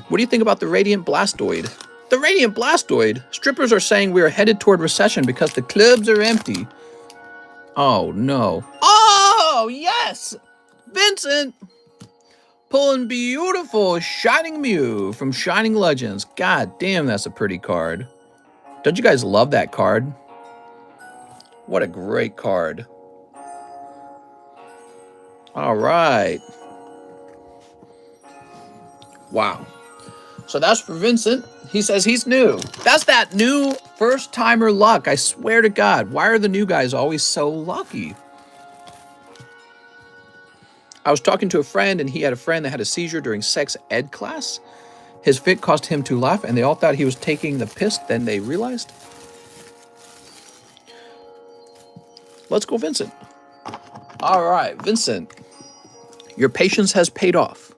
What do you think about the Radiant Blastoid? The Radiant Blastoid? Strippers are saying we are headed toward recession because the clubs are empty. Oh, no. Oh, yes! Vincent! Pulling beautiful Shining Mew from Shining Legends. God damn, that's a pretty card. Don't you guys love that card? What a great card. All right. Wow. So that's for Vincent. He says he's new. That's that new first-timer luck. I swear to God. Why are the new guys always so lucky? I was talking to a friend, and he had a friend that had a seizure during sex ed class. His fit caused him to laugh, and they all thought he was taking the piss. Then they realized. Let's go, Vincent. All right, Vincent. Your patience has paid off.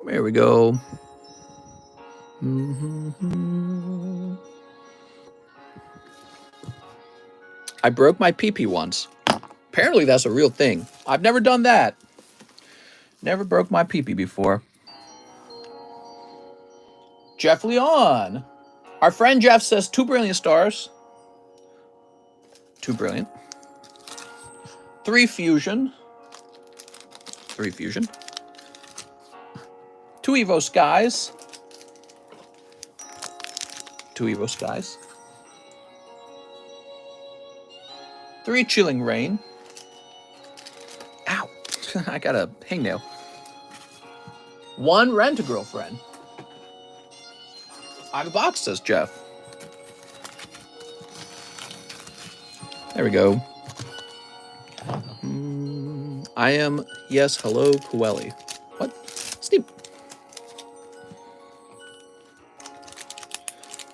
There we go. I broke my pee-pee once. Apparently that's a real thing. I've never done that. Never broke my pee-pee before. Jeff Leon. Our friend Jeff says 2 brilliant stars. 2 brilliant. 3 fusion. 3 fusion. 2 Evo Skies. 2 Evo Skies. 3 Chilling Rain. Ow. I got a hangnail. 1 Rent-A-Girlfriend. I have a box, says Jeff. There we go. I am, yes, hello, Coeli. What? Sneep.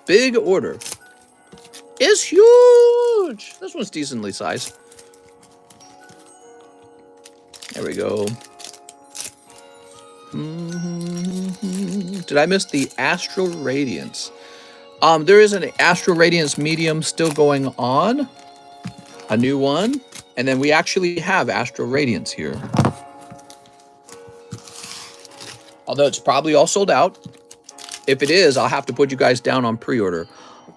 Big order. Is huge. This one's decently sized. There we go. Did I miss the Astral Radiance? There is an Astral Radiance medium still going on, a new one, and then we actually have Astral Radiance here. Although it's probably all sold out. If it is, I'll have to put you guys down on pre-order.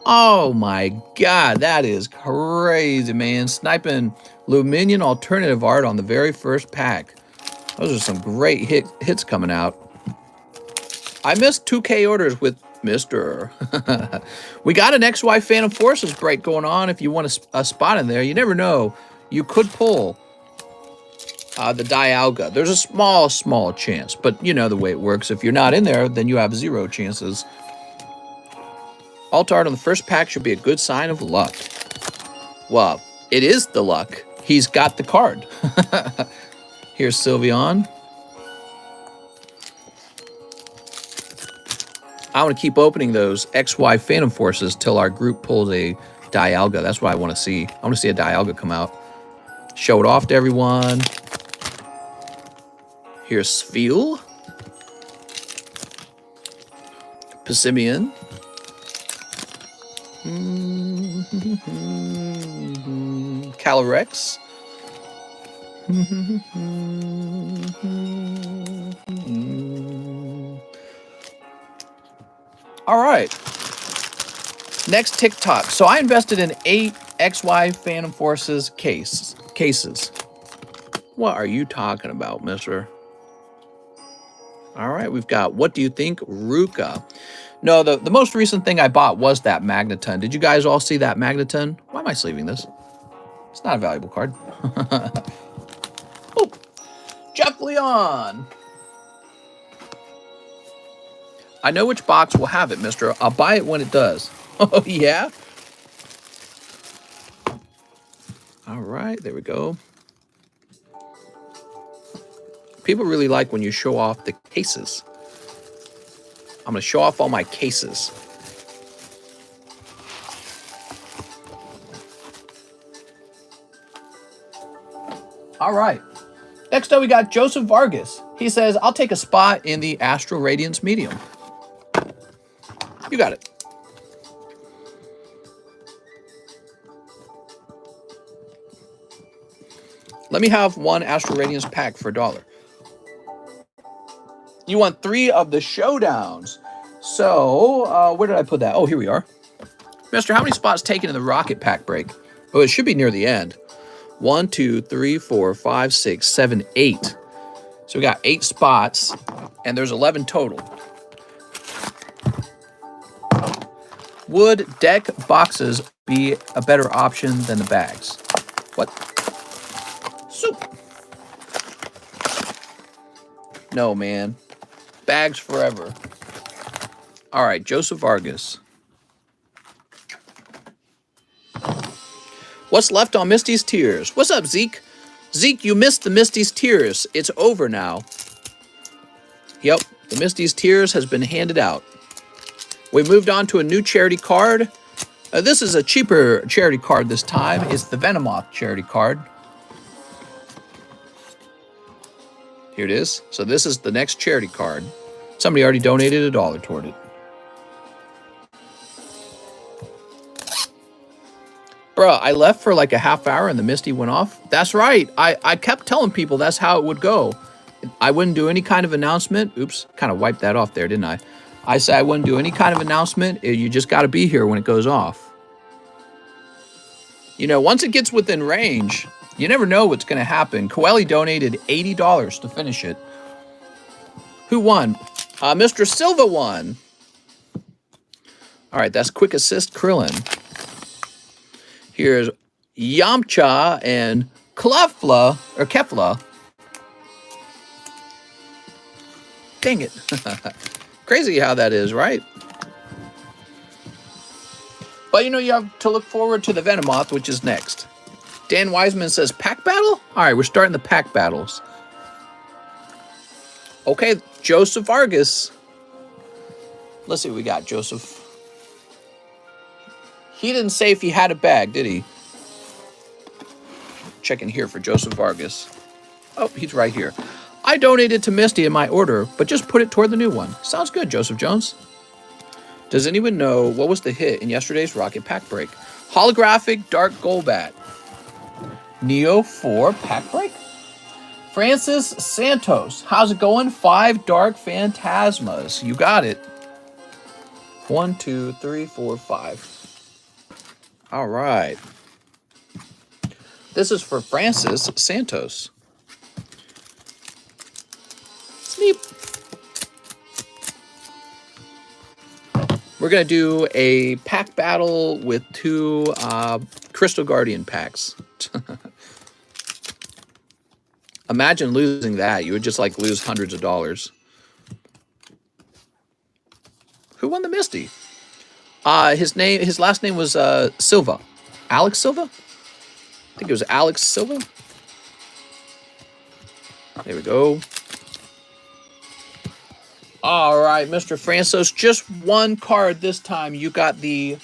Oh my God, that is crazy, man. Sniping Luminion alternative art on the very first pack. Those are some great hits coming out. I missed 2K orders with Mr. We got an XY Phantom Forces break going on. If you want a spot in there, you never know. You could pull the Dialga. There's a small chance, but you know the way it works. If you're not in there, then you have 0 chances. Alt art on the first pack should be a good sign of luck. Well, it is the luck. He's got the card. Here's Sylveon. I want to keep opening those XY Phantom Forces till our group pulls a Dialga. That's what I want to see. I want to see a Dialga come out. Show it off to everyone. Here's Spheal. Pissimian. Calyrex. All right. Next TikTok. So I invested in 8 XY Phantom Forces cases. What are you talking about, mister? All right, we've got What Do You Think? Ruka. No, the most recent thing I bought was that Magneton. Did you guys all see that Magneton? Why am I sleeving this? It's not a valuable card. Oh, Jeff Leon. I know which box will have it, mister. I'll buy it when it does. Oh, yeah? All right, there we go. People really like when you show off the cases. I'm going to show off all my cases. All right. Next up, we got Joseph Vargas. He says, I'll take a spot in the Astral Radiance medium. You got it. Let me have one Astral Radiance pack for $1. You want 3 of the showdowns. So, where did I put that? Oh, here we are. Mister, how many spots taken in the Rocket Pack break? Oh, it should be near the end. 1, 2, 3, 4, 5, 6, 7, 8. So we got 8 spots, and there's 11 total. Would deck boxes be a better option than the bags? What? Soup. No, man. Bags forever. All right, Joseph Vargas. What's left on Misty's Tears? What's up, Zeke? Zeke, you missed the Misty's Tears. It's over now. Yep, the Misty's Tears has been handed out. We moved on to a new charity card. This is a cheaper charity card this time. It's the Venomoth charity card. Here it is. So this is the next charity card. Somebody already donated $1 toward it. Bruh, I left for like a half hour and the Misty went off. That's right. I kept telling people that's how it would go. I wouldn't do any kind of announcement. Oops, kind of wiped that off there, didn't I? I said I wouldn't do any kind of announcement. You just got to be here when it goes off. You know, once it gets within range, you never know what's going to happen. Coeli donated $80 to finish it. Who won? Mr. Silva won. All right, that's Quick Assist Krillin. Here's Yamcha and Kefla. Dang it. Crazy how that is, right? But you know, you have to look forward to the Venomoth, which is next. Dan Wiseman says, pack battle? All right, we're starting the pack battles. Okay, Joseph Vargas. Let's see what we got, Joseph. He didn't say if he had a bag, did he? Checking here for Joseph Vargas. Oh, he's right here. I donated to Misty in my order, but just put it toward the new one. Sounds good, Joseph Jones. Does anyone know what was the hit in yesterday's Rocket Pack Break? Holographic Dark Golbat. Neo 4 Pack Break? Francis Santos. How's it going? 5 Dark Phantasmas. You got it. 1, 2, 3, 4, 5. All right. This is for Francis Santos. Sneap. We're going to do a pack battle with 2 Crystal Guardian packs. Imagine losing that. You would just like lose hundreds of dollars. Who won the Misty? His last name was Silva. Alex Silva? I think it was Alex Silva. There we go. All right, Mr. Francis, just 1 card this time. You got the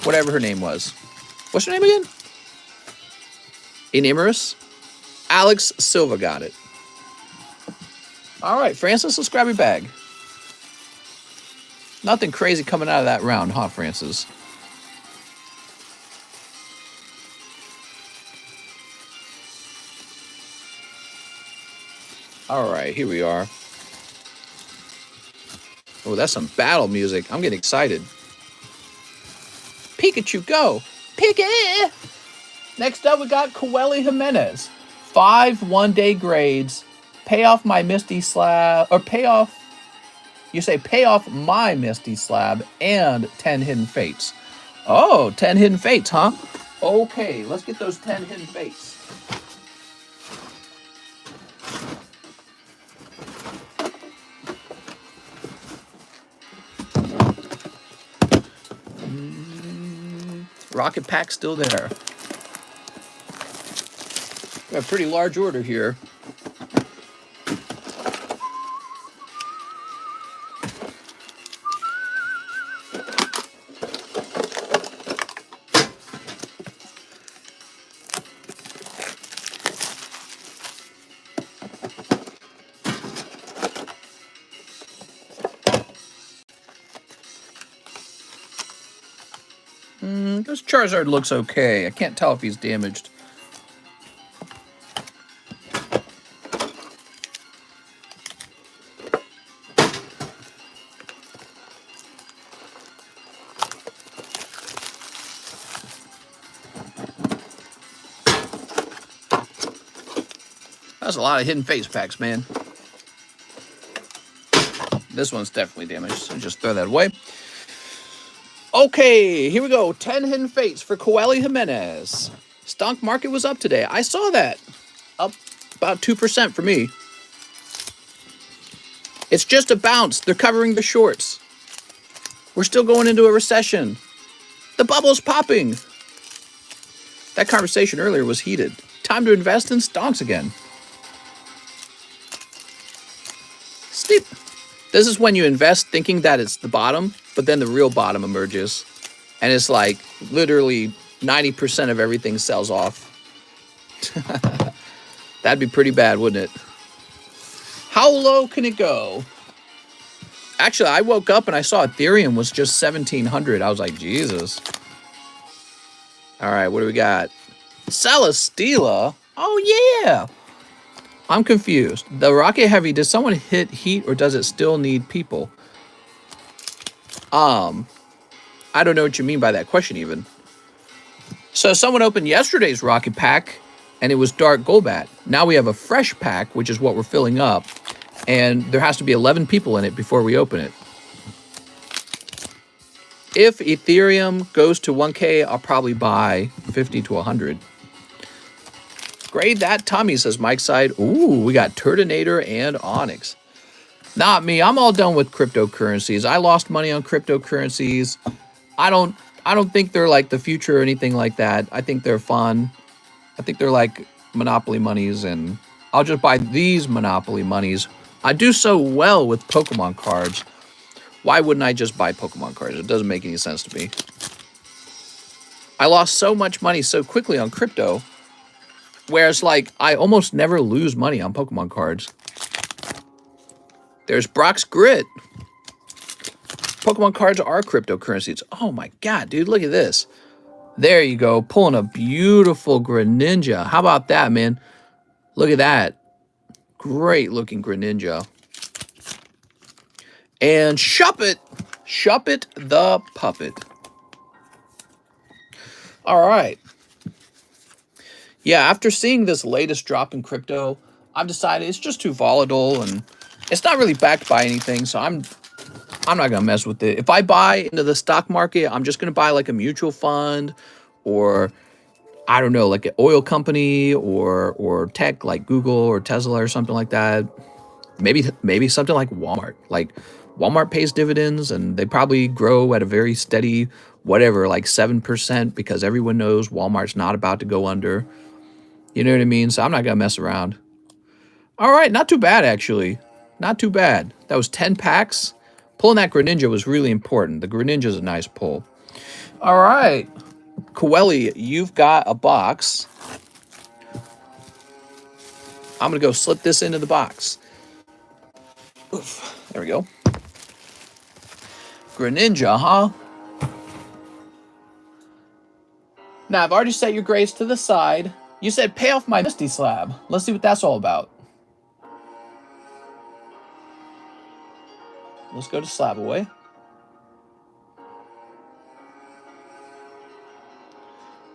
whatever her name was. What's her name again? Inimorous? Alex Silva got it. All right, Francis, let's grab your bag. Nothing crazy coming out of that round, huh, Francis? All right, here we are. Oh, that's some battle music. I'm getting excited. Pikachu, go! Pika! Next up, we got Coeli Jimenez. 5 one-day grades. Pay off my Misty Slab, or pay off my Misty Slab and 10 Hidden Fates. Oh, 10 Hidden Fates, huh? Okay, let's get those 10 Hidden Fates. Rocket Pack still there. We have a pretty large order here. This Charizard looks okay. I can't tell if he's damaged. That's a lot of Hidden Face packs, man. This one's definitely damaged, so just throw that away. Okay, here we go. 10 Hidden Fates for Coeli Jimenez. Stock market was up today. I saw that. Up about 2% for me. It's just a bounce. They're covering the shorts. We're still going into a recession. The bubble's popping. That conversation earlier was heated. Time to invest in stocks again. Steep. This is when you invest thinking that it's the bottom, but then the real bottom emerges. And it's like literally 90% of everything sells off. That'd be pretty bad, wouldn't it? How low can it go? Actually, I woke up and I saw Ethereum was just 1,700. I was like, Jesus. All right, what do we got? Celesteela? Oh, yeah. I'm confused. The Rocket Heavy, does someone hit heat or does it still need people? I don't know what you mean by that question even. So someone opened yesterday's Rocket Pack and it was Dark Golbat. Now we have a fresh pack, which is what we're filling up. And there has to be 11 people in it before we open it. If Ethereum goes to 1K, I'll probably buy 50 to 100. Grade that, Tommy, says Mike's side. Ooh, we got Turtonator and Onyx. Not me. I'm all done with cryptocurrencies. I lost money on cryptocurrencies. I don't think they're like the future or anything like that. I think they're fun. I think they're like Monopoly monies, and I'll just buy these Monopoly monies. I do so well with Pokemon cards. Why wouldn't I just buy Pokemon cards? It doesn't make any sense to me. I lost so much money so quickly on crypto. Whereas, like, I almost never lose money on Pokemon cards. There's Brock's Grit. Pokemon cards are cryptocurrencies. Oh my god, dude, look at this. There you go, pulling a beautiful Greninja. How about that, man? Look at that. Great looking Greninja. And Shuppet the Puppet. All right. Yeah, after seeing this latest drop in crypto, I've decided it's just too volatile and it's not really backed by anything, so I'm not gonna mess with it. If I buy into the stock market, I'm just gonna buy like a mutual fund or I don't know, like an oil company or tech like Google or Tesla or something like that. Maybe something like Walmart. Like Walmart pays dividends and they probably grow at a very steady whatever, like 7% because everyone knows Walmart's not about to go under. You know what I mean? So I'm not gonna mess around. All right, not too bad actually. Not too bad. That was 10 packs. Pulling that Greninja was really important. The Greninja's a nice pull. All right. Coeli, you've got a box. I'm going to go slip this into the box. Oof, there we go. Greninja, huh? Now, I've already set your grades to the side. You said pay off my Misty slab. Let's see what that's all about. Let's go to slab away.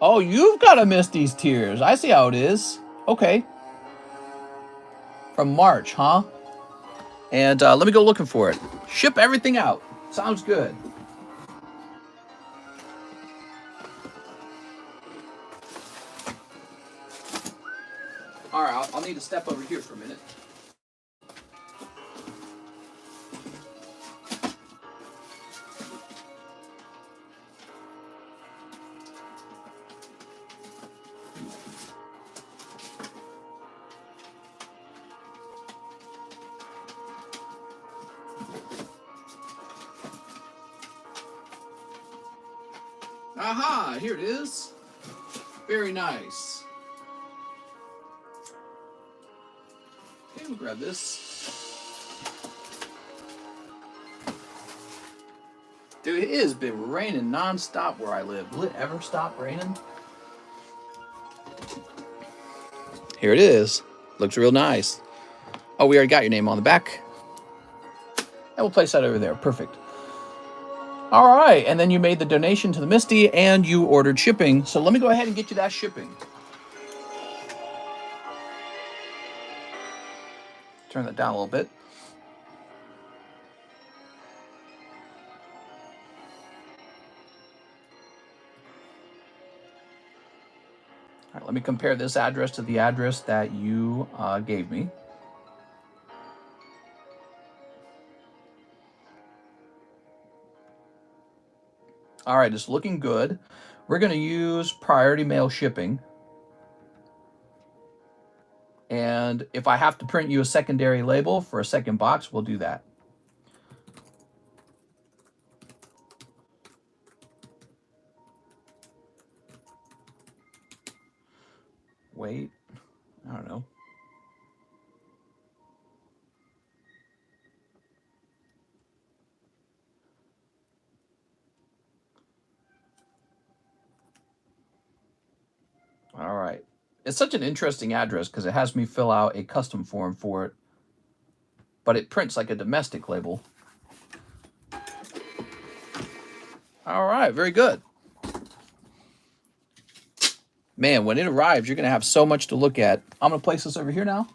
Oh, you've got to miss these tears. I see how it is. Okay. From March, huh? And let me go looking for it. Ship everything out. Sounds good. All right, I'll need to step over here for a minute. Aha, here it is. Very nice. Okay, we'll grab this. Dude, it has been raining non-stop where I live. Will it ever stop raining? Here it is. Looks real nice. Oh, we already got your name on the back. And we'll place that over there. Perfect. All right, and then you made the donation to the Misty and you ordered shipping. So let me go ahead and get you that shipping. Turn that down a little bit. All right, let me compare this address to the address that you gave me. All right, it's looking good. We're going to use priority mail shipping. And if I have to print you a secondary label for a second box, we'll do that. Wait, I don't know. All right. It's such an interesting address because it has me fill out a custom form for it, but it prints like a domestic label. All right, very good. Man, when it arrives, you're going to have so much to look at. I'm going to place this over here now.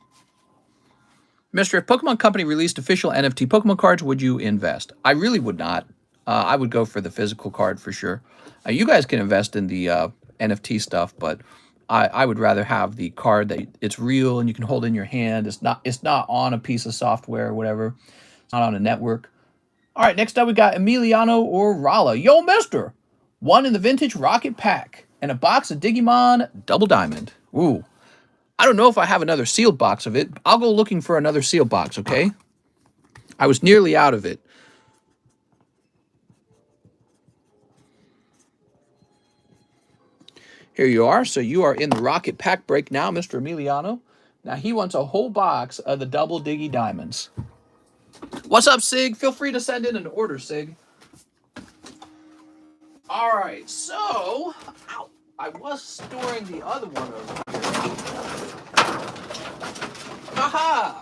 Mister, if Pokemon Company released official NFT Pokemon cards, would you invest? I really would not. I would go for the physical card for sure. You guys can invest in the NFT stuff, but I would rather have the card that it's real and you can hold in your hand. It's not on a piece of software or whatever. It's not on a network. All right, next up we got Emiliano or Rala. Yo, mister! One in the vintage Rocket Pack and a box of Digimon Double Diamond. Ooh. I don't know if I have another sealed box of it. I'll go looking for another sealed box, okay? I was nearly out of it. Here you are. So you are in the Rocket Pack break now, Mr. Emiliano. Now he wants a whole box of the double Diggy Diamonds. What's up, Sig? Feel free to send in an order, Sig. All right, so ow, I was storing the other one over here. Haha!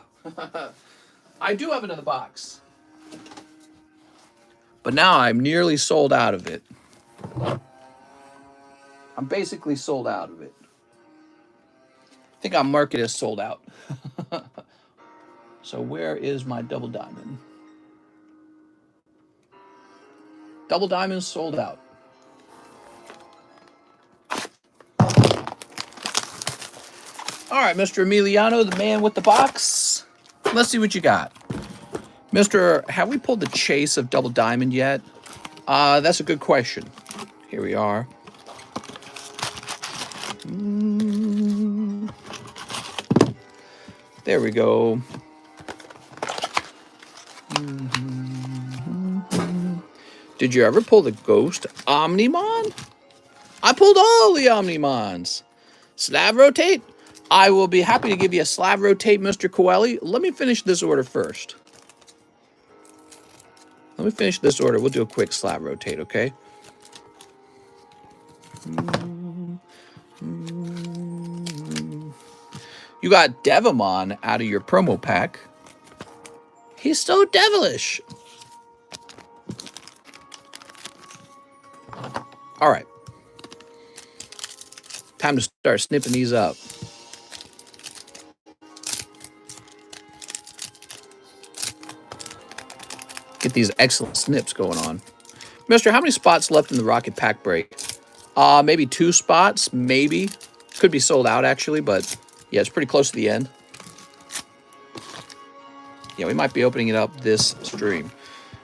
I do have another box. But now I'm nearly sold out of it. I'm basically sold out of it. I think I'll mark it as sold out. So where is my double diamond? Double diamond sold out. All right, Mr. Emiliano, the man with the box. Let's see what you got. Mr. Have we pulled the chase of double diamond yet? That's a good question. Here we are. There we go. Did you ever pull the Ghost Omnimon? I pulled all the Omnimons. Slab rotate? I will be happy to give you a slab rotate, Mr. Coeli. Let me finish this order first. Let me finish this order. We'll do a quick slab rotate, okay? You got Devamon out of your promo pack. He's so devilish. All right. Time to start snipping these up. Get these excellent snips going on. Mister, how many spots left in the Rocket Pack break? Maybe 2 spots, maybe. Could be sold out, actually, but yeah, it's pretty close to the end. Yeah, we might be opening it up this stream.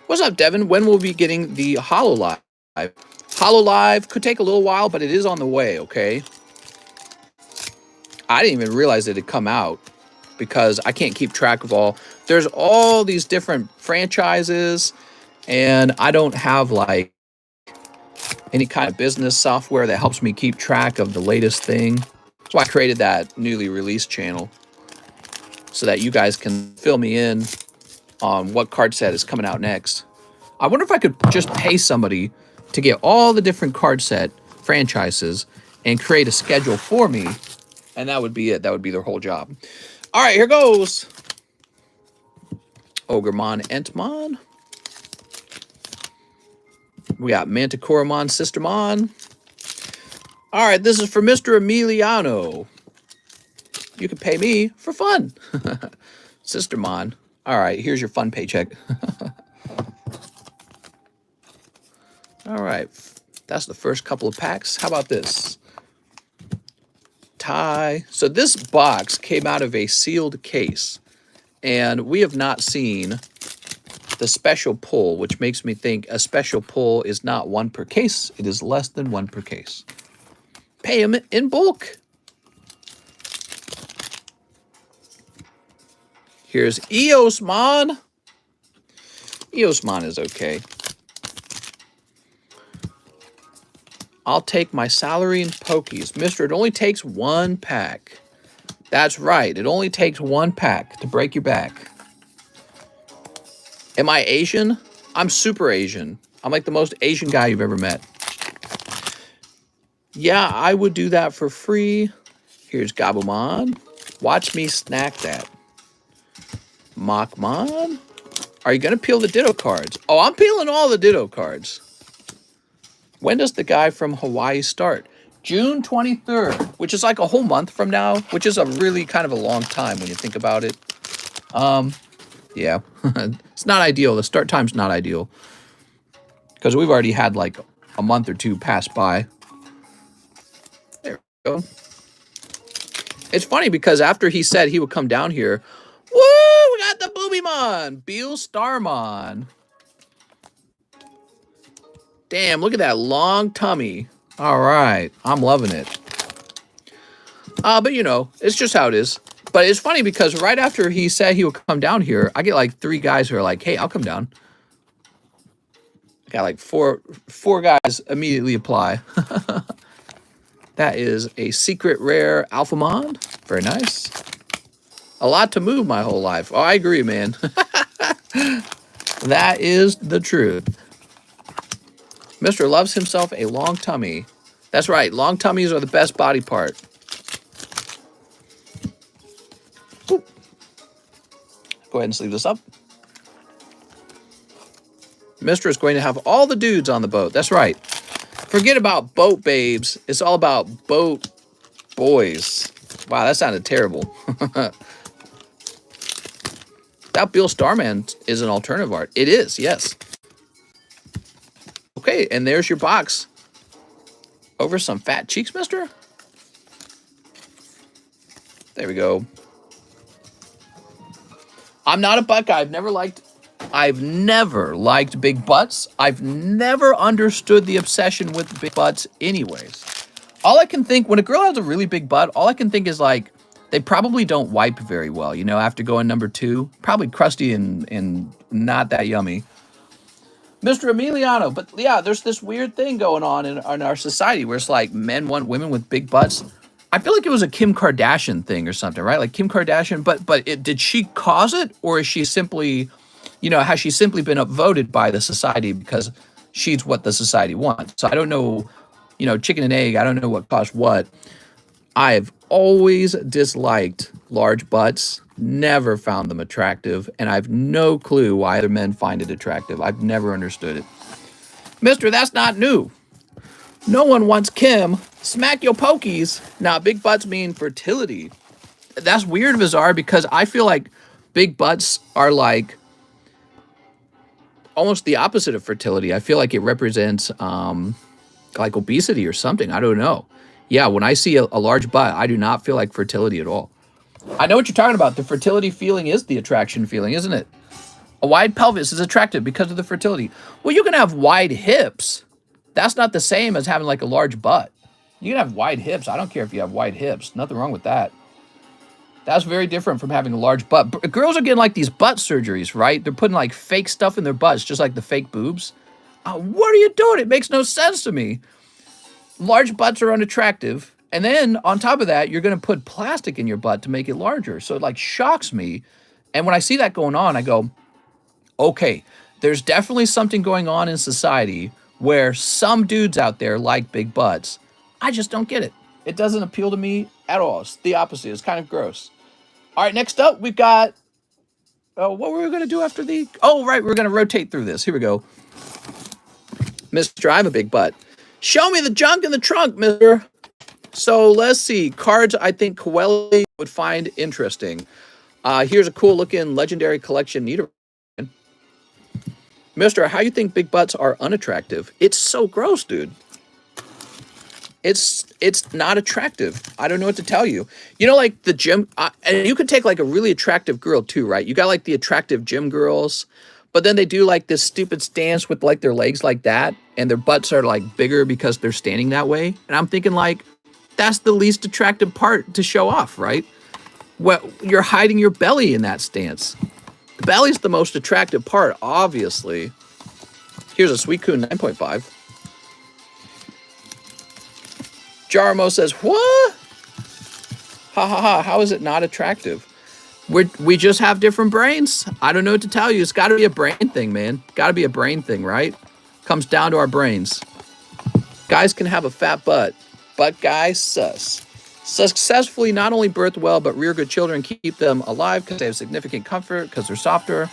What's up, Devin? When will we be getting the Holo Live? Holo Live could take a little while, but it is on the way, okay? I didn't even realize it had come out because I can't keep track of all. There's all these different franchises, and I don't have, like, any kind of business software that helps me keep track of the latest thing. That's why I created that newly released channel, so that you guys can fill me in on what card set is coming out next. I wonder if I could just pay somebody to get all the different card set franchises and create a schedule for me, and that would be it. That would be their whole job. All right, here goes. Ogremon, Entmon. We got Manticoremon, Sistermon. All right, this is for Mr. Emiliano. You can pay me for fun. Sistermon. All right, here's your fun paycheck. All right, that's the first couple of packs. How about this? Tie. So this box came out of a sealed case, and we have not seen the special pull, which makes me think a special pull is not 1 per case. It is less than 1 per case. Pay them in bulk. Here's Eosmon. Eosmon is okay. I'll take my salary and pokies. Mister, it only takes 1 pack. That's right. It only takes 1 pack to break your back. Am I Asian? I'm super Asian. I'm like the most Asian guy you've ever met. Yeah, I would do that for free. Here's Gabumon. Watch me snack that. Machmon. Are you going to peel the Ditto cards? Oh, I'm peeling all the Ditto cards. When does the guy from Hawaii start? June 23rd, which is like a whole month from now, which is a really kind of a long time when you think about it. Yeah, it's not ideal. The start time's not ideal because we've already had like a month or 2 pass by. There we go. It's funny because after he said he would come down here, woo, we got the Boobymon, Beal Starmon. Damn, look at that long tummy. All right, I'm loving it. But you know, it's just how it is. But it's funny because right after he said he would come down here, I get like 3 guys who are like, hey, I'll come down. I got like four guys immediately apply. That is a secret rare Alphamon. Very nice. A lot to move my whole life. Oh, I agree, man. That is the truth. Mr. loves himself a long tummy. That's right. Long tummies are the best body part. Boop. Go ahead and sleeve this up. Mr. is going to have all the dudes on the boat. That's right. Forget about boat babes. It's all about boat boys. Wow, that sounded terrible. That Bill Starman is an alternative art. It is, yes. Okay, and there's your box. Over some fat cheeks, mister? There we go. I'm not a butt guy. I've never liked big butts. I've never understood the obsession with big butts anyways. All I can think, when a girl has a really big butt, all I can think is like, they probably don't wipe very well, you know, after going number 2. Probably crusty and not that yummy. Mr. Emiliano, but yeah, there's this weird thing going on in our society where it's like men want women with big butts. I feel like it was a Kim Kardashian thing or something, right? Like Kim Kardashian, but did she cause it, or is she simply, you know, has she simply been upvoted by the society because she's what the society wants? So I don't know, you know, chicken and egg. I don't know what caused what. I've always disliked large butts, never found them attractive, and I've no clue why other men find it attractive. I've never understood it. Mister, that's not new. No one wants Kim. Smack your pokies. Now, big butts mean fertility. That's weird, Vizar, because I feel like big butts are like almost the opposite of fertility. I feel like it represents like obesity or something. I don't know. Yeah, when I see a large butt, I do not feel like fertility at all. I know what you're talking about. The fertility feeling is the attraction feeling, isn't it? A wide pelvis is attractive because of the fertility. Well, you can have wide hips. That's not the same as having like a large butt. You can have wide hips. I don't care if you have wide hips. Nothing wrong with that. That's very different from having a large butt. Girls are getting like these butt surgeries, right? They're putting like fake stuff in their butts, just like the fake boobs. What are you doing? It makes no sense to me. Large butts are unattractive. And then on top of that, you're going to put plastic in your butt to make it larger. So it like shocks me. And when I see that going on, I go, okay, there's definitely something going on in society where some dudes out there like big butts. I just don't get it. It doesn't appeal to me at all. It's the opposite. It's kind of gross. All right, next up, we've got, what were we going to do after the, oh, right, we're going to rotate through this. Here we go. Mr. I have a big butt. Show me the junk in the trunk, mister. So let's see. Cards I think Coeli would find interesting. Here's a cool looking legendary collection. Mister, how you think big butts are unattractive? It's so gross, dude. It's not attractive. I don't know what to tell you. You know, like the gym, and you could take like a really attractive girl too, right? You got like the attractive gym girls, but then they do like this stupid stance with like their legs like that, and their butts are like bigger because they're standing that way. And I'm thinking like, that's the least attractive part to show off, right? Well, you're hiding your belly in that stance. The belly's the most attractive part, obviously. Here's a Sweet Coon 9.5. Jarmo says, what? Ha ha ha, how is it not attractive? We just have different brains. I don't know what to tell you. It's got to be a brain thing, man. Got to be a brain thing, right? Comes down to our brains. Guys can have a fat butt, but guys sus. Successfully not only birth well, but rear good children, keep them alive because they have significant comfort, because they're softer.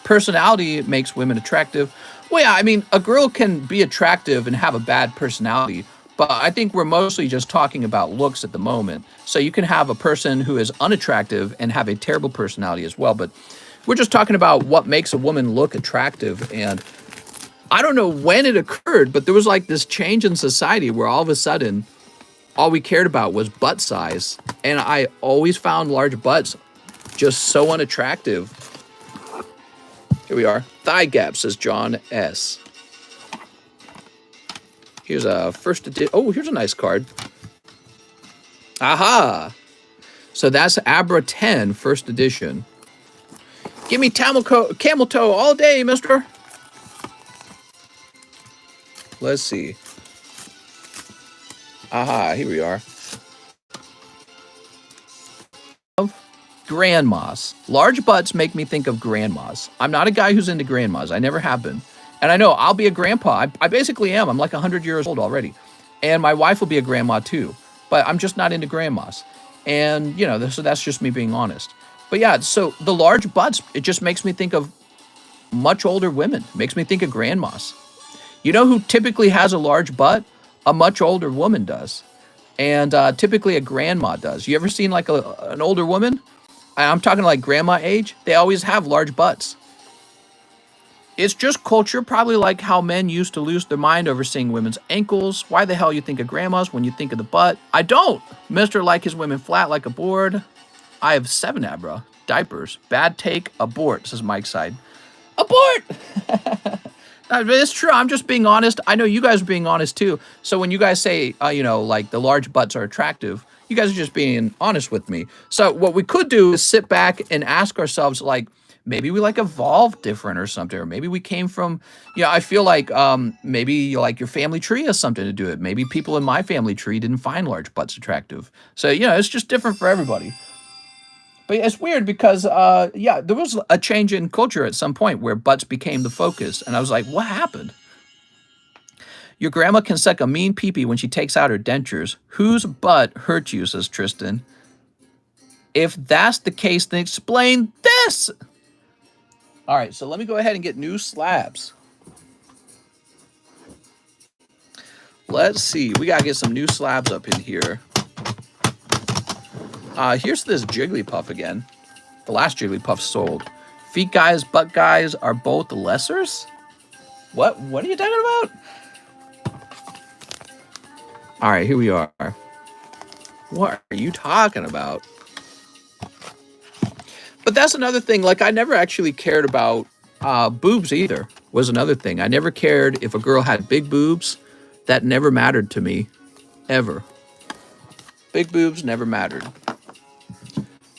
Personality makes women attractive. Well, yeah, I mean, a girl can be attractive and have a bad personality, but I think we're mostly just talking about looks at the moment. So you can have a person who is unattractive and have a terrible personality as well. But we're just talking about what makes a woman look attractive. And I don't know when it occurred, but there was like this change in society where all of a sudden, all we cared about was butt size. And I always found large butts just so unattractive. Here we are. Thigh gap, says John S. Here's a first edition. Oh, here's a nice card. Aha. So that's Abra 10, first edition. Give me camel toe all day, mister. Let's see. Aha, here we are. Grandmas. Large butts make me think of grandmas. I'm not a guy who's into grandmas. I never have been. And I know I'll be a grandpa. I basically am. I'm like 100 years old already. And my wife will be a grandma too. But I'm just not into grandmas. And, you know, so that's just me being honest. But yeah, so the large butts, it just makes me think of much older women. It makes me think of grandmas. You know who typically has a large butt? A much older woman does. And typically a grandma does. You ever seen like an older woman? I'm talking like grandma age. They always have large butts. It's just culture, probably like how men used to lose their mind over seeing women's ankles. Why the hell you think of grandmas when you think of the butt? I don't. Mr. like his women flat like a board. I have 7 Abra. Diapers. Bad take. Abort, says Mike's side. Abort! It's true. I'm just being honest. I know you guys are being honest too. So when you guys say, you know, like the large butts are attractive, you guys are just being honest with me. So what we could do is sit back and ask ourselves, like, maybe we like evolved different or something, or maybe we came from, you know, I feel like maybe like your family tree has something to do with it. Maybe people in my family tree didn't find large butts attractive. So, you know, it's just different for everybody. But it's weird because, yeah, there was a change in culture at some point where butts became the focus. And I was like, what happened? Your grandma can suck a mean peepee when she takes out her dentures. Whose butt hurt you, says Tristan. If that's the case, then explain this. All right, so let me go ahead and get new slabs. Let's see. We got to get some new slabs up in here. Here's this Jigglypuff again. The last Jigglypuff sold. Feet guys, butt guys are both lessers? What? What are you talking about? All right, here we are. What are you talking about? But that's another thing. Like, I never actually cared about boobs either, was another thing. I never cared if a girl had big boobs. That never mattered to me, ever. Big boobs never mattered.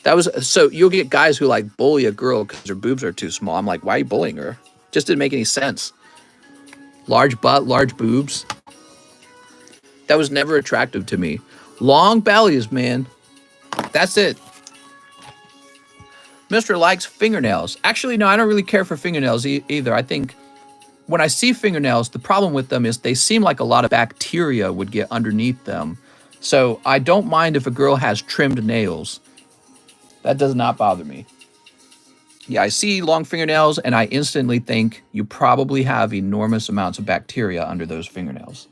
That was, so you'll get guys who like bully a girl because her boobs are too small. I'm like, why are you bullying her? Just didn't make any sense. Large butt, large boobs. That was never attractive to me. Long bellies, man. That's it. Mr. likes fingernails. Actually, no, I don't really care for fingernails either. I think when I see fingernails, the problem with them is they seem like a lot of bacteria would get underneath them. So I don't mind if a girl has trimmed nails. That does not bother me. Yeah, I see long fingernails and I instantly think you probably have enormous amounts of bacteria under those fingernails.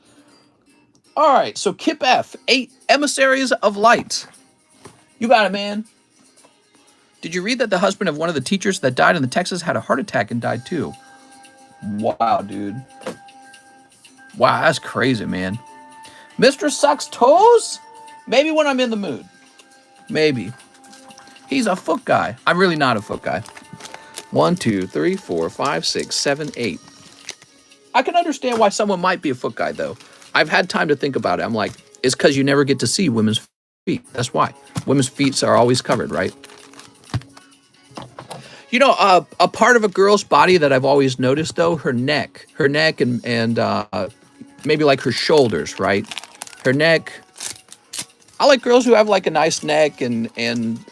All right, so Kip F, 8 emissaries of light. You got it, man. Did you read that the husband of one of the teachers that died in the Texas had a heart attack and died too? Wow, dude. Wow, that's crazy, man. Mr. Sucks Toes? Maybe when I'm in the mood. Maybe. He's a foot guy. I'm really not a foot guy. 1, 2, 3, 4, 5, 6, 7, 8. I can understand why someone might be a foot guy, though. I've had time to think about it. I'm like, it's because you never get to see women's feet. That's why. Women's feet are always covered, right? You know, a part of a girl's body that I've always noticed, though, her neck and maybe like her shoulders, right? Her neck. I like girls who have like a nice neck and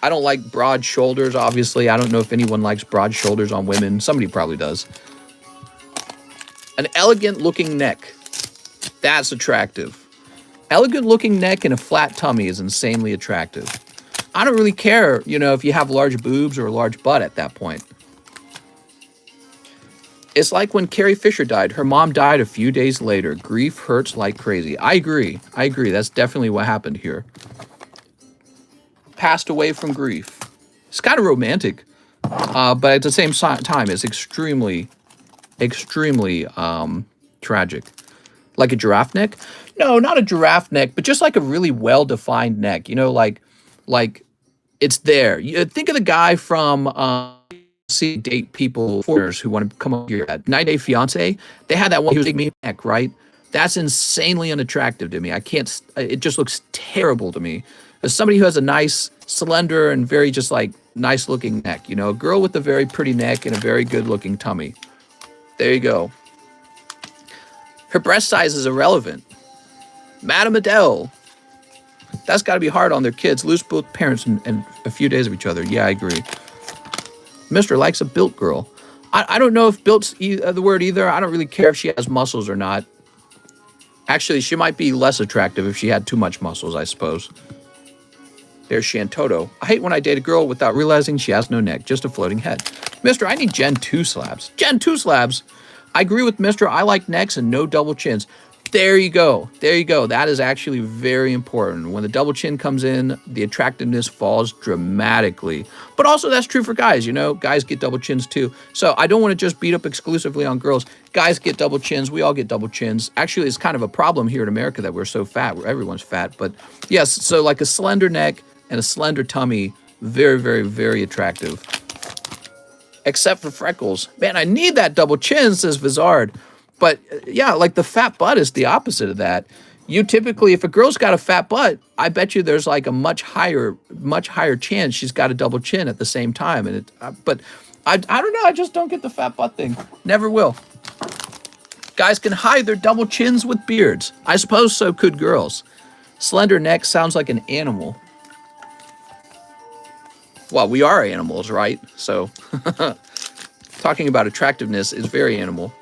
I don't like broad shoulders, obviously. I don't know if anyone likes broad shoulders on women. Somebody probably does. An elegant looking neck. That's attractive. Elegant looking neck and a flat tummy is insanely attractive. I don't really care, you know, if you have large boobs or a large butt at that point. It's like when Carrie Fisher died. Her mom died a few days later. Grief hurts like crazy. I agree. That's definitely what happened here. Passed away from grief. It's kind of romantic. But at the same time, it's extremely tragic. Like a giraffe neck? No, not a giraffe neck, but just like a really well-defined neck. You know, like it's there. You think of the guy from see date people foreigners who want to come up here at 90 Day Fiance. They had that one who was big neck, right? That's insanely unattractive to me. I can't. It just looks terrible to me. As somebody who has a nice, slender, and very just like nice looking neck, you know, a girl with a very pretty neck and a very good looking tummy. There you go. Her breast size is irrelevant. Madame Adele. That's got to be hard on their kids. Lose both parents in a few days of each other. Yeah, I agree. Mr. likes a built girl. I don't know if built's the word either. I don't really care if she has muscles or not. Actually, she might be less attractive if she had too much muscles, I suppose. There's Shantoto. I hate when I date a girl without realizing she has no neck, just a floating head. Mister, I need Gen 2 slabs. Gen 2 slabs. I agree with Mister. I like necks and no double chins. There you go. There you go. That is actually very important. When the double chin comes in, the attractiveness falls dramatically. But also that's true for guys, you know. Guys get double chins too. So I don't want to just beat up exclusively on girls. Guys get double chins. We all get double chins. Actually, it's kind of a problem here in America that we're so fat, where everyone's fat. But yes, so like a slender neck and a slender tummy, very, very, very attractive. Except for freckles. Man, I need that double chin, says Vizard. But yeah, like the fat butt is the opposite of that. You typically, if a girl's got a fat butt, I bet you there's like a much higher chance she's got a double chin at the same time. And but I don't know. I just don't get the fat butt thing. Never will. Guys can hide their double chins with beards. I suppose so could girls. Slender neck sounds like an animal. Well, we are animals, right? So talking about attractiveness is very animal.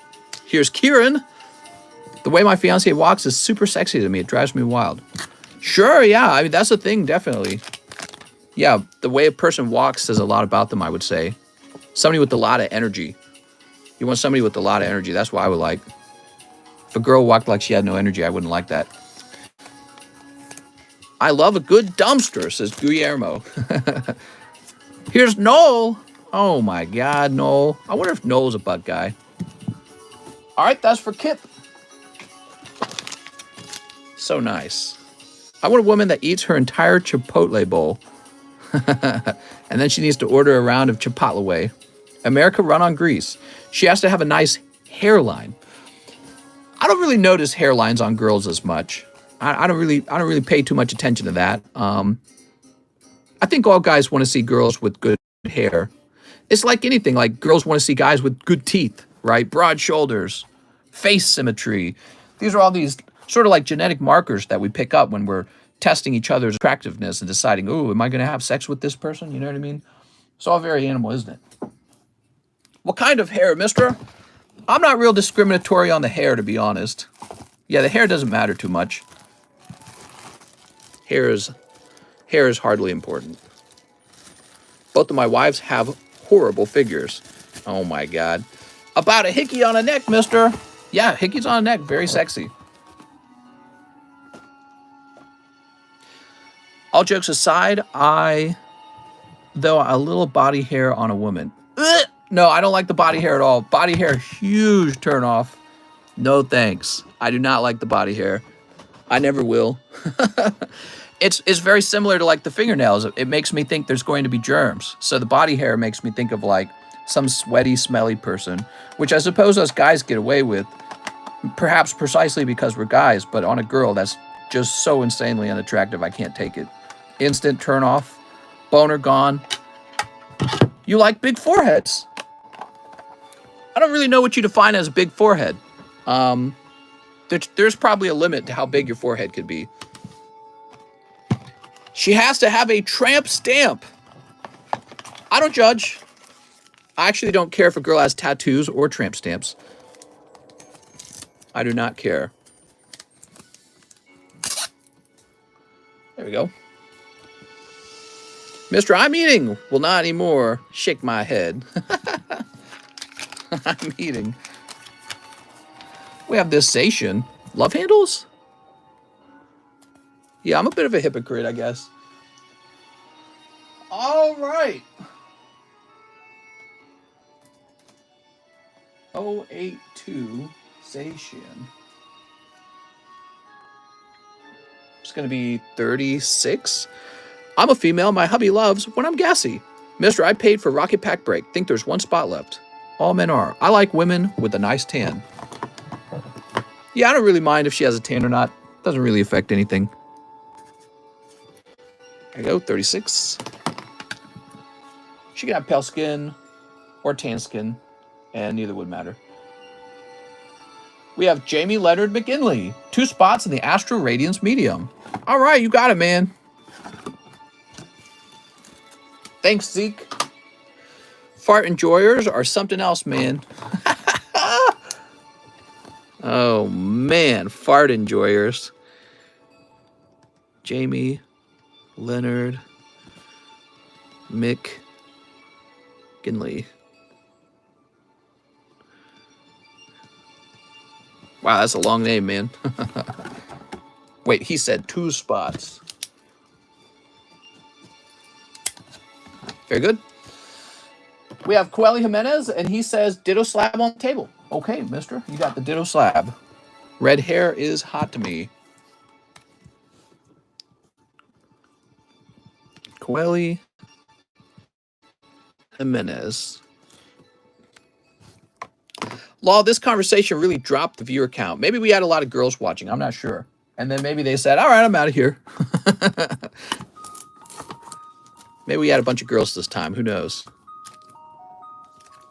Here's Kieran. The way my fiance walks is super sexy to me. It drives me wild. Sure, yeah. I mean, that's the thing, definitely. Yeah, the way a person walks says a lot about them, I would say. Somebody with a lot of energy. You want somebody with a lot of energy. That's what I would like. If a girl walked like she had no energy, I wouldn't like that. I love a good dumpster, says Guillermo. Here's Noel. Oh, my God, Noel. I wonder if Noel's a butt guy. All right, that's for Kip. So nice. I want a woman that eats her entire Chipotle bowl. And then she needs to order a round of Chipotle. America run on grease. She has to have a nice hairline. I don't really notice hairlines on girls as much. I don't really pay too much attention to that. I think all guys want to see girls with good hair. It's like anything. Like girls want to see guys with good teeth. Right? Broad shoulders, face symmetry. These are all these sort of like genetic markers that we pick up when we're testing each other's attractiveness and deciding, oh, am I going to have sex with this person? You know what I mean? It's all very animal, isn't it? What kind of hair, mister? I'm not real discriminatory on the hair, to be honest. Yeah, the hair doesn't matter too much. Hair is hardly important. Both of my wives have horrible figures. Oh, my God. About a hickey on a neck, mister. Yeah, hickeys on a neck. Very sexy. All jokes aside, though a little body hair on a woman. Ugh! No, I don't like the body hair at all. Body hair, huge turn off. No thanks. I do not like the body hair. I never will. It's very similar to like the fingernails. It makes me think there's going to be germs. So the body hair makes me think of like some sweaty, smelly person, which I suppose us guys get away with, perhaps precisely because we're guys, but on a girl, that's just so insanely unattractive, I can't take it. Instant turn off, boner gone. You like big foreheads. I don't really know what you define as a big forehead. There's probably a limit to how big your forehead could be. She has to have a tramp stamp. I don't judge. I actually don't care if a girl has tattoos or tramp stamps. I do not care. There we go. Mister, I'm eating. Well, not anymore. Shake my head. I'm eating. We have this Sation. Love handles? Yeah, I'm a bit of a hypocrite, I guess. All right. 082 Sation. It's going to be 36. I'm a female. My hubby loves when I'm gassy. Mister, I paid for Rocket Pack break. Think there's one spot left. All men are. I like women with a nice tan. Yeah, I don't really mind if she has a tan or not. Doesn't really affect anything. There you go, 36. She can have pale skin or tan skin, and neither would matter. We have Jamie Leonard McGinley. 2 spots in the Astral Radiance medium. All right, you got it, man. Thanks, Zeke. Fart enjoyers are something else, man. Oh, man. Fart enjoyers. Jamie, Leonard, Mick, Ginley. Wow, that's a long name, man. Wait, he said 2 spots. Very good. We have Coeli Jimenez, and he says ditto slab on the table. Okay, mister, you got the ditto slab. Red hair is hot to me. Coeli Jimenez. Law, this conversation really dropped the viewer count. Maybe we had a lot of girls watching. I'm not sure. And then maybe they said, all right, I'm out of here. Maybe we had a bunch of girls this time. Who knows?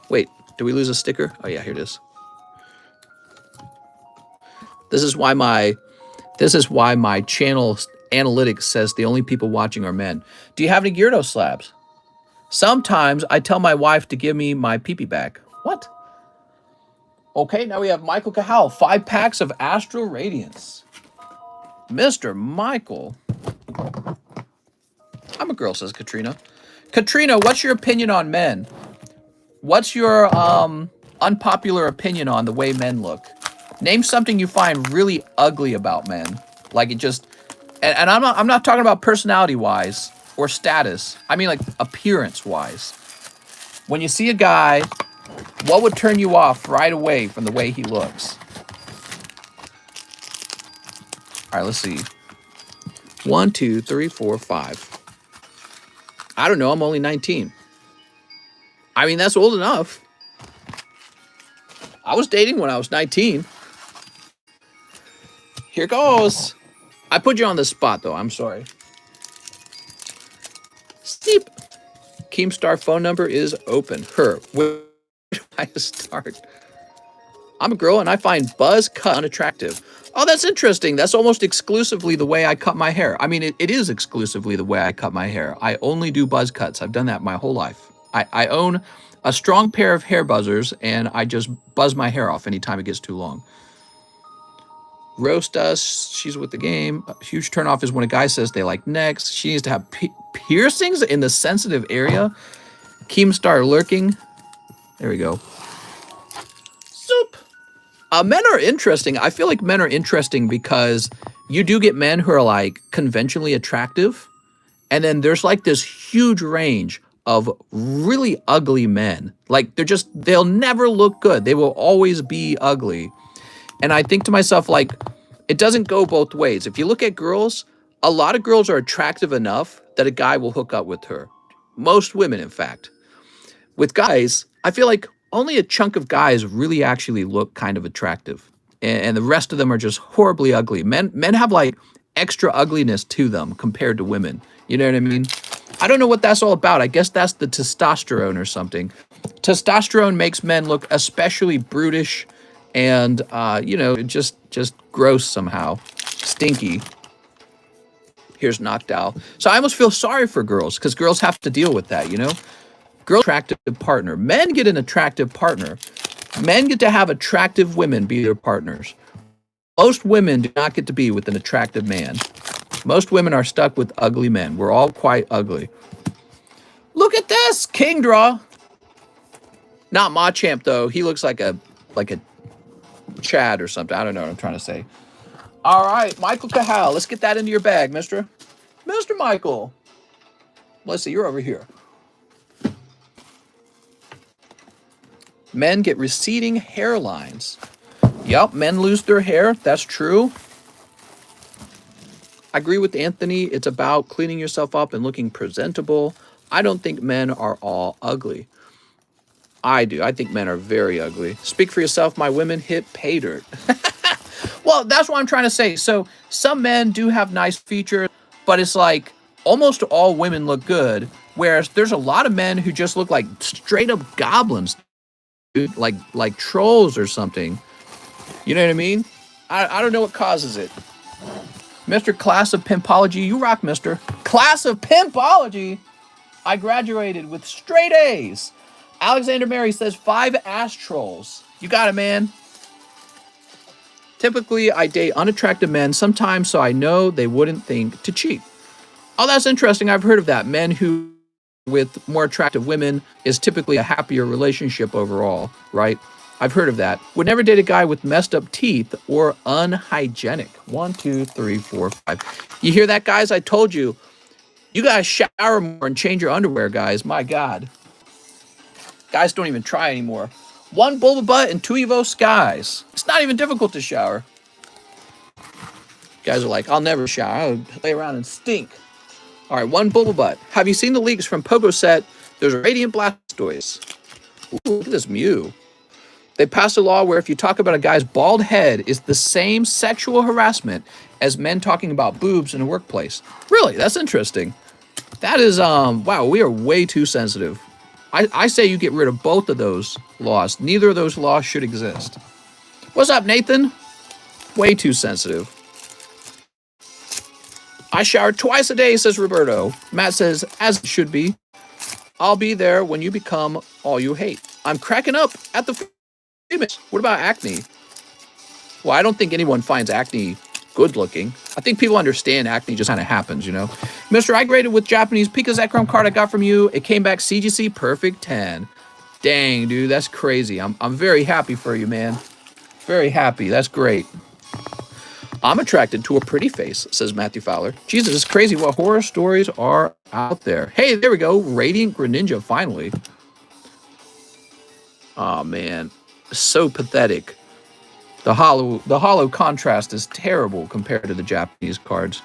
Wait, did we lose a sticker? Oh, yeah, here it is. This is why my channel analytics says the only people watching are men. Do you have any Gyardo slabs? Sometimes I tell my wife to give me my pee-pee back. What? Okay, now we have Michael Cahal. 5 packs of Astral Radiance. Mr. Michael. I'm a girl, says Katrina. Katrina, what's your opinion on men? What's your unpopular opinion on the way men look? Name something you find really ugly about men. Like it just, and I'm not talking about personality-wise or status. I mean like appearance-wise. When you see a guy, what would turn you off right away from the way he looks? All right, let's see. 1, 2, 3, 4, 5. I don't know. I'm only 19. I mean, that's old enough. I was dating when I was 19. Here goes. I put you on the spot, though. I'm sorry. Steep. Keemstar phone number is open. Her. Where do I start? I'm a girl and I find buzz cut unattractive. Oh, that's interesting. That's almost exclusively the way I cut my hair. I mean, it is exclusively the way I cut my hair. I only do buzz cuts. I've done that my whole life. I own a strong pair of hair buzzers and I just buzz my hair off anytime it gets too long. Roast us. She's with the game. A huge turnoff is when a guy says they like necks. She needs to have piercings in the sensitive area. Keemstar lurking. There we go. Soup. Men are interesting. I feel like men are interesting because you do get men who are like conventionally attractive. And then there's like this huge range of really ugly men. Like they'll never look good. They will always be ugly. And I think to myself, like, it doesn't go both ways. If you look at girls, a lot of girls are attractive enough that a guy will hook up with her. Most women, in fact. With guys, I feel like only a chunk of guys really actually look kind of attractive. And the rest of them are just horribly ugly. Men have like extra ugliness to them compared to women. You know what I mean? I don't know what that's all about. I guess that's the testosterone or something. Testosterone makes men look especially brutish and, you know, just gross somehow. Stinky. Here's knocked out. So I almost feel sorry for girls because girls have to deal with that, you know? Girl, attractive partner. Men get an attractive partner. Men get to have attractive women be their partners. Most women do not get to be with an attractive man. Most women are stuck with ugly men. We're all quite ugly. Look at this! King draw. Not Machamp, though. He looks like a Chad or something. I don't know what I'm trying to say. All right, Michael Cahal. Let's get that into your bag, mister. Mr. Michael. Let's see, you're over here. Men get receding hairlines. Yup, men lose their hair. That's true. I agree with Anthony. It's about cleaning yourself up and looking presentable. I don't think men are all ugly. I do. I think men are very ugly. Speak for yourself. My women hit pay dirt. Well, that's what I'm trying to say. So some men do have nice features, but it's like almost all women look good. Whereas there's a lot of men who just look like straight up goblins, dude, like trolls or something. You know what I mean? I don't know what causes it. Mr. Class of Pimpology, you rock, mister. Class of Pimpology. I graduated with straight A's. Alexander Mary says 5 Astrals. You got it, man. Typically, I date unattractive men sometimes so I know they wouldn't think to cheat. Oh, that's interesting. I've heard of that. Men who with more attractive women is typically a happier relationship overall, right? I've heard of that. Would never date a guy with messed up teeth or unhygienic. 1, 2, 3, 4, 5. You hear that, guys? I told you. You gotta shower more and change your underwear, guys. My God. Guys don't even try anymore. 1 Bulbas Butt and 2 Evo Skies. It's not even difficult to shower. Guys are like, I'll never shower. I'll lay around and stink. All right, 1 Bulbas Butt. Have you seen the leaks from Pogo Set? There's a Radiant Blastoise. Ooh, look at this Mew. They passed a law where if you talk about a guy's bald head, it's the same sexual harassment as men talking about boobs in a workplace. Really? That's interesting. That is, wow, we are way too sensitive. I say you get rid of both of those laws. Neither of those laws should exist. What's up, Nathan? Way too sensitive. I shower twice a day, says Roberto. Matt says, as it should be. I'll be there when you become all you hate. I'm cracking up at the image. What about acne? Well, I don't think anyone finds acne good looking. I think people understand acne just kind of happens, you know. Mr. I graded with Japanese Pika Zekrom card I got from you. It came back CGC perfect 10. Dang, dude, that's crazy. I'm very happy for you, man. Very happy. That's great. I'm attracted to a pretty face, says Matthew Fowler. Jesus, it's crazy what horror stories are out there. Hey, there we go. Radiant Greninja, finally. Oh, man. So pathetic. The hollow contrast is terrible compared to the Japanese cards.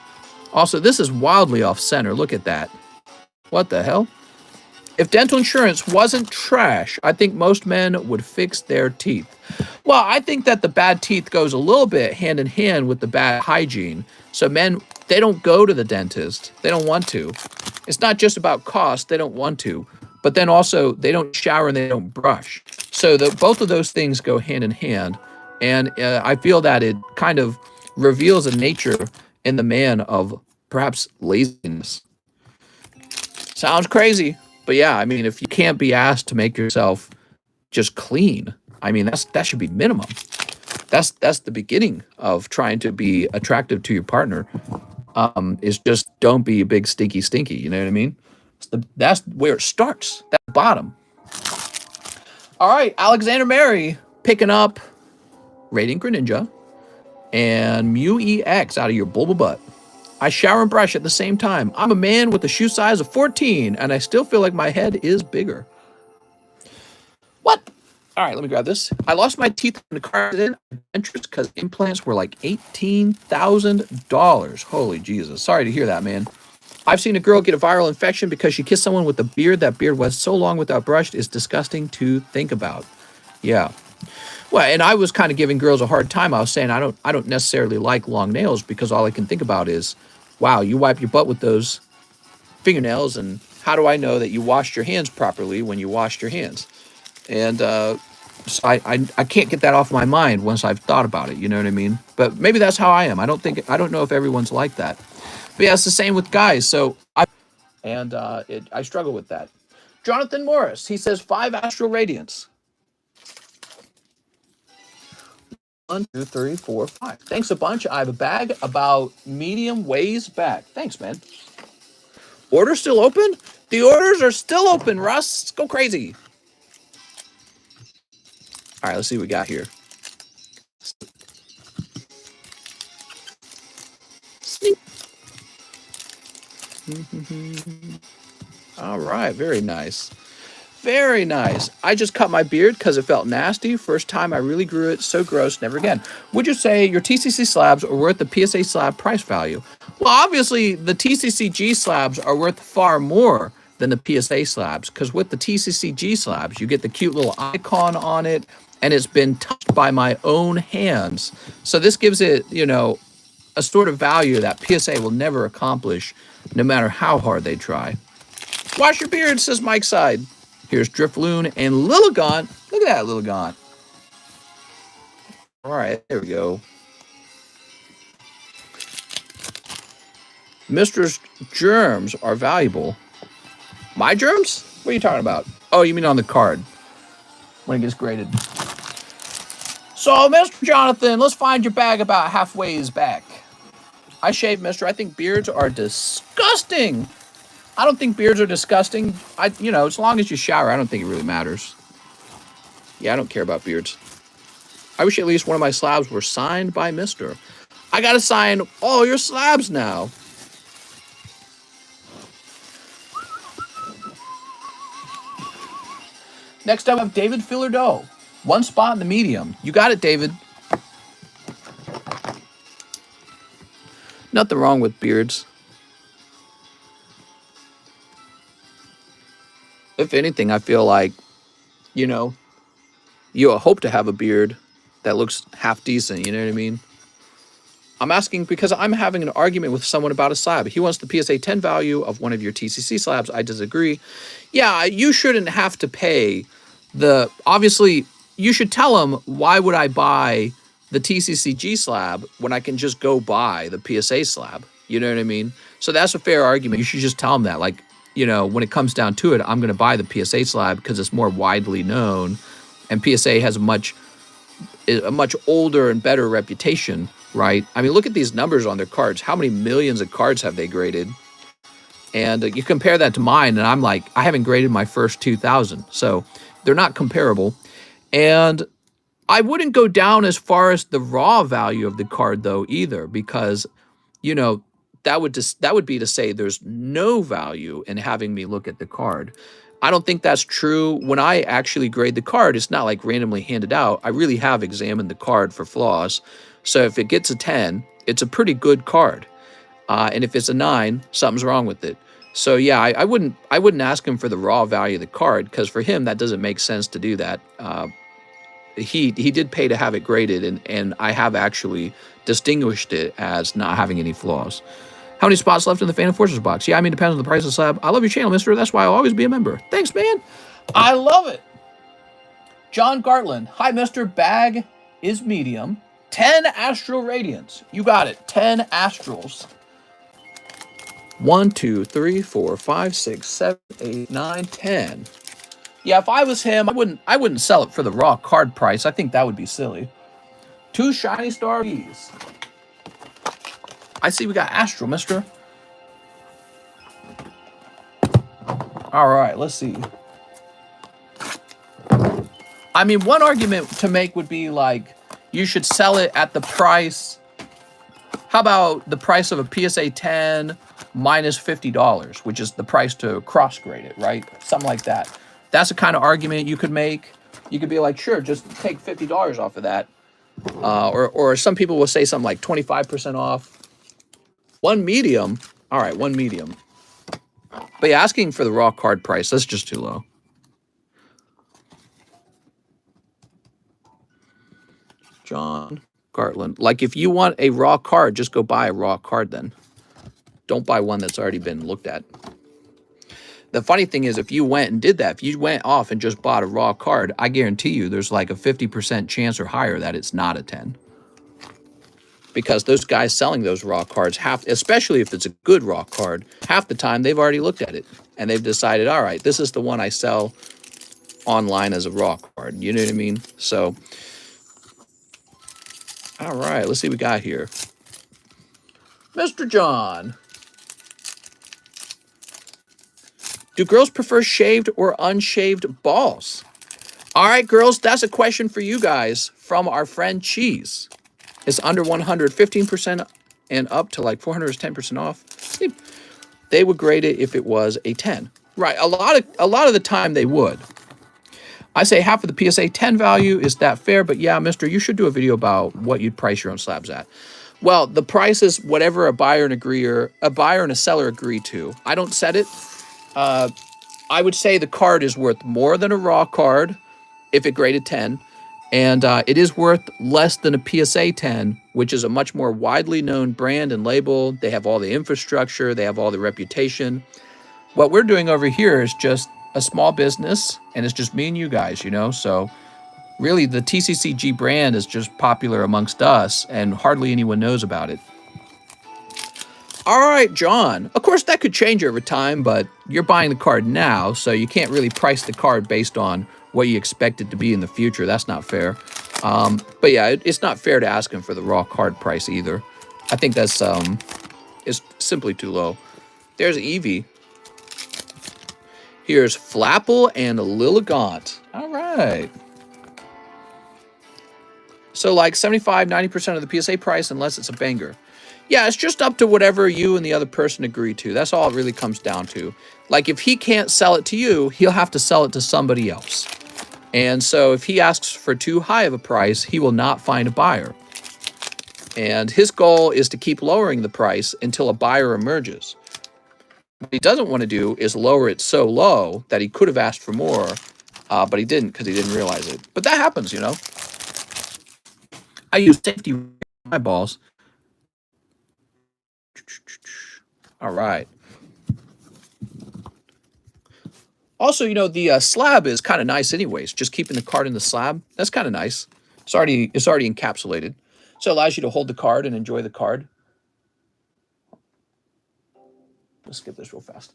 Also, this is wildly off-center. Look at that. What the hell? If dental insurance wasn't trash, I think most men would fix their teeth. Well, I think that the bad teeth goes a little bit hand in hand with the bad hygiene. So men, they don't go to the dentist. They don't want to. It's not just about cost. They don't want to. But then also, they don't shower and they don't brush. So both of those things go hand in hand. And I feel that it kind of reveals a nature in the man of perhaps laziness. Sounds crazy. But yeah, I mean, if you can't be asked to make yourself just clean, I mean, that should be minimum. That's the beginning of trying to be attractive to your partner. Is just don't be a big stinky. You know what I mean? That's where it starts. That bottom. All right, Alexander Mary picking up Radiant Greninja and Mew EX out of your Bulbas Butt. I shower and brush at the same time. I'm a man with a shoe size of 14, and I still feel like my head is bigger. What? All right, let me grab this. I lost my teeth in the car accident because implants were like $18,000. Holy Jesus. Sorry to hear that, man. I've seen a girl get a viral infection because she kissed someone with a beard. That beard was so long without brushed. It's disgusting to think about. Yeah. Well, and I was kind of giving girls a hard time. I was saying I don't necessarily like long nails because all I can think about is, wow, you wipe your butt with those fingernails, and how do I know that you washed your hands properly when you washed your hands? And so I can't get that off my mind once I've thought about it. You know what I mean? But maybe that's how I am. I don't know if everyone's like that. But yeah, it's the same with guys. So I struggle with that. Jonathan Morris, he says 5 Astral Radiance. 1, 2, 3, 4, 5. Thanks a bunch. I have a bag about medium ways back. Thanks, man. Order still open? The orders are still open, Russ. Let's go crazy. All right, let's see what we got here. All right, very nice. Very nice. I just cut my beard because it felt nasty. First time I really grew it. So gross. Never again. Would you say your TCC slabs are worth the PSA slab price value? Well, obviously, the TCCG slabs are worth far more than the PSA slabs because with the TCCG slabs, you get the cute little icon on it, and it's been touched by my own hands. So this gives it, you know, a sort of value that PSA will never accomplish, no matter how hard they try. Wash your beard, says Mike Side. Here's Drifloon and Lilligant. Look at that, Lilligant. All right, there we go. Mister's germs are valuable. My germs? What are you talking about? Oh, you mean on the card when it gets graded. So, Mr. Jonathan, let's find your bag about halfway back. I shave, mister. I think beards are disgusting. I don't think beards are disgusting. As long as you shower, I don't think it really matters. Yeah, I don't care about beards. I wish at least one of my slabs were signed by Mister. I gotta sign all your slabs now. Next up, I have David Fillardeau. One spot in the medium. You got it, David. Nothing wrong with beards. If anything, I feel like, you hope to have a beard that looks half decent. You know what I mean? I'm asking because I'm having an argument with someone about a slab. He wants the PSA 10 value of one of your TCC slabs. I disagree. Yeah, you shouldn't have to pay obviously, you should tell him, why would I buy the TCCG slab when I can just go buy the PSA slab? You know what I mean? So that's a fair argument. You should just tell him that, like, when it comes down to it, I'm going to buy the PSA slab because it's more widely known, and PSA has a much older and better reputation, right? I mean, look at these numbers on their cards. How many millions of cards have they graded? And you compare that to mine, and I'm like, I haven't graded my first 2,000. So they're not comparable. And I wouldn't go down as far as the raw value of the card, though, either, because, that would be to say there's no value in having me look at the card. I don't think that's true. When I actually grade the card, it's not like randomly handed out. I really have examined the card for flaws. So if it gets a 10, it's a pretty good card. And if it's a 9, something's wrong with it. So yeah, I wouldn't ask him for the raw value of the card, because for him that doesn't make sense to do that. He did pay to have it graded, and I have actually distinguished it as not having any flaws. How many spots left in the Phantom Forces box? Yeah, I mean, depends on the price of the slab. I love your channel, mister. That's why I'll always be a member. Thanks, man. I love it. John Gartland. Hi, mister. Bag is medium. 10 Astral Radiance. You got it. 10 Astrals. 1, 2, 3, 4, 5, 6, 7, 8, 9, 10. Yeah, if I was him, I wouldn't sell it for the raw card price. I think that would be silly. 2 Shiny Star E's. I see we got Astral, mister. All right, let's see. I mean, one argument to make would be like, you should sell it at the price. How about the price of a PSA 10 minus $50, which is the price to cross grade it, right? Something like that. That's the kind of argument you could make. You could be like, sure, just take $50 off of that. Or some people will say something like 25% off. One medium. All right, one medium. But yeah, asking for the raw card price, that's just too low. John Gartland. Like, if you want a raw card, just go buy a raw card then. Don't buy one that's already been looked at. The funny thing is, if you went and did that, if you went off and just bought a raw card, I guarantee you there's like a 50% chance or higher that it's not a 10. Because those guys selling those raw cards, especially if it's a good raw card, half the time they've already looked at it and they've decided, all right, this is the one I sell online as a raw card. You know what I mean? So, all right, let's see what we got here. Mr. John. Do girls prefer shaved or unshaved balls? All right, girls, that's a question for you guys from our friend Cheese. It's under 100, 15% and up to like 400 is 10% off. They would grade it if it was a 10. Right, a lot of the time they would. I say half of the PSA 10 value. Is that fair? But yeah, mister, you should do a video about what you'd price your own slabs at. Well, the price is whatever a buyer and a seller agree to. I don't set it. I would say the card is worth more than a raw card if it graded 10. And it is worth less than a PSA 10, which is a much more widely known brand and label. They have all the infrastructure. They have all the reputation. What we're doing over here is just a small business, and it's just me and you guys, you know? So really, the TCCG brand is just popular amongst us, and hardly anyone knows about it. All right, John. Of course, that could change over time, but you're buying the card now, so you can't really price the card based on what you expect it to be in the future. That's not fair. But yeah, it's not fair to ask him for the raw card price either. I think that's it's simply too low. There's Eevee. Here's Flapple and Lilligant. All right. So like 75, 90% of the PSA price unless it's a banger. Yeah, it's just up to whatever you and the other person agree to. That's all it really comes down to. Like if he can't sell it to you, he'll have to sell it to somebody else. And so if he asks for too high of a price, he will not find a buyer. And his goal is to keep lowering the price until a buyer emerges. What he doesn't want to do is lower it so low that he could have asked for more, but he didn't because he didn't realize it. But that happens, you know. I use safety eyeballs. All right. Also, you know, the slab is kind of nice anyways. Just keeping the card in the slab, that's kind of nice. It's already encapsulated. So it allows you to hold the card and enjoy the card. Let's skip this real fast.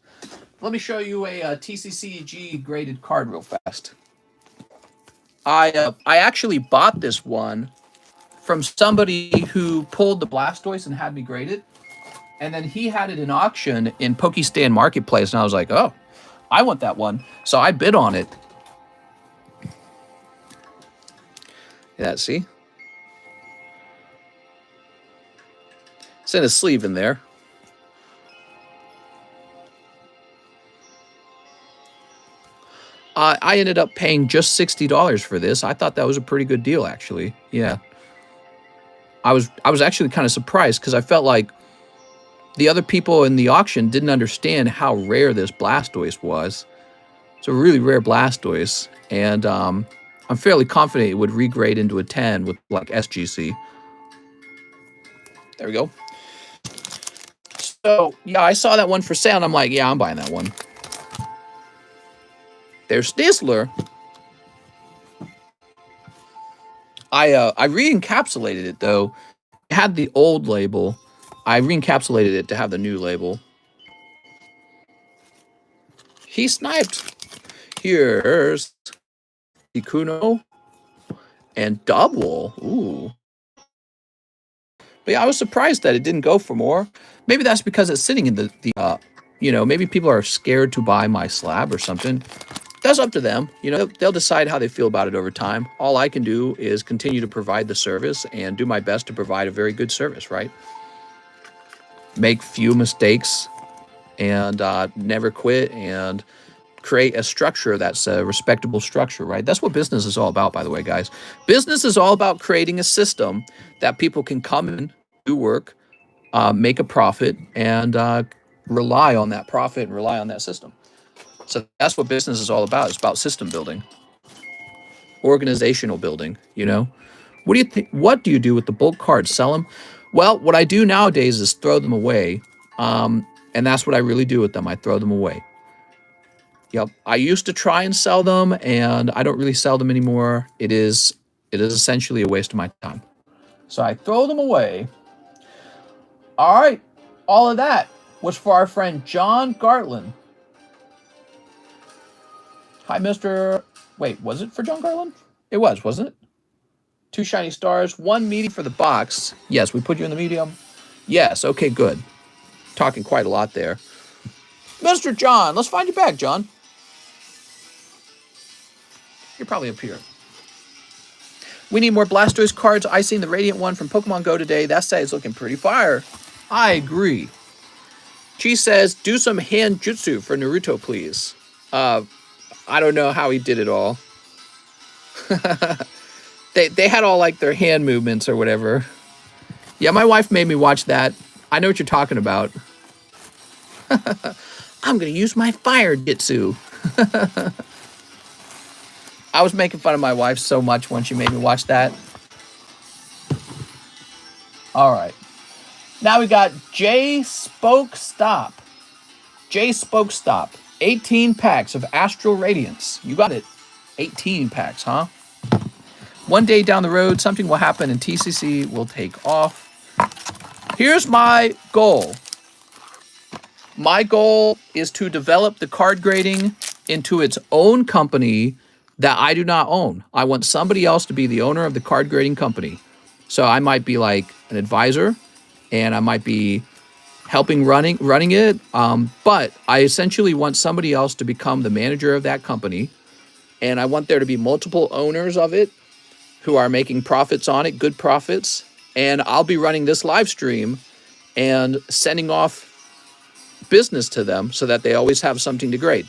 Let me show you a TCGG graded card real fast. I actually bought this one from somebody who pulled the Blastoise and had me grade it. And then he had it in auction in Pokestan Marketplace. And I was like, oh, I want that one. So I bid on it. Yeah, see? It's in a sleeve in there. I ended up paying just $60 for this. I thought that was a pretty good deal, actually. Yeah. I was actually kind of surprised because I felt like the other people in the auction didn't understand how rare this Blastoise was. It's a really rare Blastoise, and I'm fairly confident it would regrade into a 10 with like SGC. There we go. So yeah, I saw that one for sale, and I'm like, yeah, I'm buying that one. There's Snizzler. I re-encapsulated it though. It had the old label. I re-encapsulated it to have the new label. He sniped. Here's Ikuno and Double. Ooh. But yeah, I was surprised that it didn't go for more. Maybe that's because it's sitting in the you know, maybe people are scared to buy my slab or something. That's up to them. You know, they'll decide how they feel about it over time. All I can do is continue to provide the service and do my best to provide a very good service, right? Make few mistakes and never quit and create a structure that's a respectable structure, right? That's what business is all about, by the way, guys. Business is all about creating a system that people can come in, do work, make a profit, and rely on that profit and rely on that system. So that's what business is all about. It's about system building, organizational building, you know? What do you think? What do you do with the bulk cards? Sell them? Well, what I do nowadays is throw them away. And that's what I really do with them. I throw them away. Yep. I used to try and sell them, and I don't really sell them anymore. It is essentially a waste of my time. So I throw them away. All right. All of that was for our friend John Gartland. Hi, Mr. Wait, was it for John Garland? It was, wasn't it? 2 shiny stars, 1 medium for the box. Yes, we put you in the medium. Yes, okay, good. Talking quite a lot there. Mr. John, let's find you back, John. You're probably up here. We need more Blastoise cards. I seen the Radiant one from Pokemon Go today. That set is looking pretty fire. I agree. She says, do some hand jutsu for Naruto, please. I don't know how he did it all. They had all like their hand movements or whatever. Yeah, my wife made me watch that. I know what you're talking about. I'm gonna use my fire jutsu. I was making fun of my wife so much when she made me watch that. All right. Now we got J Spokestop. J Spokestop. 18 packs of Astral Radiance. You got it. 18 packs, huh? One day down the road, something will happen and TCC will take off. Here's my goal. My goal is to develop the card grading into its own company that I do not own. I want somebody else to be the owner of the card grading company. So I might be like an advisor, and I might be helping running it. But I essentially want somebody else to become the manager of that company, and I want there to be multiple owners of it who are making profits on it, good profits. And I'll be running this live stream and sending off business to them so that they always have something to grade.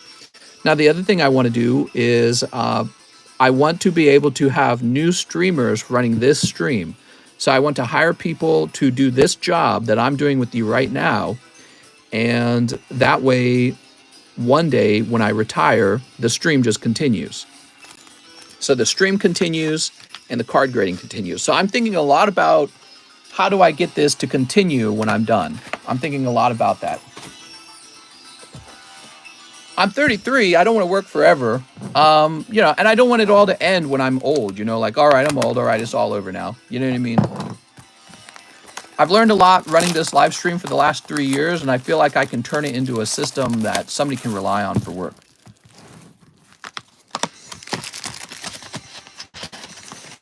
Now, the other thing I want to do is I want to be able to have new streamers running this stream. So I want to hire people to do this job that I'm doing with you right now. And that way, one day when I retire, the stream just continues. So the stream continues and the card grading continues. So I'm thinking a lot about how do I get this to continue when I'm done. I'm thinking a lot about that. I'm 33. I don't want to work forever. And I don't want it all to end when I'm old, like, all right, I'm old. All right, it's all over now. You know what I mean? I've learned a lot running this live stream for the last 3 years, and I feel like I can turn it into a system that somebody can rely on for work.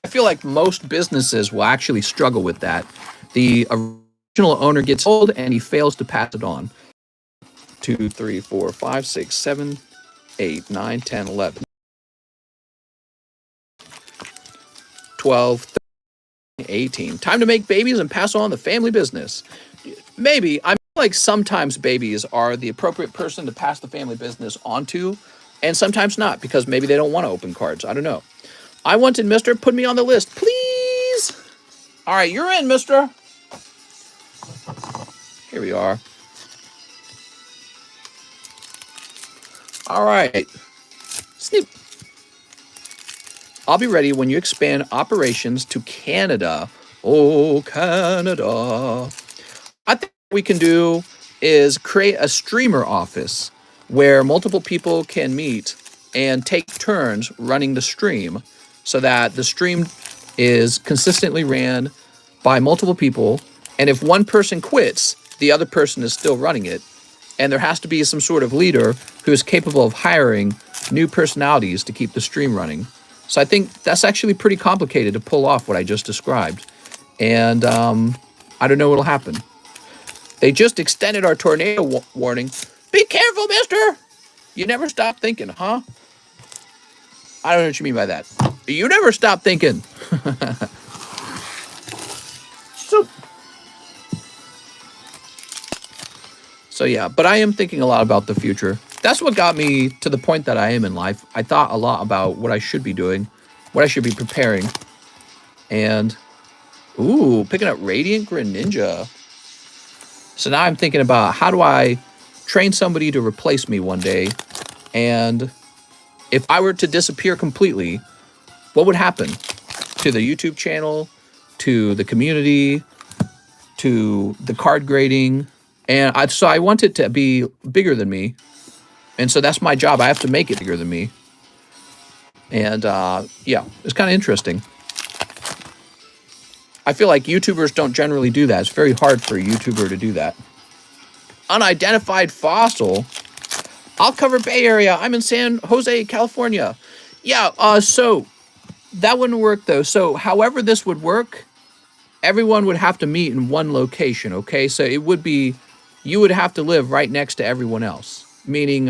I feel like most businesses will actually struggle with that. The original owner gets old and he fails to pass it on. 2, 3, 4, 5, 6, 7, 8, 9, 10, 11, 12, 13, 18. Time to make babies and pass on the family business. Maybe. I feel like sometimes babies are the appropriate person to pass the family business on to, and sometimes not, because maybe they don't want to open cards. I don't know. I wanted Mister. Put me on the list, please. All right, you're in, Mister. Here we are. All right. Snip. I'll be ready when you expand operations to Canada. Oh, Canada. I think what we can do is create a streamer office where multiple people can meet and take turns running the stream so that the stream is consistently ran by multiple people. And if one person quits, the other person is still running it. And there has to be some sort of leader who is capable of hiring new personalities to keep the stream running. So I think that's actually pretty complicated to pull off what I just described. And I don't know what'll happen. They just extended our tornado warning. Be careful, mister! You never stop thinking, huh? I don't know what you mean by that. You never stop thinking. So yeah, but I am thinking a lot about the future. That's what got me to the point that I am in life. I thought a lot about what I should be doing, what I should be preparing. And, ooh, picking up Radiant Greninja. So now I'm thinking about how do I train somebody to replace me one day? And if I were to disappear completely, what would happen to the YouTube channel, to the community, to the card grading? And so I want it to be bigger than me. And so that's my job. I have to make it bigger than me. And yeah, it's kind of interesting. I feel like YouTubers don't generally do that. It's very hard for a YouTuber to do that. Unidentified fossil. I'll cover Bay Area. I'm in San Jose, California. Yeah, so that wouldn't work though. So however this would work, everyone would have to meet in one location, okay? So it would be, you would have to live right next to everyone else, meaning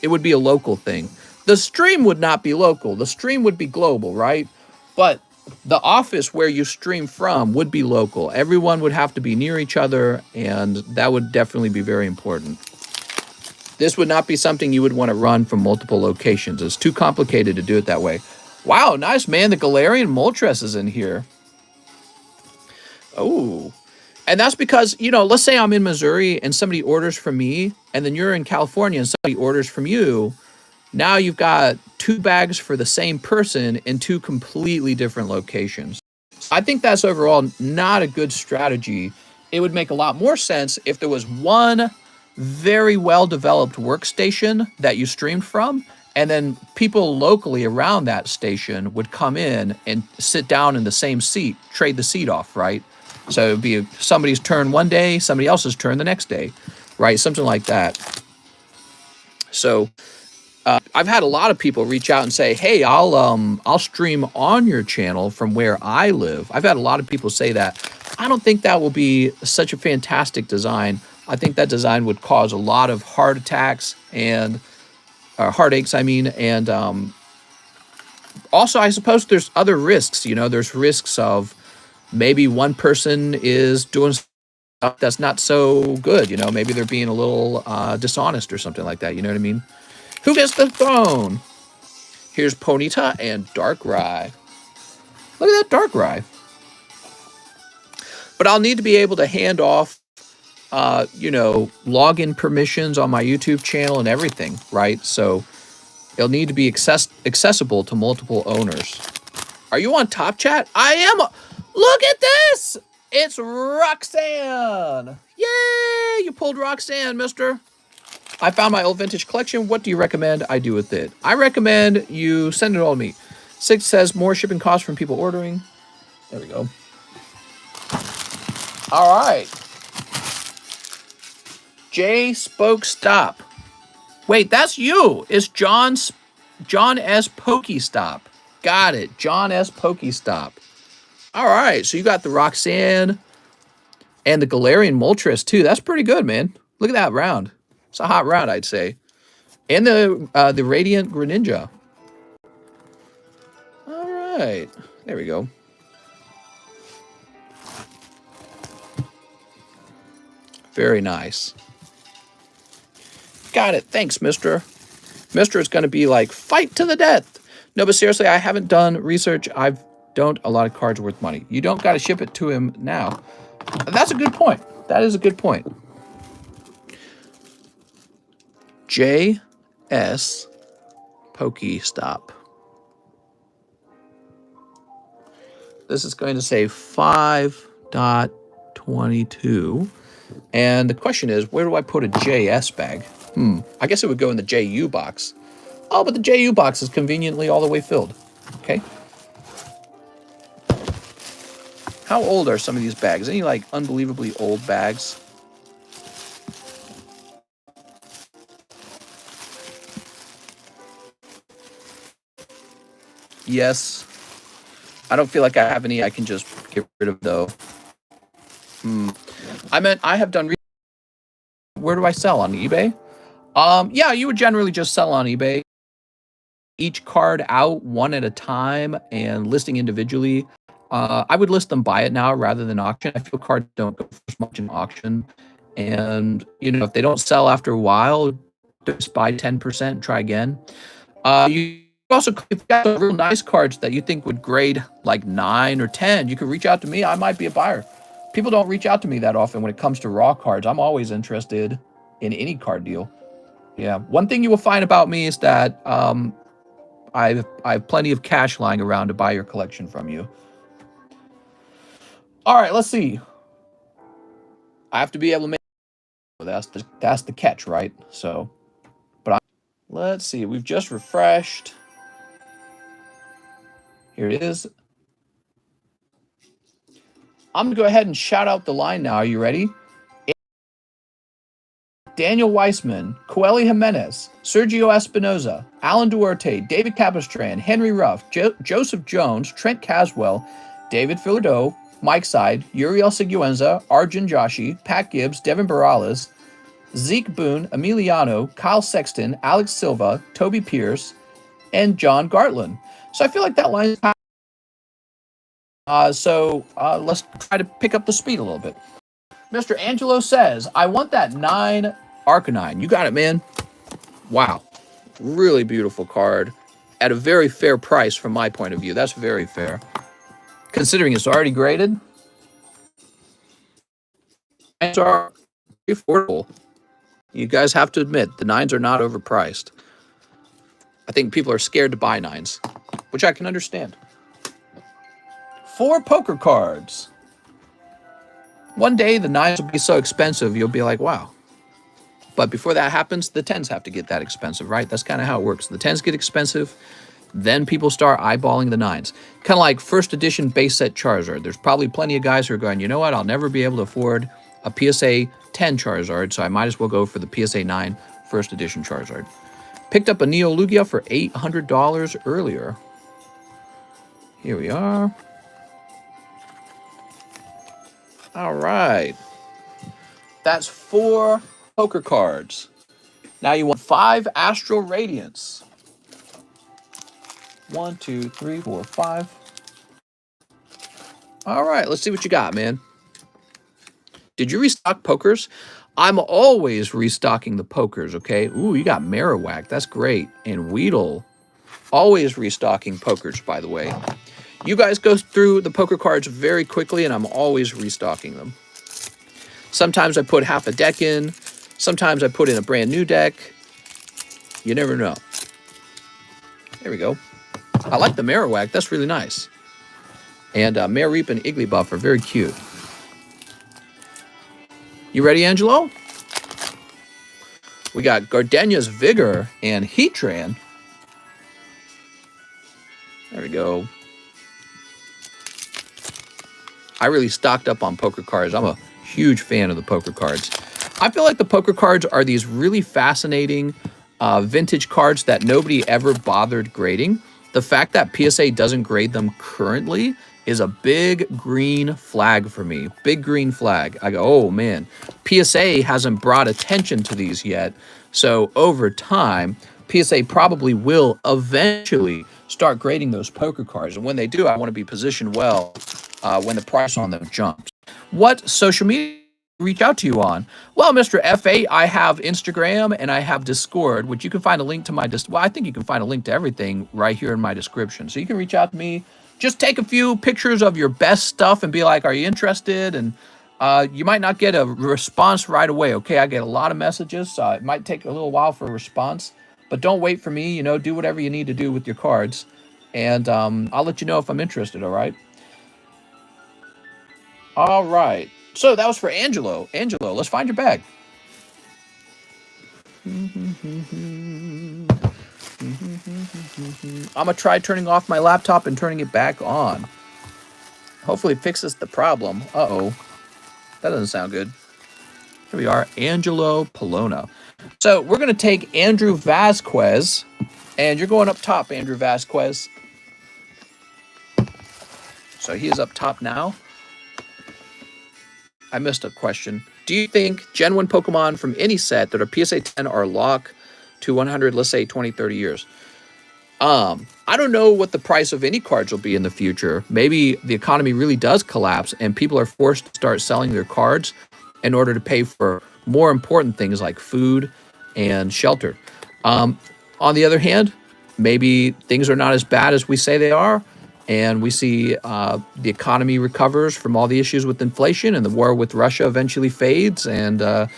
it would be a local thing. The stream would not be local. The stream would be global, right? But the office where you stream from would be local. Everyone would have to be near each other, and that would definitely be very important. This would not be something you would want to run from multiple locations. It's too complicated to do it that way. Wow, nice, man. The Galarian Moltres is in here. Oh, and that's because, let's say I'm in Missouri and somebody orders from me, and then you're in California and somebody orders from you. Now you've got 2 bags for the same person in 2 completely different locations. I think that's overall not a good strategy. It would make a lot more sense if there was one very well-developed workstation that you streamed from, and then people locally around that station would come in and sit down in the same seat, trade the seat off, right? So it'd be somebody's turn one day, somebody else's turn the next day. right? Something like that. So I've had a lot of people reach out and say, "Hey, I'll stream on your channel from where I live." I've had a lot of people say that. I don't think that will be such a fantastic design. I think that design would cause a lot of heart attacks and heartaches. I mean, and also I suppose there's other risks. You know, there's risks of maybe one person is doing stuff that's not so good. You know, maybe they're being a little dishonest or something like that. You know what I mean? Who gets the throne? Here's Ponyta and Darkrai. Look at that Darkrai. But I'll need to be able to hand off, you know, login permissions on my YouTube channel and everything, right? So it'll need to be accessible to multiple owners. Are you on Top Chat? I am. Look at this. It's Roxanne. Yay! You pulled Roxanne, mister. I found my old vintage collection. What do you recommend I do with it? I recommend you send it all to me. 6 says more shipping costs from people ordering. There we go. All right. J Spoke Stop. Wait, that's you. It's John S. Pokestop. Got it. John S. Pokestop. All right. So you got the Roxanne and the Galarian Moltres too. That's pretty good, man. Look at that round. It's a hot round, I'd say. And the Radiant Greninja. All right. There we go. Very nice. Got it. Thanks, mister. Mister is going to be like, fight to the death. No, but seriously, I haven't done research. Don't a lot of cards worth money. You don't got to ship it to him now. That's a good point. That is a good point. J.S. Pokestop. This is going to say 5.22. And the question is, where do I put a JS bag? I guess it would go in the JU box. Oh, but the JU box is conveniently all the way filled. Okay. How old are some of these bags? Any like unbelievably old bags? Yes. I don't feel like I have any I can just get rid of though. I have done. Where do I sell? On eBay? Yeah, you would generally just sell on eBay. Each card out one at a time and listing individually. I would list them buy it now rather than auction. I feel cards don't go for as much in auction. And, you know, if they don't sell after a while, just buy 10% and try again. You also, if you got some real nice cards that you think would grade like 9 or 10, you can reach out to me. I might be a buyer. People don't reach out to me that often when it comes to raw cards. I'm always interested in any card deal. Yeah. One thing you will find about me is that I have plenty of cash lying around to buy your collection from you. All right, let's see. I have to be able to make. That's the catch, right? So, let's see. We've just refreshed. Here it is. I'm gonna go ahead and shout out the line now. Are you ready? Daniel Weissman, Coeli Jimenez, Sergio Espinoza, Alan Duarte, David Capistran, Henry Ruff, Joseph Jones, Trent Caswell, David Fillardo, Mike Side, Uriel Siguenza, Arjun Joshi, Pat Gibbs, Devin Morales, Zeke Boone, Emiliano, Kyle Sexton, Alex Silva, Toby Pierce, and John Gartland. So I feel like that line is so let's try to pick up the speed a little bit. Mr. Angelo says, I want that 9 Arcanine. You got it, man. Wow. Really beautiful card at a very fair price from my point of view. That's very fair. Considering it's already graded. It's are affordable. You guys have to admit, the 9s are not overpriced. I think people are scared to buy 9s, which I can understand. 4 poker cards. One day, the 9s will be so expensive, you'll be like, wow. But before that happens, the 10s have to get that expensive, right? That's kind of how it works. The 10s get expensive, then people start eyeballing the 9s. Kind of like first edition base set Charizard. There's probably plenty of guys who are going, you know what? I'll never be able to afford a PSA 10 Charizard, so I might as well go for the PSA 9 first edition Charizard. Picked up a Neo Lugia for $800 earlier. Here we are. All right. That's 4 poker cards. Now you want 5 Astral Radiance. 1, 2, 3, 4, 5. All right, let's see what you got, man. Did you restock pokers? I'm always restocking the pokers, okay? Ooh, you got Marowak. That's great. And Weedle. Always restocking pokers, by the way. You guys go through the poker cards very quickly, and I'm always restocking them. Sometimes I put half a deck in. Sometimes I put in a brand new deck. You never know. There we go. I like the Marowak. That's really nice. And Mareep and Igglybuff are very cute. You ready, Angelo? We got Gardenia's Vigor and Heatran. There we go. I really stocked up on poker cards. I'm a huge fan of the poker cards. I feel like the poker cards are these really fascinating vintage cards that nobody ever bothered grading. The fact that PSA doesn't grade them currently is a big green flag for me. Big green flag. I go, oh man, PSA hasn't brought attention to these yet. So over time, PSA probably will eventually start grading those poker cards. And when they do, I want to be positioned well when the price on them jumps. What social media reach out to you on? Well, Mr. F8, I have Instagram and I have Discord, which you can find a link to my well, I think you can find a link to everything right here in my description. So you can reach out to me. Just take a few pictures of your best stuff and be like, are you interested? And you might not get a response right away, okay? I get a lot of messages, so it might take a little while for a response. But don't wait for me, you know, do whatever you need to do with your cards. And I'll let you know if I'm interested, all right? All right. So that was for Angelo. Angelo, let's find your bag. I'm going to try turning off my laptop and turning it back on. Hopefully it fixes the problem. Uh-oh. That doesn't sound good. Here we are, Angelo Polona. So we're going to take Andrew Vasquez, and you're going up top, Andrew Vasquez. So he is up top now. I missed a question. Do you think Gen 1 Pokemon from any set that are PSA 10 are lock to 100, let's say 20, 30 years? I don't know what the price of any cards will be in the future. Maybe the economy really does collapse and people are forced to start selling their cards in order to pay for more important things like food and shelter. On the other hand, maybe things are not as bad as we say they are, and we see the economy recovers from all the issues with inflation and the war with Russia eventually fades. And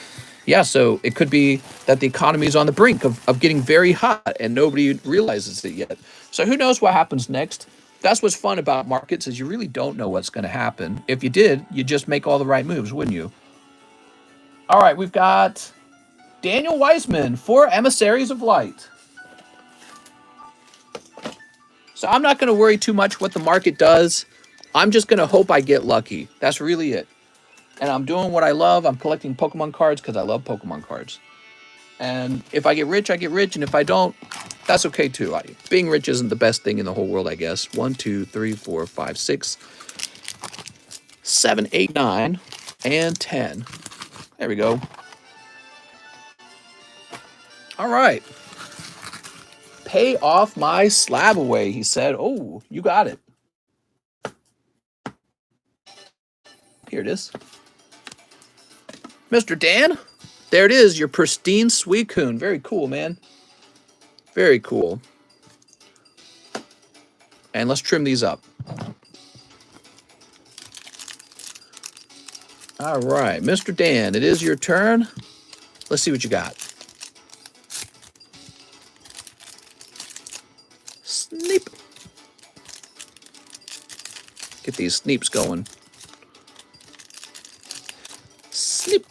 yeah, so it could be that the economy is on the brink of getting very hot and nobody realizes it yet. So who knows what happens next? That's what's fun about markets is you really don't know what's going to happen. If you did, you'd just make all the right moves, wouldn't you? All right, we've got Daniel Weisman for Emissaries of Light. So I'm not going to worry too much what the market does. I'm just going to hope I get lucky. That's really it. And I'm doing what I love. I'm collecting Pokemon cards because I love Pokemon cards. And if I get rich, I get rich. And if I don't, that's okay too. Being rich isn't the best thing in the whole world, I guess. 1, 2, 3, 4, 5, 6, 7, 8, 9, and 10. There we go. All right. Pay off my slab away, he said. Oh, you got it. Here it is. Mr. Dan, there it is, your pristine Suicune. Very cool, man. Very cool. And let's trim these up. All right, Mr. Dan, it is your turn. Let's see what you got. Sneep. Get these sneeps going. Sneep.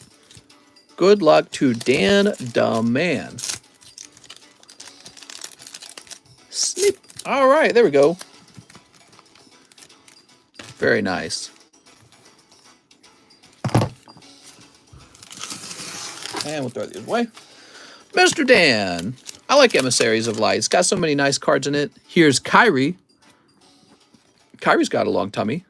Good luck to Dan the Man. Sneep. All right, there we go. Very nice. And we'll throw these away. Mr. Dan. I like Emissaries of Light. It's got so many nice cards in it. Here's Kyrie. Kyrie's got a long tummy.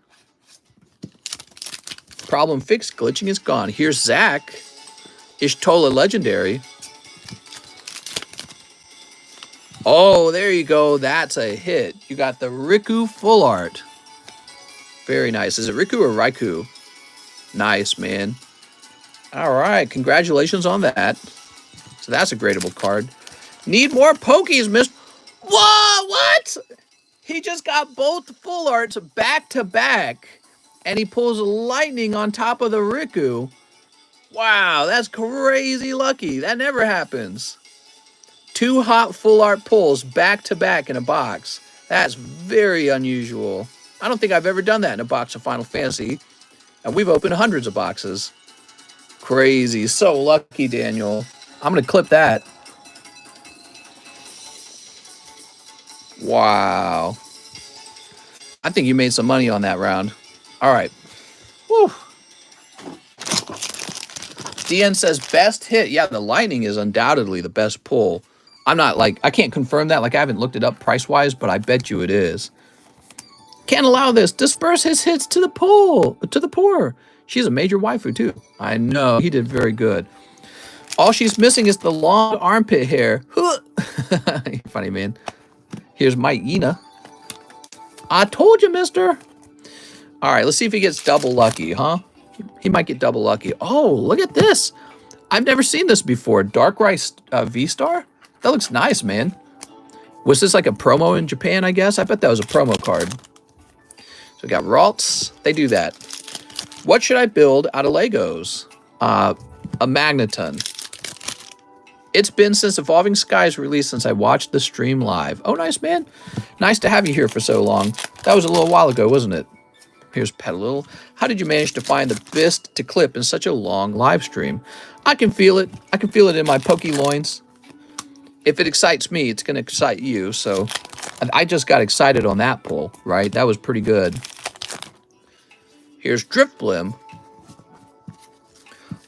Problem fixed. Glitching is gone. Here's Zach. Ishtola Legendary. Oh, there you go. That's a hit. You got the Riku Full Art. Very nice. Is it Riku or Raikou? Nice, man. All right. Congratulations on that. So that's a gradable card. Need more Pokies, Miss. Whoa, what? He just got both Full Arts back to back. And he pulls Lightning on top of the Riku. Wow, that's crazy lucky. That never happens. 2 hot Full Art pulls back to back in a box. That's very unusual. I don't think I've ever done that in a box of Final Fantasy. And we've opened hundreds of boxes. Crazy. So lucky, Daniel. I'm going to clip that. Wow. I think you made some money on that round. All right. Woo. DN says best hit. Yeah, the Lightning is undoubtedly the best pull. I'm not like, I can't confirm that. Like, I haven't looked it up price-wise, but I bet you it is. Can't allow this. Disperse his hits to the poor. She's a major waifu, too. I know. He did very good. All she's missing is the long armpit hair. Funny, man. Here's Mike Yina. I told you, mister. All right, let's see if he gets double lucky, huh? He might get double lucky. Oh, look at this. I've never seen this before. Darkrai V-Star? That looks nice, man. Was this like a promo in Japan, I guess? I bet that was a promo card. So we got Ralts. They do that. What should I build out of Legos? A Magneton. It's been since Evolving Skies released since I watched the stream live. Oh, nice, man. Nice to have you here for so long. That was a little while ago, wasn't it? Here's Petalil. How did you manage to find the best to clip in such a long live stream? I can feel it. I can feel it in my pokey loins. If it excites me, it's going to excite you. So I just got excited on that pull, right? That was pretty good. Here's Drifblim.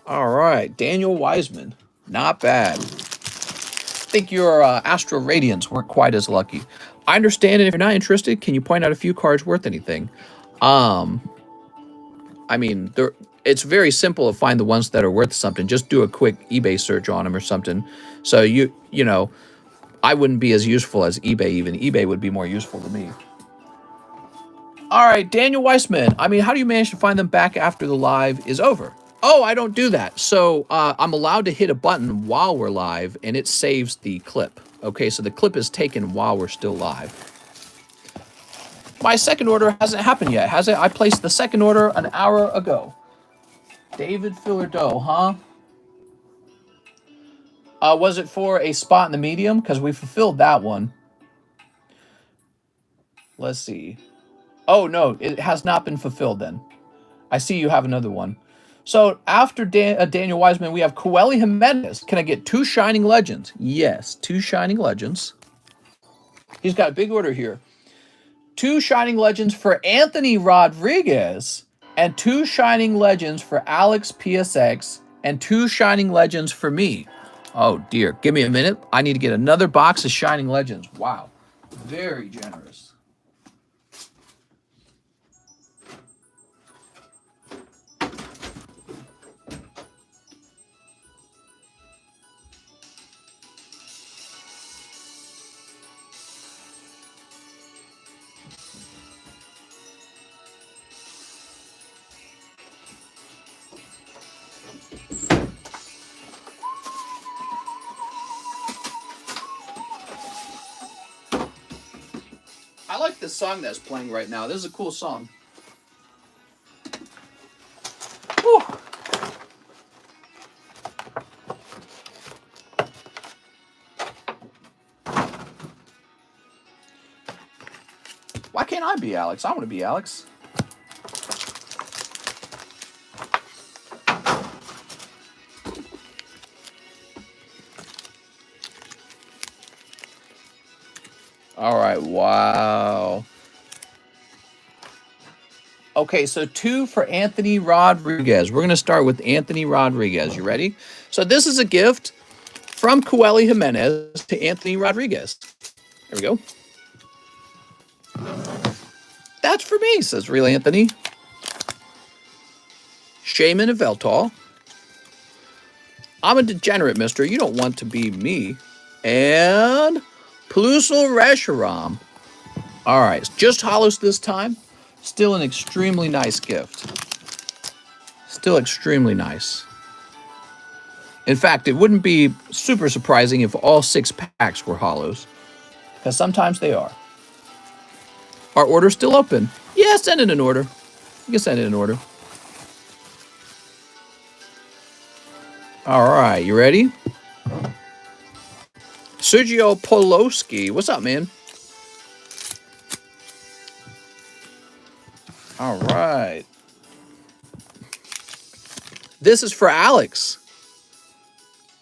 All right. Daniel Wiseman. Not bad. I think your Astral Radiance weren't quite as lucky. I understand it. If you're not interested, can you point out a few cards worth anything? I mean, it's very simple to find the ones that are worth something. Just do a quick eBay search on them or something. So you know, I wouldn't be as useful as eBay even. eBay would be more useful to me. All right, Daniel Weissman. I mean, how do you manage to find them back after the live is over? Oh, I don't do that. So I'm allowed to hit a button while we're live, and it saves the clip. Okay, so the clip is taken while we're still live. My second order hasn't happened yet, has it? I placed the second order an hour ago. David Fillardo, huh? Was it for a spot in the medium? Because we fulfilled that one. Let's see. Oh, no, it has not been fulfilled then. I see you have another one. So after Daniel Wiseman, we have Coeli Jimenez. Can I get 2 Shining Legends? Yes, 2 Shining Legends. He's got a big order here. 2 Shining Legends for Anthony Rodriguez, and 2 Shining Legends for Alex PSX, and 2 Shining Legends for me. Oh, dear. Give me a minute. I need to get another box of Shining Legends. Wow. Very generous. I like the song that's playing right now. This is a cool song. Whew. Why can't I be Alex? I want to be Alex. All right, wow. Okay, so 2 for Anthony Rodriguez. We're going to start with Anthony Rodriguez. You ready? So this is a gift from Coeli Jimenez to Anthony Rodriguez. There we go. That's for me, says Real Anthony. Shaman of Veltal. I'm a degenerate, mister. You don't want to be me. And Plusal Reshiram. All right, just holos this time. Still an extremely nice gift. Still extremely nice. In fact, it wouldn't be super surprising if all 6 packs were holos, because sometimes they are. Our order's still open. Yeah, send it in order. You can send it in order. All right, you ready? Sergio Poloski. What's up, man? All right. This is for Alex.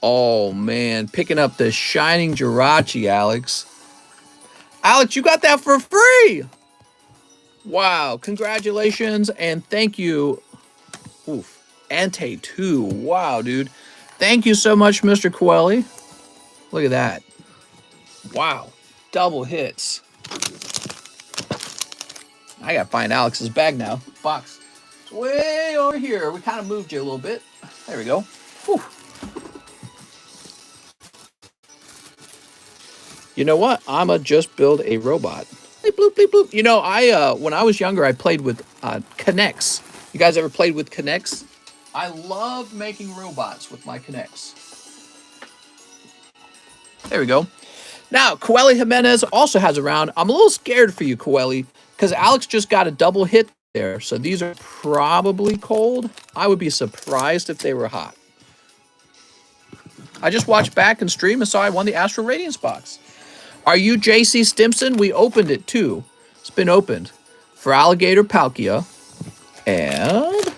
Oh, man. Picking up the Shining Jirachi, Alex. Alex, you got that for free. Wow. Congratulations and thank you. Oof. Ante 2. Wow, dude. Thank you so much, Mr. Coeli. Look at that. Wow. Double hits. I got to find Alex's bag now. Box. It's way over here. We kind of moved you a little bit. There we go. Whew. You know what? I'ma just build a robot. Hey, bloop, bloop, bloop. You know, when I was younger, I played with Connects. You guys ever played with Connects? I love making robots with my Connects. There we go. Now, Coeli Jimenez also has a round. I'm a little scared for you, Coeli, because Alex just got a double hit there. So these are probably cold. I would be surprised if they were hot. I just watched back and stream and saw I won the Astral Radiance box. Are you JC Stimson? We opened it too. It's been opened for Alligator Palkia. And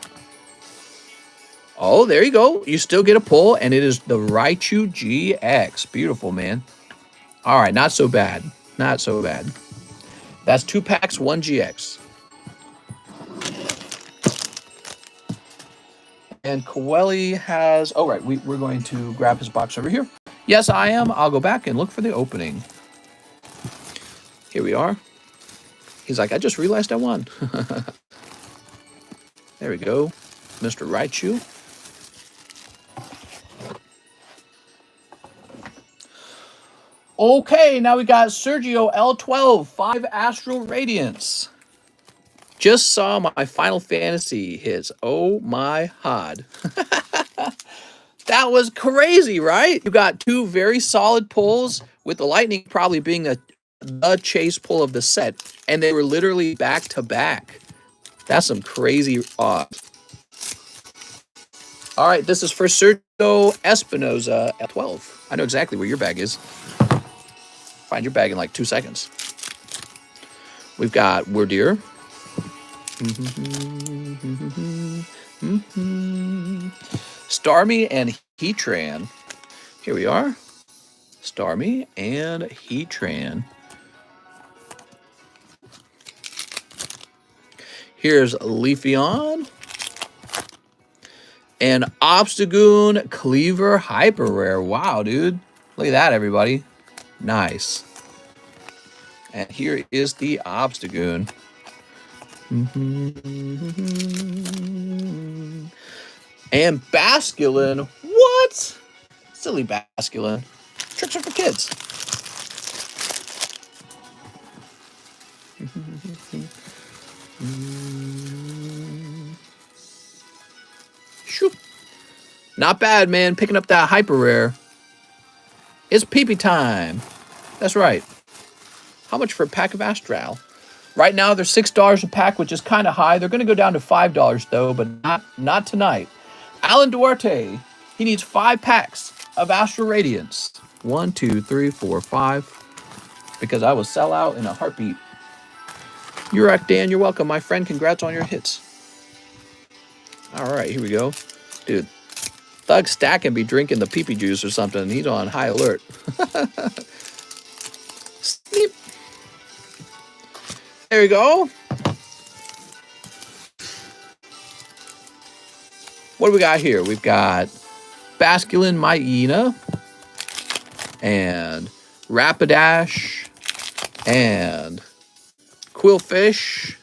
oh, there you go. You still get a pull, and it is the Raichu GX. Beautiful, man. All right, not so bad. Not so bad. That's 2 packs, 1 GX. And Coeli has... Oh, right. We're going to grab his box over here. Yes, I am. I'll go back and look for the opening. Here we are. He's like, I just realized I won. There we go. Mr. Raichu. Okay, now we got Sergio L12, 5 Astral Radiance. Just saw my Final Fantasy hits. Oh my god. That was crazy, right? You got 2 very solid pulls, with the Lightning probably being the chase pull of the set. And they were literally back to back. That's some crazy odds. All right, this is for Sergio Espinoza at 12. I know exactly where your bag is. Find your bag in like 2 seconds. We've got Wordeer. Starmie and Heatran. Here we are. Starmie and Heatran. Here's Leafeon. And Obstagoon Cleaver Hyper Rare. Wow, dude. Look at that, everybody. Nice. And here is the Obstagoon. And Basculin. What? Silly Basculin. Tricks are for kids. Shoot. Not bad, man. Picking up that hyper rare. It's pee-pee time. That's right. How much for a pack of Astral? Right now, they're $6 a pack, which is kind of high. They're going to go down to $5, though, but not tonight. Alan Duarte. He needs 5 packs of Astral Radiance. 1, 2, 3, 4, 5. Because I will sell out in a heartbeat. You're right, Dan. You're welcome, my friend. Congrats on your hits. All right, here we go. Dude, Thug Stack can be drinking the pee-pee juice or something. He's on high alert. Sleep. There you go. What do we got here? We've got Basculin Myena and Rapidash and Quillfish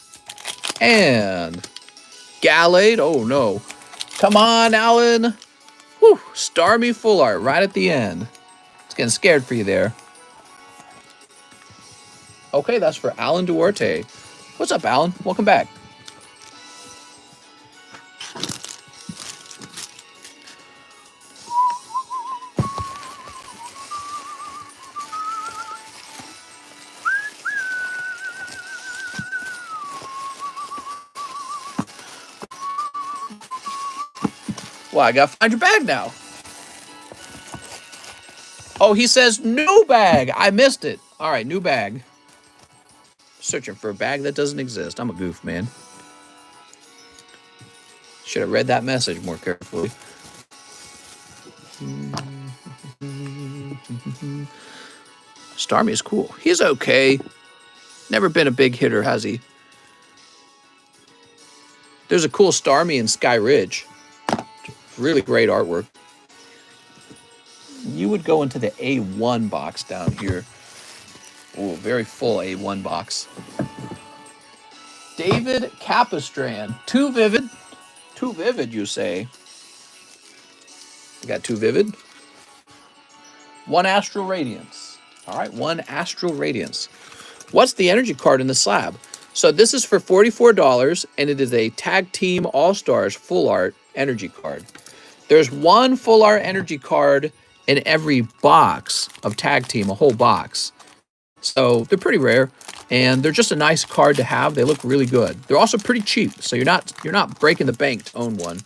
and Gallade. Oh no. Come on, Alan. Whew. Starmie Full Art right at the end. It's getting scared for you there. Okay, that's for Alan Duarte. What's up, Alan? Welcome back. Well, I gotta find your bag now. Oh, he says new bag. I missed it. All right, new bag. Searching for a bag that doesn't exist. I'm a goof, man. Should have read that message more carefully. Starmie is cool. He's okay. Never been a big hitter, has he? There's a cool Starmie in Sky Ridge. Really great artwork. You would go into the A1 box down here. Oh, very full A1 box. David Capistrand. Too vivid. Too vivid, you say. We got two vivid. One Astral Radiance. All right, one Astral Radiance. What's the energy card in the slab? So this is for $44, and it is a Tag Team All-Stars Full Art energy card. There's one Full Art energy card in every box of Tag Team, a whole box. So they're pretty rare, and they're just a nice card to have. They look really good. They're also pretty cheap, so you're not breaking the bank to own one.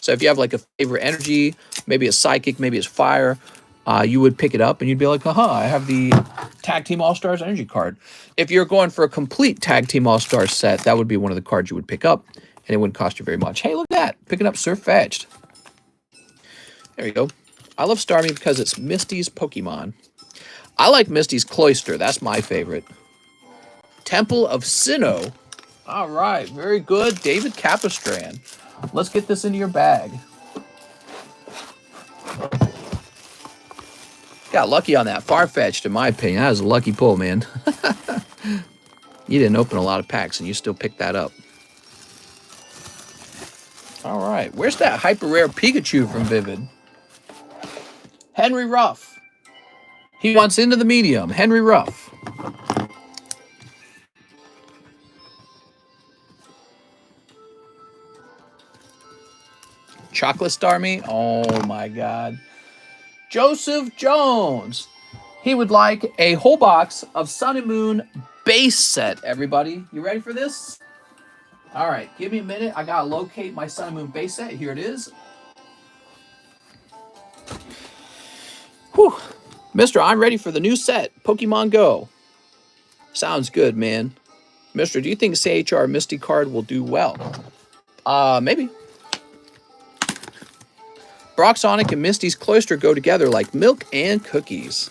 So if you have like a favorite energy, maybe a psychic, maybe it's fire, you would pick it up and you'd be like, aha, I have the Tag Team All-Stars energy card. If you're going for a complete Tag Team All-Stars set, that would be one of the cards you would pick up, and it wouldn't cost you very much. Hey, look at that. Picking up Surf Fetched. There you go. I love Starmie because it's Misty's Pokemon. I like Misty's Cloyster. That's my favorite. Temple of Sinnoh. All right. Very good. David Capistrand. Let's get this into your bag. Got lucky on that Farfetch'd, in my opinion. That was a lucky pull, man. You didn't open a lot of packs, and you still picked that up. All right. Where's that hyper rare Pikachu from Vivid? Henry Ruff. He wants into the medium. Henry Ruff. Chocolate Starmie. Oh, my God. Joseph Jones. He would like a whole box of Sun and Moon base set, everybody. You ready for this? All right, give me a minute. I got to locate my Sun and Moon base set. Here it is. Whew. Mister, I'm ready for the new set, Pokemon Go. Sounds good, man. Mister, do you think CHR Misty card will do well? Maybe. Broxonic and Misty's Cloyster go together like milk and cookies.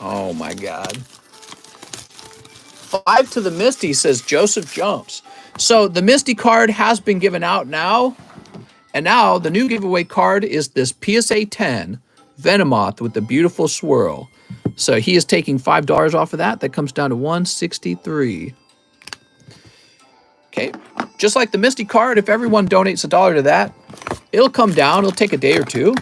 Oh, my God. 5 to the Misty, says Joseph Jones. So the Misty card has been given out now. And now the new giveaway card is this PSA 10 Venomoth with the beautiful swirl. So he is taking $5 off of that. That comes down to $163. Okay. Just like the Misty card, if everyone donates $1 to that, it'll come down. It'll take a day or two.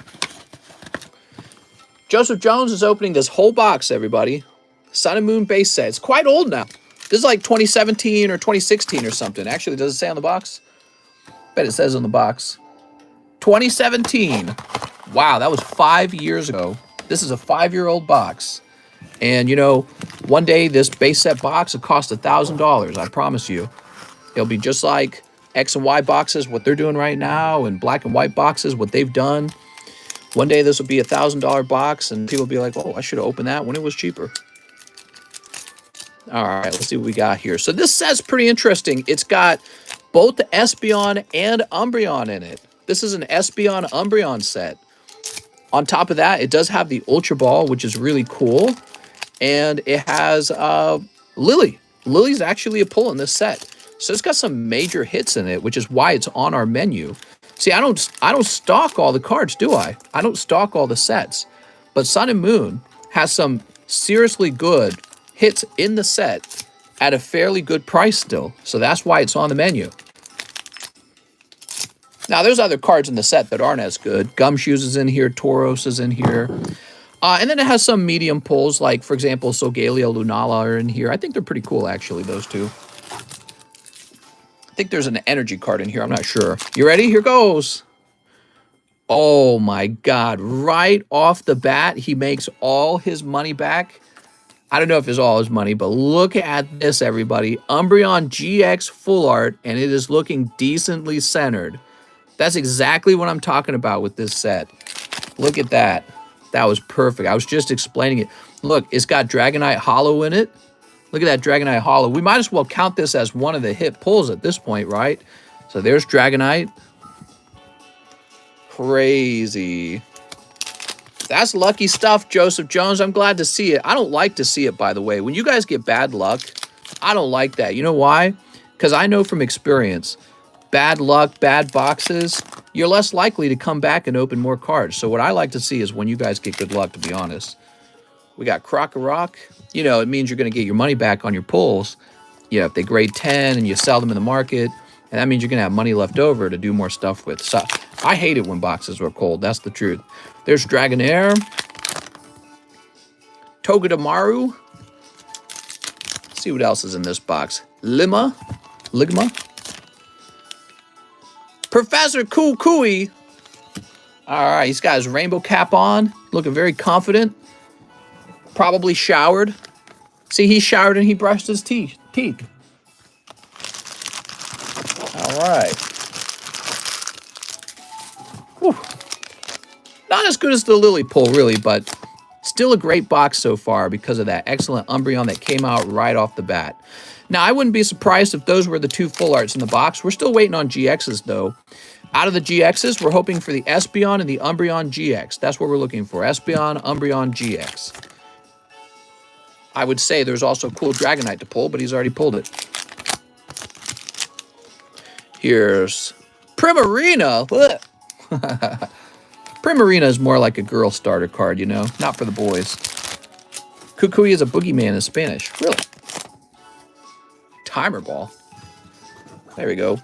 Joseph Jones is opening this whole box, everybody. Sun and Moon base set. It's quite old now. This is like 2017 or 2016 or something. Actually, does it say on the box? Bet it says on the box. 2017. Wow, that was 5 years ago. This is a 5-year-old box. And, you know, one day this base set box will cost $1,000. I promise you. It'll be just like X and Y boxes, what they're doing right now, and black and white boxes, what they've done. One day this will be $1,000 box, and people will be like, oh, I should have opened that when it was cheaper. All right, let's see what we got here. So this set's pretty interesting. It's got both the Espeon and Umbreon in it. This is an Espeon Umbreon set. On top of that, it does have the Ultra Ball, which is really cool. And it has Lily. Lily's actually a pull in this set. So it's got some major hits in it, which is why it's on our menu. See, I don't stock all the cards, do I? I don't stock all the sets. But Sun and Moon has some seriously good hits in the set at a fairly good price still. So that's why it's on the menu. Now, there's other cards in the set that aren't as good. Gumshoes is in here. Tauros is in here. And then it has some medium pulls, like, for example, Solgaleo, Lunala are in here. I think they're pretty cool, actually, those two. I think there's an energy card in here. I'm not sure. You ready? Here goes. Oh, my God. Right off the bat, he makes all his money back. I don't know if it's all his money, but look at this, everybody. Umbreon GX full art, and it is looking decently centered. That's exactly what I'm talking about with this set. Look at that. That was perfect. I was just explaining it. Look, it's got Dragonite Hollow in it. Look at that Dragonite Hollow. We might as well count this as one of the hit pulls at this point, right? So there's Dragonite. Crazy. That's lucky stuff, Joseph Jones. I'm glad to see it. I don't like to see it, by the way. When you guys get bad luck, I don't like that. You know why? Because I know from experience, bad luck, bad boxes, you're less likely to come back and open more cards. So what I like to see is when you guys get good luck, to be honest. We got Croc-a-Rock. You know, it means you're going to get your money back on your pulls. You know, if they grade 10 and you sell them in the market, and that means you're going to have money left over to do more stuff with. So I hate it when boxes are cold. That's the truth. There's Dragonair. Togedemaru. Let's see what else is in this box. Ligma. Professor Kukui. All right, he's got his rainbow cap on. Looking very confident. Probably showered. See, he showered and he brushed his teeth. All right. Whew. Not as good as the Lily pull, really, but still a great box so far because of that excellent Umbreon that came out right off the bat. Now, I wouldn't be surprised if those were the two full arts in the box. We're still waiting on GXs, though. Out of the GXs, we're hoping for the Espeon and the Umbreon GX. That's what we're looking for. Espeon, Umbreon GX. I would say there's also cool Dragonite to pull, but he's already pulled it. Here's Primarina. Primarina is more like a girl starter card, you know? Not for the boys. Kukui is a boogeyman in Spanish. Really? Timer ball. There we go.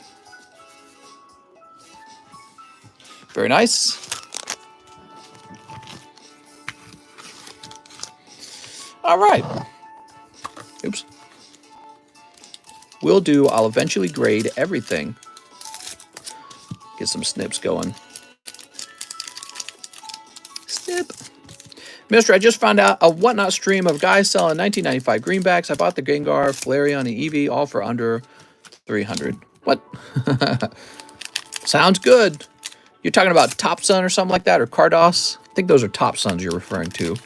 Very nice. All right. Oops. Will do. I'll eventually grade everything. Get some snips going. Snip. Mister, I just found out a Whatnot stream of guys selling 1995 greenbacks. I bought the Gengar, Flareon, and Eevee, all for under 300. What? Sounds good. You're talking about Top Sun or something like that, or Cardos? I think those are Top Suns you're referring to.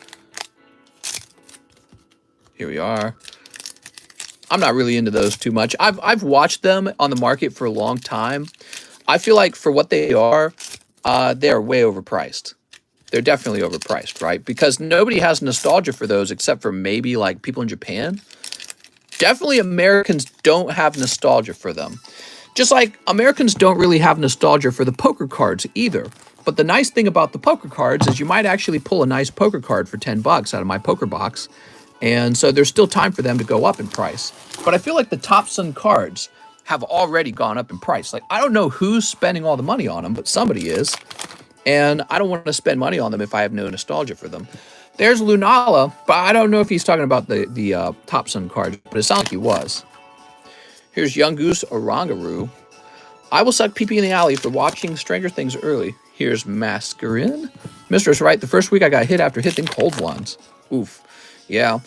Here we are. I'm not really into those too much. I've watched them on the market for a long time. I feel like for what they are way overpriced. They're definitely overpriced, right? Because nobody has nostalgia for those except for maybe like people in Japan. Definitely Americans don't have nostalgia for them. Just like Americans don't really have nostalgia for the poker cards either. But the nice thing about the poker cards is you might actually pull a nice poker card for 10 bucks out of my poker box. And so there's still time for them to go up in price. But I feel like the Top Sun cards have already gone up in price. Like, I don't know who's spending all the money on them, but somebody is. And I don't want to spend money on them if I have no nostalgia for them. There's Lunala, but I don't know if he's talking about the Top Sun cards, but it sounds like he was. Here's Young Goose Orangaroo. I will suck pee-pee in the alley for watching Stranger Things early. Here's Mascarin. Mistress, right? The first week I got hit after hitting cold ones. Oof. Yeah.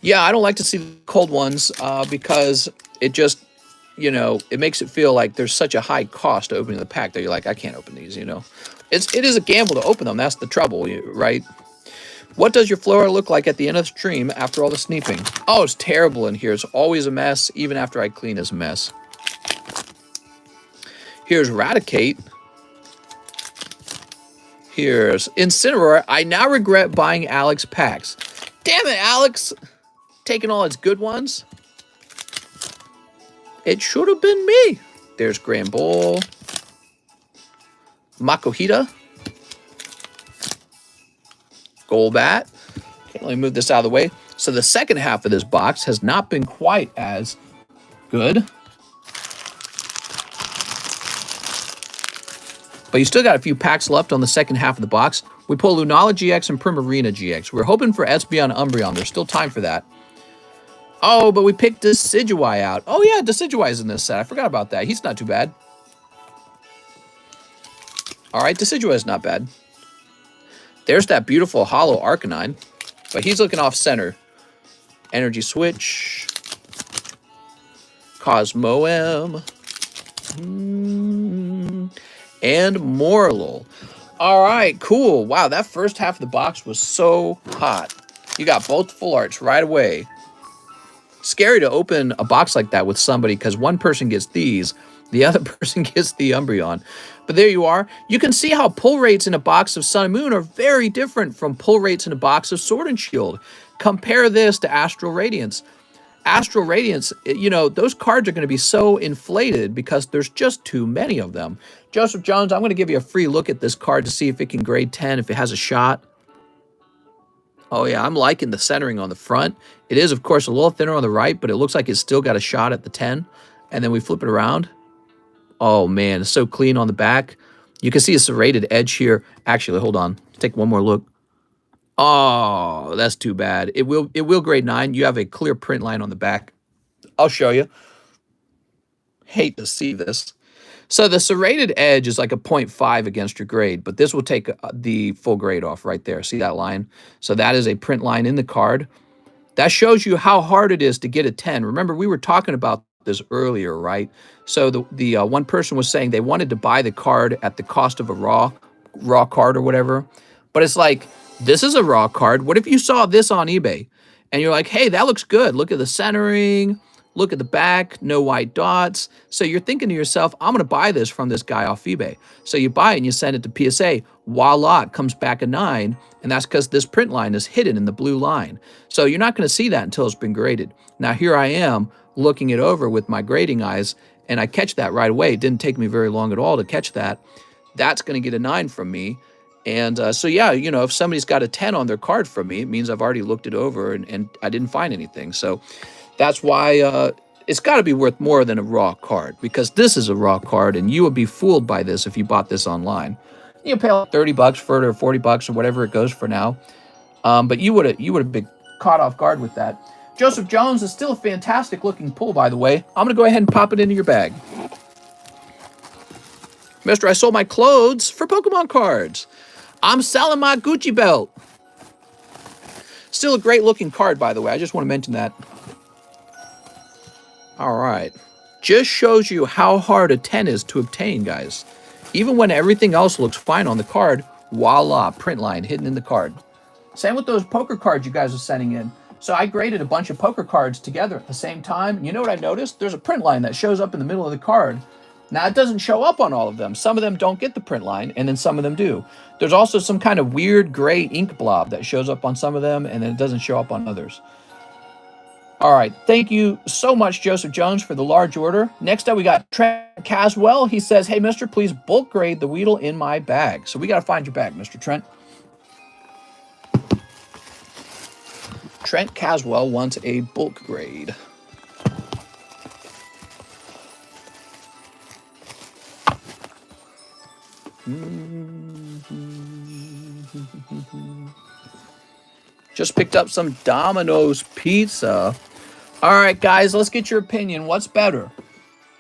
Yeah, I don't like to see cold ones because it just, you know, it makes it feel like there's such a high cost to opening the pack that you're like, I can't open these, you know. It is a gamble to open them. That's the trouble, right? What does your floor look like at the end of the stream after all the sneeping? Oh, it's terrible in here. It's always a mess, even after I clean, it's a mess. Here's Raticate. Here's Incineroar. I now regret buying Alex packs. Damn it, Alex. Taking all its good ones. It should have been me. There's Grand Bull. Makuhita. Golbat. Okay, let me move this out of the way. So the second half of this box has not been quite as good. But you still got a few packs left on the second half of the box. We pull Lunala GX and Primarina GX. We're hoping for Espeon Umbreon. There's still time for that. Oh, but we picked Decidueye out. Oh, yeah, Decidueye's in this set. I forgot about that. He's not too bad. All right, Decidueye's not bad. There's that beautiful Hollow Arcanine. But he's looking off center. Energy Switch. Cosmoem. And Morlul. All right, cool. Wow, that first half of the box was so hot. You got both full arts right away. Scary to open a box like that with somebody because one person gets these, the other person gets the Umbreon. But there you are. You can see how pull rates in a box of Sun and Moon are very different from pull rates in a box of Sword and Shield. Compare this to Astral Radiance. Astral Radiance, you know, those cards are going to be so inflated because there's just too many of them. Joseph Jones, I'm going to give you a free look at this card to see if it can grade 10, if it has a shot. Oh, yeah, I'm liking the centering on the front. It is, of course, a little thinner on the right, but it looks like it's still got a shot at the 10. And then we flip it around. Oh, man, it's so clean on the back. You can see a serrated edge here. Actually, hold on. Take one more look. Oh, that's too bad. It will grade 9. You have a clear print line on the back. I'll show you. Hate to see this. So the serrated edge is like a 0.5 against your grade, but this will take the full grade off right there. See that line? So that is a print line in the card. That shows you how hard it is to get a 10. Remember, we were talking about this earlier, right? So the one person was saying they wanted to buy the card at the cost of a raw card or whatever. But it's like, this is a raw card. What if you saw this on eBay and you're like, hey, that looks good. Look at the centering. Look at the back, no white dots. So you're thinking to yourself, I'm going to buy this from this guy off eBay. So you buy it and you send it to PSA. Voila, it comes back a 9. And that's because this print line is hidden in the blue line. So you're not going to see that until it's been graded. Now here I am looking it over with my grading eyes, and I catch that right away. It didn't take me very long at all to catch that. That's going to get a 9 from me. And so, yeah, you know, if somebody's got a 10 on their card from me, it means I've already looked it over and I didn't find anything. So that's why it's got to be worth more than a raw card, because this is a raw card and you would be fooled by this if you bought this online. You pay like $30 for it or $40 or whatever it goes for now. But you would have been caught off guard with that. Joseph Jones is still a fantastic looking pull, by the way. I'm going to go ahead and pop it into your bag. Mister, I sold my clothes for Pokemon cards. I'm selling my Gucci belt. Still a great looking card, by the way. I just want to mention that. All right. Just shows you how hard a 10 is to obtain, guys. Even when everything else looks fine on the card, voila, print line hidden in the card. Same with those poker cards you guys are sending in. So I graded a bunch of poker cards together at the same time. You know what I noticed? There's a print line that shows up in the middle of the card. Now, it doesn't show up on all of them. Some of them don't get the print line, and then some of them do. There's also some kind of weird gray ink blob that shows up on some of them, and then it doesn't show up on others. All right. Thank you so much, Joseph Jones, for the large order. Next up, we got Trent Caswell. He says, hey, mister, please bulk grade the Weedle in my bag. So we got to find your bag, Mr. Trent. Trent Caswell wants a bulk grade. Just picked up some Domino's pizza. All right, guys, let's get your opinion. What's better,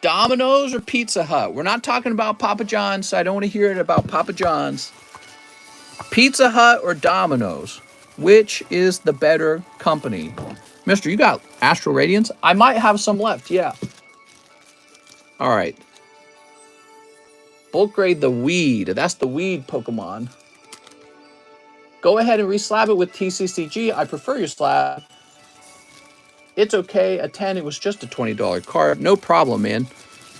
Domino's or Pizza Hut? We're not talking about Papa John's, so I don't want to hear it about Papa John's. Pizza Hut or Domino's? Which is the better company? Mister, you got Astral Radiance? I might have some left, yeah. All right. Bulk grade the Weed. That's the Weed Pokemon. Go ahead and reslab it with TCCG. I prefer your slab. It's okay. A 10, it was just a $20 card. No problem, man.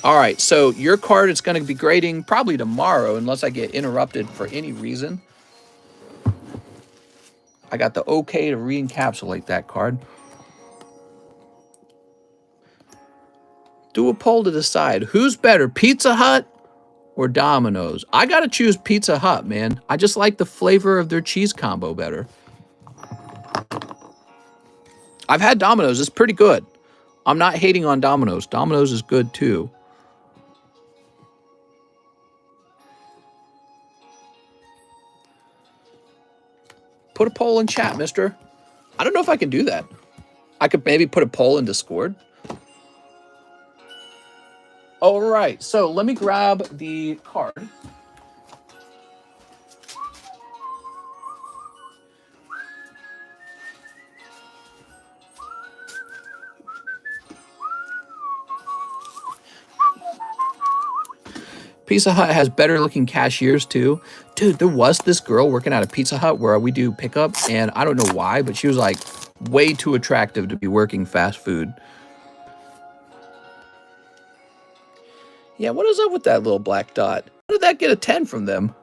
All right, so your card is going to be grading probably tomorrow unless I get interrupted for any reason. I got the okay to re-encapsulate that card. Do a poll to decide who's better, Pizza Hut or Domino's? I got to choose Pizza Hut, man. I just like the flavor of their cheese combo better. I've had Domino's. It's pretty good. I'm not hating on Domino's. Domino's is good too. Put a poll in chat, mister. I don't know if I can do that. I could maybe put a poll in Discord. All right, so let me grab the card. Pizza Hut has better looking cashiers too. Dude, there was this girl working at a Pizza Hut where we do pickup, and I don't know why, but she was like way too attractive to be working fast food. Yeah, what is up with that little black dot? How did that get a 10 from them?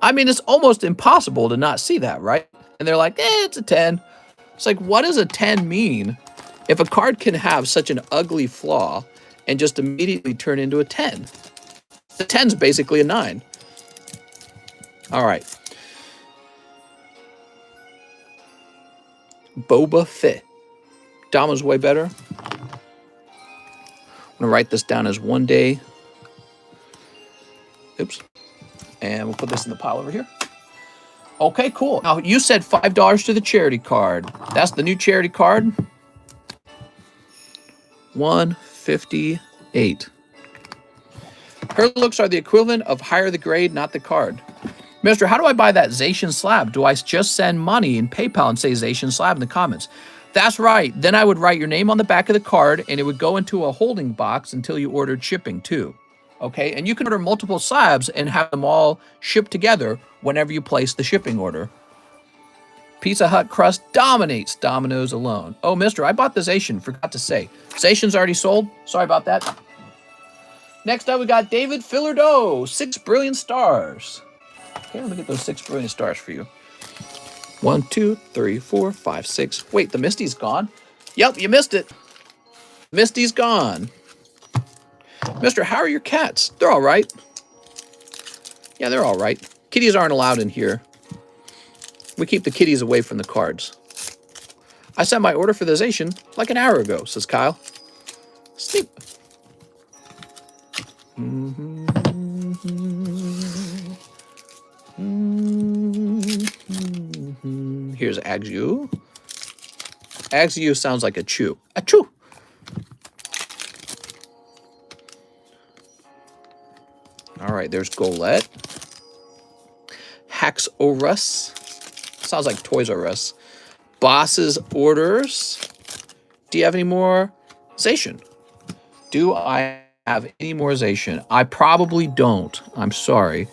I mean, it's almost impossible to not see that, right? And they're like, it's a 10. It's like, what does a 10 mean? If a card can have such an ugly flaw and just immediately turn into a 10. The 10's basically a 9. All right. Boba Fett. Dama's way better. I'm going to write this down as 1 day. Oops. And we'll put this in the pile over here. Okay, cool. Now, you said $5 to the charity card. That's the new charity card. $158. Her looks are the equivalent of higher the grade, not the card. Mister, how do I buy that Zacian slab? Do I just send money in PayPal and say Zacian slab in the comments? That's right. Then I would write your name on the back of the card, and it would go into a holding box until you ordered shipping too. Okay, and you can order multiple slabs and have them all shipped together whenever you place the shipping order. Pizza Hut crust dominates Domino's alone. Oh, mister, I bought the Zacian. Forgot to say. Zacian's already sold. Sorry about that. Next up, we got David Fillardo. 6 brilliant stars. Okay, let me get those 6 brilliant stars for you. 1, 2, 3, 4, 5, 6. Wait, the Misty's gone? Yep, you missed it. Misty's gone. Mister, how are your cats? They're all right. Yeah, they're all right. Kitties aren't allowed in here. We keep the kitties away from the cards. I sent my order for the Zacian like an hour ago, says Kyle. Sleep. Here's Agzu. Agzu sounds like a chew. A chew. All right, there's Golette. Haxorus. Sounds like Toys R Us. Boss's Orders. Do you have any more Zacian? Do I have any more Zacian? I probably don't. I'm sorry.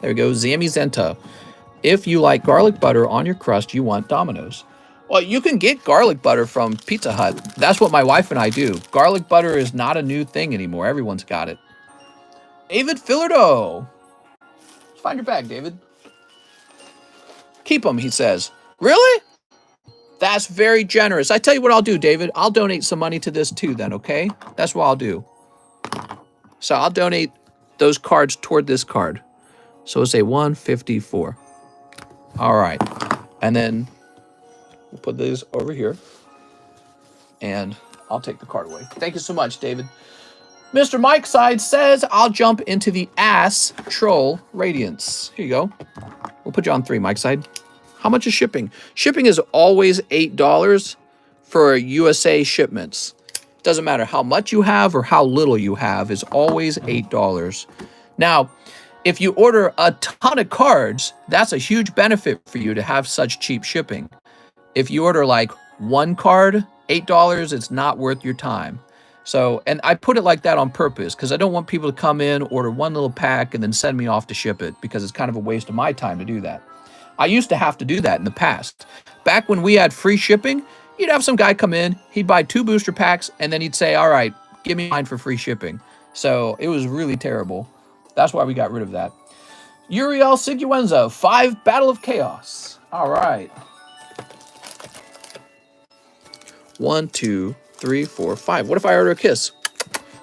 There we go. Zamizenta. If you like garlic butter on your crust, you want Domino's. Well, you can get garlic butter from Pizza Hut. That's what my wife and I do. Garlic butter is not a new thing anymore. Everyone's got it. David Fillardo. Let's find your bag, David. Keep them, he says. Really? That's very generous. I tell you what I'll do, David. I'll donate some money to this too then, okay? That's what I'll do. So I'll donate those cards toward this card. So we'll say 154. All right. And then we'll put these over here. And I'll take the card away. Thank you so much, David. Mr. Mike Side says, I'll jump into the Astral Radiance. Here you go. We'll put you on 3, Mike Side. How much is shipping? Shipping is always $8 for USA shipments. Doesn't matter how much you have or how little you have, is always $8. Now, if you order a ton of cards, that's a huge benefit for you to have such cheap shipping. If you order like 1 card, $8, it's not worth your time. So, and I put it like that on purpose because I don't want people to come in, order 1 little pack, and then send me off to ship it because it's kind of a waste of my time to do that. I used to have to do that in the past. Back when we had free shipping, you'd have some guy come in, he'd buy 2 booster packs, and then he'd say, all right, give me mine for free shipping. So it was really terrible. That's why we got rid of that. Uriel Siguenza, 5 Battle of Chaos. All right. 1, 2, 3, 4, 5. What if I order a kiss?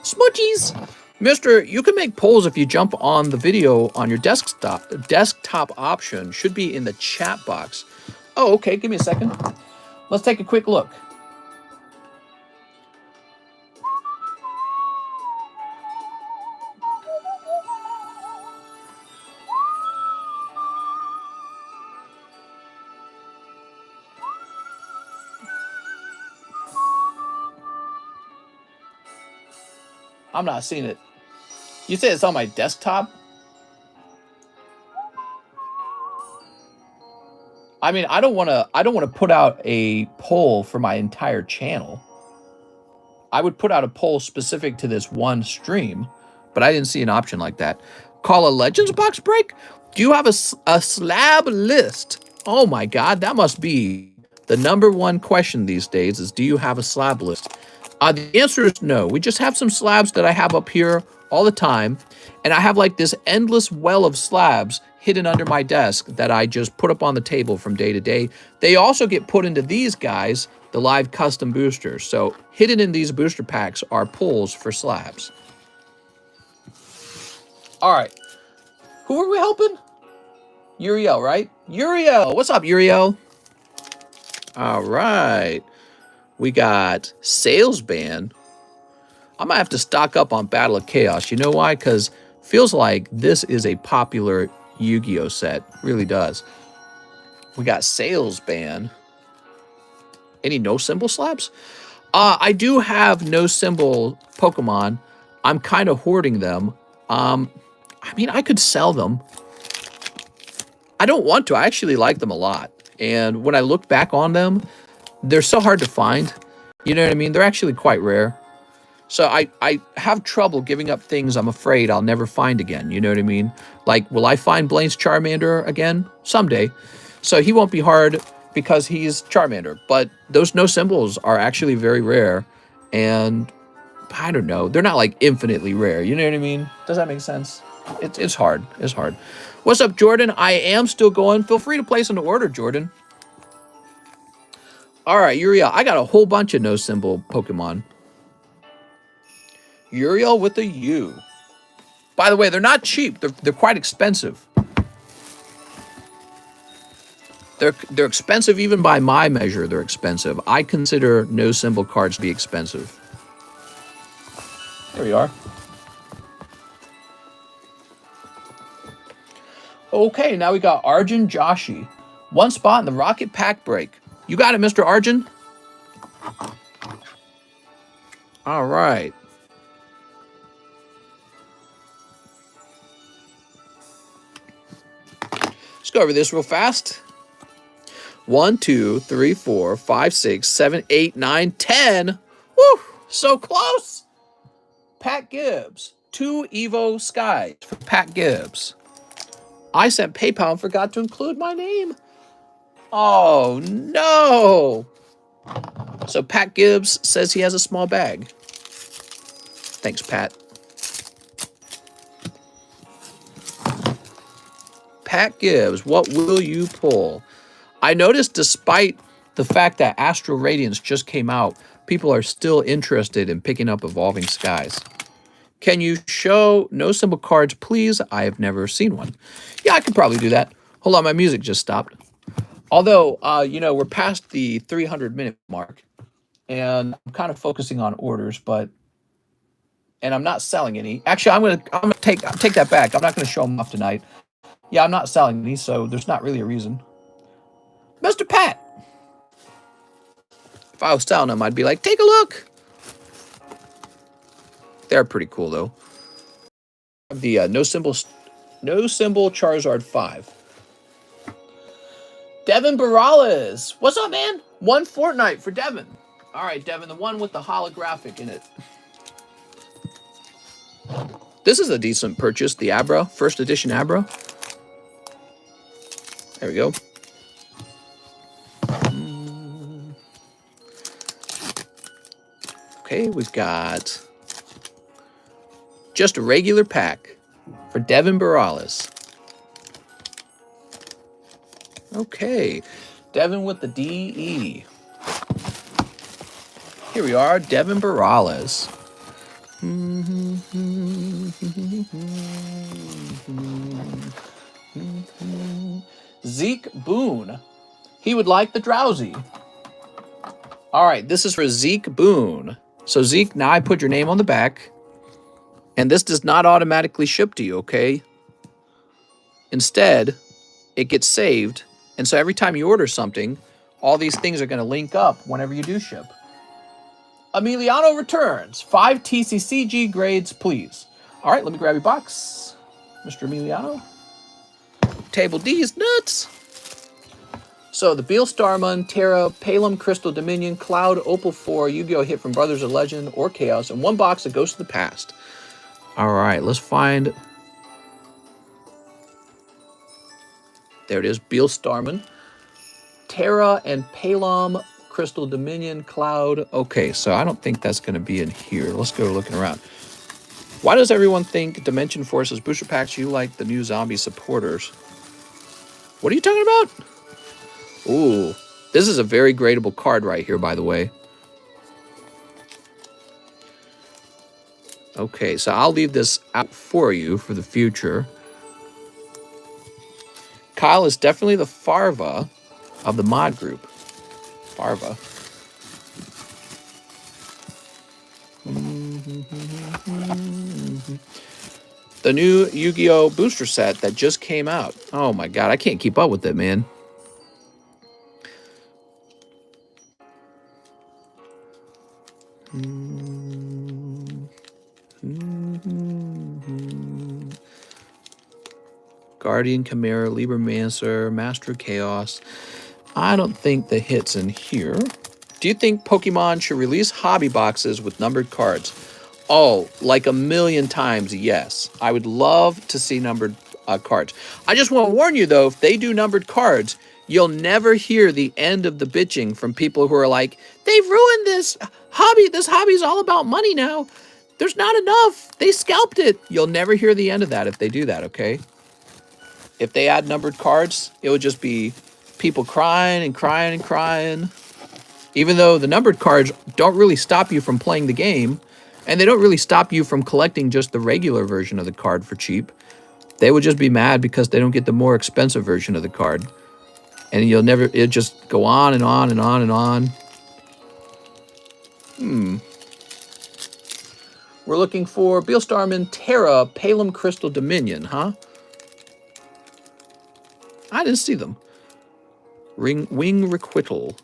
Smoochies. Mister, you can make polls if you jump on the video on your desktop option. Should be in the chat box. Oh, okay. Give me a second. Let's take a quick look. I'm not seeing it. You say it's on my desktop? I mean, I don't want to put out a poll for my entire channel. I would put out a poll specific to this one stream, but I didn't see an option like that. Call a Legends box break? Do you have a slab list? Oh my God, that must be the #1 question these days is, do you have a slab list? The answer is no. We just have some slabs that I have up here all the time. And I have like this endless well of slabs hidden under my desk that I just put up on the table from day to day. They also get put into these guys, the live custom boosters. So hidden in these booster packs are pulls for slabs. All right. Who are we helping? Uriel, right? Uriel. What's up, Uriel? All right. We got Sales Ban. I might have to stock up on Battle of Chaos. You know why? Because feels like this is a popular Yu-Gi-Oh set. Really does. We got Sales Ban. Any no symbol slabs? I do have no symbol Pokemon. I'm kind of hoarding them. I mean, I could sell them. I don't want to. I actually like them a lot. And when I look back on them, they're so hard to find. You know what I mean? They're actually quite rare. So I have trouble giving up things I'm afraid I'll never find again. You know what I mean? Like, will I find Blaine's Charmander again? Someday. So he won't be hard because he's Charmander. But those no symbols are actually very rare. And I don't know. They're not like infinitely rare. You know what I mean? Does that make sense? It's hard. It's hard. What's up, Jordan? I am still going. Feel free to place an order, Jordan. All right, Uriel. I got a whole bunch of no symbol Pokemon. Uriel with a U. By the way, they're not cheap. They're quite expensive. They're expensive even by my measure. They're expensive. I consider no symbol cards to be expensive. There we are. Okay, now we got Arjun Joshi. One spot in the Rocket Pack break. You got it, Mr. Arjun. All right. Let's go over this real fast. 1, 2, 3, 4, 5, 6, 7, 8, 9, 10. Woo! So close. Pat Gibbs. 2 Evo Skies for Pat Gibbs. I sent PayPal and forgot to include my name. Oh, no. So Pat Gibbs says he has a small bag. Thanks, Pat. Pat Gibbs, what will you pull? I noticed despite the fact that Astral Radiance just came out, people are still interested in picking up Evolving Skies. Can you show no symbol cards, please? I have never seen one. Yeah, I could probably do that. Hold on, my music just stopped. Although, you know, we're past the 300-minute mark, and I'm kind of focusing on orders, and I'm not selling any. Actually, I'm gonna take that back. I'm not gonna show them off tonight. Yeah, I'm not selling any, so there's not really a reason. Mr. Pat. If I was selling them, I'd be like, take a look. They're pretty cool though. The no symbol Charizard 5. Devin Barales. What's up, man? 1 Fortnite for Devin. All right, Devin, the one with the holographic in it. This is a decent purchase, the Abra, first edition Abra. There we go. Okay, we've got just a regular pack for Devin Barales. Okay, Devin with the DE. Here we are, Devin Barales. Zeke Boone. He would like the drowsy. All right, this is for Zeke Boone. So Zeke, now I put your name on the back. And this does not automatically ship to you, okay? Instead, it gets saved. And so every time you order something, all these things are going to link up whenever you do ship. Emiliano returns. 5 TCCG grades, please. All right, let me grab your box. Mr. Emiliano. Table D is nuts. So the Beal Starman, Terra, Palem, Crystal Dominion, Cloud, Opal 4, Yu-Gi-Oh! Hit from Brothers of Legend or Chaos, and one box that goes to the past. All right, let's find... There it is, Beal Starman. Terra and Palom, Crystal Dominion, Cloud. Okay, so I don't think that's going to be in here. Let's go looking around. Why does everyone think Dimension Forces booster packs you like the new zombie supporters? What are you talking about? Ooh, this is a very gradable card right here, by the way. Okay, so I'll leave this out for you for the future. Kyle is definitely the Farva of the mod group. Farva. The new Yu-Gi-Oh! Booster set that just came out. Oh my god, I can't keep up with it, man. Guardian, Chimera, Libromancer, Master of Chaos. I don't think the hit's in here. Do you think Pokemon should release hobby boxes with numbered cards? Oh, like a million times, yes. I would love to see numbered cards. I just want to warn you, though, if they do numbered cards, you'll never hear the end of the bitching from people who are like, they've ruined this hobby. This hobby's all about money now. There's not enough. They scalped it. You'll never hear the end of that if they do that, okay? If they add numbered cards, it would just be people crying and crying and crying. Even though the numbered cards don't really stop you from playing the game, and they don't really stop you from collecting just the regular version of the card for cheap. They would just be mad because they don't get the more expensive version of the card. And you'll never, it'll just go on and on and on and on. We're looking for Beal Starman, Terra, Palem Crystal Dominion, huh? I didn't see them. Wing Requital.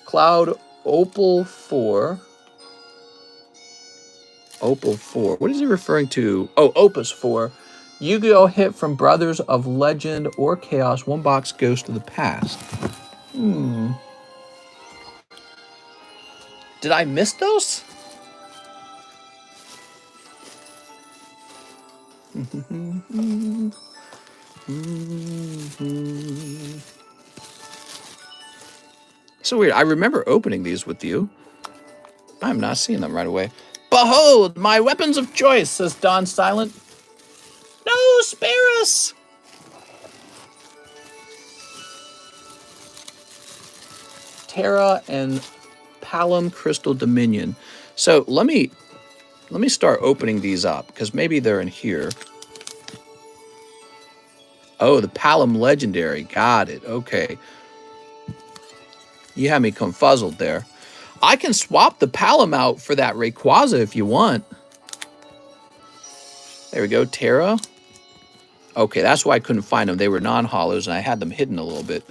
Cloud Opal 4. Opal 4. What is he referring to? Oh, Opus 4. Yu-Gi-Oh! Hit from Brothers of Legend or Chaos. One box goes to the past. Did I miss those? So weird. I remember opening these with you. I'm not seeing them right away. Behold, my weapons of choice, says Don Silent. No, spare us! Terra and Palem Crystal Dominion. So let me start opening these up, because maybe they're in here. Oh, the Palem Legendary. Got it. Okay. You had me confuzzled there. I can swap the Palem out for that Rayquaza if you want. There we go, Terra. Okay, that's why I couldn't find them. They were non-hollows, and I had them hidden a little bit.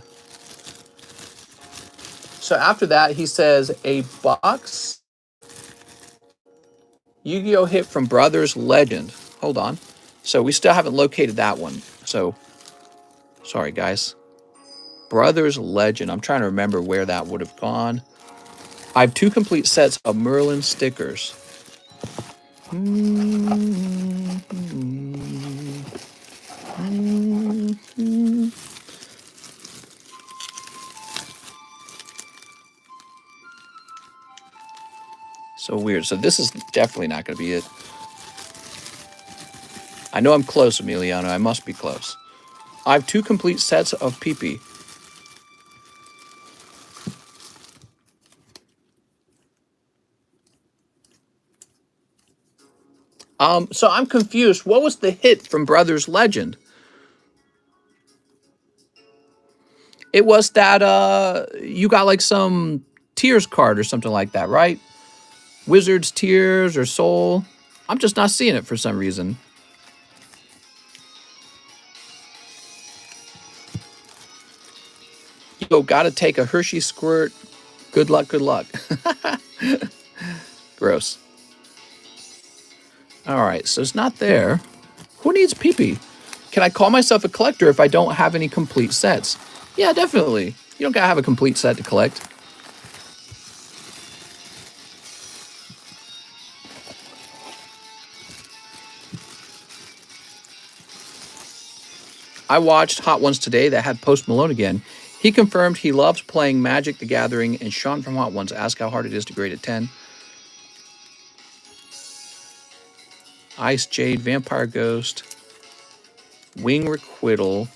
So after that, he says, a box. Yu-Gi-Oh! Hit from Brothers Legend. Hold on. So we still haven't located that one. So, sorry, guys. Brothers Legend. I'm trying to remember where that would have gone. I have 2 complete sets of Merlin stickers. So weird. So this is definitely not going to be it. I know I'm close, Emiliano. I must be close. I have 2 complete sets of PP. So I'm confused. What was the hit from Brothers Legend? It was that you got like some Tears card or something like that, right? Wizard's Tears or Soul. I'm just not seeing it for some reason. Yo, gotta take a Hershey squirt. Good luck, good luck. Gross. All right, so it's not there. Who needs PP? Can I call myself a collector if I don't have any complete sets? Yeah, definitely. You don't gotta have a complete set to collect. I watched Hot Ones today that had Post Malone again. He confirmed he loves playing Magic the Gathering, and Sean from Hot Ones asked how hard it is to grade a 10. Ice Jade, Vampire Ghost, Wing Requital.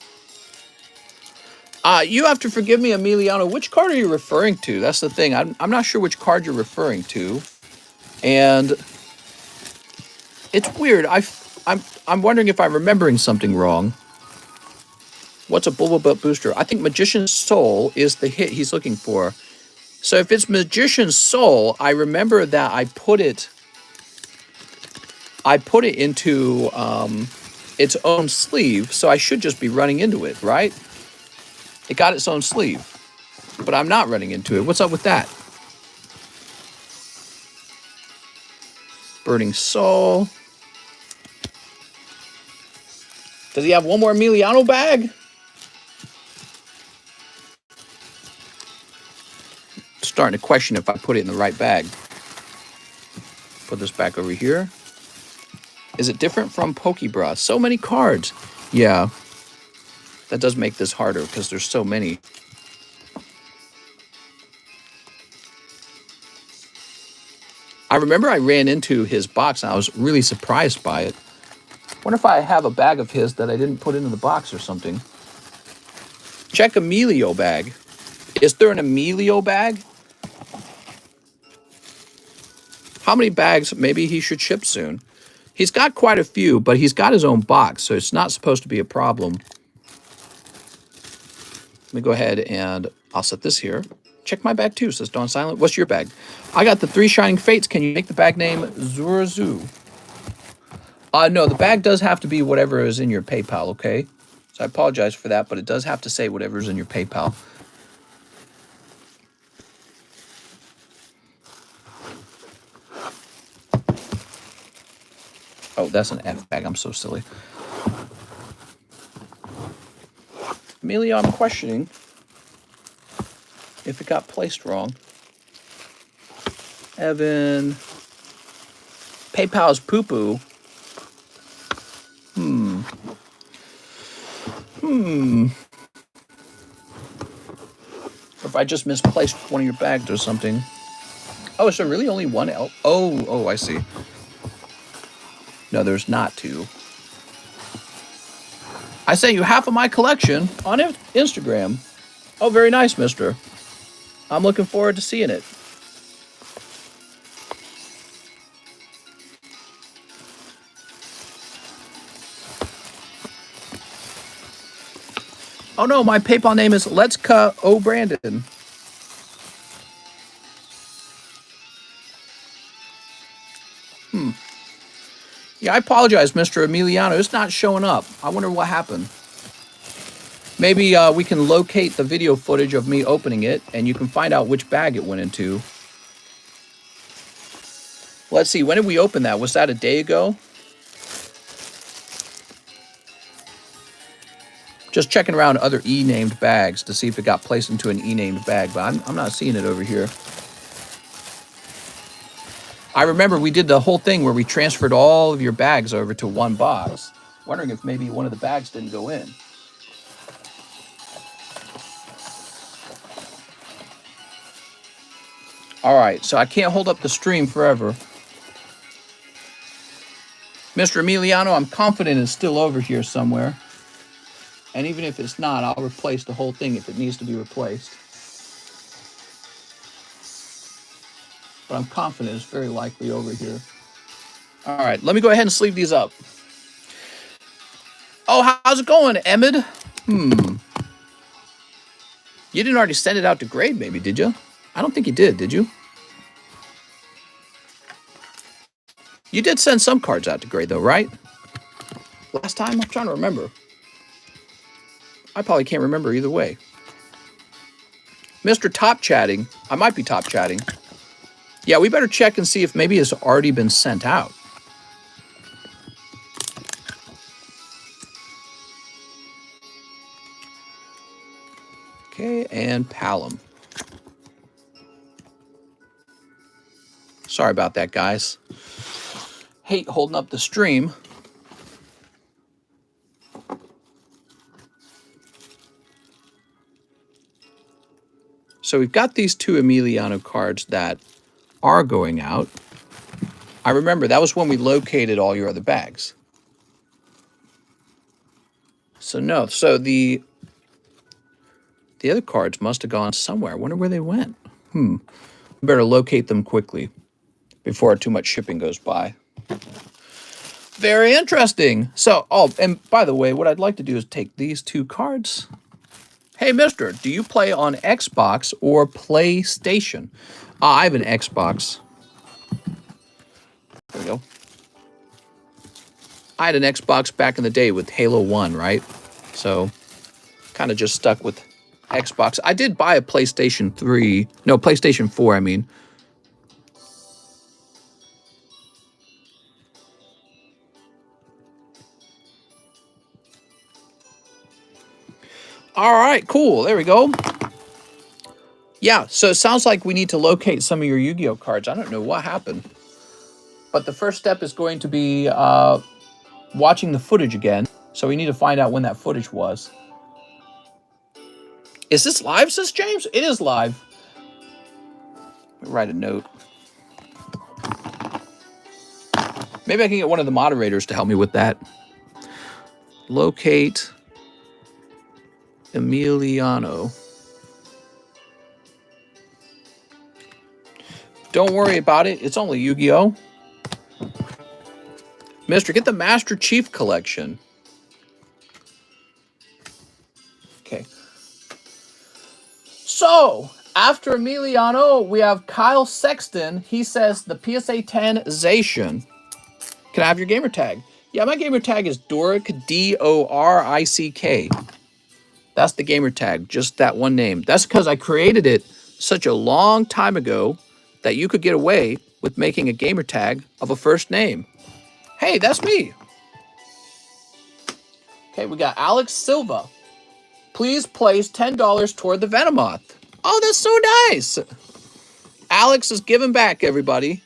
You have to forgive me, Emiliano. Which card are you referring to? That's the thing. I'm not sure which card you're referring to. And it's weird. I'm wondering if I'm remembering something wrong. What's a Bulbas Butt booster? I think Magician's Soul is the hit he's looking for. So if it's Magician's Soul, I remember that I put it into its own sleeve, so I should just be running into it, right? It got its own sleeve, but I'm not running into it. What's up with that? Burning Soul. Does he have one more Emiliano bag? Starting to question if I put it in the right bag. Put this back over here. Is it different from Pokebra? So many cards. Yeah. That does make this harder because there's so many. I remember I ran into his box and I was really surprised by it. Wonder if I have a bag of his that I didn't put into the box or something. Check Emilio bag. Is there an Emilio bag? How many bags maybe he should ship soon? He's got quite a few, but he's got his own box, so it's not supposed to be a problem. Let me go ahead and I'll set this here. Check my bag too, says Dawn Silent. What's your bag? I got the 3 Shining Fates. Can you make the bag name Zurazu? No, the bag does have to be whatever is in your PayPal, okay? So I apologize for that, but it does have to say whatever's in your PayPal. Oh, that's an F bag. I'm so silly. Amelia, I'm questioning if it got placed wrong. Evan. PayPal's poo-poo. Or if I just misplaced one of your bags or something. Oh, is there really only one L? Oh, I see. No, there's not 2. I sent you half of my collection on Instagram. Oh, very nice, mister. I'm looking forward to seeing it. Oh no, my PayPal name is Let's Cut O Brandon. Yeah, I apologize, Mr. Emiliano. It's not showing up. I wonder what happened. Maybe we can locate the video footage of me opening it, and you can find out which bag it went into. Let's see, when did we open that? Was that a day ago? Just checking around other E-named bags to see if it got placed into an E-named bag, but I'm not seeing it over here. I remember we did the whole thing where we transferred all of your bags over to one box. Wondering if maybe one of the bags didn't go in. All right, so I can't hold up the stream forever. Mr. Emiliano, I'm confident it's still over here somewhere. And even if it's not, I'll replace the whole thing if it needs to be replaced. But I'm confident it's very likely over here. All right, let me go ahead and sleeve these up. Oh, how's it going, Emmett? You didn't already send it out to grade, maybe, did you? I don't think you did you? You did send some cards out to grade, though, right? Last time? I'm trying to remember. I probably can't remember either way. Mr. Top Chatting. I might be top chatting. Yeah, we better check and see if maybe it's already been sent out. Okay, and Palom. Sorry about that, guys. Hate holding up the stream. So we've got these two Emiliano cards that are going out. I remember that was when we located all your other bags. So no, so the other cards must have gone somewhere. I wonder where they went. Better locate them quickly before too much shipping goes by. Very interesting. So, oh, and by the way, what I'd like to do is take these two cards. Hey, mister, do you play on Xbox or PlayStation? I have an Xbox. There we go. I had an Xbox back in the day with Halo 1, right? So, kind of just stuck with Xbox. I did buy a PlayStation 3. No, PlayStation 4, I mean. All right, cool. There we go. Yeah, so it sounds like we need to locate some of your Yu-Gi-Oh cards. I don't know what happened. But the first step is going to be watching the footage again. So we need to find out when that footage was. Is this live, says James? It is live. Let me write a note. Maybe I can get one of the moderators to help me with that. Locate Emiliano. Don't worry about it. It's only Yu-Gi-Oh! Mister, get the Master Chief collection. Okay. So, after Emiliano, we have Kyle Sexton. He says the PSA 10 Zacian. Can I have your gamer tag? Yeah, my gamer tag is Doric, D-O-R-I-C-K. That's the gamer tag, just that one name. That's because I created it such a long time ago that you could get away with making a gamer tag of a first name. Hey, that's me. Okay, we got Alex Silva. Please place $10 toward the Venomoth. Oh, that's so nice. Alex is giving back, everybody.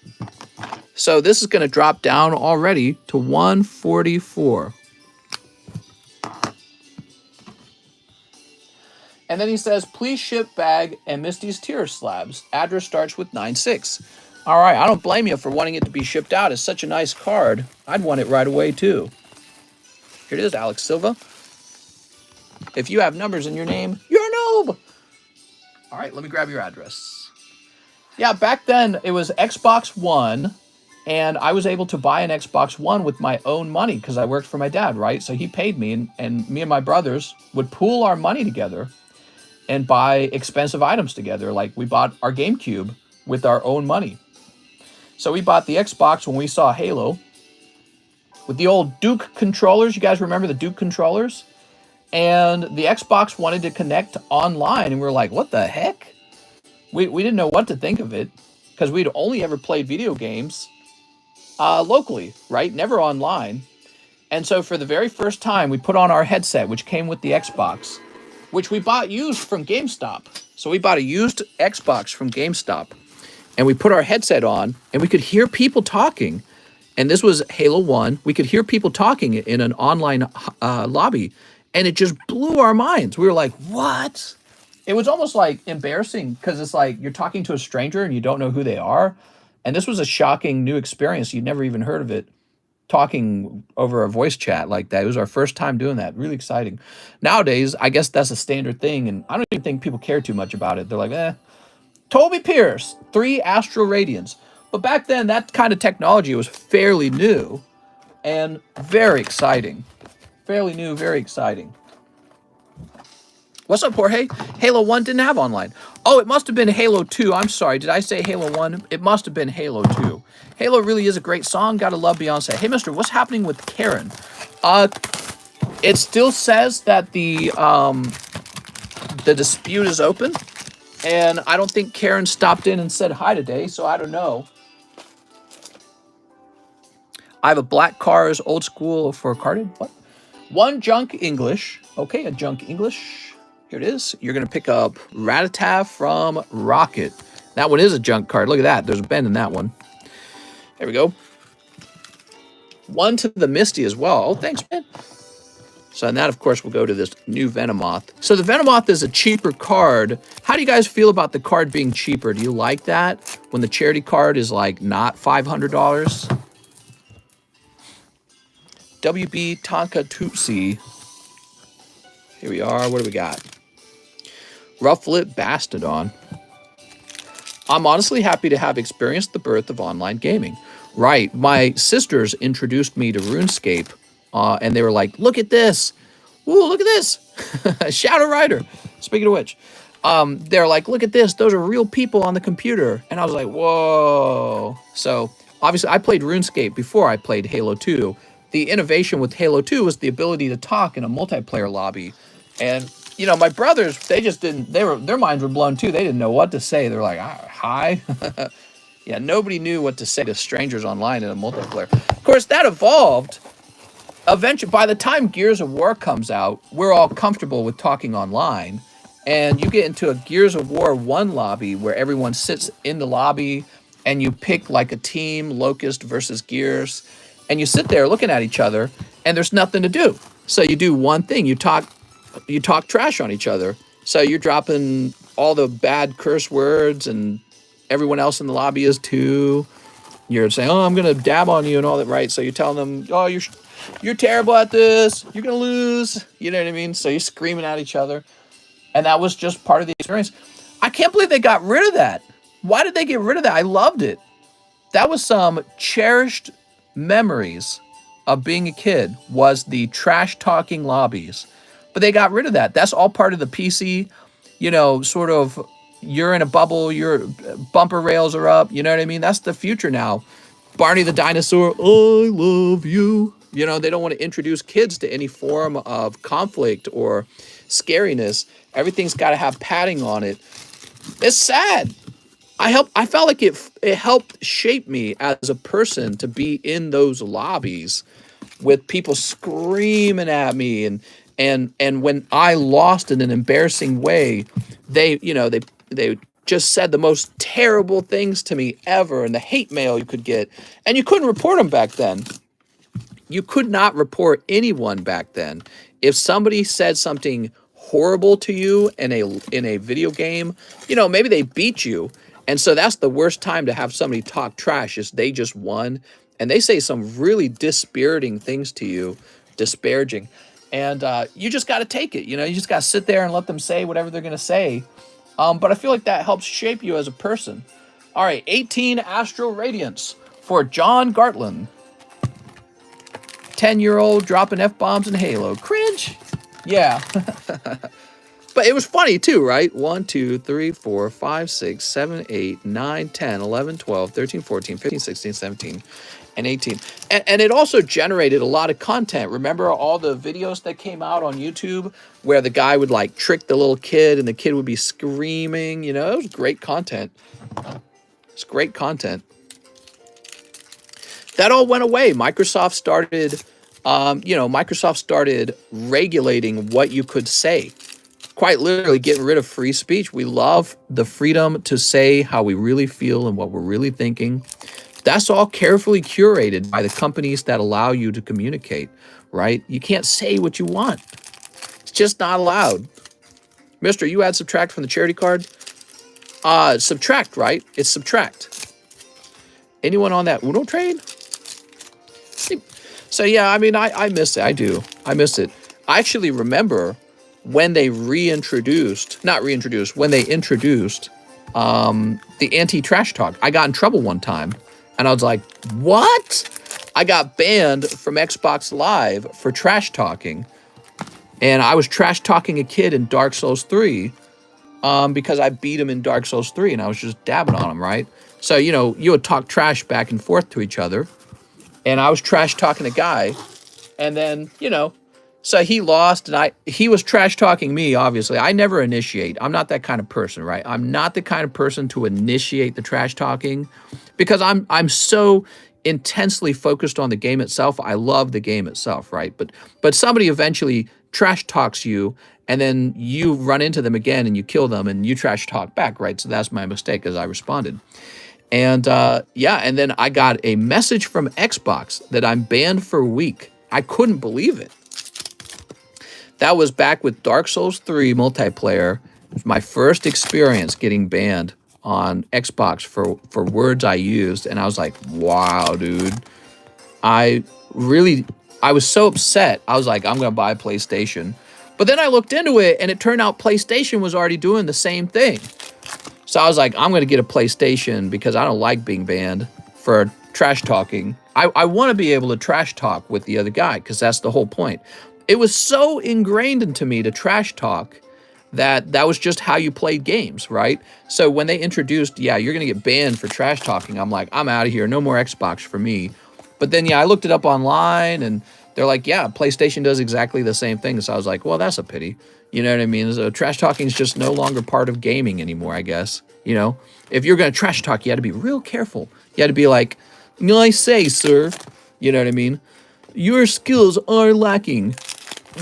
So this is going to drop down already to 144. And then he says, please ship bag and Misty's Tear slabs. Address starts with 96. All right, I don't blame you for wanting it to be shipped out. It's such a nice card. I'd want it right away, too. Here it is, Alex Silva. If you have numbers in your name, you're a noob. All right, let me grab your address. Yeah, back then, it was Xbox One, and I was able to buy an Xbox One with my own money because I worked for my dad, right? So he paid me, and me and my brothers would pool our money together and buy expensive items together. Like we bought our GameCube with our own money. So we bought the Xbox when we saw Halo with the old Duke controllers. You guys remember the Duke controllers? And the Xbox wanted to connect online, and we were like, what the heck? We didn't know what to think of it because we'd only ever played video games locally, right? Never online. And so for the very first time, we put on our headset, which came with the Xbox, which we bought used from GameStop. So we bought a used Xbox from GameStop, and we put our headset on, and we could hear people talking. And this was Halo 1. We could hear people talking in an online lobby, and it just blew our minds. We were like, what? It was almost like embarrassing because it's like you're talking to a stranger and you don't know who they are. And this was a shocking new experience. You'd never even heard of it. talking over a voice chat like that. It was our first time doing that. Really exciting. Nowadays, I guess that's a standard thing, and I don't even think people care too much about it. They're like, Toby Pierce, 3 Astral Radiance. But back then, that kind of technology was fairly new and very exciting. Fairly new, very exciting. What's up, Jorge? Halo 1 didn't have online. Oh, it must have been Halo 2. I'm sorry. Did I say Halo 1? It must have been Halo 2. Halo really is a great song. Gotta love Beyonce. Hey, mister, what's happening with Karen? It still says that the dispute is open. And I don't think Karen stopped in and said hi today, so I don't know. I have a black cars, old school for carded. What? 1 junk English. Okay, a junk English. Here it is. You're going to pick up Ratata from Rocket. That one is a junk card. Look at that. There's a bend in that one. There we go. 1 to the Misty as well. Oh, thanks, man. So, and that, of course, will go to this new Venomoth. So the Venomoth is a cheaper card. How do you guys feel about the card being cheaper? Do you like that when the charity card is like not $500? WB Tonka Tootsie. Here we are. What do we got? Rufflet Bastodon. I'm honestly happy to have experienced the birth of online gaming. Right. My sisters introduced me to RuneScape, and they were like, look at this. Ooh, look at this. Shadow Rider. Speaking of which, they're like, look at this. Those are real people on the computer. And I was like, whoa. So obviously I played RuneScape before I played Halo 2. The innovation with Halo 2 was the ability to talk in a multiplayer lobby. And, you know, my brothers, they just didn't, their minds were blown too. They didn't know what to say. They're like, hi. Yeah, nobody knew what to say to strangers online in a multiplayer. Of course, that evolved. Eventually, by the time Gears of War comes out, we're all comfortable with talking online. And you get into a Gears of War 1 lobby where everyone sits in the lobby and you pick like a team, Locust versus Gears. And you sit there looking at each other and there's nothing to do. So you do one thing. You talk trash on each other. So you're dropping all the bad curse words and everyone else in the lobby is too. You're saying, oh, I'm going to dab on you and all that, right? So you're telling them, oh, you're terrible at this. You're going to lose. You know what I mean? So you're screaming at each other. And that was just part of the experience. I can't believe they got rid of that. Why did they get rid of that? I loved it. That was some cherished memories of being a kid, was the trash talking lobbies. But they got rid of that. That's all part of the PC, you know, sort of, you're in a bubble, your bumper rails are up, you know what I mean? That's the future now. Barney the dinosaur, I love you. You know, they don't want to introduce kids to any form of conflict or scariness. Everything's got to have padding on it. It's sad. I felt like it helped shape me as a person to be in those lobbies with people screaming at me, and when I lost in an embarrassing way, they just said the most terrible things to me ever, and the hate mail you could get, and you couldn't report them back then. You could not report anyone back then. If somebody said something horrible to you in a video game, you know, maybe they beat you. And so that's the worst time to have somebody talk trash, is they just won and they say some really dispiriting things to you, disparaging. And you just got to take it. You know, you just got to sit there and let them say whatever they're going to say. But I feel like that helps shape you as a person. All right, 18 Astral Radiance for John Gartland. 10-year-old dropping F-bombs in Halo. Cringe. Yeah. But it was funny too, right? 1, 2, 3, 4, 5, 6, 7, 8, 9, 10, 11, 12, 13, 14, 15, 16, 17, and 18. And it also generated a lot of content. Remember all the videos that came out on YouTube where the guy would like trick the little kid and the kid would be screaming? You know, it was great content. It's great content. That all went away. Microsoft started regulating what you could say. Quite literally getting rid of free speech. We love the freedom to say how we really feel and what we're really thinking. That's all carefully curated by the companies that allow you to communicate, right? You can't say what you want. It's just not allowed. Mister, you add subtract from the charity card? Subtract, right? It's subtract. Anyone on that Uno trade? So yeah, I mean, I miss it. I do. I miss it. I actually remember when they not reintroduced, when they introduced the anti-trash talk. I got in trouble one time, and I was like, "What?" I got banned from Xbox Live for trash talking, and I was trash talking a kid in Dark Souls 3 because I beat him in Dark Souls 3, and I was just dabbing on him, right? So, you know, you would talk trash back and forth to each other, and I was trash talking a guy, and then, you know, so he lost, and he was trash talking me, obviously. I never initiate. I'm not that kind of person, right? I'm not the kind of person to initiate the trash talking because I'm so intensely focused on the game itself. I love the game itself, right? But somebody eventually trash talks you, and then you run into them again and you kill them and you trash talk back, right? So that's my mistake, as I responded. And yeah, and then I got a message from Xbox that I'm banned for a week. I couldn't believe it. That was back with Dark Souls 3 multiplayer. It was my first experience getting banned on Xbox for words I used, and I was like, wow, dude. I was so upset. I was like, I'm gonna buy a PlayStation. But then I looked into it, and it turned out PlayStation was already doing the same thing. So I was like, I'm gonna get a PlayStation because I don't like being banned for trash talking. I want to be able to trash talk with the other guy because that's the whole point. It was so ingrained into me to trash talk that was just how you played games, right? So when they introduced, yeah, you're going to get banned for trash talking, I'm like, I'm out of here. No more Xbox for me. But then, yeah, I looked it up online, and they're like, yeah, PlayStation does exactly the same thing. So I was like, well, that's a pity. You know what I mean? So trash talking is just no longer part of gaming anymore, I guess. You know, if you're going to trash talk, you had to be real careful. You had to be like, nice say, sir. You know what I mean? Your skills are lacking.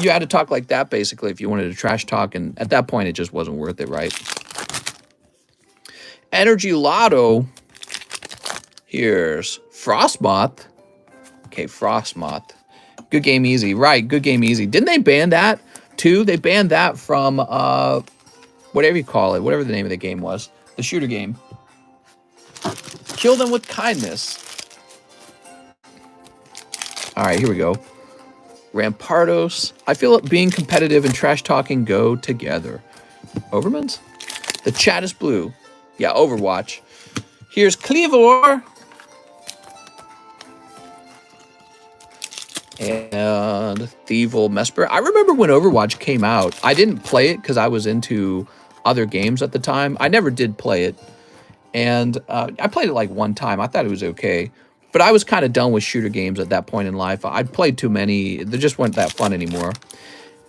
You had to talk like that, basically, if you wanted to trash talk, and at that point, it just wasn't worth it, right? Energy Lotto. Here's Frostmoth. Okay, Frostmoth. Good Game Easy. Right, Good Game Easy. Didn't they ban that, too? They banned that from, whatever you call it, whatever the name of the game was. The shooter game. Kill them with kindness. All right, here we go. Rampardos. I feel like being competitive and trash talking go together. Overmans? The chat is blue. Yeah, Overwatch. Here's Cleavor. And Thievel Mesper. I remember when Overwatch came out. I didn't play it because I was into other games at the time. I never did play it. And I played it like one time. I thought it was okay. But I was kind of done with shooter games at that point in life. I'd played too many. They just weren't that fun anymore.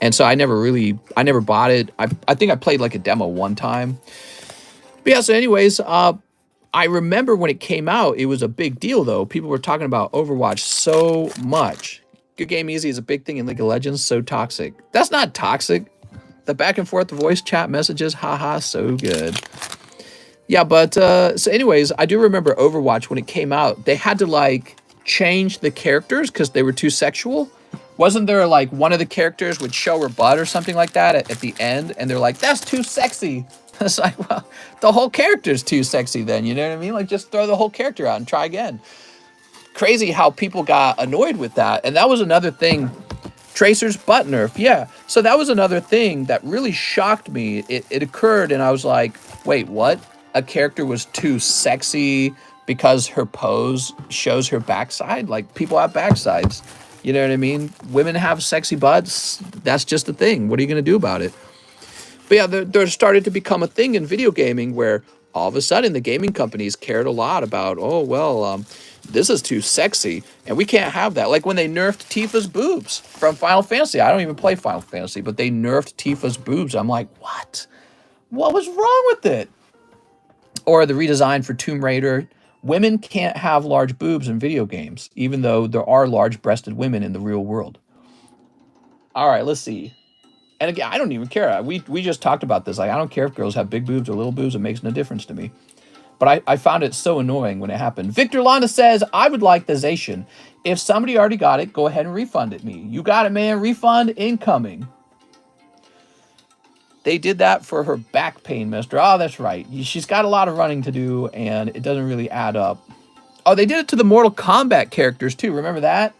And so I never bought it. I think I played like a demo one time. But yeah, so anyways, I remember when it came out, it was a big deal though. People were talking about Overwatch so much. Good Game Easy is a big thing in League of Legends, so toxic. That's not toxic. The back and forth voice chat messages, haha, so good. Yeah, but so anyways, I do remember Overwatch when it came out. They had to like change the characters because they were too sexual. Wasn't there like one of the characters would show her butt or something like that at the end? And they're like, that's too sexy. It's like, well, the whole character's too sexy then, you know what I mean? Like just throw the whole character out and try again. Crazy how people got annoyed with that. And that was another thing. Tracer's butt nerf, yeah. So that was another thing that really shocked me. It occurred and I was like, wait, what? A character was too sexy because her pose shows her backside? Like, people have backsides. You know what I mean? Women have sexy butts. That's just a thing. What are you going to do about it? But yeah, there started to become a thing in video gaming where all of a sudden the gaming companies cared a lot about, oh, well, this is too sexy, and we can't have that. Like when they nerfed Tifa's boobs from Final Fantasy. I don't even play Final Fantasy, but they nerfed Tifa's boobs. I'm like, what? What was wrong with it? Or the redesign for Tomb Raider. Women can't have large boobs in video games, even though there are large-breasted women in the real world. All right, let's see. And again, I don't even care. We just talked about this. Like, I don't care if girls have big boobs or little boobs. It makes no difference to me. But I found it so annoying when it happened. Victor Lana says, I would like the Zacian. If somebody already got it, go ahead and refund it me. You got it, man. Refund incoming. They did that for her back pain, mister. Oh, that's right. She's got a lot of running to do, and it doesn't really add up. Oh, they did it to the Mortal Kombat characters, too. Remember that?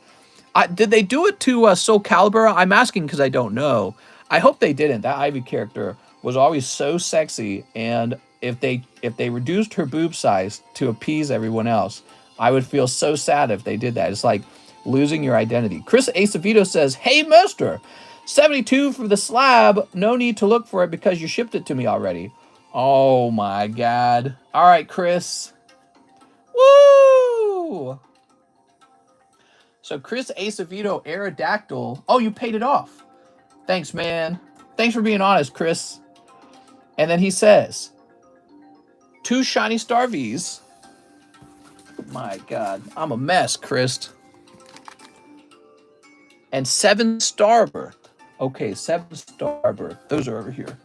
Did they do it to Soul Calibur? I'm asking because I don't know. I hope they didn't. That Ivy character was always so sexy, and if they reduced her boob size to appease everyone else, I would feel so sad if they did that. It's like losing your identity. Chris Acevito says, "Hey, Mister, 72 for the slab. No need to look for it because you shipped it to me already." Oh my God! All right, Chris. Woo! So Chris Acevito Aerodactyl. Oh, you paid it off. Thanks, man. Thanks for being honest, Chris. And then he says, 2 shiny Star Vs. My God, I'm a mess, Chris. And 7 Starbirth. Okay, 7 Starbirth. Those are over here.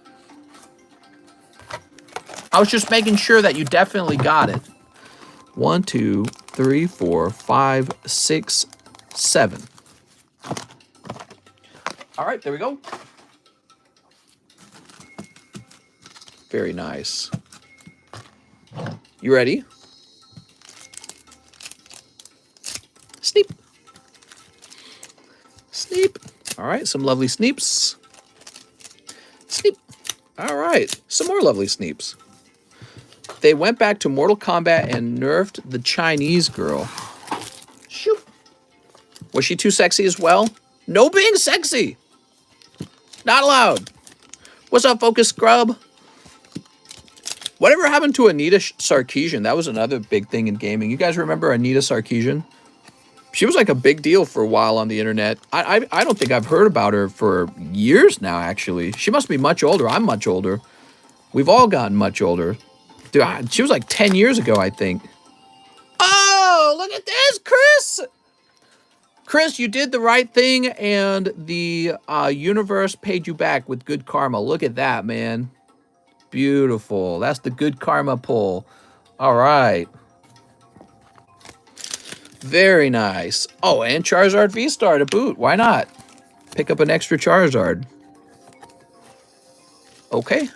I was just making sure that you definitely got it. 1, 2, 3, 4, 5, 6, 7. All right, there we go. Very nice. You ready? Sneep. Sneep. All right, some lovely sneeps. Sneep. All right, some more lovely sneeps. They went back to Mortal Kombat and nerfed the Chinese girl. Shoot. Was she too sexy as well? No being sexy. Not allowed. What's up, Focus Scrub? Whatever happened to Anita Sarkeesian? That was another big thing in gaming. You guys remember Anita Sarkeesian? She was like a big deal for a while on the internet. I don't think I've heard about her for years now, actually. She must be much older. I'm much older. We've all gotten much older. Dude, she was like 10 years ago, I think. Oh, look at this, Chris! Chris, you did the right thing, and the universe paid you back with good karma. Look at that, man. Beautiful. That's the good karma pull. All right. Very nice. Oh, and Charizard V-Star to boot. Why not? Pick up an extra Charizard. Okay.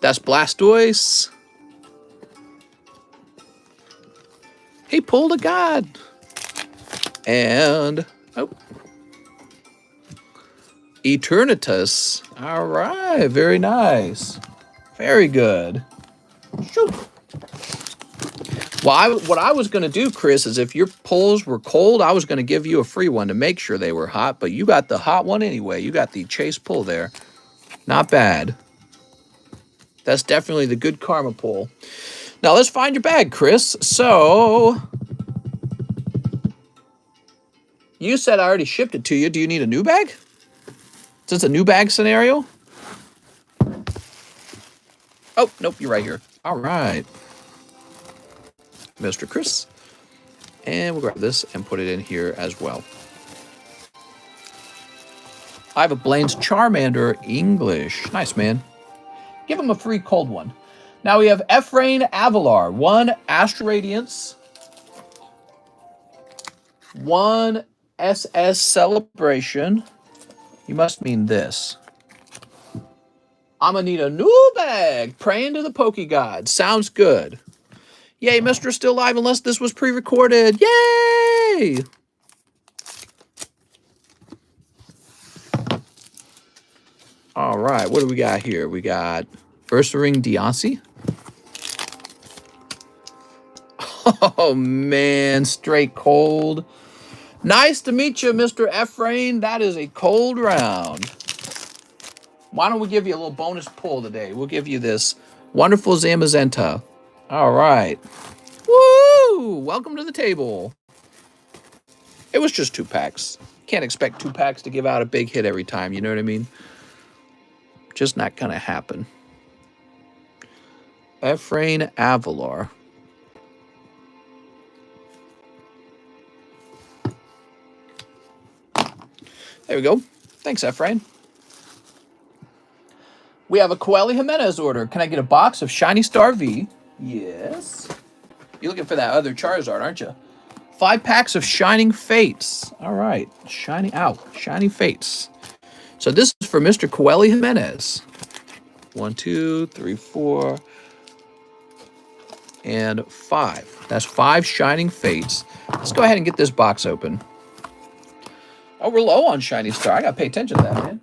That's Blastoise. He pulled a god. And, oh. Eternatus. All right, very nice. Very good. Shoot. Well, what I was going to do, Chris, is if your pulls were cold, I was going to give you a free one to make sure they were hot, but you got the hot one anyway. You got the chase pull there. Not bad. That's definitely the good karma pull. Now, let's find your bag, Chris. So, you said I already shipped it to you. Do you need a new bag? Is this a new bag scenario? Oh, nope, you're right here. All right. Mr. Chris. And we'll grab this and put it in here as well. I have a Blaine's Charmander English. Nice, man. Give him a free cold one. Now we have Ephraim Avalar. 1 Astral Radiance. 1 SS Celebration. You must mean this. I'm going to need a new bag. Praying to the Poke God. Sounds good. Yay, Mr. Still Live, unless this was pre-recorded. Yay! All right, what do we got here? We got Ursaring Deontay. Oh, man, straight cold. Nice to meet you, Mr. Ephraim. That is a cold round. Why don't we give you a little bonus pull today? We'll give you this wonderful Zamazenta. All right. Woo! Welcome to the table. It was just 2 packs. Can't expect 2 packs to give out a big hit every time, you know what I mean? Just not going to happen. Ephraim Avalar. There we go. Thanks, Ephraim. We have a Coeli Jimenez order. Can I get a box of Shiny Star V? Yes. You're looking for that other Charizard, aren't you? 5 packs of Shining Fates. All right. Shining Fates. So this is for Mr. Coeli Jimenez. 1, 2, 3, 4, and 5. That's 5 Shining Fates. Let's go ahead and get this box open. Oh, we're low on Shiny Star. I gotta pay attention to that, man.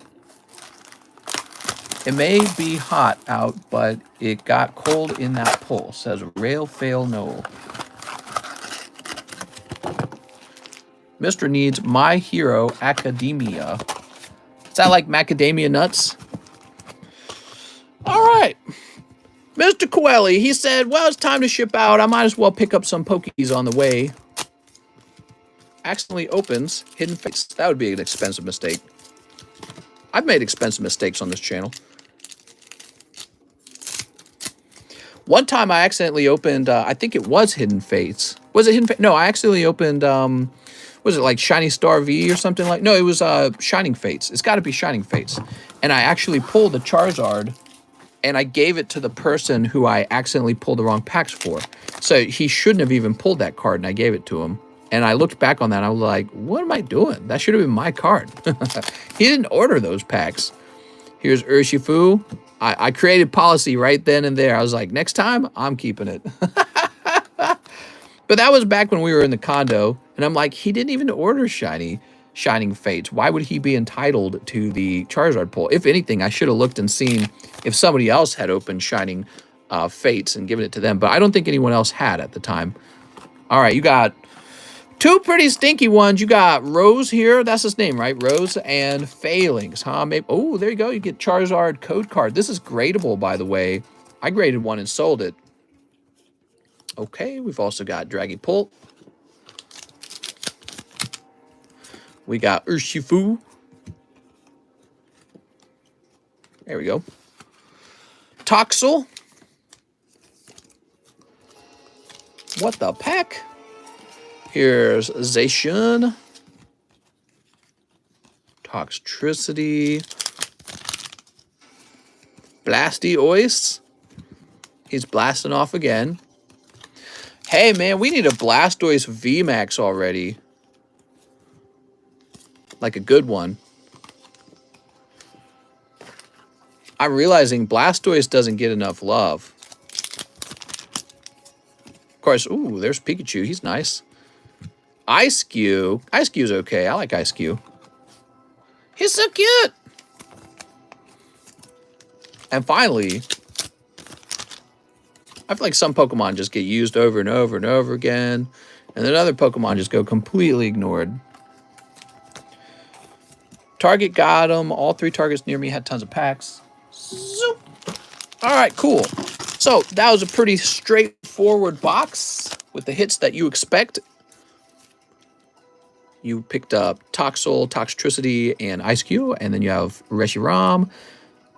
It may be hot out, but it got cold in that pull. Says Rail Fail No. Mr. needs My Hero Academia. Is that like macadamia nuts? All right. Mr. Coeli, he said, well, it's time to ship out. I might as well pick up some Pokies on the way. Accidentally opens Hidden Fates. That would be an expensive mistake. I've made expensive mistakes on this channel. One time I accidentally opened, I think it was Hidden Fates. Was it Hidden Fates? No, I accidentally opened, was it like Shiny Star V or something like? No, it was Shining Fates. It's got to be Shining Fates. And I actually pulled a Charizard, and I gave it to the person who I accidentally pulled the wrong packs for. So he shouldn't have even pulled that card, and I gave it to him. And I looked back on that, and I was like, what am I doing? That should have been my card. He didn't order those packs. Here's Urshifu. I created policy right then and there. I was like, next time, I'm keeping it. But that was back when we were in the condo, and I'm like, he didn't even order Shining Fates. Why would he be entitled to the Charizard pull? If anything, I should have looked and seen if somebody else had opened Shining Fates and given it to them. But I don't think anyone else had at the time. All right, you got two pretty stinky ones. You got Rose here. That's his name, right? Rose and Failings, huh? Maybe. Oh, there you go. You get Charizard code card. This is gradable, by the way. I graded one and sold it. Okay, we've also got Dragapult. We got Urshifu. There we go. Toxel. What the heck? Here's Zacian. Toxtricity. Blastoise. He's blasting off again. Hey, man, we need a Blastoise VMAX already. Like a good one. I'm realizing Blastoise doesn't get enough love. Of course, ooh, there's Pikachu. He's nice. Ice-Cube. Ice-Cube's okay. I like Ice-Cube. He's so cute. And finally, I feel like some Pokemon just get used over and over and over again. And then other Pokemon just go completely ignored. Target got them. All three targets near me had tons of packs. Zoop. All right, cool. So that was a pretty straightforward box with the hits that you expect. You picked up Toxel, Toxtricity, and Ice-Cube, and then you have Reshiram.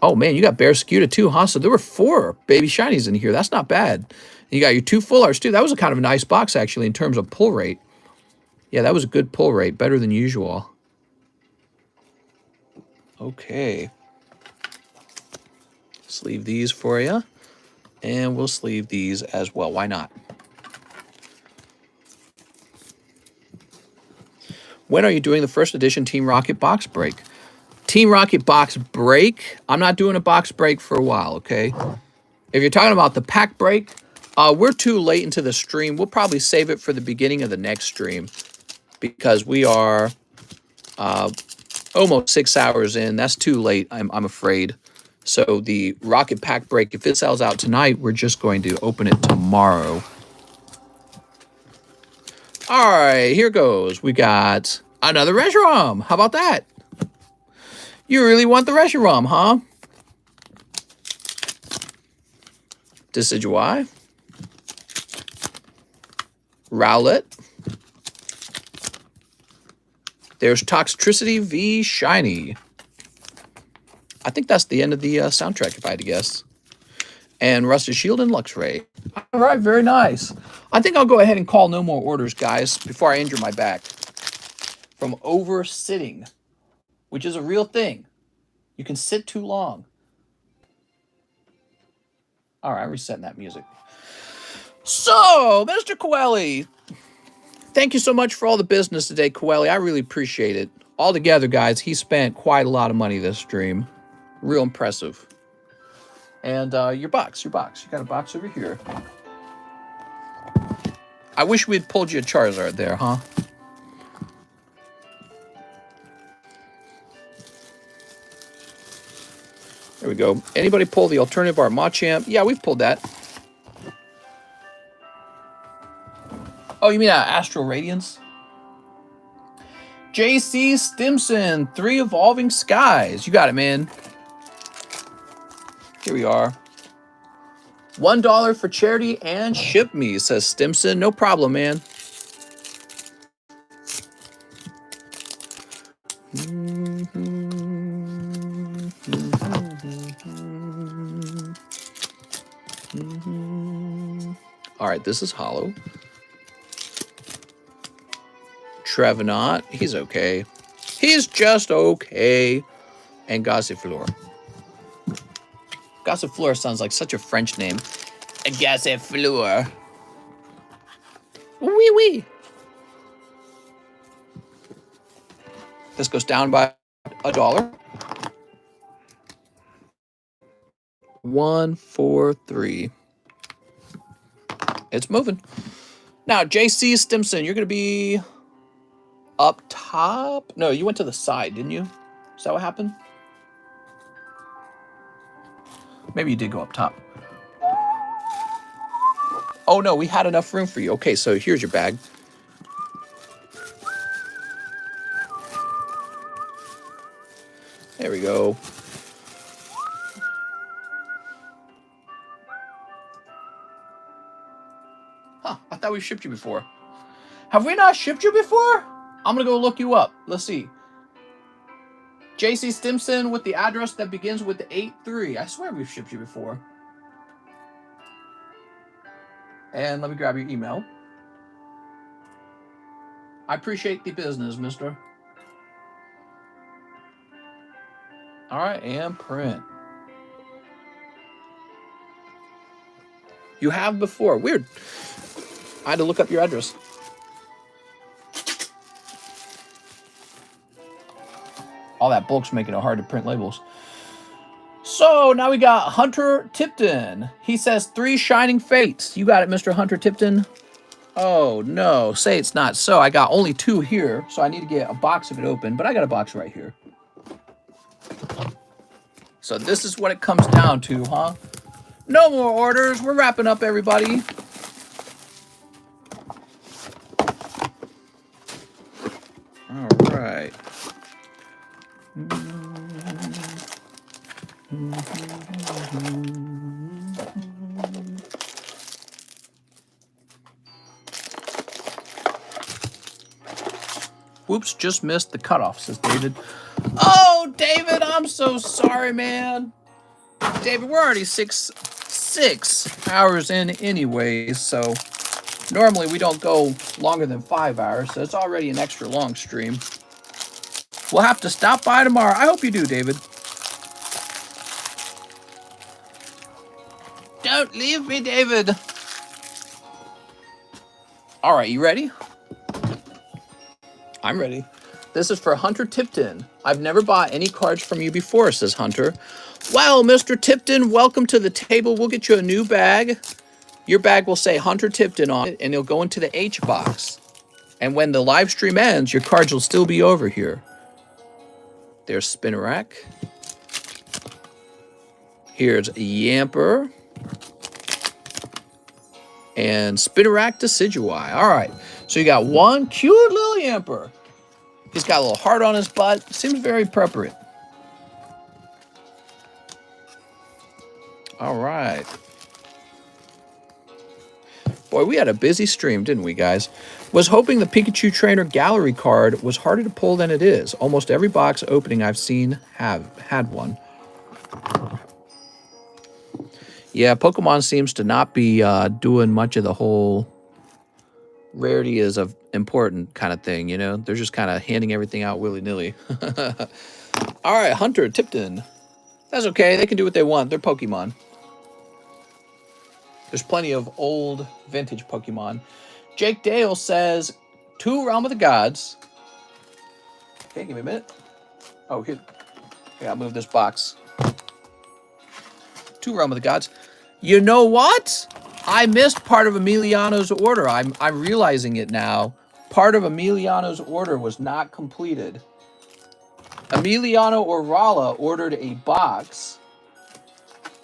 Oh, man, you got Barraskewda too, huh? So there were 4 baby shinies in here. That's not bad. And you got your 2 full arts too. That was a kind of a nice box, actually, in terms of pull rate. Yeah, that was a good pull rate. Better than usual. Okay. Sleeve these for you. And we'll sleeve these as well. Why not? When are you doing the first edition Team Rocket box break? Team Rocket box break? I'm not doing a box break for a while, okay? If you're talking about the pack break, we're too late into the stream. We'll probably save it for the beginning of the next stream because we are almost 6 hours in. That's too late, I'm afraid. So the Rocket pack break, if it sells out tonight, we're just going to open it tomorrow. All right, here goes. We got another Reshiram. How about that? You really want the Reshiram, huh? Decidueye. Rowlet. There's Toxtricity V Shiny. I think that's the end of the soundtrack, if I had to guess. And Rusted Shield and Luxray. All right, very nice. I think I'll go ahead and call no more orders, guys, before I injure my back. From over-sitting, which is a real thing. You can sit too long. All right, I'm resetting that music. So, Mr. Coeli, thank you so much for all the business today, Coeli. I really appreciate it. Altogether, guys, he spent quite a lot of money this stream. Real impressive. And your box. You got a box over here. I wish we had pulled you a Charizard there, huh? There we go. Anybody pull the alternative art Machamp? Yeah, we've pulled that. Oh, you mean Astral Radiance? JC Stimson, 3 Evolving Skies. You got it, man. Here we are. $1 for charity and ship me, says Stimson. No problem, man. All right, this is hollow. Trevenant, he's okay. He's just okay. And Gossifleur. Gossifleur sounds like such a French name. Gossifleur. Wee wee. This goes down by $1. 1, 4, 3. It's moving. Now, JC Stimson, you're going to be up top. No, you went to the side, didn't you? Is that what happened? Maybe you did go up top. Oh, no, we had enough room for you. Okay, so here's your bag. There we go. Huh, I thought we shipped you before. Have we not shipped you before? I'm going to go look you up. Let's see. JC Stimson with the address that begins with the 83. I swear we've shipped you before. And let me grab your email. I appreciate the business, mister. All right, and print. You have before. Weird. I had to look up your address. All that bulk's making it hard to print labels. So now we got Hunter Tipton. He says 3 Shining Fates. You got it, Mr. Hunter Tipton. Oh, no. Say it's not so. I got only 2 here, so I need to get a box of it open, but I got a box right here. So this is what it comes down to, huh? No more orders. We're wrapping up, everybody. All right. Whoops, just missed the cutoff, says David. Oh, David, I'm so sorry, man. David, we're already six hours in anyways, so normally we don't go longer than 5 hours, so it's already an extra long stream. We'll have to stop by tomorrow. I hope you do, David. Don't leave me, David. All right, you ready? I'm ready. This is for Hunter Tipton. I've never bought any cards from you before, says Hunter. Well, Mr. Tipton, welcome to the table. We'll get you a new bag. Your bag will say Hunter Tipton on it, and it'll go into the H box. And when the live stream ends, your cards will still be over here. There's Spinarak. Here's Yamper. And Spinarak Decidueye. All right. So you got one cute little Yamper. He's got a little heart on his butt. Seems very appropriate. All right. Boy, we had a busy stream, didn't we, guys? Was hoping the Pikachu Trainer Gallery card was harder to pull than it is. Almost every box opening I've seen have had one. Yeah, Pokemon seems to not be doing much of the whole rarity is of important kind of thing, you know? They're just kind of handing everything out willy-nilly. All right, Hunter Tipton. That's okay. They can do what they want. They're Pokemon. There's plenty of old vintage Pokemon. Jake Dale says 2 Realm of the Gods. Okay, give me a minute. Oh, here. I gotta move this box. 2 Realm of the Gods. You know what? I missed part of Emiliano's order. I'm realizing it now. Part of Emiliano's order was not completed. Emiliano Orala ordered a box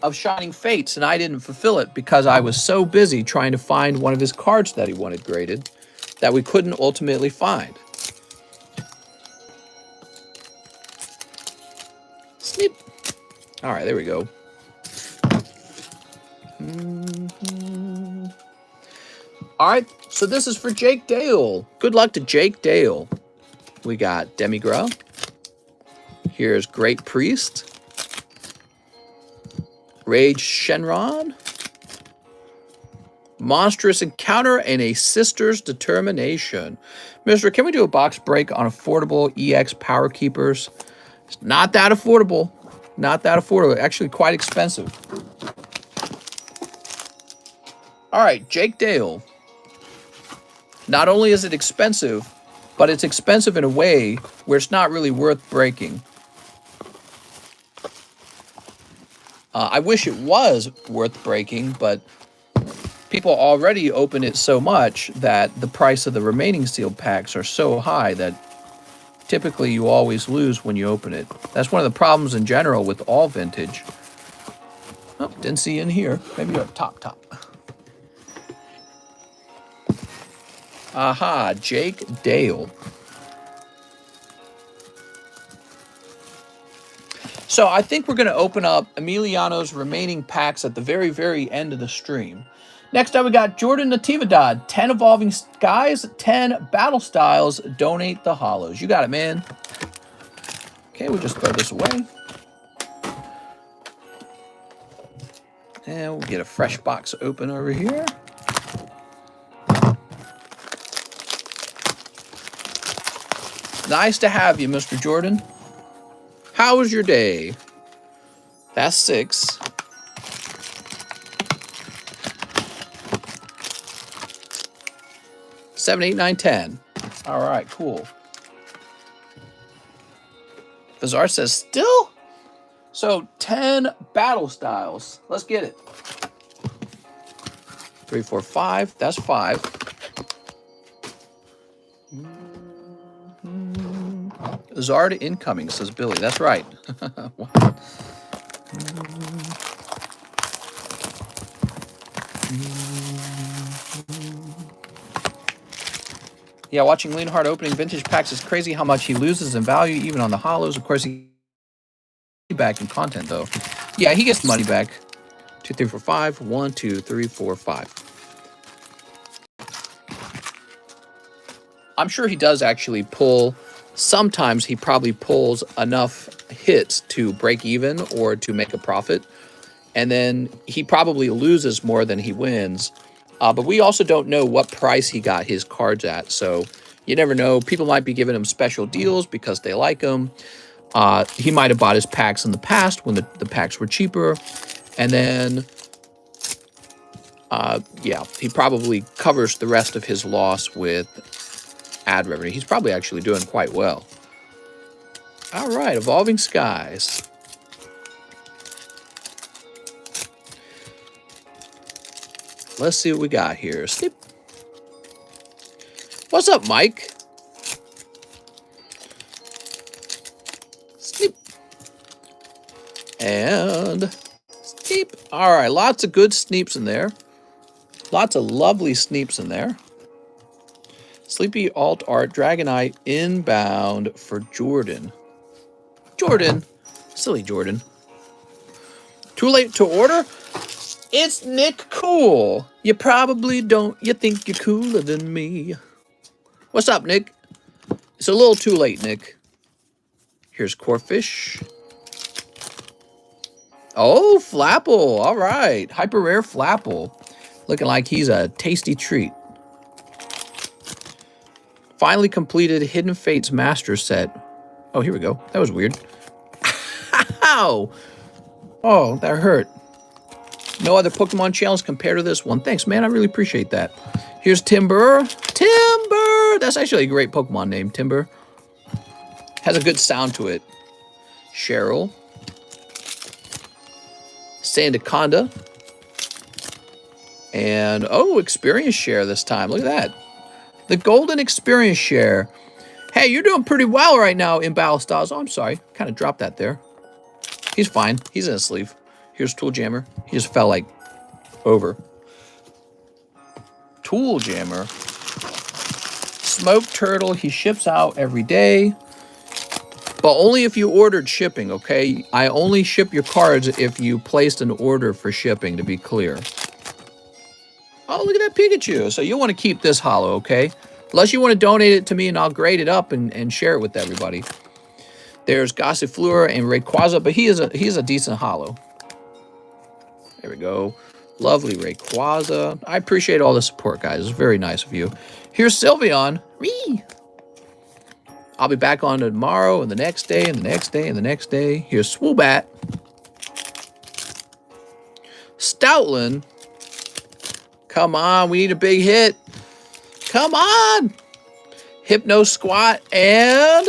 of Shining Fates, and I didn't fulfill it because I was so busy trying to find one of his cards that he wanted graded that we couldn't ultimately find. Snip. All right, there we go. All right, so this is for Jake Dale. Good luck to Jake Dale. We got Demigra. Here's Great Priest. Rage Shenron. Monstrous Encounter and a Sister's Determination. Mister, can we do a box break on affordable EX Power Keepers? It's not that affordable. Not that affordable. Actually quite expensive. All right, Jake Dale. Not only is it expensive, but it's expensive in a way where it's not really worth breaking. I wish it was worth breaking, but people already open it so much that the price of the remaining sealed packs are so high that typically you always lose when you open it. That's one of the problems in general with all vintage. Oh, didn't see in here. Maybe up top. Aha, Jake Dale. So I think we're going to open up Emiliano's remaining packs at the very, very end of the stream. Next up, we got Jordan Natividad. 10 Evolving Skies, 10 Battle Styles. Donate the Hollows. You got it, man. Okay, we'll just throw this away. And we'll get a fresh box open over here. Nice to have you, Mr. Jordan. How was your day? That's 6. Seven, 8, 9, 10. All right, cool. Bizarre says still? So 10 battle styles. Let's get it. 3, 4, 5. That's 5. Zard incoming, says Billy. That's right. Yeah, watching Leonhard opening vintage packs is crazy how much he loses in value, even on the hollows. Of course, he back in content, though. Yeah, he gets money back. 2, 3, 4, 5. 1, 2, 3, 4, 5. I'm sure he does actually pull. Sometimes he probably pulls enough hits to break even or to make a profit. And then he probably loses more than he wins. But we also don't know what price he got his cards at. So you never know. People might be giving him special deals because they like him. He might have bought his packs in the past when the packs were cheaper. And then, yeah, he probably covers the rest of his loss with ad revenue. He's probably actually doing quite well. All right, Evolving Skies. Let's see what we got here. Snip. What's up, Mike? Snip. And snip. All right, lots of good sneeps in there. Lots of lovely sneeps in there. Sleepy Alt Art Dragonite inbound for Jordan. Jordan. Silly Jordan. Too late to order? It's Nick Cool. You probably don't. You think you're cooler than me. What's up, Nick? It's a little too late, Nick. Here's Corfish. Oh, Flapple. All right. Hyper rare Flapple. Looking like he's a tasty treat. Finally completed Hidden Fates Master Set. Oh, here we go. That was weird. Ow! Oh, that hurt. No other Pokemon challenge compared to this one. Thanks, man. I really appreciate that. Here's Timber. Timber! That's actually a great Pokemon name, Timber. Has a good sound to it. Cheryl. Sandaconda. And, oh, experience share this time. Look at that. The golden experience share. Hey, you're doing pretty well right now in Battle Styles. Oh, I'm sorry. Kind of dropped that there. He's fine. He's in his sleeve. Here's Tool Jammer. He just fell, like, over. Tool Jammer. Smoke Turtle. He ships out every day. But only if you ordered shipping, okay? I only ship your cards if you placed an order for shipping, to be clear. Oh, look at that Pikachu. So you'll want to keep this holo, okay? Unless you want to donate it to me and I'll grade it up and share it with everybody. There's Gossifleur and Rayquaza, but he's a decent holo. There we go. Lovely Rayquaza. I appreciate all the support, guys. It's very nice of you. Here's Sylveon. Whee! I'll be back on tomorrow and the next day and the next day and the next day. Here's Swoobat. Stoutland. Come on, we need a big hit. Come on. Hypno Squat and...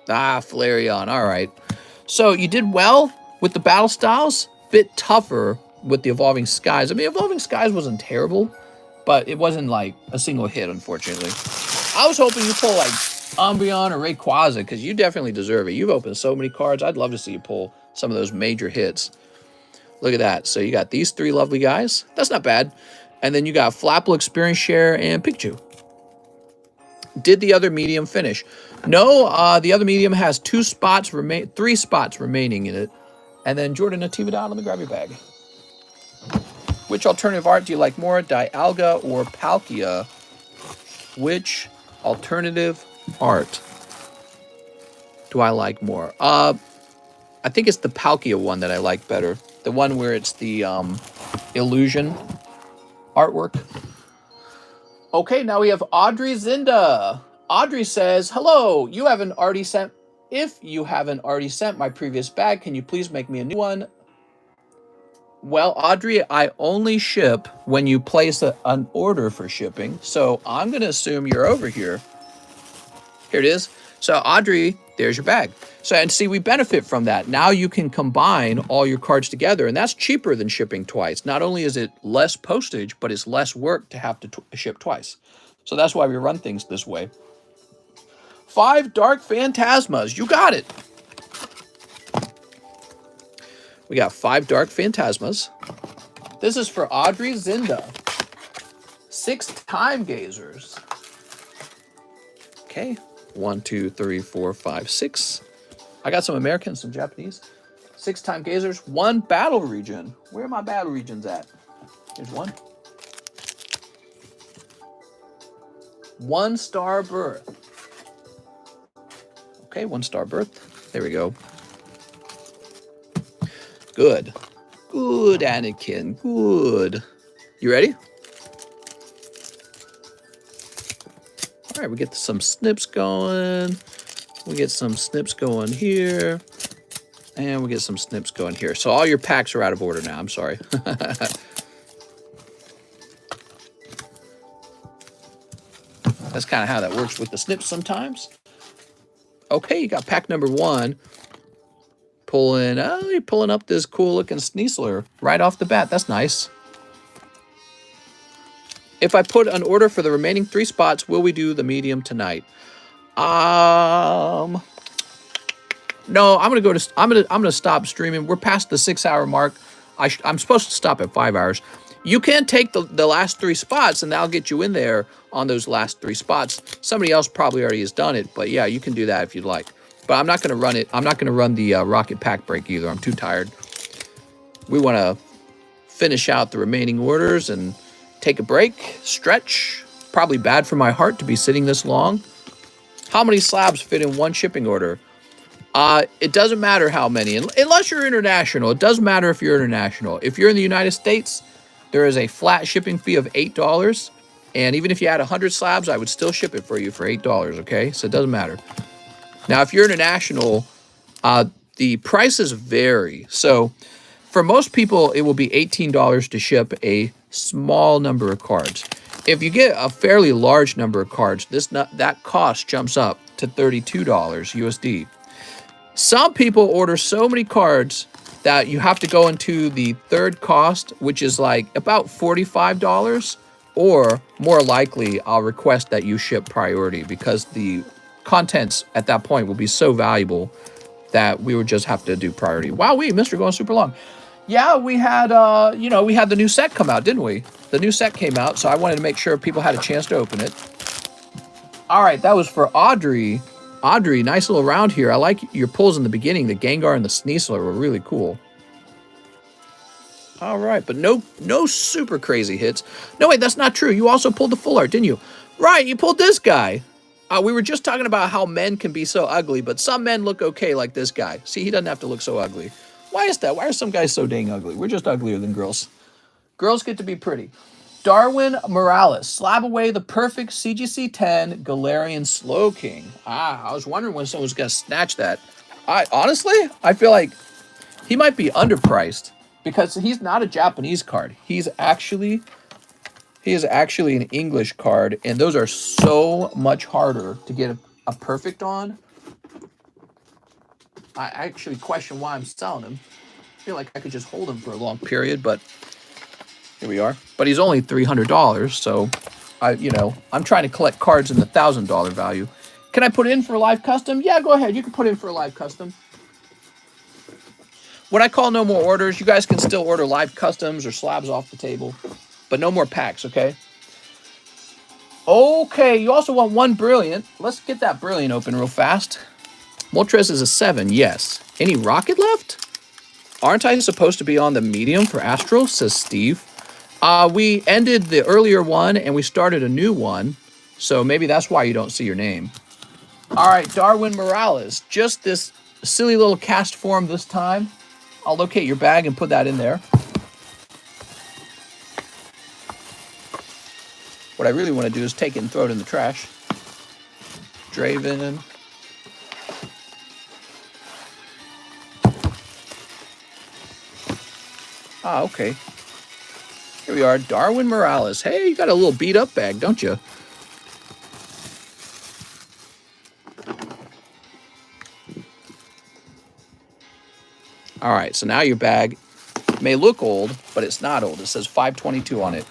Flareon. All right. So you did well with the battle styles. Bit tougher with the Evolving Skies. I mean, Evolving Skies wasn't terrible, but it wasn't like a single hit, unfortunately. I was hoping you pull like Umbreon or Rayquaza because you definitely deserve it. You've opened so many cards. I'd love to see you pull some of those major hits. Look at that. So you got these three lovely guys. That's not bad. And then you got Flapple, Experience Share, and Pikachu. Did the other medium finish? No, the other medium has three spots remaining in it. And then Jordan Natividad, let me grab your bag. Which alternative art do you like more, Dialga or Palkia? Which alternative art do I like more? I think it's the Palkia one that I like better. The one where it's the illusion artwork. Okay, now we have Audrey Zinda. Audrey says, hello, if you haven't already sent my previous bag, can you please make me a new one? Well, Audrey, I only ship when you place an order for shipping, so I'm going to assume you're over here. Here it is. So, Audrey, there's your bag. So, and see, we benefit from that. Now you can combine all your cards together, and that's cheaper than shipping twice. Not only is it less postage, but it's less work to have to ship twice. So that's why we run things this way. 5 Dark Phantasmas. You got it. We got 5 Dark Phantasmas. This is for Audrey Zinda. 6 Time Gazers. Okay. 1, 2, 3, 4, 5, 6. I got some American, some Japanese. 6 Time Gazers. 1 Battle Region. Where are my battle regions at? Here's 1. 1 Star Birth. Okay, 1 Star Birth. There we go. Good. Good, Anakin. Good. You ready? All right, we get some snips going. We get some snips going here. And we get some snips going here. So all your packs are out of order now. I'm sorry. That's kind of how that works with the snips sometimes. Okay, you got pack number 1. You're pulling up this cool looking Sneasler right off the bat. That's nice. If I put an order for the remaining 3 spots, will we do the medium tonight? No, I'm gonna stop streaming. We're past the 6-hour mark. I'm supposed to stop at 5 hours. You can take the last 3 spots, and that'll get you in there on those last 3 spots. Somebody else probably already has done it, but yeah, you can do that if you'd like. But I'm not going to run it. I'm not going to run the Rocket Pack Break either. I'm too tired. We want to finish out the remaining orders and take a break, stretch. Probably bad for my heart to be sitting this long. How many slabs fit in 1 shipping order? It doesn't matter how many, unless you're international. It does matter if you're international. If you're in the United States, there is a flat shipping fee of $8. And even if you had 100 slabs, I would still ship it for you for $8, okay? So it doesn't matter. Now, if you're international, the prices vary. So for most people, it will be $18 to ship a small number of cards. If you get a fairly large number of cards, that cost jumps up to $32 USD. Some people order so many cards that you have to go into the third cost, which is like about $45, or more likely I'll request that you ship priority, because the contents at that point will be so valuable that we would just have to do priority. Wow, Mr. Going super long. Yeah, we had, you know, we had the new set come out, didn't we? The new set came out, so I wanted to make sure people had a chance to open it. All right, that was for Audrey. Audrey, nice little round here. I like your pulls in the beginning. The Gengar and the Sneasler were really cool. All right, but no super crazy hits. No, wait, that's not true. You also pulled the full art, didn't you? Right, you pulled this guy. We were just talking about how men can be so ugly, but some men look okay, like this guy. See, he doesn't have to look so ugly. Why is that? Why are some guys so dang ugly? We're just uglier than girls. Girls get to be pretty. Darwin Morales, slab away the perfect CGC 10 Galarian Slowking. I was wondering when someone was going to snatch that. Honestly, I feel like he might be underpriced because he's not a Japanese card. He is actually an English card, and those are so much harder to get a perfect on. I actually question why I'm selling him. I feel like I could just hold him for a long period, but here we are. But he's only $300, so I'm trying to collect cards in the $1,000 value. Can I put in for a live custom? Yeah, go ahead. You can put in for a live custom. When I call no more orders, you guys can still order live customs or slabs off the table, but no more packs, okay? Okay, you also want one Brilliant. Let's get that Brilliant open real fast. Moltres is a 7, yes. Any Rocket left? Aren't I supposed to be on the medium for Astral, says Steve. We ended the earlier one, and we started a new one, so maybe that's why you don't see your name. All right, Darwin Morales. Just this silly little cast form this time. I'll locate your bag and put that in there. What I really want to do is take it and throw it in the trash. Draven. Ah, okay. Here we are, Darwin Morales. Hey, you got a little beat up bag, don't you? All right, so now your bag may look old, but it's not old. It says 522 on it.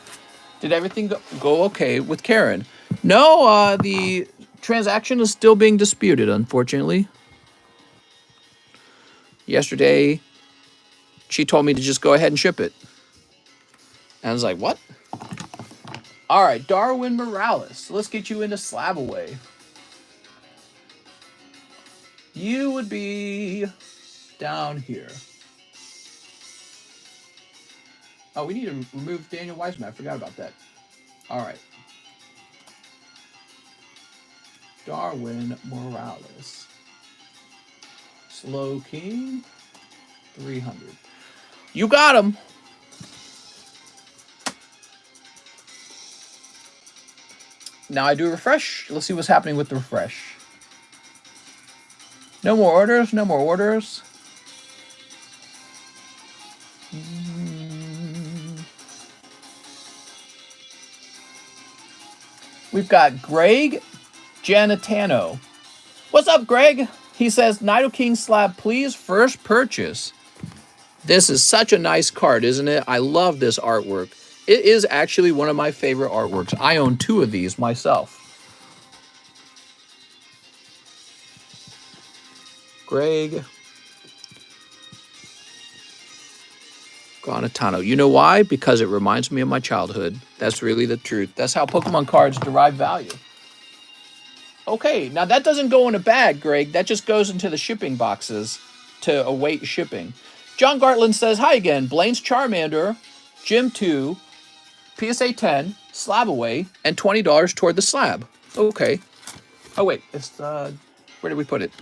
Did everything go okay with Karen? No, the transaction is still being disputed, unfortunately. Yesterday, she told me to just go ahead and ship it. And I was like, what? All right, Darwin Morales. Let's get you into slab away. You would be down here. Oh, we need to remove Daniel Weissman. I forgot about that. All right. Darwin Morales. Slow King. 300. You got him. Now I do refresh. Let's see what's happening with the refresh. No more orders. No more orders. We've got Greg Janitano. What's up, Greg? He says, Nidoking slab, please, first purchase. This is such a nice card, isn't it? I love this artwork. It is actually one of my favorite artworks. I own 2 of these myself. Greg Granatano. You know why? Because it reminds me of my childhood. That's really the truth. That's how Pokemon cards derive value. Okay, now that doesn't go in a bag, Greg. That just goes into the shipping boxes to await shipping. John Gartland says, hi again. Blaine's Charmander, Gym 2, PSA 10, slab away, and $20 toward the slab. Okay. Oh, wait. It's, where did we put it?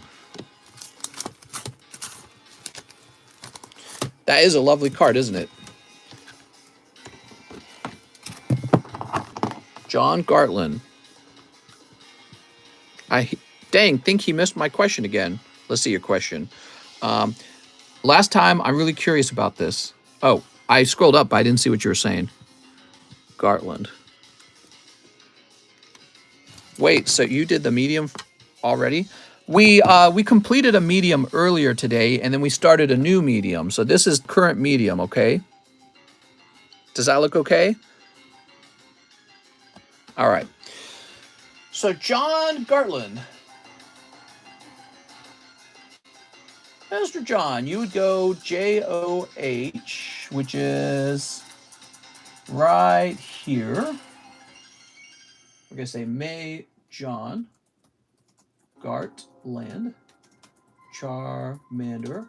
That is a lovely card, isn't it? John Gartland. Think he missed my question again. Let's see your question. Last time, I'm really curious about this. Oh, I scrolled up, but I didn't see what you were saying. Gartland. Wait, so you did the medium already? We completed a medium earlier today, and then we started a new medium. So this is current medium, okay? Does that look okay? All right. So John Gartland. Mr. John, you would go JOH, which is right here. We're going to say May John Gartland Charmander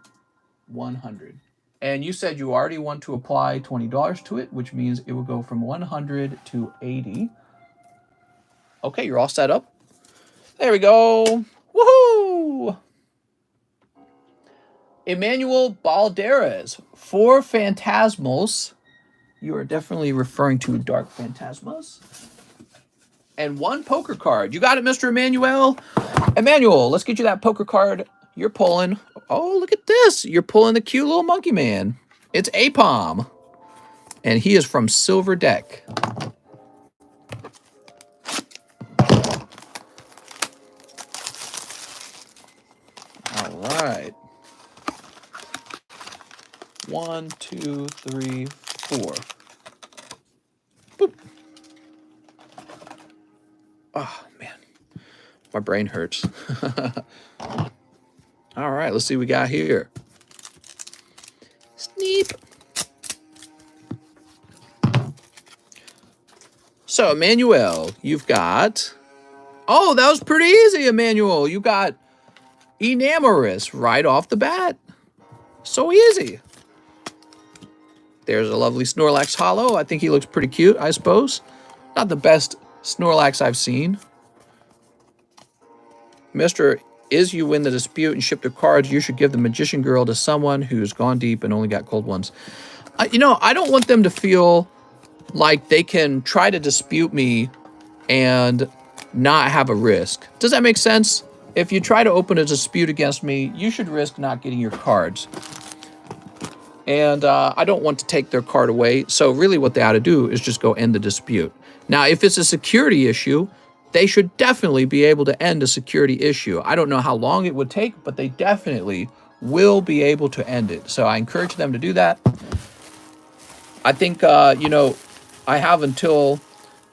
100. And you said you already want to apply $20 to it, which means it will go from 100 to 80. Okay, you're all set up. There we go. Woohoo! Emmanuel Balderas, 4 Phantasmals. You are definitely referring to Dark Phantasmas. And 1 poker card. You got it, Mr. Emmanuel. Emmanuel, let's get you that poker card you're pulling. Oh, look at this. You're pulling the cute little monkey man. It's Apom. And he is from Silver Deck. All right. 1, 2, 3, 4. Boop. Oh, man. My brain hurts. All right, let's see what we got here. Sneep. So, Emmanuel, you've got... Oh, that was pretty easy, Emmanuel. You got Enamorous right off the bat. So easy. There's a lovely Snorlax Hollow. I think he looks pretty cute, I suppose. Not the best Snorlax I've seen. Mr. Is you win the dispute and ship the cards, you should give the Magician Girl to someone who's gone deep and only got cold ones. You know, I don't want them to feel like they can try to dispute me and not have a risk. Does that make sense? If you try to open a dispute against me, you should risk not getting your cards. And I don't want to take their card away. So really what they ought to do is just go end the dispute. Now, if it's a security issue, they should definitely be able to end a security issue. I don't know how long it would take, but they definitely will be able to end it. So I encourage them to do that. I think, you know, I have until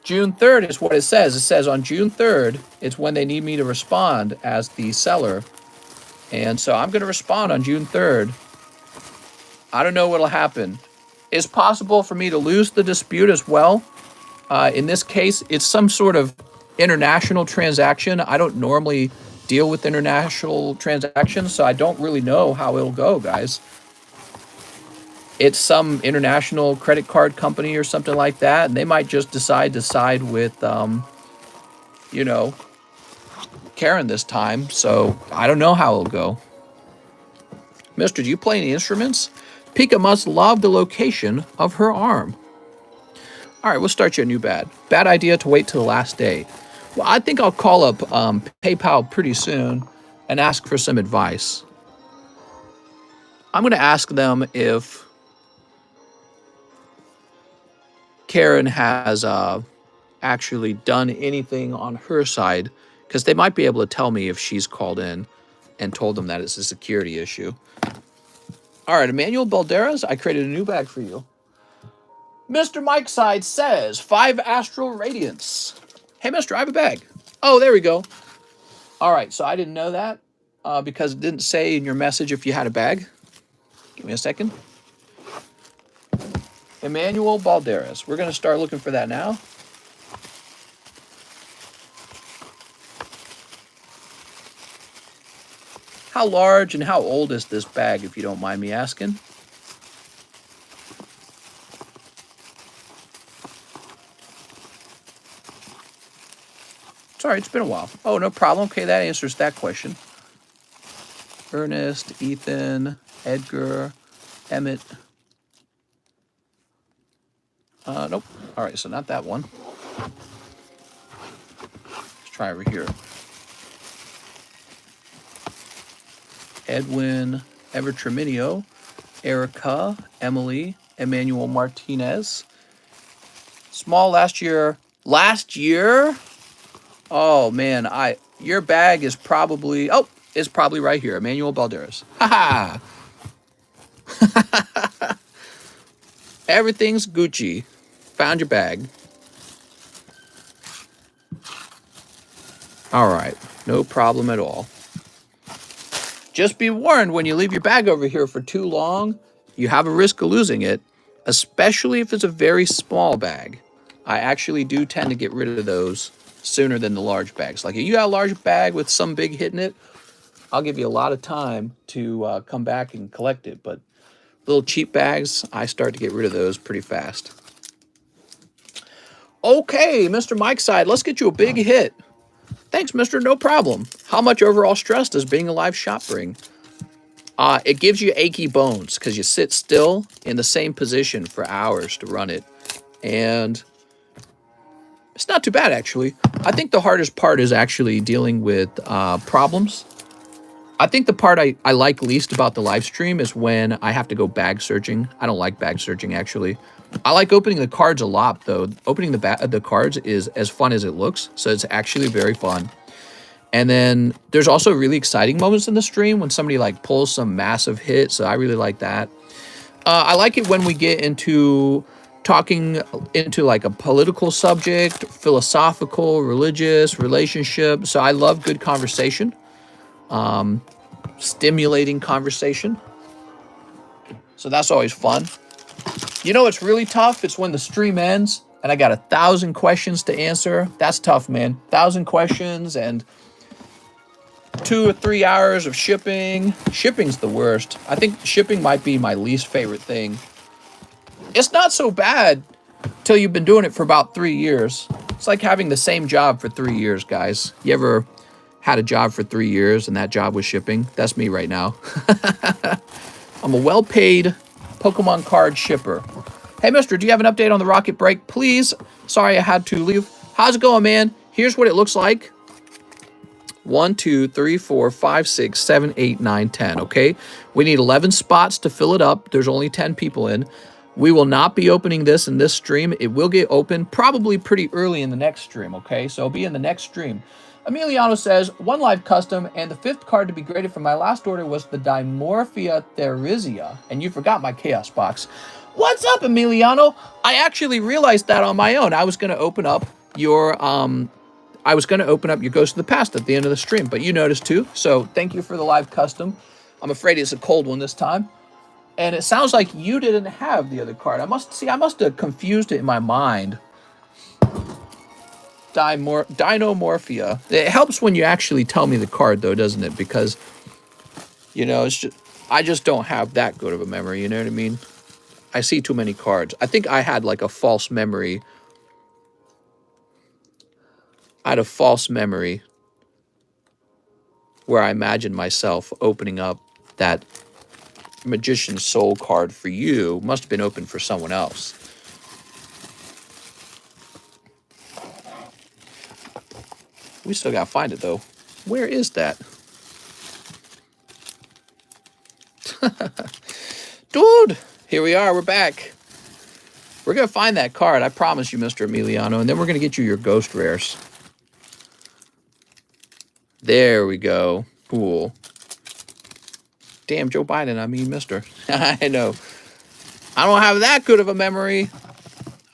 June 3rd is what it says. It says on June 3rd, it's when they need me to respond as the seller. And so I'm going to respond on June 3rd. I don't know what'll happen. It's possible for me to lose the dispute as well. In this case, it's some sort of international transaction. I don't normally deal with international transactions, so I don't really know how it'll go, guys. It's some international credit card company or something like that, and they might just decide to side with, you know, Karen this time. So I don't know how it'll go. Mister, do you play any instruments? Pika must love the location of her arm. All right, we'll start you a new bad. Bad idea to wait till the last day. Well, I think I'll call up PayPal pretty soon and ask for some advice. I'm going to ask them if Karen has actually done anything on her side, because they might be able to tell me if she's called in and told them that it's a security issue. All right, Emmanuel Balderas, I created a new bag for you. Mr. Mike Side says 5 Astral Radiance. Hey, mister, I have a bag. Oh, there we go. All right, so I didn't know that because it didn't say in your message if you had a bag. Give me a second. Emmanuel Balderas. We're going to start looking for that now. How large and how old is this bag, if you don't mind me asking? Sorry, it's been a while. Oh, no problem. Okay, that answers that question. Ernest, Ethan, Edgar, Emmett. Nope. All right, so not that one. Let's try over here. Edwin, Evertraminio, Erica, Emily, Emmanuel Martinez. Small last year. Last year? Oh, man, your bag is probably, oh, it's probably right here. Emmanuel Balderas. Ha ha. Everything's Gucci. Found your bag. All right. No problem at all. Just be warned, when you leave your bag over here for too long, you have a risk of losing it, especially if it's a very small bag. I actually do tend to get rid of those sooner than the large bags. Like if you got a large bag with some big hit in it, I'll give you a lot of time to come back and collect it. But little cheap bags, I start to get rid of those pretty fast. Okay, Mr. Mike's side, let's get you a big hit. Thanks, mister. No problem. How much overall stress does being a live shop bring? It gives you achy bones because you sit still in the same position for hours to run it. And it's not too bad, actually. I think the hardest part is actually dealing with problems. I think the part I like least about the live stream is when I have to go bag searching. I don't like bag searching, actually. I like opening the cards a lot, though. Opening the cards is as fun as it looks, so it's actually very fun. And then there's also really exciting moments in the stream when somebody like pulls some massive hit, so I really like that. I like it when we get into talking into like a political subject, philosophical, religious, relationship. So I love good conversation, stimulating conversation. So that's always fun. You know, it's really tough. It's when the stream ends and I got 1,000 questions to answer. That's tough, man. 1,000 questions and 2 or 3 hours of shipping. Shipping's the worst. I think shipping might be my least favorite thing. It's not so bad till you've been doing it for about 3 years. It's like having the same job for 3 years, guys. You ever had a job for 3 years and that job was shipping? That's me right now. I'm a well-paid Pokemon card shipper. Hey, mister, do you have an update on the rocket break, please? Sorry, I had to leave. How's it going, man? Here's what it looks like. 1, 2, 3, 4, 5, 6, 7, 8, 9, 10, okay? We need 11 spots to fill it up. There's only 10 people in. We will not be opening this in this stream. It will get open probably pretty early in the next stream, okay? So it'll be in the next stream. Emiliano says, 1 live custom, and the 5th card to be graded for my last order was the Dimorphia Therizia, and you forgot my Chaos box. What's up, Emiliano? I actually realized that on my own. I was going to open up your Ghost of the Past at the end of the stream, but you noticed too, so thank you for the live custom. I'm afraid it's a cold one this time. And it sounds like you didn't have the other card. I must have confused it in my mind. Dinomorphia. It helps when you actually tell me the card, though, doesn't it? Because, you know, I just don't have that good of a memory, you know what I mean? I see too many cards. I think I had like a false memory. I had a false memory where I imagined myself opening up that Magician's Soul card for you. Must have been open for someone else. We still gotta find it, though. Where is that? Dude, here we are. We're back. We're gonna find that card. I promise you, Mr. Emiliano. And then we're gonna get you your ghost rares. There we go. Cool. Damn, Joe Biden, I mean, mister. I know. I don't have that good of a memory.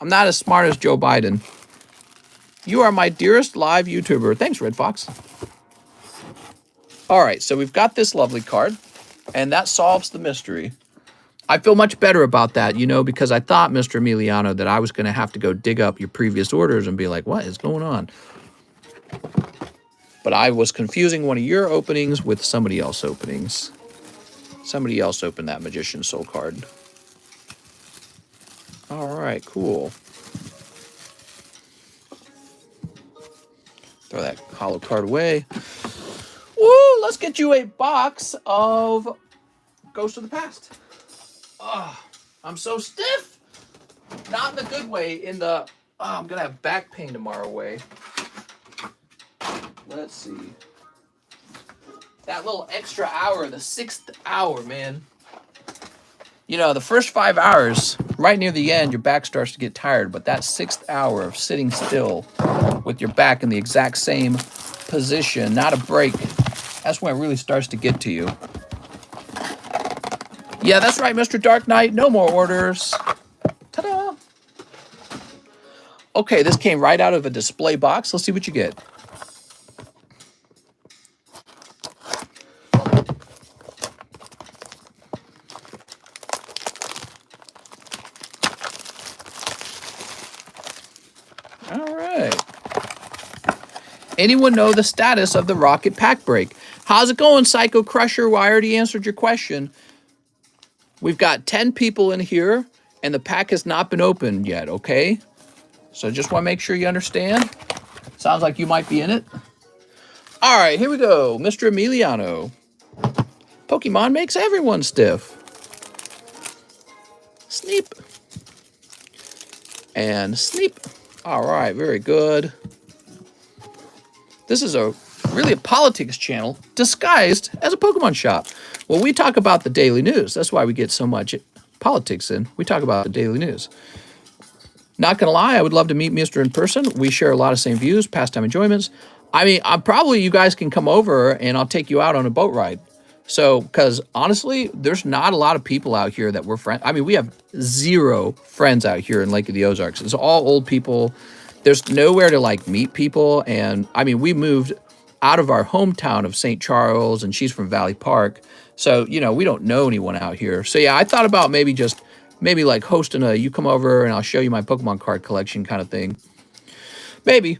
I'm not as smart as Joe Biden. You are my dearest live YouTuber. Thanks, Red Fox. All right, so we've got this lovely card, and that solves the mystery. I feel much better about that, you know, because I thought, Mr. Emiliano, that I was going to have to go dig up your previous orders and be like, what is going on? But I was confusing one of your openings with somebody else's openings. Somebody else opened that Magician's Soul card. All right, cool. Throw that hollow card away. Woo! Let's get you a box of Ghost of the Past. Oh, I'm so stiff. Not in the good way. In the I'm gonna have back pain tomorrow way. Let's see. That little extra hour, the 6th hour, man. You know, the first 5 hours, right near the end, your back starts to get tired. But that 6th hour of sitting still with your back in the exact same position, not a break. That's when it really starts to get to you. Yeah, that's right, Mr. Dark Knight. No more orders. Ta-da! Okay, this came right out of a display box. Let's see what you get. All right. Anyone know the status of the rocket pack break? How's it going, Psycho Crusher? Well, I already answered your question. We've got 10 people in here, and the pack has not been opened yet, okay? So just want to make sure you understand. Sounds like you might be in it. All right, here we go. Mr. Emiliano. Pokemon makes everyone stiff. Sneep. And sneep. All right, very good. This is really a politics channel disguised as a Pokemon shop. Well, we talk about the daily news. That's why we get so much politics in. We talk about the daily news. Not gonna lie, I would love to meet Mr. in person. We share a lot of same views, pastime enjoyments. I mean, probably you guys can come over and I'll take you out on a boat ride. So, because honestly, there's not a lot of people out here that we're friends. I mean, we have 0 friends out here in Lake of the Ozarks. It's all old people. There's nowhere to like meet people. And I mean, we moved out of our hometown of St. Charles and she's from Valley Park. So, you know, we don't know anyone out here. So yeah, I thought about maybe like hosting you come over and I'll show you my Pokemon card collection kind of thing. Maybe.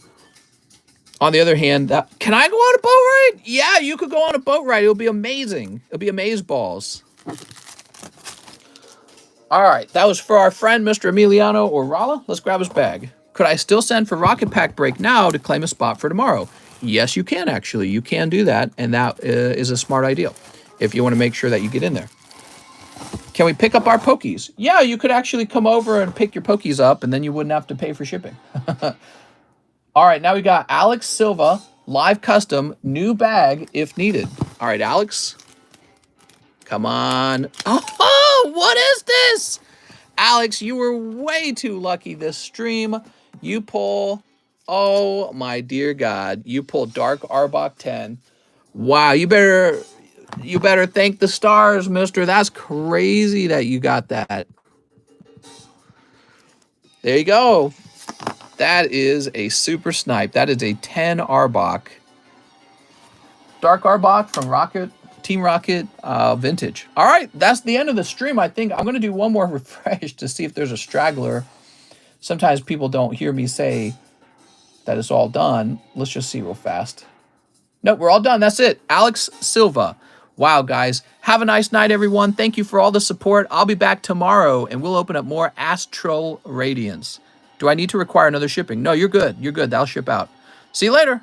On the other hand, can I go on a boat ride? Yeah, you could go on a boat ride. It'll be amazing. It'll be amazeballs. All right, that was for our friend, Mr. Emiliano or Rala. Let's grab his bag. Could I still send for Rocket Pack Break now to claim a spot for tomorrow? Yes, you can, actually. You can do that, and that is a smart idea if you want to make sure that you get in there. Can we pick up our Pokies? Yeah, you could actually come over and pick your Pokies up, and then you wouldn't have to pay for shipping. All right, now we got Alex Silva, live custom, new bag if needed. All right, Alex. Come on. Oh, what is this? Alex, you were way too lucky this stream. You pull, oh my dear God, you pull Dark Arbok 10. Wow, you better thank the stars, mister. That's crazy that you got that. There you go. That is a super snipe. That is a 10 Arbok. Dark Arbok from Team Rocket Vintage. All right, that's the end of the stream, I think. I'm going to do one more refresh to see if there's a straggler. Sometimes people don't hear me say that it's all done. Let's just see real fast. Nope, we're all done. That's it. Alex Silva. Wow, guys. Have a nice night, everyone. Thank you for all the support. I'll be back tomorrow, and we'll open up more Astral Radiance. Do I need to require another shipping? No, you're good. You're good. That'll ship out. See you later.